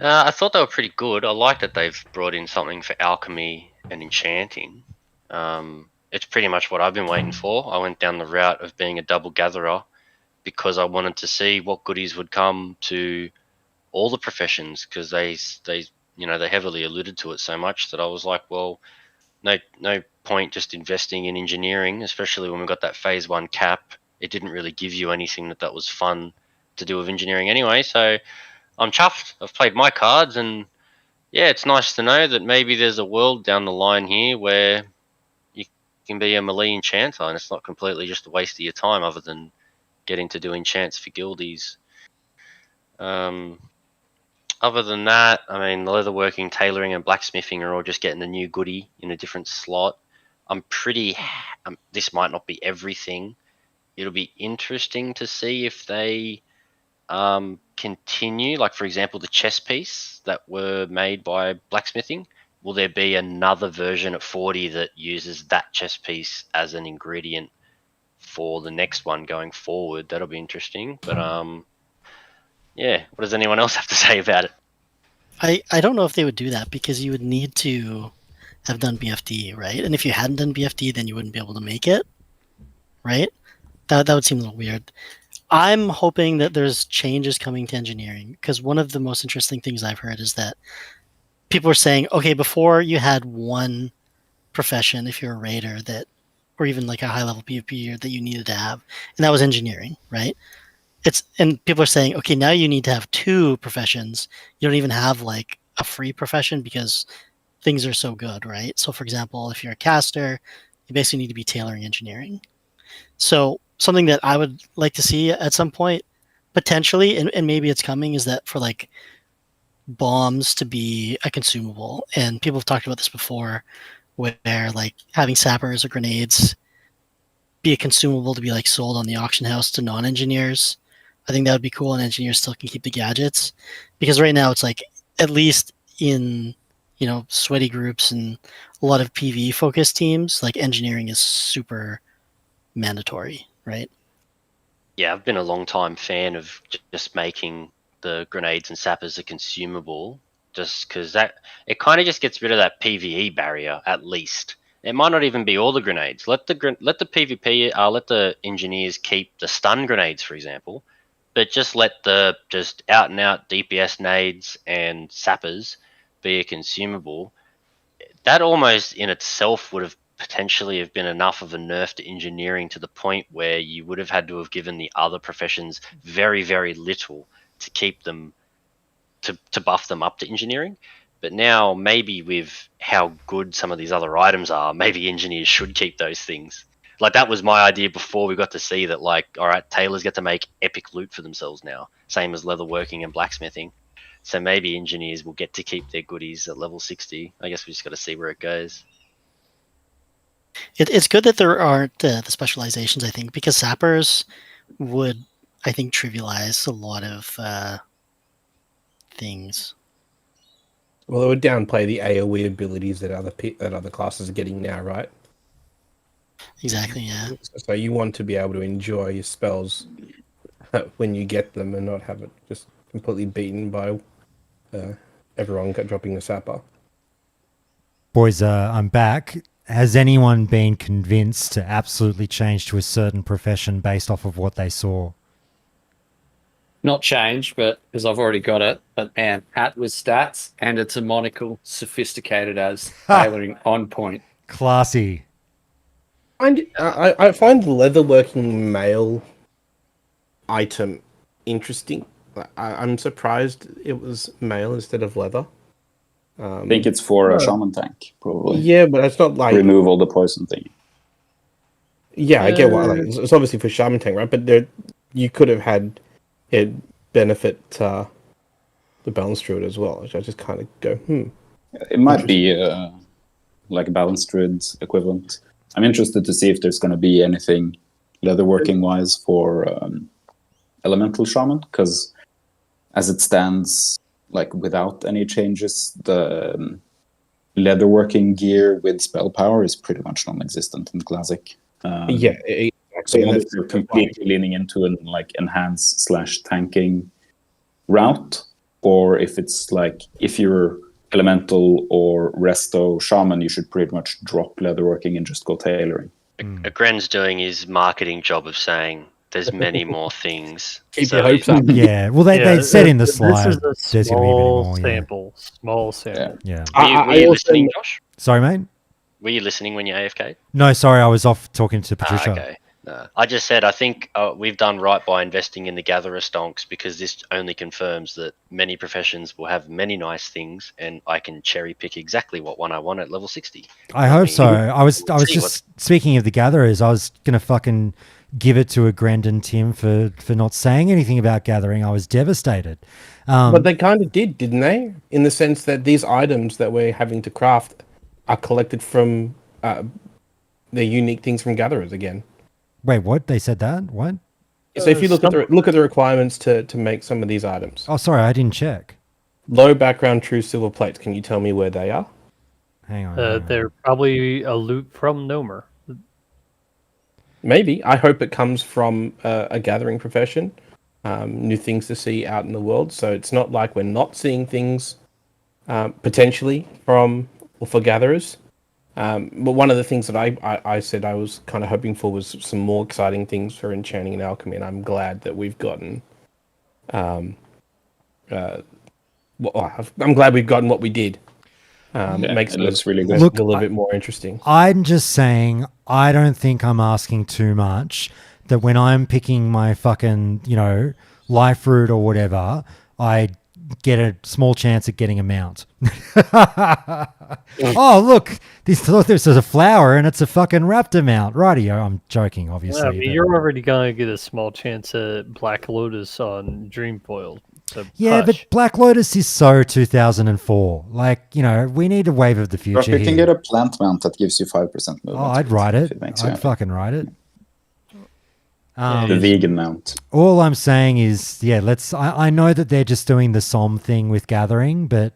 I thought they were pretty good. I like that they've brought in something for alchemy and enchanting. It's pretty much what I've been waiting for. I went down the route of being a double gatherer because I wanted to see what goodies would come to all the professions, because they heavily alluded to it so much that I was like, well, no point just investing in engineering, especially when we got that phase 1 cap. It didn't really give you anything that was fun to do with engineering anyway, so I'm chuffed. I've played my cards, and yeah, it's nice to know that maybe there's a world down the line here where you can be a melee enchanter, and it's not completely just a waste of your time other than getting to do enchants for guildies. Other than that, I mean, leatherworking, tailoring, and blacksmithing are all just getting a new goodie in a different slot. This might not be everything. It'll be interesting to see if they continue, like, for example, the chest piece that were made by blacksmithing. Will there be another version at 40 that uses that chest piece as an ingredient for the next one going forward? That'll be interesting. But what does anyone else have to say about it? I don't know if they would do that, because you would need to have done BFD, right? And if you hadn't done BFD, then you wouldn't be able to make it, right? That would seem a little weird. I'm hoping that there's changes coming to engineering, because one of the most interesting things I've heard is that people are saying, okay, before you had one profession, if you're a raider, that, or even like a high level PvP that you needed to have, and that was engineering, right? And people are saying, okay, now you need to have two professions. You don't even have like a free profession because things are so good, right? So for example, if you're a caster, you basically need to be tailoring engineering. So something that I would like to see at some point, potentially, and maybe it's coming, is that for like bombs to be a consumable. And people have talked about this before, where like having sappers or grenades be a consumable to be like sold on the auction house to non-engineers. I think that would be cool, and engineers still can keep the gadgets, because right now it's like, at least in sweaty groups and a lot of PvE focused teams, like engineering is super mandatory, right? Yeah, I've been a long time fan of just making the grenades and sappers a consumable, just because that it kind of just gets rid of that PvE barrier. At least it might not even be all the grenades. Let the PvP let the engineers keep the stun grenades, for example, but just let the just out and out DPS nades and sappers be a consumable. That almost in itself would have potentially have been enough of a nerf to engineering, to the point where you would have had to have given the other professions very, very little to keep them, to buff them up to engineering. But now maybe with how good some of these other items are, maybe engineers should keep those things. Like, that was my idea before we got to see that, like, all right, tailors get to make epic loot for themselves now, same as leatherworking and blacksmithing. So maybe engineers will get to keep their goodies at level 60. I guess we just got to see where it goes. It's good that there aren't the specializations, I think, because sappers would, I think, trivialize a lot of things. Well, it would downplay the AoE abilities that other classes are getting now, right? Exactly, yeah. So you want to be able to enjoy your spells when you get them, and not have it just completely beaten by everyone dropping the sapper. Boys, I'm back. Has anyone been convinced to absolutely change to a certain profession based off of what they saw? Not change, but because I've already got it. But man, hat with stats, and it's a monocle, sophisticated as tailoring on point. Classy. I find the leatherworking mail item interesting. I'm surprised it was mail instead of leather. I think it's for a shaman tank, probably. Yeah, but it's not like remove all the poison thing. Yeah, I get why. Like, it's obviously for shaman tank, right? But you could have had it benefit the balance druid as well, which I just kind of go, It might be like a balance druid equivalent. I'm interested to see if there's going to be anything leatherworking wise for elemental shaman, because as it stands, like without any changes, the leatherworking gear with spell power is pretty much non-existent in classic. Yeah, exactly. So if you're completely leaning into an like enhance/tanking route, or if it's like, if you're elemental or resto shaman, you should pretty much drop leatherworking and just go tailoring. Gren's doing his marketing job of saying there's many more things. Keep your hopes up. Yeah, well, they said in the slide This is a there's going to be many small more. sample. Small sample. Yeah. Were you listening, Josh? Sorry, mate? Were you listening when you AFK? No, sorry, I was off talking to Patricia. Okay. No. I just said I think we've done right by investing in the gatherer stonks, because this only confirms that many professions will have many nice things, and I can cherry pick exactly what one I want at level 60. I hope so. I was just speaking of the gatherers. I was gonna fucking give it to a Grand and Tim for not saying anything about gathering. I was devastated. But they kind of did, didn't they? In the sense that these items that we're having to craft are collected from the unique things from gatherers again. Wait, what? They said that? What? So if you look at the requirements to make some of these items. Oh, sorry, I didn't check. Low background true silver plates. Can you tell me where they are? Hang on. They're probably a loot from Gnomer. Maybe. I hope it comes from a gathering profession. New things to see out in the world. So it's not like we're not seeing things potentially from or for gatherers. But one of the things that I said I was kind of hoping for was some more exciting things for enchanting and alchemy, and I'm glad that we've gotten. I'm glad we've gotten what we did. Makes it looks really good. a little bit more interesting. I'm just saying, I don't think I'm asking too much. That when I'm picking my fucking, life route or whatever, I get a small chance at getting a mount. Oh, look, this is a flower and it's a fucking raptor mount. Rightio, I'm joking, obviously. Yeah, I mean, you're already going to get a small chance at Black Lotus on Dreamfoil. So yeah, but Black Lotus is so 2004. We need a wave of the future But you here. can get a plant mount that gives you 5% movement. Oh, I'd write it. Makes you I'd happy. fucking write it. The vegan mount. All I'm saying is, I know that they're just doing the SOM thing with gathering, but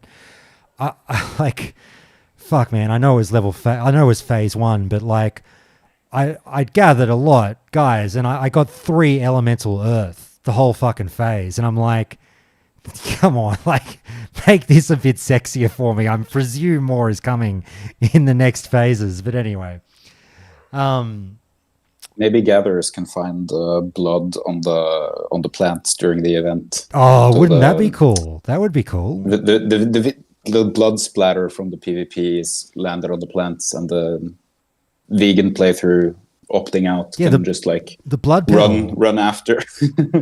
fuck, man. I know it was I know it was phase 1, but I gathered a lot, guys, and I got 3 elemental earth the whole fucking phase, and I'm like, come on, make this a bit sexier for me. I presume more is coming in the next phases, but anyway. Maybe gatherers can find blood on the plants during the event. Oh, So wouldn't that be cool? That would be cool. The blood splatter from the PvP is landed on the plants, and the vegan playthrough opting out can just the blood pedal. run after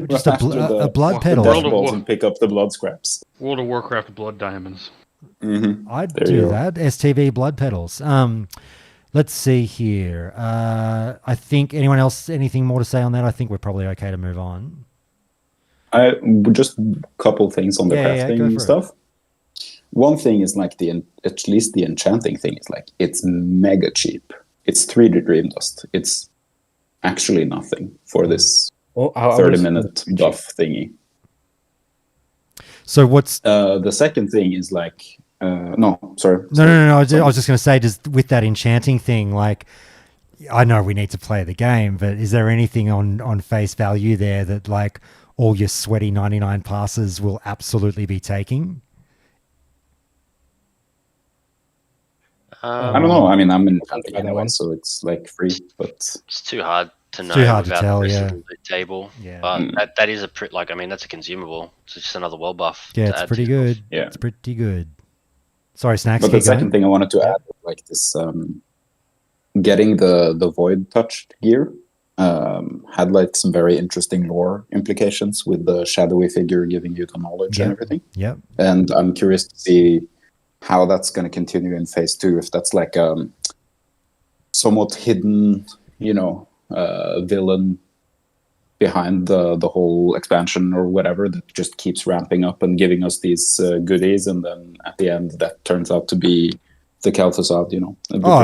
Just run a after blood pedal. the death balls and pick up the blood scraps. World of Warcraft blood diamonds. I'd There do you go. that. STV blood pedals. Let's see here. I think anyone else anything more to say on that? I think we're probably okay to move on. Just a couple things on the go crafting for it. stuff. One thing is at least the enchanting thing is it's mega cheap. It's 3D Dream Dust. It's actually nothing for this 30-minute buff thingy. So what's the second thing is no, sorry. No. I was just going to say, just with that enchanting thing, I know we need to play the game, but is there anything on face value there that all your sweaty 99 passes will absolutely be taking? I don't know. I mean, I'm in enchanting anyway, so it's free, but it's too hard to know too hard to without tell, the rest yeah. of the table. Yeah. But that is that's a consumable. It's just another world buff. Yeah, to it's add pretty to. good. Yeah. It's pretty good. Sorry, Snacks. But the keep going. second thing I wanted to add, this, getting the void touched gear had some very interesting lore implications with the shadowy figure giving you the knowledge and everything. Yep. And I'm curious to see how that's going to continue in phase 2. If that's somewhat hidden, villain behind the whole expansion or whatever that just keeps ramping up and giving us these goodies, and then at the end that turns out to be the Kel'Thuzad,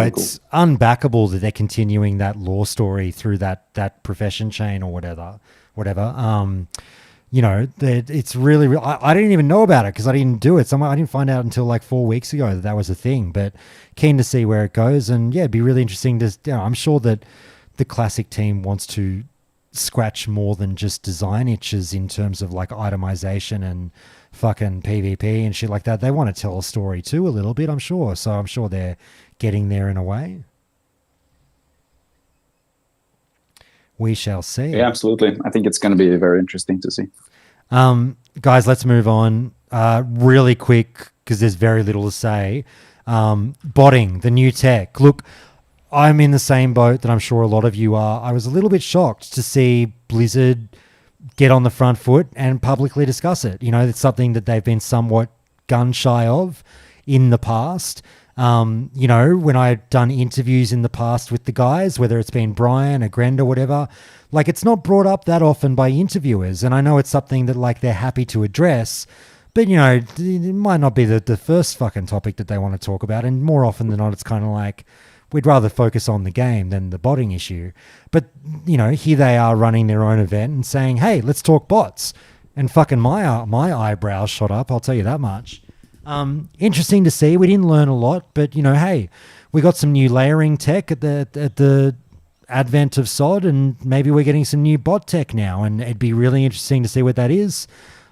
It's unbackable that they're continuing that lore story through that profession chain or whatever. It's really I didn't even know about it because I didn't do it. I didn't find out until 4 weeks ago that was a thing. But keen to see where it goes, and it'd be really interesting to. I'm sure that the classic team wants to scratch more than just design itches in terms of itemization and fucking PvP and shit like that. They want to tell a story too a little bit, I'm sure. So I'm sure they're getting there in a way. We shall see. Yeah, absolutely. I think it's going to be very interesting to see. Guys, let's move on really quick because there's very little to say. Botting, the new tech. Look, I'm in the same boat that I'm sure a lot of you are. I was a little bit shocked to see Blizzard get on the front foot and publicly discuss it. It's something that they've been somewhat gun shy of in the past. When I've done interviews in the past with the guys, whether it's been Brian or Grend or whatever, it's not brought up that often by interviewers. And I know it's something that they're happy to address, but it might not be the first fucking topic that they want to talk about. And more often than not, it's kind of we'd rather focus on the game than the botting issue. But, here they are running their own event and saying, hey, let's talk bots. And fucking my eyebrows shot up, I'll tell you that much. Interesting to see. We didn't learn a lot, but, hey, we got some new layering tech at the advent of SOD, and maybe we're getting some new bot tech now, and it'd be really interesting to see what that is.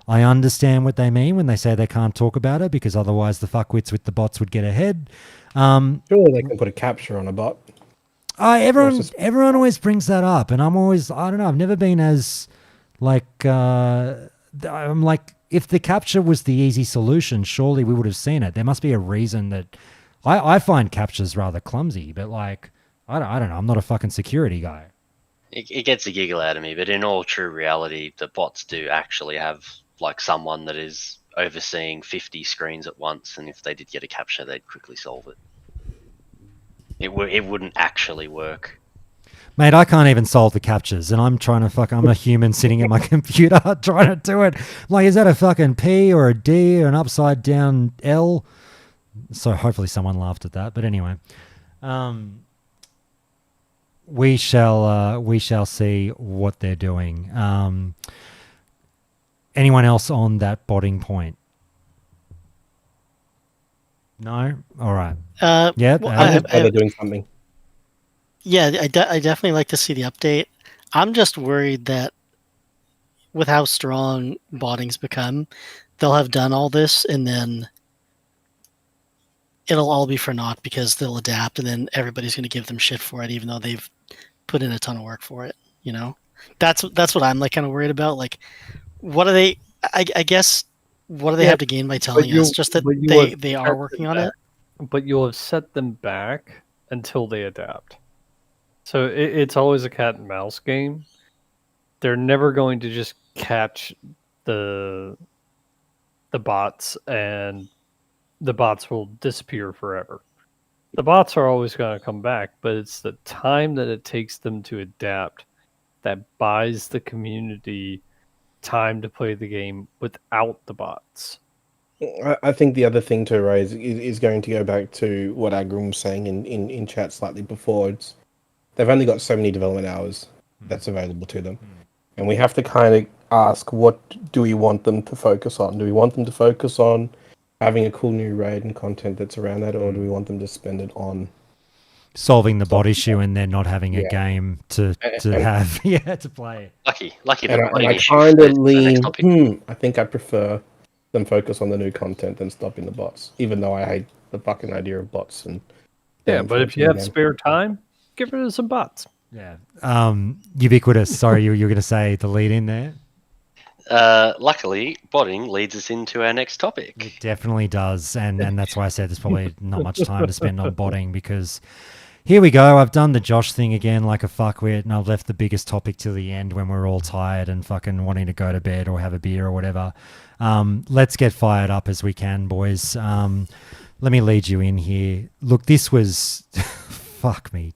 I understand what they mean when they say they can't talk about it because otherwise the fuckwits with the bots would get ahead. Surely they can put a capture on a bot. Everyone always brings that up, and I don't know, I've never been as like I'm like, if the capture was the easy solution, surely we would have seen it. There must be a reason that I find captures rather clumsy, but like I don't know, I'm not a fucking security guy. It gets a giggle out of me, but in all true reality, the bots do actually have like someone that is overseeing 50 screens at once, and if they did get a capture, they'd quickly solve it. It wouldn't actually work. Mate, I can't even solve the captures, and I'm a human sitting at my computer trying to do it. Like, is that a fucking P or a D or an upside down L? So hopefully someone laughed at that. But anyway, we shall see what they're doing. Anyone else on that botting point? No? All right. Well, they're doing something. Yeah, I definitely like to see the update. I'm just worried that with how strong botting's become, they'll have done all this and then it'll all be for naught because they'll adapt and then everybody's going to give them shit for it, even though they've put in a ton of work for it. You know, that's what I'm like kind of worried about. Like, what do they? I guess what do they have to gain by telling us? Just that they are working on it. But you'll have set them back until they adapt. So it's always a cat and mouse game. They're never going to just catch the bots and the bots will disappear forever. The bots are always going to come back, but it's the time that it takes them to adapt that buys the community time to play the game without the bots. I think the other thing to raise is going to go back to what Agram was saying in chat slightly before. They've only got so many development hours that's available to them. And we have to kind of ask, what do we want them to focus on? Do we want them to focus on having a cool new raid and content that's around that, or do we want them to spend it on solving the bot issue and then not having a game to have to play? Lucky. And I kind of lean. I think I prefer them focus on the new content than stopping the bots, even though I hate the fucking idea of bots. And yeah, but if you have spare time, get rid of some bots. Yeah. Ubiquitous. Sorry, you were going to say the lead in there. Luckily, botting leads us into our next topic. It definitely does, and that's why I said there's probably not much time to spend on botting, because here we go. I've done the Josh thing again like a fuckwit, and I've left the biggest topic till the end when we're all tired and fucking wanting to go to bed or have a beer or whatever. Let's get fired up as we can, boys. Let me lead you in here. Look, this was... fuck me.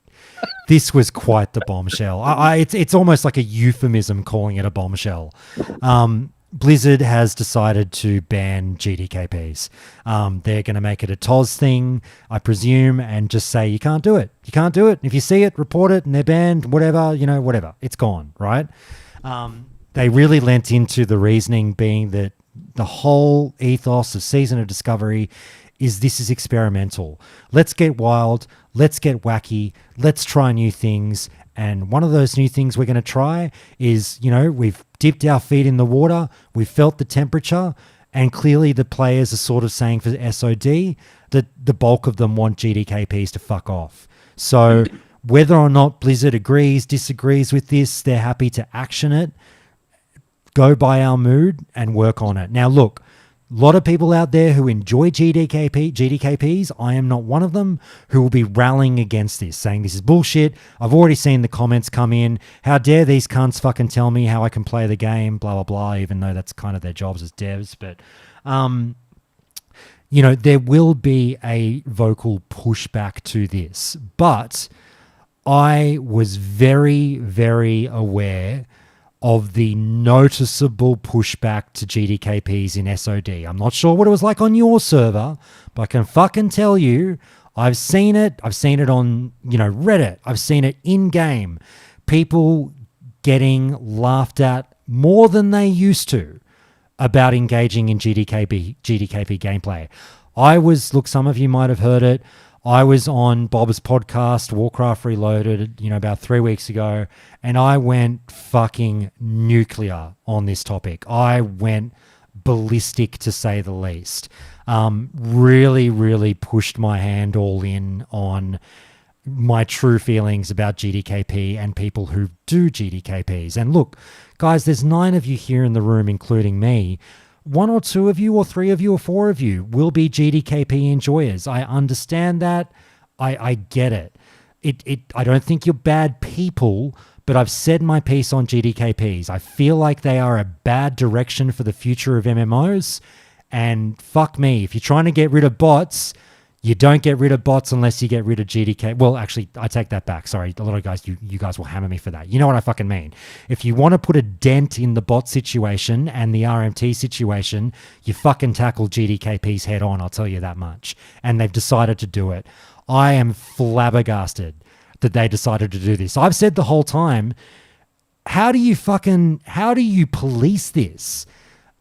This was quite the bombshell. It's almost like a euphemism calling it a bombshell. Blizzard has decided to ban GDKPs. They're going to make it a TOS thing, I presume, and just say you can't do it. You can't do it. If you see it, report it, and they're banned, whatever, whatever. It's gone, right? They really lent into the reasoning being that the whole ethos of Season of Discovery is this is experimental. Let's get wild. Let's get wacky. Let's try new things. And one of those new things we're going to try is, we've dipped our feet in the water. We've felt the temperature. And clearly the players are sort of saying for SOD that the bulk of them want GDKPs to fuck off. So whether or not Blizzard agrees, disagrees with this, they're happy to action it, go by our mood and work on it. Now, look, a lot of people out there who enjoy GDKPs, I am not one of them, who will be rallying against this, saying this is bullshit. I've already seen the comments come in. How dare these cunts fucking tell me how I can play the game, blah, blah, blah, even though that's kind of their jobs as devs. But, there will be a vocal pushback to this. But I was very, very aware of the noticeable pushback to GDKPs in SOD. I'm not sure what it was like on your server, but I can fucking tell you, I've seen it. I've seen it on, Reddit. I've seen it in-game. People getting laughed at more than they used to about engaging in GDKP gameplay. Some of you might have heard it. I was on Bob's podcast, Warcraft Reloaded, about 3 weeks ago, and I went fucking nuclear on this topic. I went ballistic to say the least. Really, really pushed my hand all in on my true feelings about GDKP and people who do GDKPs. And look, guys, there's 9 of you here in the room, including me. 1 or 2 of you or 3 of you or 4 of you will be GDKP enjoyers. I understand that. I get it. I don't think you're bad people, but I've said my piece on GDKPs. I feel like they are a bad direction for the future of MMOs. And fuck me, if you're trying to get rid of bots, you don't get rid of bots unless you get rid of GDK. Well, actually, I take that back. Sorry, a lot of guys, you guys will hammer me for that. You know what I fucking mean. If you want to put a dent in the bot situation and the RMT situation, you fucking tackle GDKPs head on, I'll tell you that much. And they've decided to do it. I am flabbergasted that they decided to do this. I've said the whole time, how do you police this?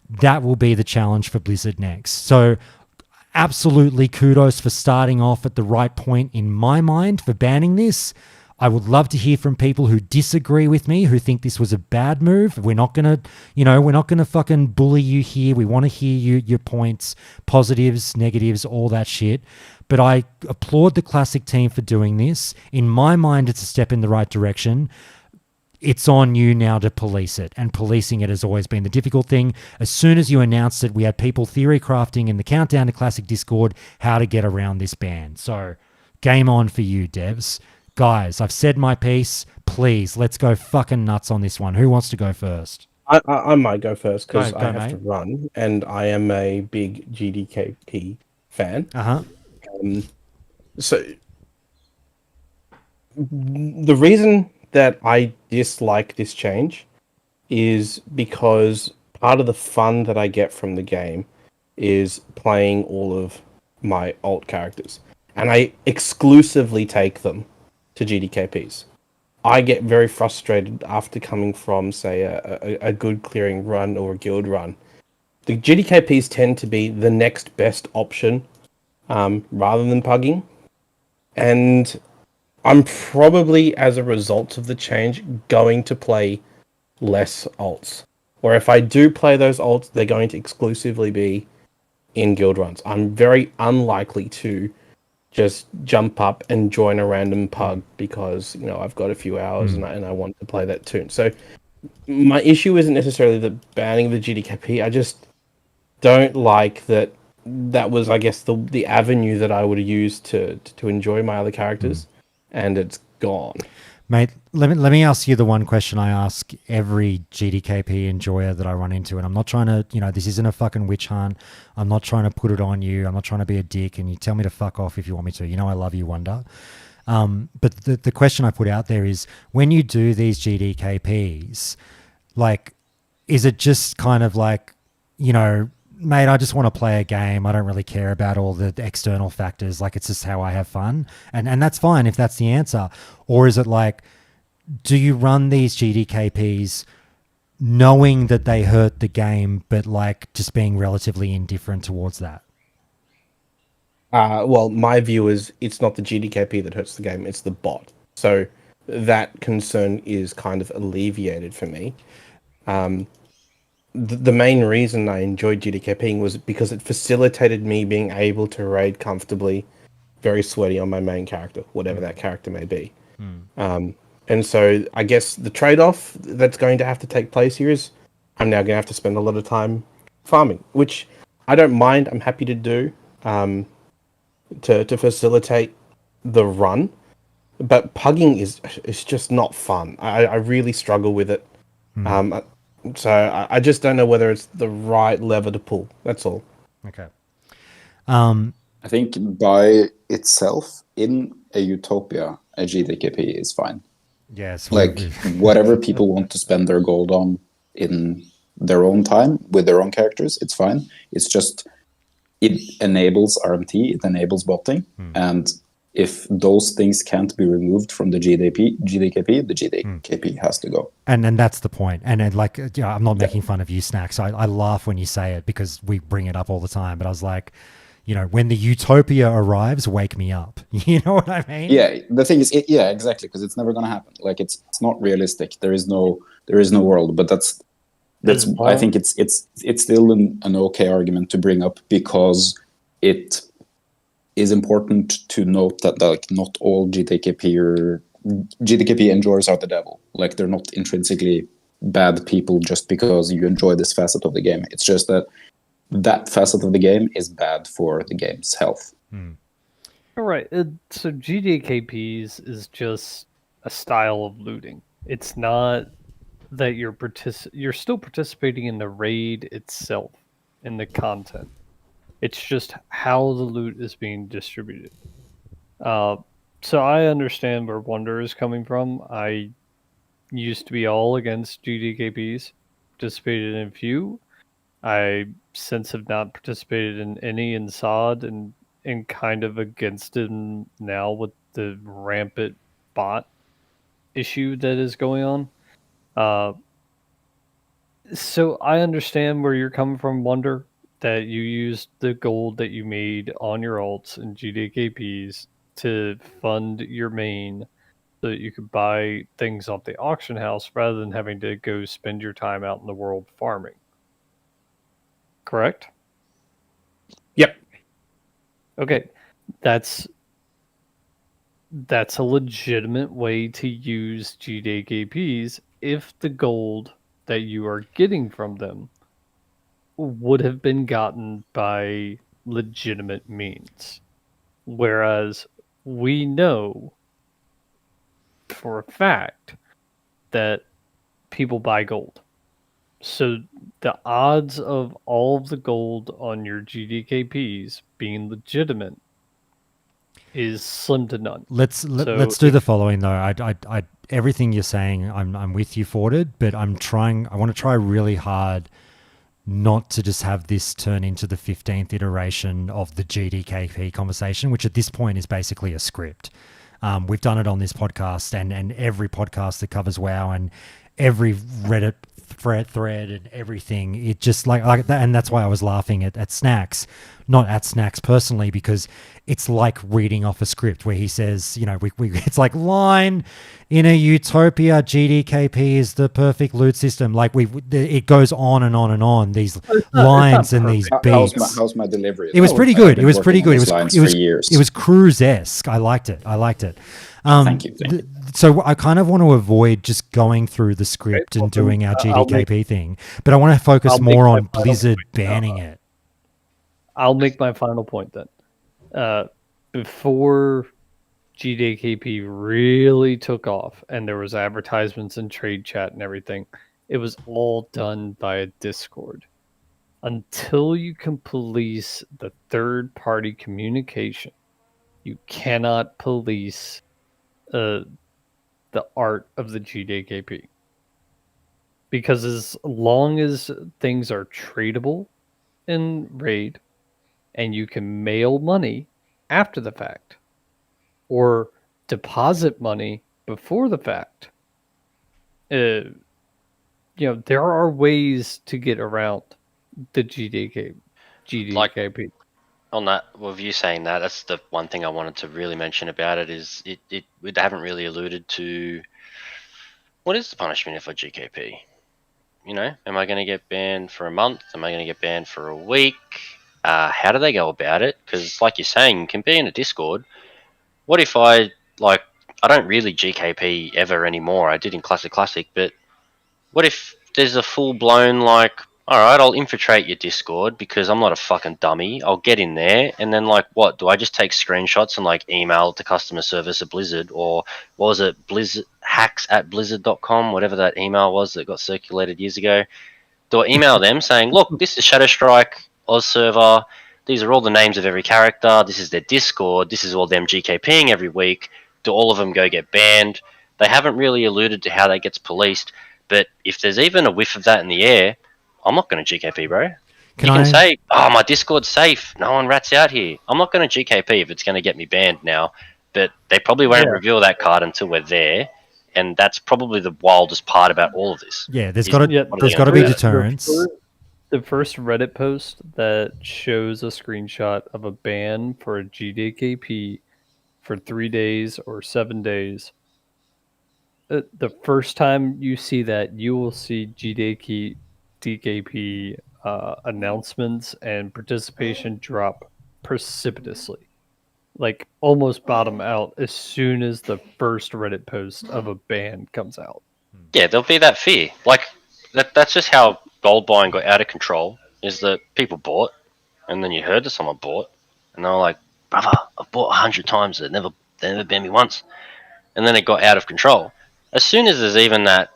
That will be the challenge for Blizzard next. So absolutely kudos for starting off at the right point in my mind for banning this. I would love to hear from people who disagree with me, who think this was a bad move. We're not gonna fucking bully you here. We want to hear your points, positives, negatives, all that shit. But I applaud the Classic team for doing this. In my mind, it's a step in the right direction. It's on you now to police it, and policing it has always been the difficult thing. As soon as you announced it, we had people theory crafting in the Countdown to Classic Discord how to get around this ban. So game on for you, devs. Guys, I've said my piece. Please, let's go fucking nuts on this one. Who wants to go first? I might go first because Go, I have mate. to run, and I am a big GDKP fan. So the reason that I dislike this change is because part of the fun that I get from the game is playing all of my alt characters, and I exclusively take them to GDKPs. I get very frustrated after coming from, say, a good clearing run or a guild run. The GDKPs tend to be the next best option rather than pugging. And I'm probably, as a result of the change, going to play less alts. Or if I do play those alts, they're going to exclusively be in guild runs. I'm very unlikely to just jump up and join a random pug because, I've got a few hours and I want to play that tune. So my issue isn't necessarily the banning of the GDKP. I just don't like that was, I guess, the avenue that I would have used to enjoy my other characters, and it's gone. Mate, let me ask you the one question I ask every GDKP enjoyer that I run into, and I'm not trying to, this isn't a fucking witch hunt. I'm not trying to put it on you. I'm not trying to be a dick, and you tell me to fuck off if you want me to. I love you, Wonder. But the question I put out there is, when you do these GDKPs, like, is it just kind of like, mate, I just want to play a game. I don't really care about all the external factors. Like, it's just how I have fun. And that's fine if that's the answer. Or is it like, do you run these GDKPs knowing that they hurt the game, but like just being relatively indifferent towards that? Well, my view is it's not the GDKP that hurts the game, it's the bot. So that concern is kind of alleviated for me. The main reason I enjoyed GDKPing was because it facilitated me being able to raid comfortably, very sweaty on my main character, whatever that character may be. And so I guess the trade-off that's going to have to take place here is I'm now going to have to spend a lot of time farming, which I don't mind. I'm happy to do to facilitate the run. But pugging is just not fun. I really struggle with it. So I just don't know whether it's the right lever to pull. That's all. Okay. I think by itself, in a utopia, a GDKP is fine. Yes. Like, whatever people want to spend their gold on in their own time with their own characters, it's fine. It's just, it enables RMT, it enables botting, and if those things can't be removed from the GDKP, the GDKP has to go. And that's the point. And I'm not making fun of you, Snacks. I laugh when you say it because we bring it up all the time. But I was like, when the utopia arrives, wake me up. You know what I mean? Yeah, the thing is, exactly, because it's never going to happen. Like, it's not realistic. There is no world. But I think it's still an okay argument to bring up, because it is important to note that like not all GDKP enjoyers are the devil. Like, they're not intrinsically bad people just because you enjoy this facet of the game. It's just that facet of the game is bad for the game's health. All right. So GDKPs is just a style of looting. It's not that you're still participating in the raid itself, in the content. It's just how the loot is being distributed. So I understand where Wonder is coming from. I used to be all against GDKPs, participated in a few. I since have not participated in any in SOD, and kind of against it now with the rampant bot issue that is going on. So I understand where you're coming from, Wonder, that you used the gold that you made on your alts and GDKPs to fund your main so that you could buy things off the auction house rather than having to go spend your time out in the world farming. Correct? Yep. Okay. That's a legitimate way to use GDKPs if the gold that you are getting from them would have been gotten by legitimate means. Whereas we know for a fact that people buy gold. So the odds of all of the gold on your GDKPs being legitimate is slim to none. Let's do the following though. I everything you're saying, I'm with you, Forded, but I want to try really hard not to just have this turn into the 15th iteration of the GDKP conversation, which at this point is basically a script. We've done it on this podcast and every podcast that covers WoW and every Reddit thread and everything. It just like that, and that's why I was laughing at Snacks, not at Snacks personally, because it's like reading off a script where he says, you know, it's like line in a utopia, GDKP is the perfect loot system. Like it goes on and on and on. These lines and these beats. How's my delivery? It was pretty good. It was pretty good. It was Cruise-esque. I liked it. Thank you. So I kind of want to avoid just going through the script and doing our GDKP thing, but I want to focus more on Blizzard banning it. I'll make my final point then. Before GDKP really took off and there was advertisements and trade chat and everything, it was all done via Discord. Until you can police the third-party communication, you cannot police the art of the GDKP. Because as long as things are tradable in Raid, and you can mail money after the fact, or deposit money before the fact, there are ways to get around the GDKP. Like, on that, with you saying that, that's the one thing I wanted to really mention about it is we haven't really alluded to what is the punishment for GKP. You know, am I going to get banned for a month? Am I going to get banned for a week? How do they go about it? Because, like you're saying, you can be in a Discord. What if I don't really GKP ever anymore? I did in Classic, but what if there's a full-blown, alright, I'll infiltrate your Discord because I'm not a fucking dummy. I'll get in there, and then, what? Do I just take screenshots and, email to customer service at Blizzard? Or what was it? hacks@blizzard.com, whatever that email was that got circulated years ago. Do I email them saying, look, this is Shadow Strike Oz server. These are all the names of every character. This is their Discord. This is all them GKPing every week. Do all of them go get banned? They haven't really alluded to how that gets policed. But if there's even a whiff of that in the air, I'm not going to GKP, bro. You can say, my Discord's safe. No one rats out here. I'm not going to GKP if it's going to get me banned now. But they probably won't reveal that card until we're there. And that's probably the wildest part about all of this. Yeah, there's got to be deterrence. The first Reddit post that shows a screenshot of a ban for a GDKP for 3 days or 7 days. The first time you see that, you will see DKP announcements and participation drop precipitously, like almost bottom out as soon as the first Reddit post of a ban comes out. Yeah, there'll be that fear. Like that's just how gold buying got out of control. Is that people bought, and then you heard that someone bought, and they were like, "Brother, I've bought 100 times. They never banned me once," and then it got out of control. As soon as there's even that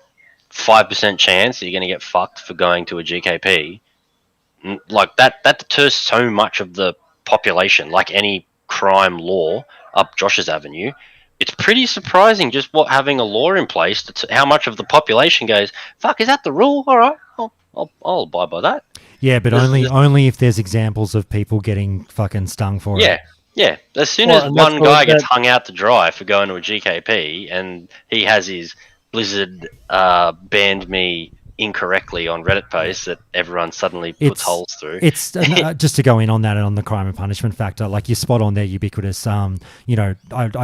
5% chance that you're going to get fucked for going to a GKP, like that deters so much of the population. Like any crime law up Josh's avenue, it's pretty surprising just what having a law in place. That's how much of the population goes, "Fuck, is that the rule? All right, I'll abide by that." Yeah, but only if there's examples of people getting fucking stung for it. Yeah. As soon as one guy gets hung out to dry for going to a GKP and he has his Blizzard banned me incorrectly on Reddit posts that everyone suddenly puts holes through. It's just to go in on that and on the crime and punishment factor, like you're spot on there, ubiquitous. I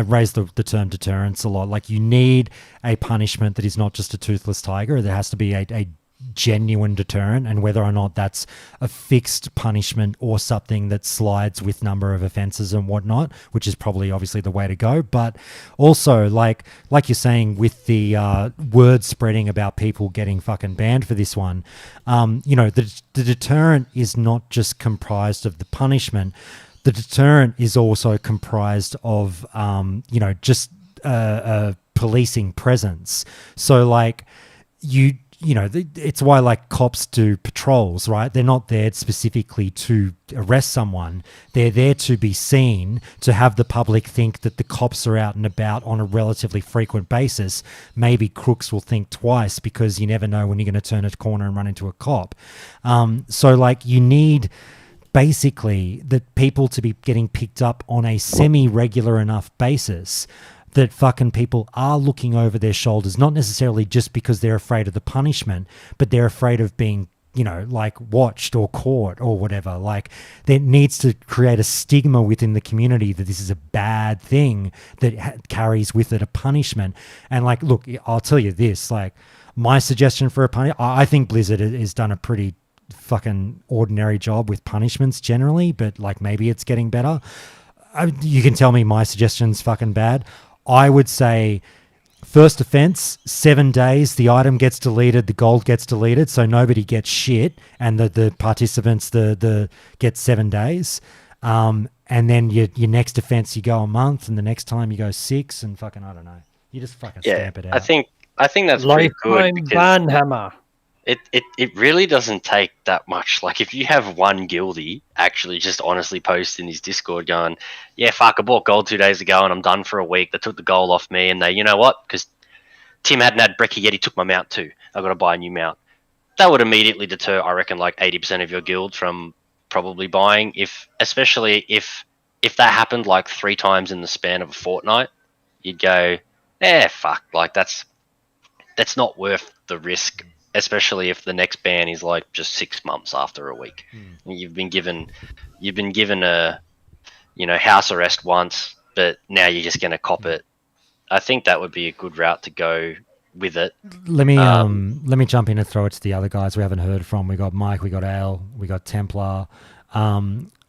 raised the term deterrence a lot. Like you need a punishment that is not just a toothless tiger. There has to be a genuine deterrent, and whether or not that's a fixed punishment or something that slides with number of offenses and whatnot, which is probably obviously the way to go. But also like you're saying with the word spreading about people getting fucking banned for this one, the deterrent is not just comprised of the punishment. The deterrent is also comprised of just a policing presence. So like it's why like cops do patrols, right? They're not there specifically to arrest someone. They're there to be seen, to have the public think that the cops are out and about on a relatively frequent basis. Maybe crooks will think twice because you never know when you're going to turn a corner and run into a cop. So like you need basically that people to be getting picked up on a semi-regular enough basis that fucking people are looking over their shoulders, not necessarily just because they're afraid of the punishment, but they're afraid of being, like watched or caught or whatever. Like there needs to create a stigma within the community that this is a bad thing that carries with it a punishment. And like, look, I'll tell you this, like my suggestion for a punishment, I think Blizzard has done a pretty fucking ordinary job with punishments generally, but like maybe it's getting better. You can tell me my suggestion's fucking bad. I would say first offense, 7 days, the item gets deleted, the gold gets deleted, so nobody gets shit, and the participants get 7 days. And then your next offense, you go a month, and the next time you go 6, and fucking, I don't know. You just fucking stamp it out. I think that's pretty good. Ban hammer. It really doesn't take that much. Like if you have one guildie actually just honestly post in his Discord going, "Yeah, fuck, I bought gold 2 days ago and I'm done for a week. They took the gold off me and they, you know what? Because Tim hadn't had brekkie yet, he took my mount too. I've got to buy a new mount." That would immediately deter, I reckon, like 80% of your guild from probably buying. Especially if that happened like 3 times in the span of a fortnight, you'd go, fuck, like that's not worth the risk. Especially if the next ban is like just 6 months after a week. You've been given a house arrest once, but now you're just going to cop it. I think that would be a good route to go with it. Let me jump in and throw it to the other guys we haven't heard from. We got Mike, we got Al, we got Templar.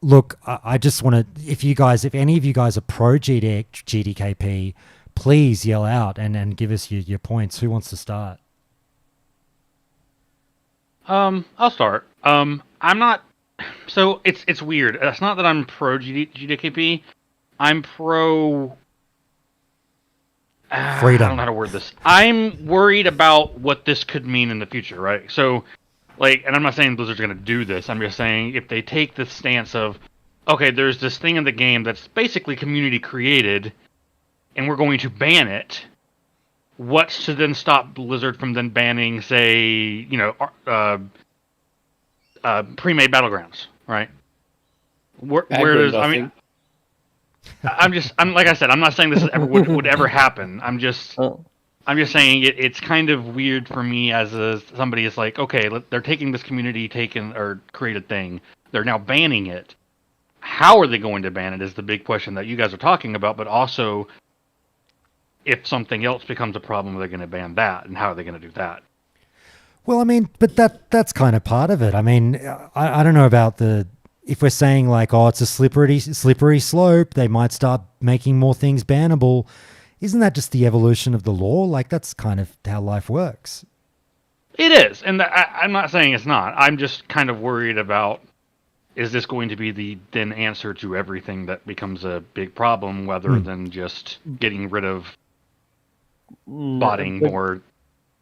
Look, I just want to, if any of you guys are pro GDKP, please yell out and give us your points. Who wants to start? I'll start. I'm not. So it's weird. It's not that I'm pro GDKP. I'm pro. Freedom. I don't know how to word this. I'm worried about what this could mean in the future, right? So, like, and I'm not saying Blizzard's going to do this. I'm just saying if they take the stance of, okay, there's this thing in the game that's basically community created, and we're going to ban it. What's to then stop Blizzard from then banning, say, pre-made battlegrounds, right? Where does I'm like I said, I'm not saying this would ever happen. I'm just saying it's kind of weird for me as somebody is like, okay, they're taking this community created thing, they're now banning it. How are they going to ban it is the big question that you guys are talking about, but also, if something else becomes a problem, they're going to ban that, and how are they going to do that? Well, I mean, but that's kind of part of it. I mean, I don't know about if we're saying like, oh, it's a slippery slope, they might start making more things bannable. Isn't that just the evolution of the law? Like, that's kind of how life works. It is, and I'm not saying it's not. I'm just kind of worried about, is this going to be the then answer to everything that becomes a big problem, rather than just getting rid of botting more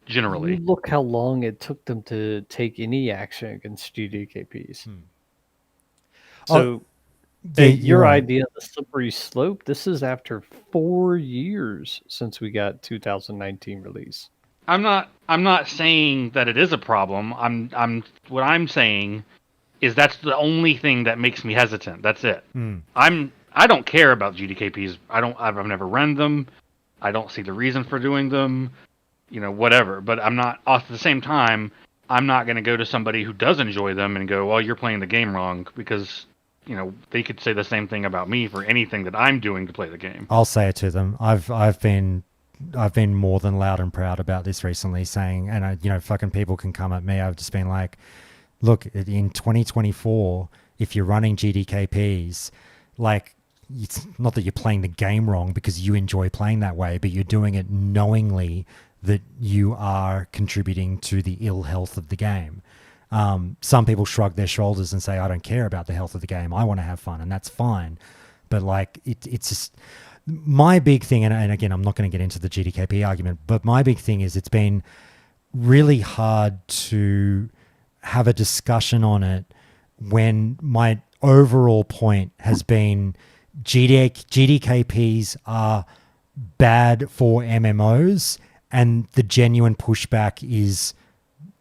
generally? Look how long it took them to take any action against GDKPs. So, your idea of the slippery slope, this is after 4 years since we got 2019 release. I'm not saying that it is a problem. What I'm saying is that's the only thing that makes me hesitant. That's it. I don't care about GDKPs. I've never run them. I don't see the reason for doing them. Whatever. But I'm not, at the same time, I'm not going to go to somebody who does enjoy them and go, well, you're playing the game wrong, because they could say the same thing about me for anything that I'm doing to play the game. I'll say it to them. I've been more than loud and proud about this recently, saying, and fucking people can come at me. I've just been like, look, in 2024, if you're running GDKPs, like, it's not that you're playing the game wrong because you enjoy playing that way, but you're doing it knowingly that you are contributing to the ill health of the game. Some people shrug their shoulders and say, I don't care about the health of the game. I want to have fun, and that's fine. But like, it's just my big thing. And again, I'm not going to get into the GDKP argument, but my big thing is it's been really hard to have a discussion on it when my overall point has been GDKPs are bad for MMOs, and the genuine pushback is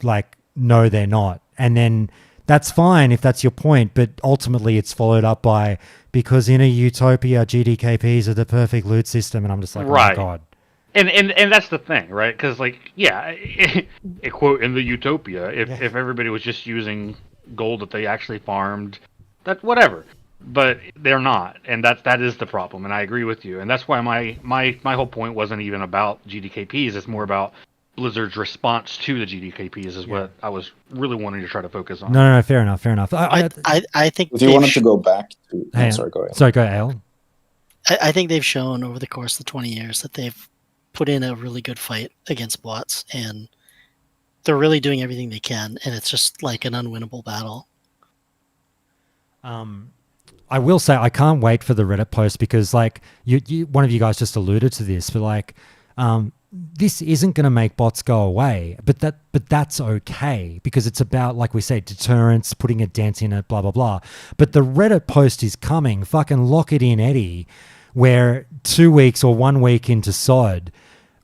like, no, they're not. And then that's fine if that's your point, but ultimately it's followed up by, because in a utopia, GDKPs are the perfect loot system. And I'm just like, oh my God. And that's the thing, right? Because, like, yeah, a quote in the utopia, if everybody was just using gold that they actually farmed, that whatever. But they're not, and that is the problem, and I agree with you. And that's why my whole point wasn't even about GDKPs. It's more about Blizzard's response to the GDKPs is what I was really wanting to try to focus on. No, fair enough. I think if you wanted to go back to... sorry, go ahead. Sorry, go ahead, Al. I think they've shown over the course of the 20 years that they've put in a really good fight against bots, and they're really doing everything they can, and it's just like an unwinnable battle. I will say I can't wait for the Reddit post, because like you one of you guys just alluded to this, but like this isn't going to make bots go away, but that's okay, because it's about, like we say, deterrence, putting a dent in it, blah blah blah. But the Reddit post is coming. Fucking lock it in, Eddie. Where 2 weeks or 1 week into SOD,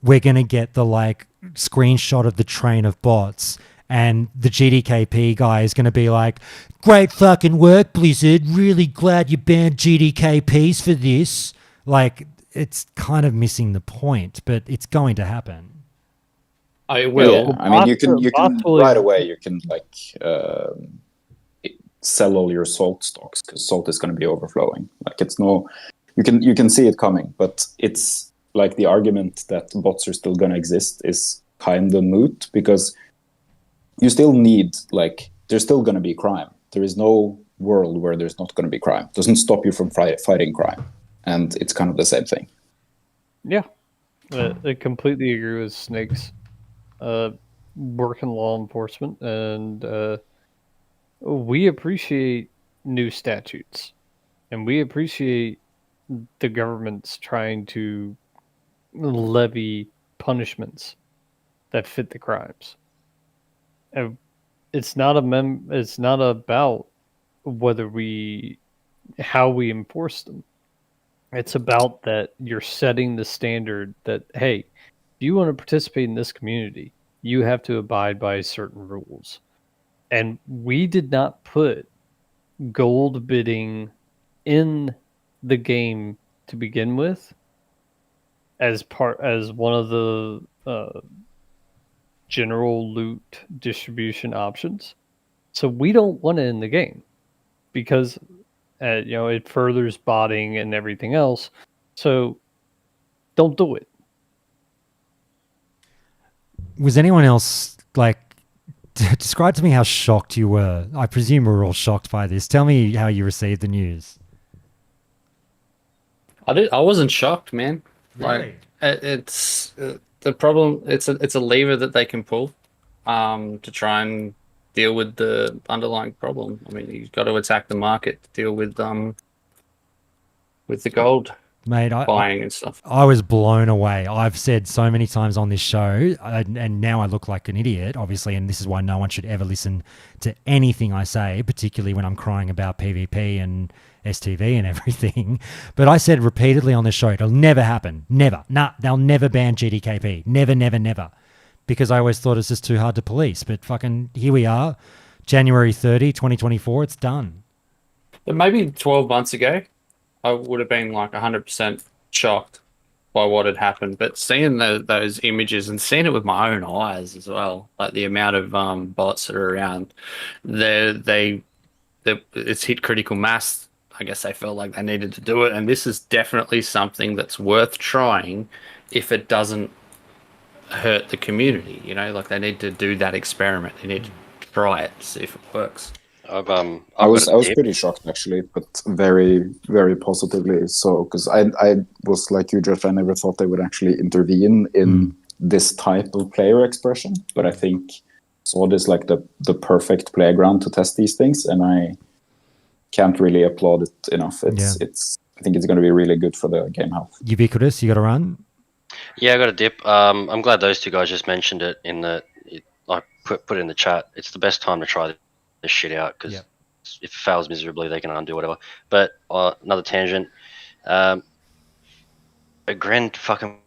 we're going to get the like screenshot of the train of bots, and the GDKP guy is going to be like, great fucking work, Blizzard. Really glad you banned GDKPs for this. Like, it's kind of missing the point, but it's going to happen. I will. Yeah, I mean, you can right away. You can like sell all your salt stocks, because salt is going to be overflowing. Like, it's no, you can see it coming, but it's like the argument that bots are still going to exist is kind of moot, because you still need, like, there's still going to be crime. There is no world where there's not going to be crime. It doesn't stop you from fighting crime, and it's kind of the same thing. Yeah, I completely agree with Snakes. Work in law enforcement, and we appreciate new statutes, and we appreciate the government's trying to levy punishments that fit the crimes. And it's not about how we enforce them. It's about that you're setting the standard that, hey, if you want to participate in this community, you have to abide by certain rules. And we did not put gold bidding in the game to begin with as one of the general loot distribution options. So we don't want it in the game, because it furthers botting and everything else. So don't do it. Was anyone else like Describe to me how shocked you were. I presume we're all shocked by this. Tell me how you received the news. I wasn't shocked, man. Really? Like it's the problem. It's a lever that they can pull, to try and deal with the underlying problem. I mean, you've got to attack the market to deal with the gold. Mate, buying and stuff. I was blown away. I've said so many times on this show, and now I look like an idiot, obviously, and this is why no one should ever listen to anything I say, particularly when I'm crying about PvP and STV and everything. But I said repeatedly on this show, it'll never happen. Never. Nah, they'll never ban GDKP. Never, never, never. Because I always thought it's just too hard to police. But fucking here we are, January 30, 2024, it's done. But maybe 12 months ago, I would have been like 100% shocked by what had happened. But seeing those images and seeing it with my own eyes as well, like the amount of bots that are around, it's hit critical mass. I guess they felt like they needed to do it. And this is definitely something that's worth trying if it doesn't hurt the community. You know, like they need to do that experiment. They need to try it, see if it works. I was pretty shocked actually, but very, very positively so, because I was like you, Jeff. I never thought they would actually intervene in this type of player expression, but I think SoD is like the perfect playground to test these things, and I can't really applaud it enough. I think it's going to be really good for the game health. Ubiquitous, you got to run. Yeah, I got a dip. I'm glad those two guys just mentioned it I put it in the chat. It's the best time to try this shit out, because if it fails miserably, they can undo whatever. But another tangent. A Grand fucking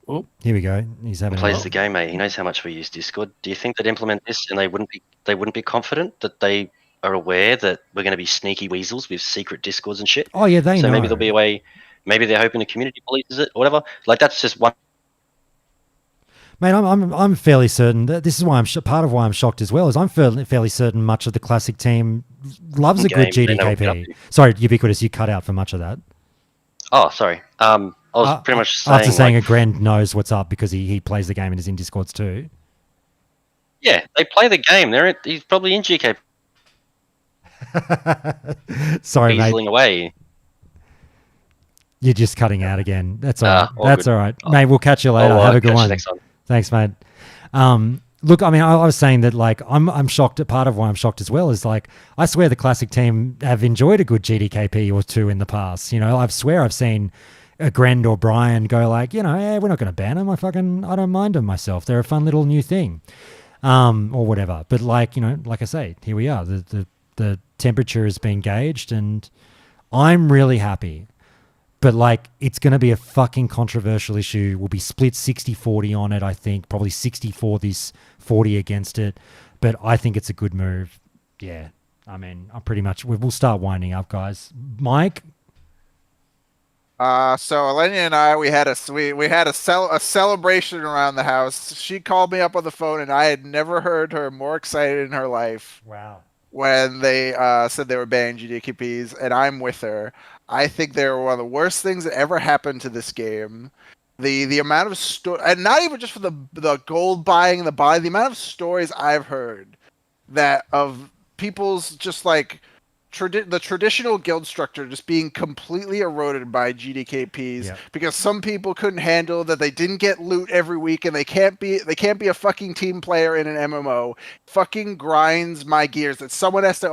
Here we go. He's having plays the game, mate. He knows how much we use Discord. Do you think they'd implement this and they wouldn't be confident that they are aware that we're going to be sneaky weasels with secret Discords and shit? Oh yeah, they know. So maybe there'll be a way. Maybe they're hoping the community polices it or whatever. Like that's just one. Mate, I'm fairly certain that this is why part of why I'm shocked as well is I'm fairly certain much of the classic team loves a good GDKP. Sorry, Ubiquitous, you cut out for much of that. Oh, sorry. I was pretty much saying. After saying a Grand knows what's up because he plays the game and is in Discords too. Yeah, they play the game. He's probably in GDKP. Sorry, mate. Weaseling away. You're just cutting out again. That's all right. That's good. all right. Mate, we'll catch you later. Have a good one. Next time. Thanks, mate. Look, I mean, I was saying that, like, I'm shocked. Part of why I'm shocked as well is, like, I swear the classic team have enjoyed a good GDKP or two in the past. You know, I swear I've seen a Grand or Brian go like, you know, we're not going to ban them. I don't mind them myself. They're a fun little new thing, or whatever. But like, you know, like I say, here we are. The temperature has been gauged, and I'm really happy. But, like, it's going to be a fucking controversial issue. We'll be split 60-40 on it, I think. Probably 60 for this, 40 against it. But I think it's a good move. Yeah. I mean, we'll start winding up, guys. Mike? So Elenia and I, we had a celebration around the house. She called me up on the phone, and I had never heard her more excited in her life. Wow. When they said they were banning GDKPs, and I'm with her. I think they were one of the worst things that ever happened to this game. The amount of and not even just for the gold buying and the amount of stories I've heard that of people's just like the traditional guild structure just being completely eroded by GDKPs because some people couldn't handle that they didn't get loot every week and they can't be a fucking team player in an MMO. Fucking grinds my gears that someone has to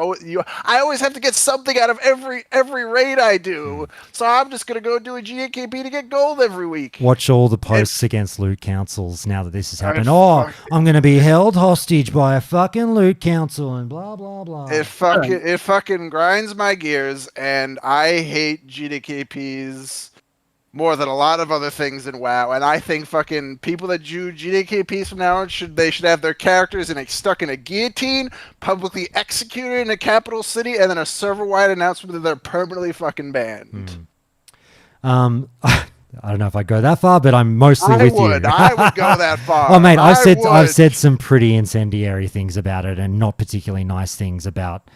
I always have to get something out of every raid I do. So I'm just gonna go do a GDKP to get gold every week. Watch all the posts against loot councils now that this has happened. I'm gonna be held hostage by a fucking loot council and blah blah blah. It fucking grinds my gears, and I hate GDKPs more than a lot of other things in WoW. And I think fucking people that do GDKPs from now on should have their characters stuck in a guillotine, publicly executed in a capital city, and then a server-wide announcement that they're permanently fucking banned. I don't know if I go that far, but I'm mostly with you. I would go that far. Oh, mate, I've said some pretty incendiary things about it, and not particularly nice things about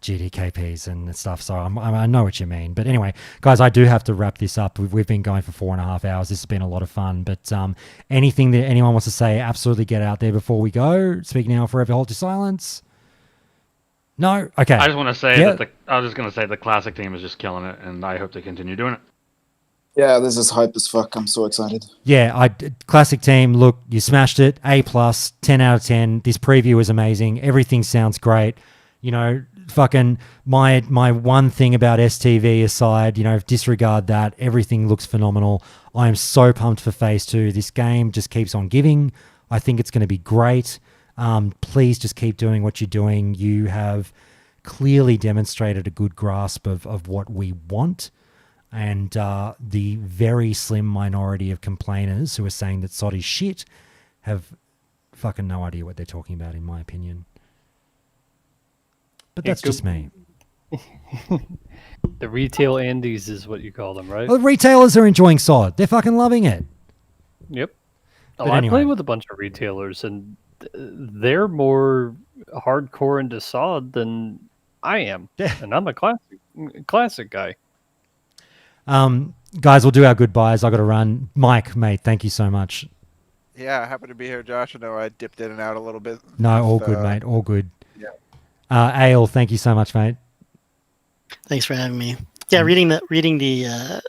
GDKPs and stuff. So I know what you mean. But anyway, guys, I do have to wrap this up. We've been going for 4.5 hours. This has been a lot of fun. But anything that anyone wants to say, absolutely get out there before we go. Speak now, forever hold your silence. No? Okay. I just want to say that I was just going to say the classic team is just killing it, and I hope they continue doing it. Yeah, this is hype as fuck. I'm so excited. Yeah, classic team. Look, you smashed it. A+, 10 out of 10. This preview is amazing. Everything sounds great. You know, fucking my one thing about STV aside, you know, disregard that. Everything looks phenomenal. I am so pumped for Phase 2. This game just keeps on giving. I think it's going to be great. Please just keep doing what you're doing. You have clearly demonstrated a good grasp of what we want. And the very slim minority of complainers who are saying that SOD is shit have fucking no idea what they're talking about, in my opinion. But that's just me. The retail Andes is what you call them, right? Well, the retailers are enjoying SOD. They're fucking loving it. Yep. But I anyway. play with a bunch of retailers, and they're more hardcore into SOD than I am. Yeah. And I'm a classic guy. Guys, we'll do our goodbyes. I got to run. Mike, mate, thank you so much. Yeah, happy to be here, Josh. I know I dipped in and out a little bit. No, all good, mate. All good. Yeah. Ale, thank you so much, mate. Thanks for having me. Yeah, reading the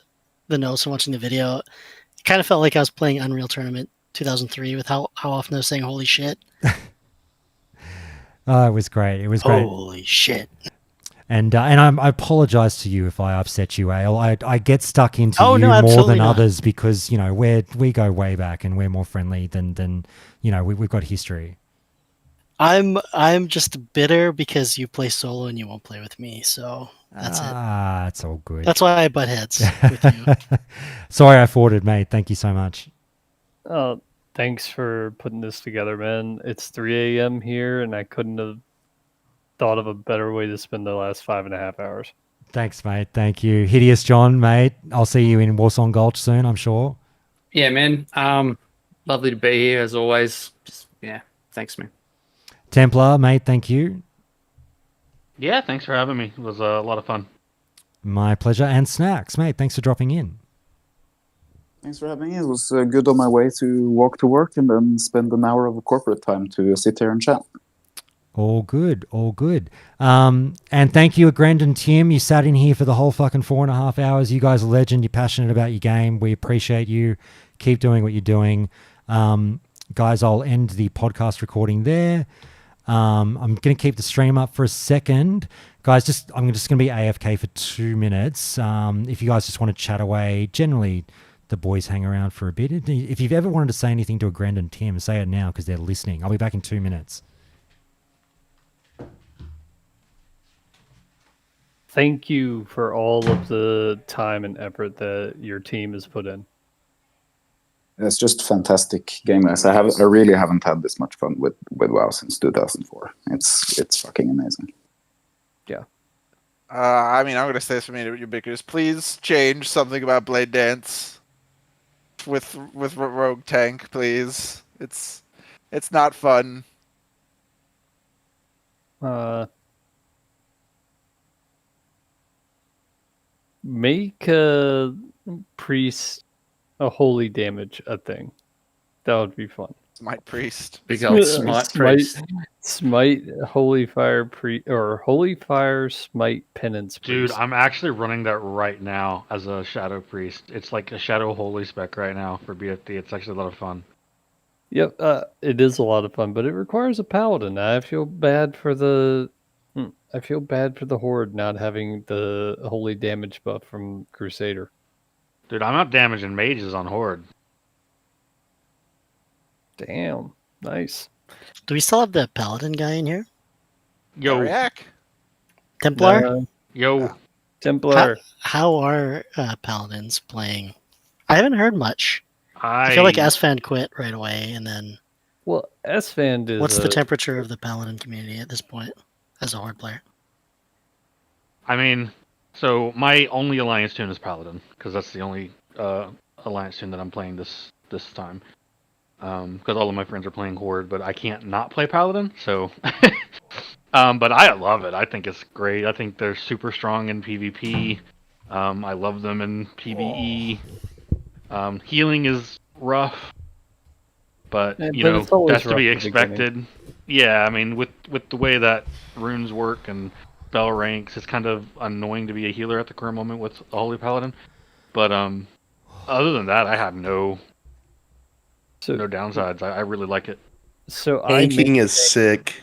notes and watching the video, it kind of felt like I was playing Unreal Tournament 2003 with how often I was saying "holy shit." Oh, it was great. It was great. Holy shit. And I apologize to you if I upset you, Ale. I get stuck into you no, more absolutely than not. others because, you know, we go way back and we're more friendly than you know, we've got history. I'm just bitter because you play solo and you won't play with me, so that's it. It's all good. That's why I butt heads with you. Sorry I forwarded, mate. Thank you so much. Thanks for putting this together, man. It's 3 a.m. here, and I couldn't have thought of a better way to spend the last 5.5 hours. Thanks, mate. Thank you. Hideous John, mate. I'll see you in Warsong Gulch soon, I'm sure. Yeah, man. Lovely to be here as always. Just, yeah, thanks, man. Templar, mate, thank you. Yeah, thanks for having me. It was a lot of fun. My pleasure. And Snacks, mate, thanks for dropping in. Thanks for having me. It was good on my way to walk to work and then spend an hour of corporate time to sit here and chat. All good, all good. And thank you, Agrend and Tim. You sat in here for the whole fucking 4.5 hours. You guys are legend. You're passionate about your game. We appreciate you. Keep doing what you're doing. Guys, I'll end the podcast recording there. I'm going to keep the stream up for a second. Guys, I'm just going to be AFK for 2 minutes. If you guys just want to chat away, generally the boys hang around for a bit. If you've ever wanted to say anything to Agrend and Tim, say it now because they're listening. I'll be back in 2 minutes. Thank you for all of the time and effort that your team has put in. It's just fantastic game. I really haven't had this much fun with WoW since 2004. It's fucking amazing. Yeah. I mean, I'm going to say this for me to Ubiquitous. Please change something about Blade Dance with Rogue Tank, please. It's not fun. Make a priest a holy damage a thing. That would be fun. Smite priest. Big old smite priest. Smite holy fire or holy fire smite penance priest. Dude, I'm actually running that right now as a shadow priest. It's like a shadow holy spec right now for BFD. It's actually a lot of fun. Yep, it is a lot of fun, but it requires a paladin. I feel bad for the horde not having the holy damage buff from Crusader. Dude, I'm not damaging mages on horde. Damn, nice. Do we still have the paladin guy in here? Yo, Ariak? Templar? Yo, Templar. How are paladins playing? I haven't heard much. I feel like Esfand quit right away, and then. Well, Esfand is. What's the temperature of the paladin community at this point as a horde player? I mean, so my only alliance tune is paladin because that's the only alliance tune that I'm playing this time. Because all of my friends are playing horde, but I can't not play paladin. So But I love it. I think it's great. I think they're super strong in PvP. I love them in PvE. Healing is rough, but Yeah, you but know it's always that's to be rough at the beginning. expected. Yeah, I mean with the way that runes work and spell ranks, it's kind of annoying to be a healer at the current moment with a Holy Paladin. But other than that, I have no downsides. I really like it. So Tanking is sick.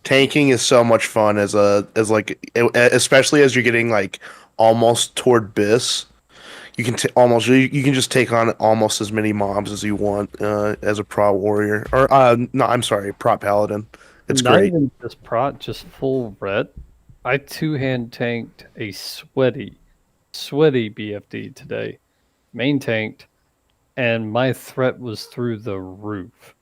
Tanking is so much fun especially as you're getting like almost toward Biss. You can you can just take on almost as many mobs as you want as a prot warrior or no, I'm sorry, prot paladin. It's Not great. even just prot, just full red. I two-hand tanked a sweaty BFD today. Main tanked, and my threat was through the roof.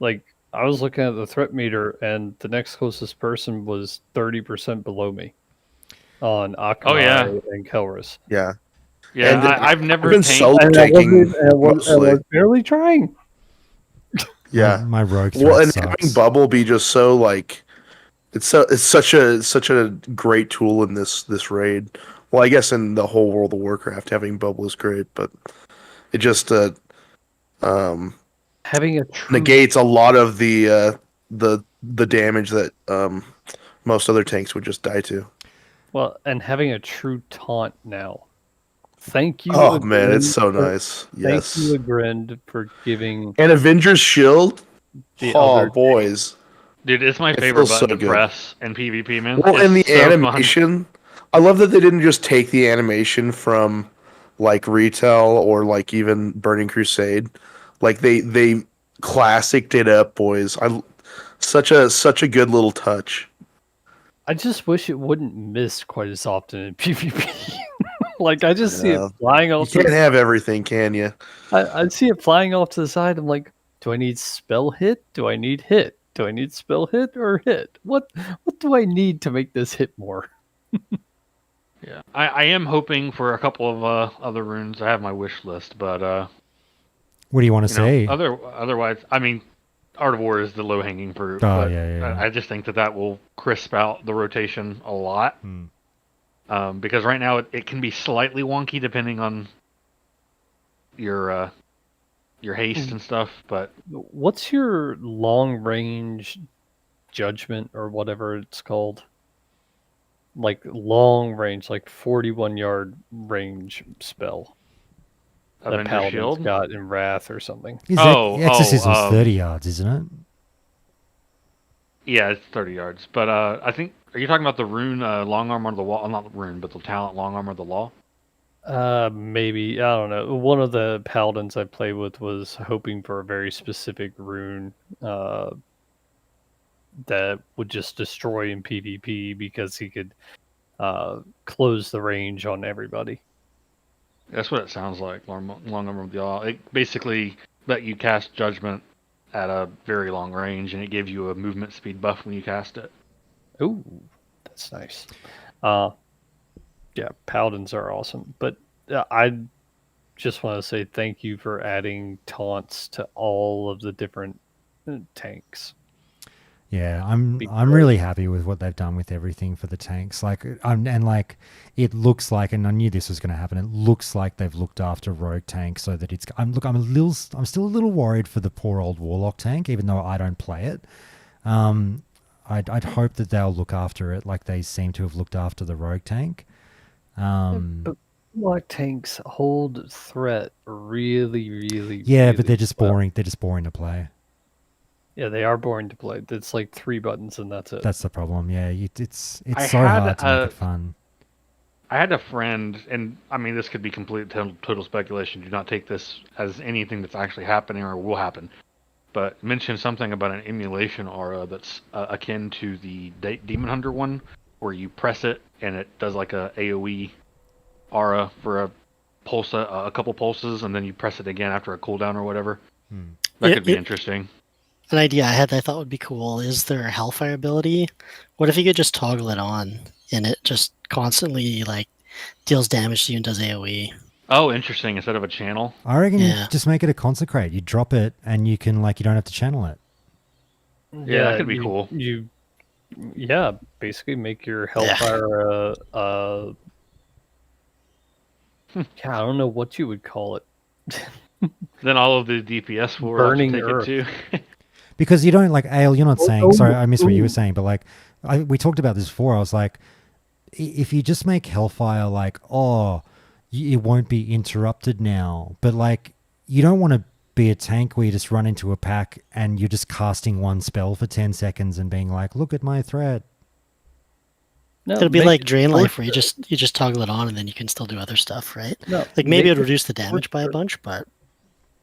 Like, I was looking at the threat meter, and the next closest person was 30% below me on Akamai and Kelris. Yeah. Yeah, And I've never been tanked. solo tanking I mostly. was barely trying. Yeah, my rogue well, threat and sucks. having bubble be just so like it's such a great tool in this raid. Well, I guess in the whole World of Warcraft, having bubble is great, but it just having a true negates a lot of the damage that most other tanks would just die to. Well, and having a true taunt now. Thank you. Oh man, it's Agrind, so for- nice. Thank Yes. you, Agrind, for giving And Avenger's Shield. The Oh other boys. Dude, it's my It favorite feels so button to good. press in PvP, man. Well, it's and the so fun. animation, I love that they didn't just take the animation from like Retail or like even Burning Crusade. Like they classiced it up, boys. Such a good little touch. I just wish it wouldn't miss quite as often in PvP. Like, I just see it Yeah. flying You off. can't have everything, can you? I see it flying off to the side. I'm like, do I need spell hit? Do I need hit? Do I need spell hit or hit? What do I need to make this hit more? Yeah, I am hoping for a couple of other runes. I have my wish list, but What do you want to see? Otherwise, I mean, Art of War is the low hanging fruit. Oh, but yeah. I just think that will crisp out the rotation a lot. Because right now it can be slightly wonky depending on your haste and stuff. But What's your long range judgment or whatever it's called? Like long range, like 41-yard range spell. That Avengers Paladin's Shield? got in Wrath or something. Exorcism's 30 yards, isn't it? Yeah, it's 30 yards. But I think, are you talking about the rune long armor of the wall? Not the rune, but the talent long armor of the law. Maybe, I don't know. One of the paladins I played with was hoping for a very specific rune that would just destroy in PvP because he could close the range on everybody. That's what it sounds like. Long armor of the law. It basically let you cast judgment at a very long range, and it gives you a movement speed buff when you cast it. Ooh, that's nice. Yeah, paladins are awesome, but I just want to say thank you for adding taunts to all of the different tanks. Yeah, I'm really happy with what they've done with everything for the tanks. Like, and like, it looks like, and I knew this was going to happen. It looks like they've looked after rogue tanks so that it's. I'm still a little worried for the poor old Warlock tank, even though I don't play it. I'd hope that they'll look after it like they seem to have looked after the rogue tank. But Warlock tanks hold threat really. Yeah, really but they're just well. boring. They're just boring to play. Yeah, they are boring to play. It's like 3 buttons and that's it. That's the problem. Yeah, it's I so had, hard to make it fun. I had a friend, and I mean, this could be complete total speculation. Do not take this as anything that's actually happening or will happen. But mentioned something about an emulation aura that's akin to the Demon Hunter one, where you press it and it does like a AoE aura for a pulse, a couple pulses, and then you press it again after a cooldown or whatever. That could be interesting. An idea I had that I thought would be cool is their Hellfire ability. What if you could just toggle it on and it just constantly like deals damage to you and does AoE? Oh, interesting. Instead of a channel. I reckon you just make it a consecrate. You drop it and you can you don't have to channel it. Yeah, that could be cool. You Yeah, basically make your Hellfire yeah, I don't know what you would call it. Then all of the DPS will Burning take Earth. it too. Because you don't like Ale. You're not saying. Sorry, I missed what you were saying. But like, we talked about this before. I was like, if you just make Hellfire like, it won't be interrupted now. But like, you don't want to be a tank where you just run into a pack and you're just casting one spell for 10 seconds and being like, look at my threat. No, it'll be like Drain Life, where you just toggle it on and then you can still do other stuff, right? No, like maybe it'll reduce the damage by a bunch, but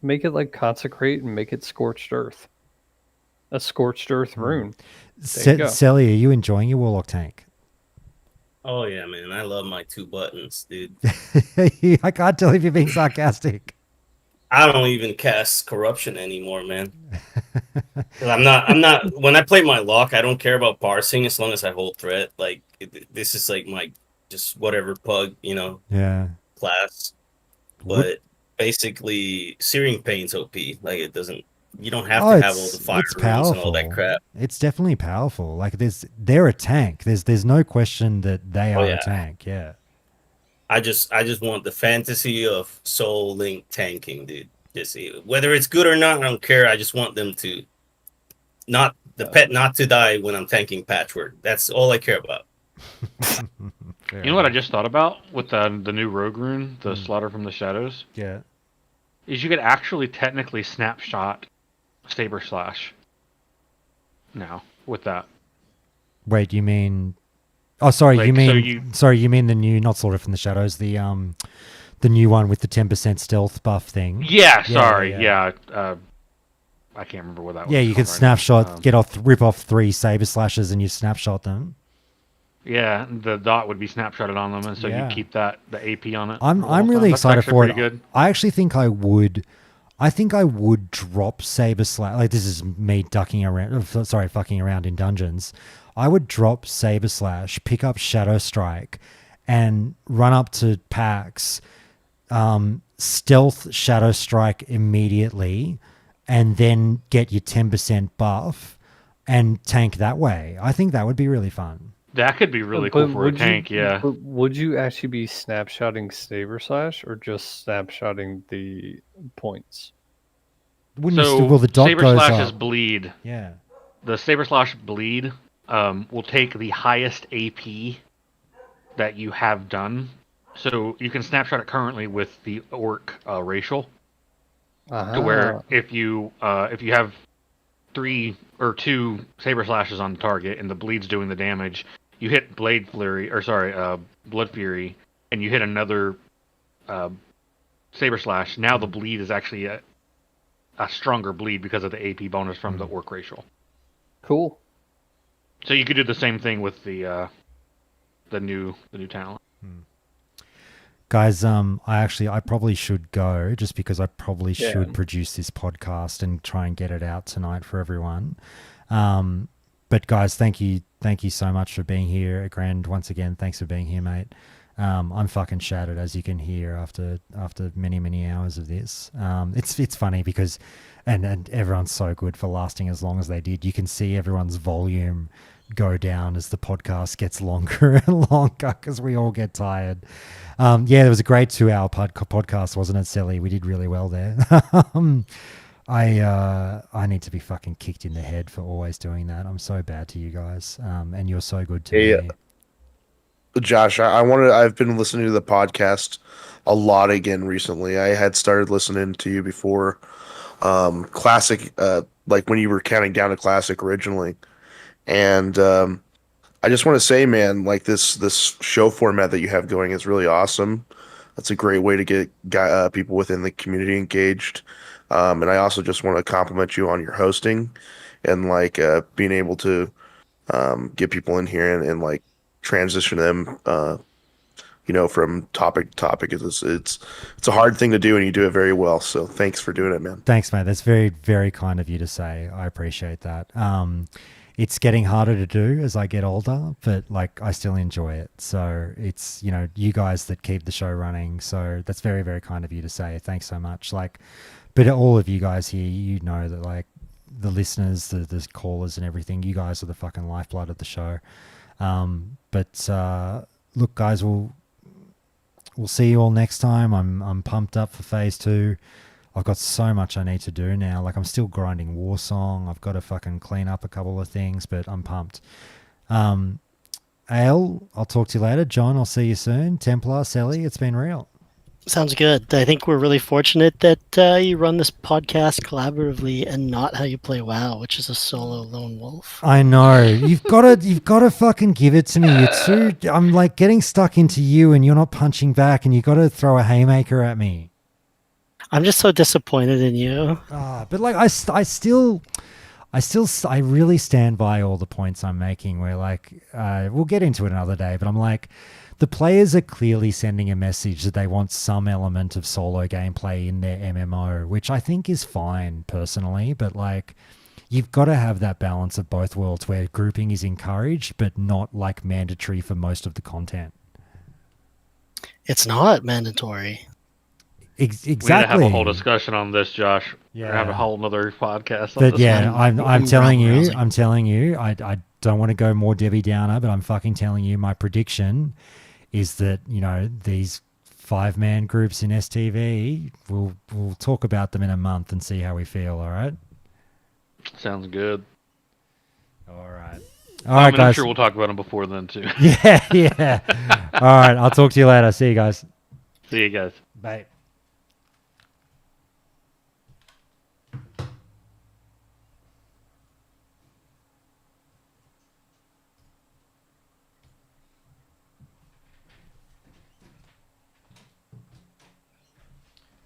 make it like Consecrate and make it Scorched Earth. A Scorched Earth rune. Selly, are you enjoying your Warlock tank? Oh yeah, man! I love my 2 buttons, dude. I can't tell if you're being sarcastic. I don't even cast Corruption anymore, man. I'm not. When I play my lock, I don't care about parsing as long as I hold threat. Like this is like my just whatever pug, Yeah. class. But basically, Searing Pain's OP. Like it doesn't. You don't have to have all the fire runes and all that crap. It's definitely powerful. Like they're a tank. There's no question that they are a tank. Yeah. I just want the fantasy of Soul Link tanking, dude. Just whether it's good or not, I don't care. I just want them to not to die when I'm tanking Patchwork. That's all I care about. You know what I just thought about with the new Rogue rune, the Slaughter from the Shadows? Yeah. Is you could actually technically snapshot Saber Slash now with that. Wait, you mean? Oh, sorry. Like, you mean? Sorry, you mean the new, not Slaughter from the Shadows, the new one with the 10% stealth buff thing. Yeah. Sorry. Yeah. I can't remember what that was. Yeah, you could snapshot, rip off 3 Saber Slashes, and you snapshot them. Yeah, the dot would be snapshotted on them, and so you keep the AP on it. I'm really excited for it. Good. I actually think I would drop Saber Slash. Like, this is me fucking around in dungeons. I would drop Saber Slash, pick up Shadow Strike, and run up to packs, stealth Shadow Strike immediately, and then get your 10% buff and tank that way. I think that would be really fun. That could be really cool for a tank, yeah. But would you actually be snapshotting Saber Slash or just snapshotting the points? Wouldn't you still, well, the dot Saber goes Slash's up. bleed. Yeah. The Saber Slash bleed will take the highest AP that you have done. So you can snapshot it currently with the Orc racial. To where if you have 3 or 2 Saber Slashes on the target and the bleed's doing the damage, you hit Blood Fury, and you hit another Saber Slash. Now the bleed is actually a stronger bleed because of the AP bonus from the Orc racial. Cool. So you could do the same thing with the new talent. Guys, I probably should go just because I probably should produce this podcast and try and get it out tonight for everyone. But guys, thank you so much for being here. Grand, once again, thanks for being here, mate. I'm fucking shattered, as you can hear after many hours of this. It's funny because and everyone's so good for lasting as long as they did. You can see everyone's volume go down as the podcast gets longer and longer because we all get tired. There was a great 2-hour podcast, wasn't it, Sally? We did really well there. I need to be fucking kicked in the head for always doing that. I'm so bad to you guys, and you're so good to me. Josh, I've been listening to the podcast a lot again recently. I had started listening to you before Classic, like when you were counting down to Classic originally. And I just want to say, man, like this show format that you have going is really awesome. That's a great way to get people within the community engaged. And I also just want to compliment you on your hosting and like being able to get people in here and like transition them, from topic to topic. It's a hard thing to do, and you do it very well. So thanks for doing it, man. Thanks, mate. That's very, very kind of you to say. I appreciate that. It's getting harder to do as I get older, but like I still enjoy it. So it's, you guys that keep the show running. So that's very, very kind of you to say. Thanks so much. Like, but all of you guys here, you know that like the listeners, the callers, and everything. You guys are the fucking lifeblood of the show. But look, guys, we'll see you all next time. I'm pumped up for phase 2. I've got so much I need to do now. Like, I'm still grinding Warsong. I've got to fucking clean up a couple of things, but I'm pumped. Ale, I'll talk to you later. John, I'll see you soon. Templar, Sally, it's been real. Sounds good. I think we're really fortunate that you run this podcast collaboratively and not how you play WoW, which is a solo lone wolf. I know. You've got to fucking give it to me. It's too. I'm like getting stuck into you, and you're not punching back, and you got to throw a haymaker at me. I'm just so disappointed in you. But like I really stand by all the points I'm making. Where like we'll get into it another day, but I'm like, the players are clearly sending a message that they want some element of solo gameplay in their MMO, which I think is fine personally. But like, you've got to have that balance of both worlds where grouping is encouraged, but not like mandatory for most of the content. It's not mandatory. Exactly. We need to have a whole discussion on this, Josh. Yeah. We're gonna have a whole another podcast. But yeah, I'm telling you, I don't want to go more Debbie Downer, but I'm fucking telling you, my prediction is that, you know, these 5-man groups in STV, we'll talk about them in a month and see how we feel. All right. Sounds good. All right. All right, guys. I'm sure we'll talk about them before then too. Yeah. All right. I'll talk to you later. See you guys. See you guys. Bye.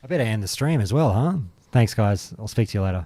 I better end the stream as well, huh? Thanks, guys. I'll speak to you later.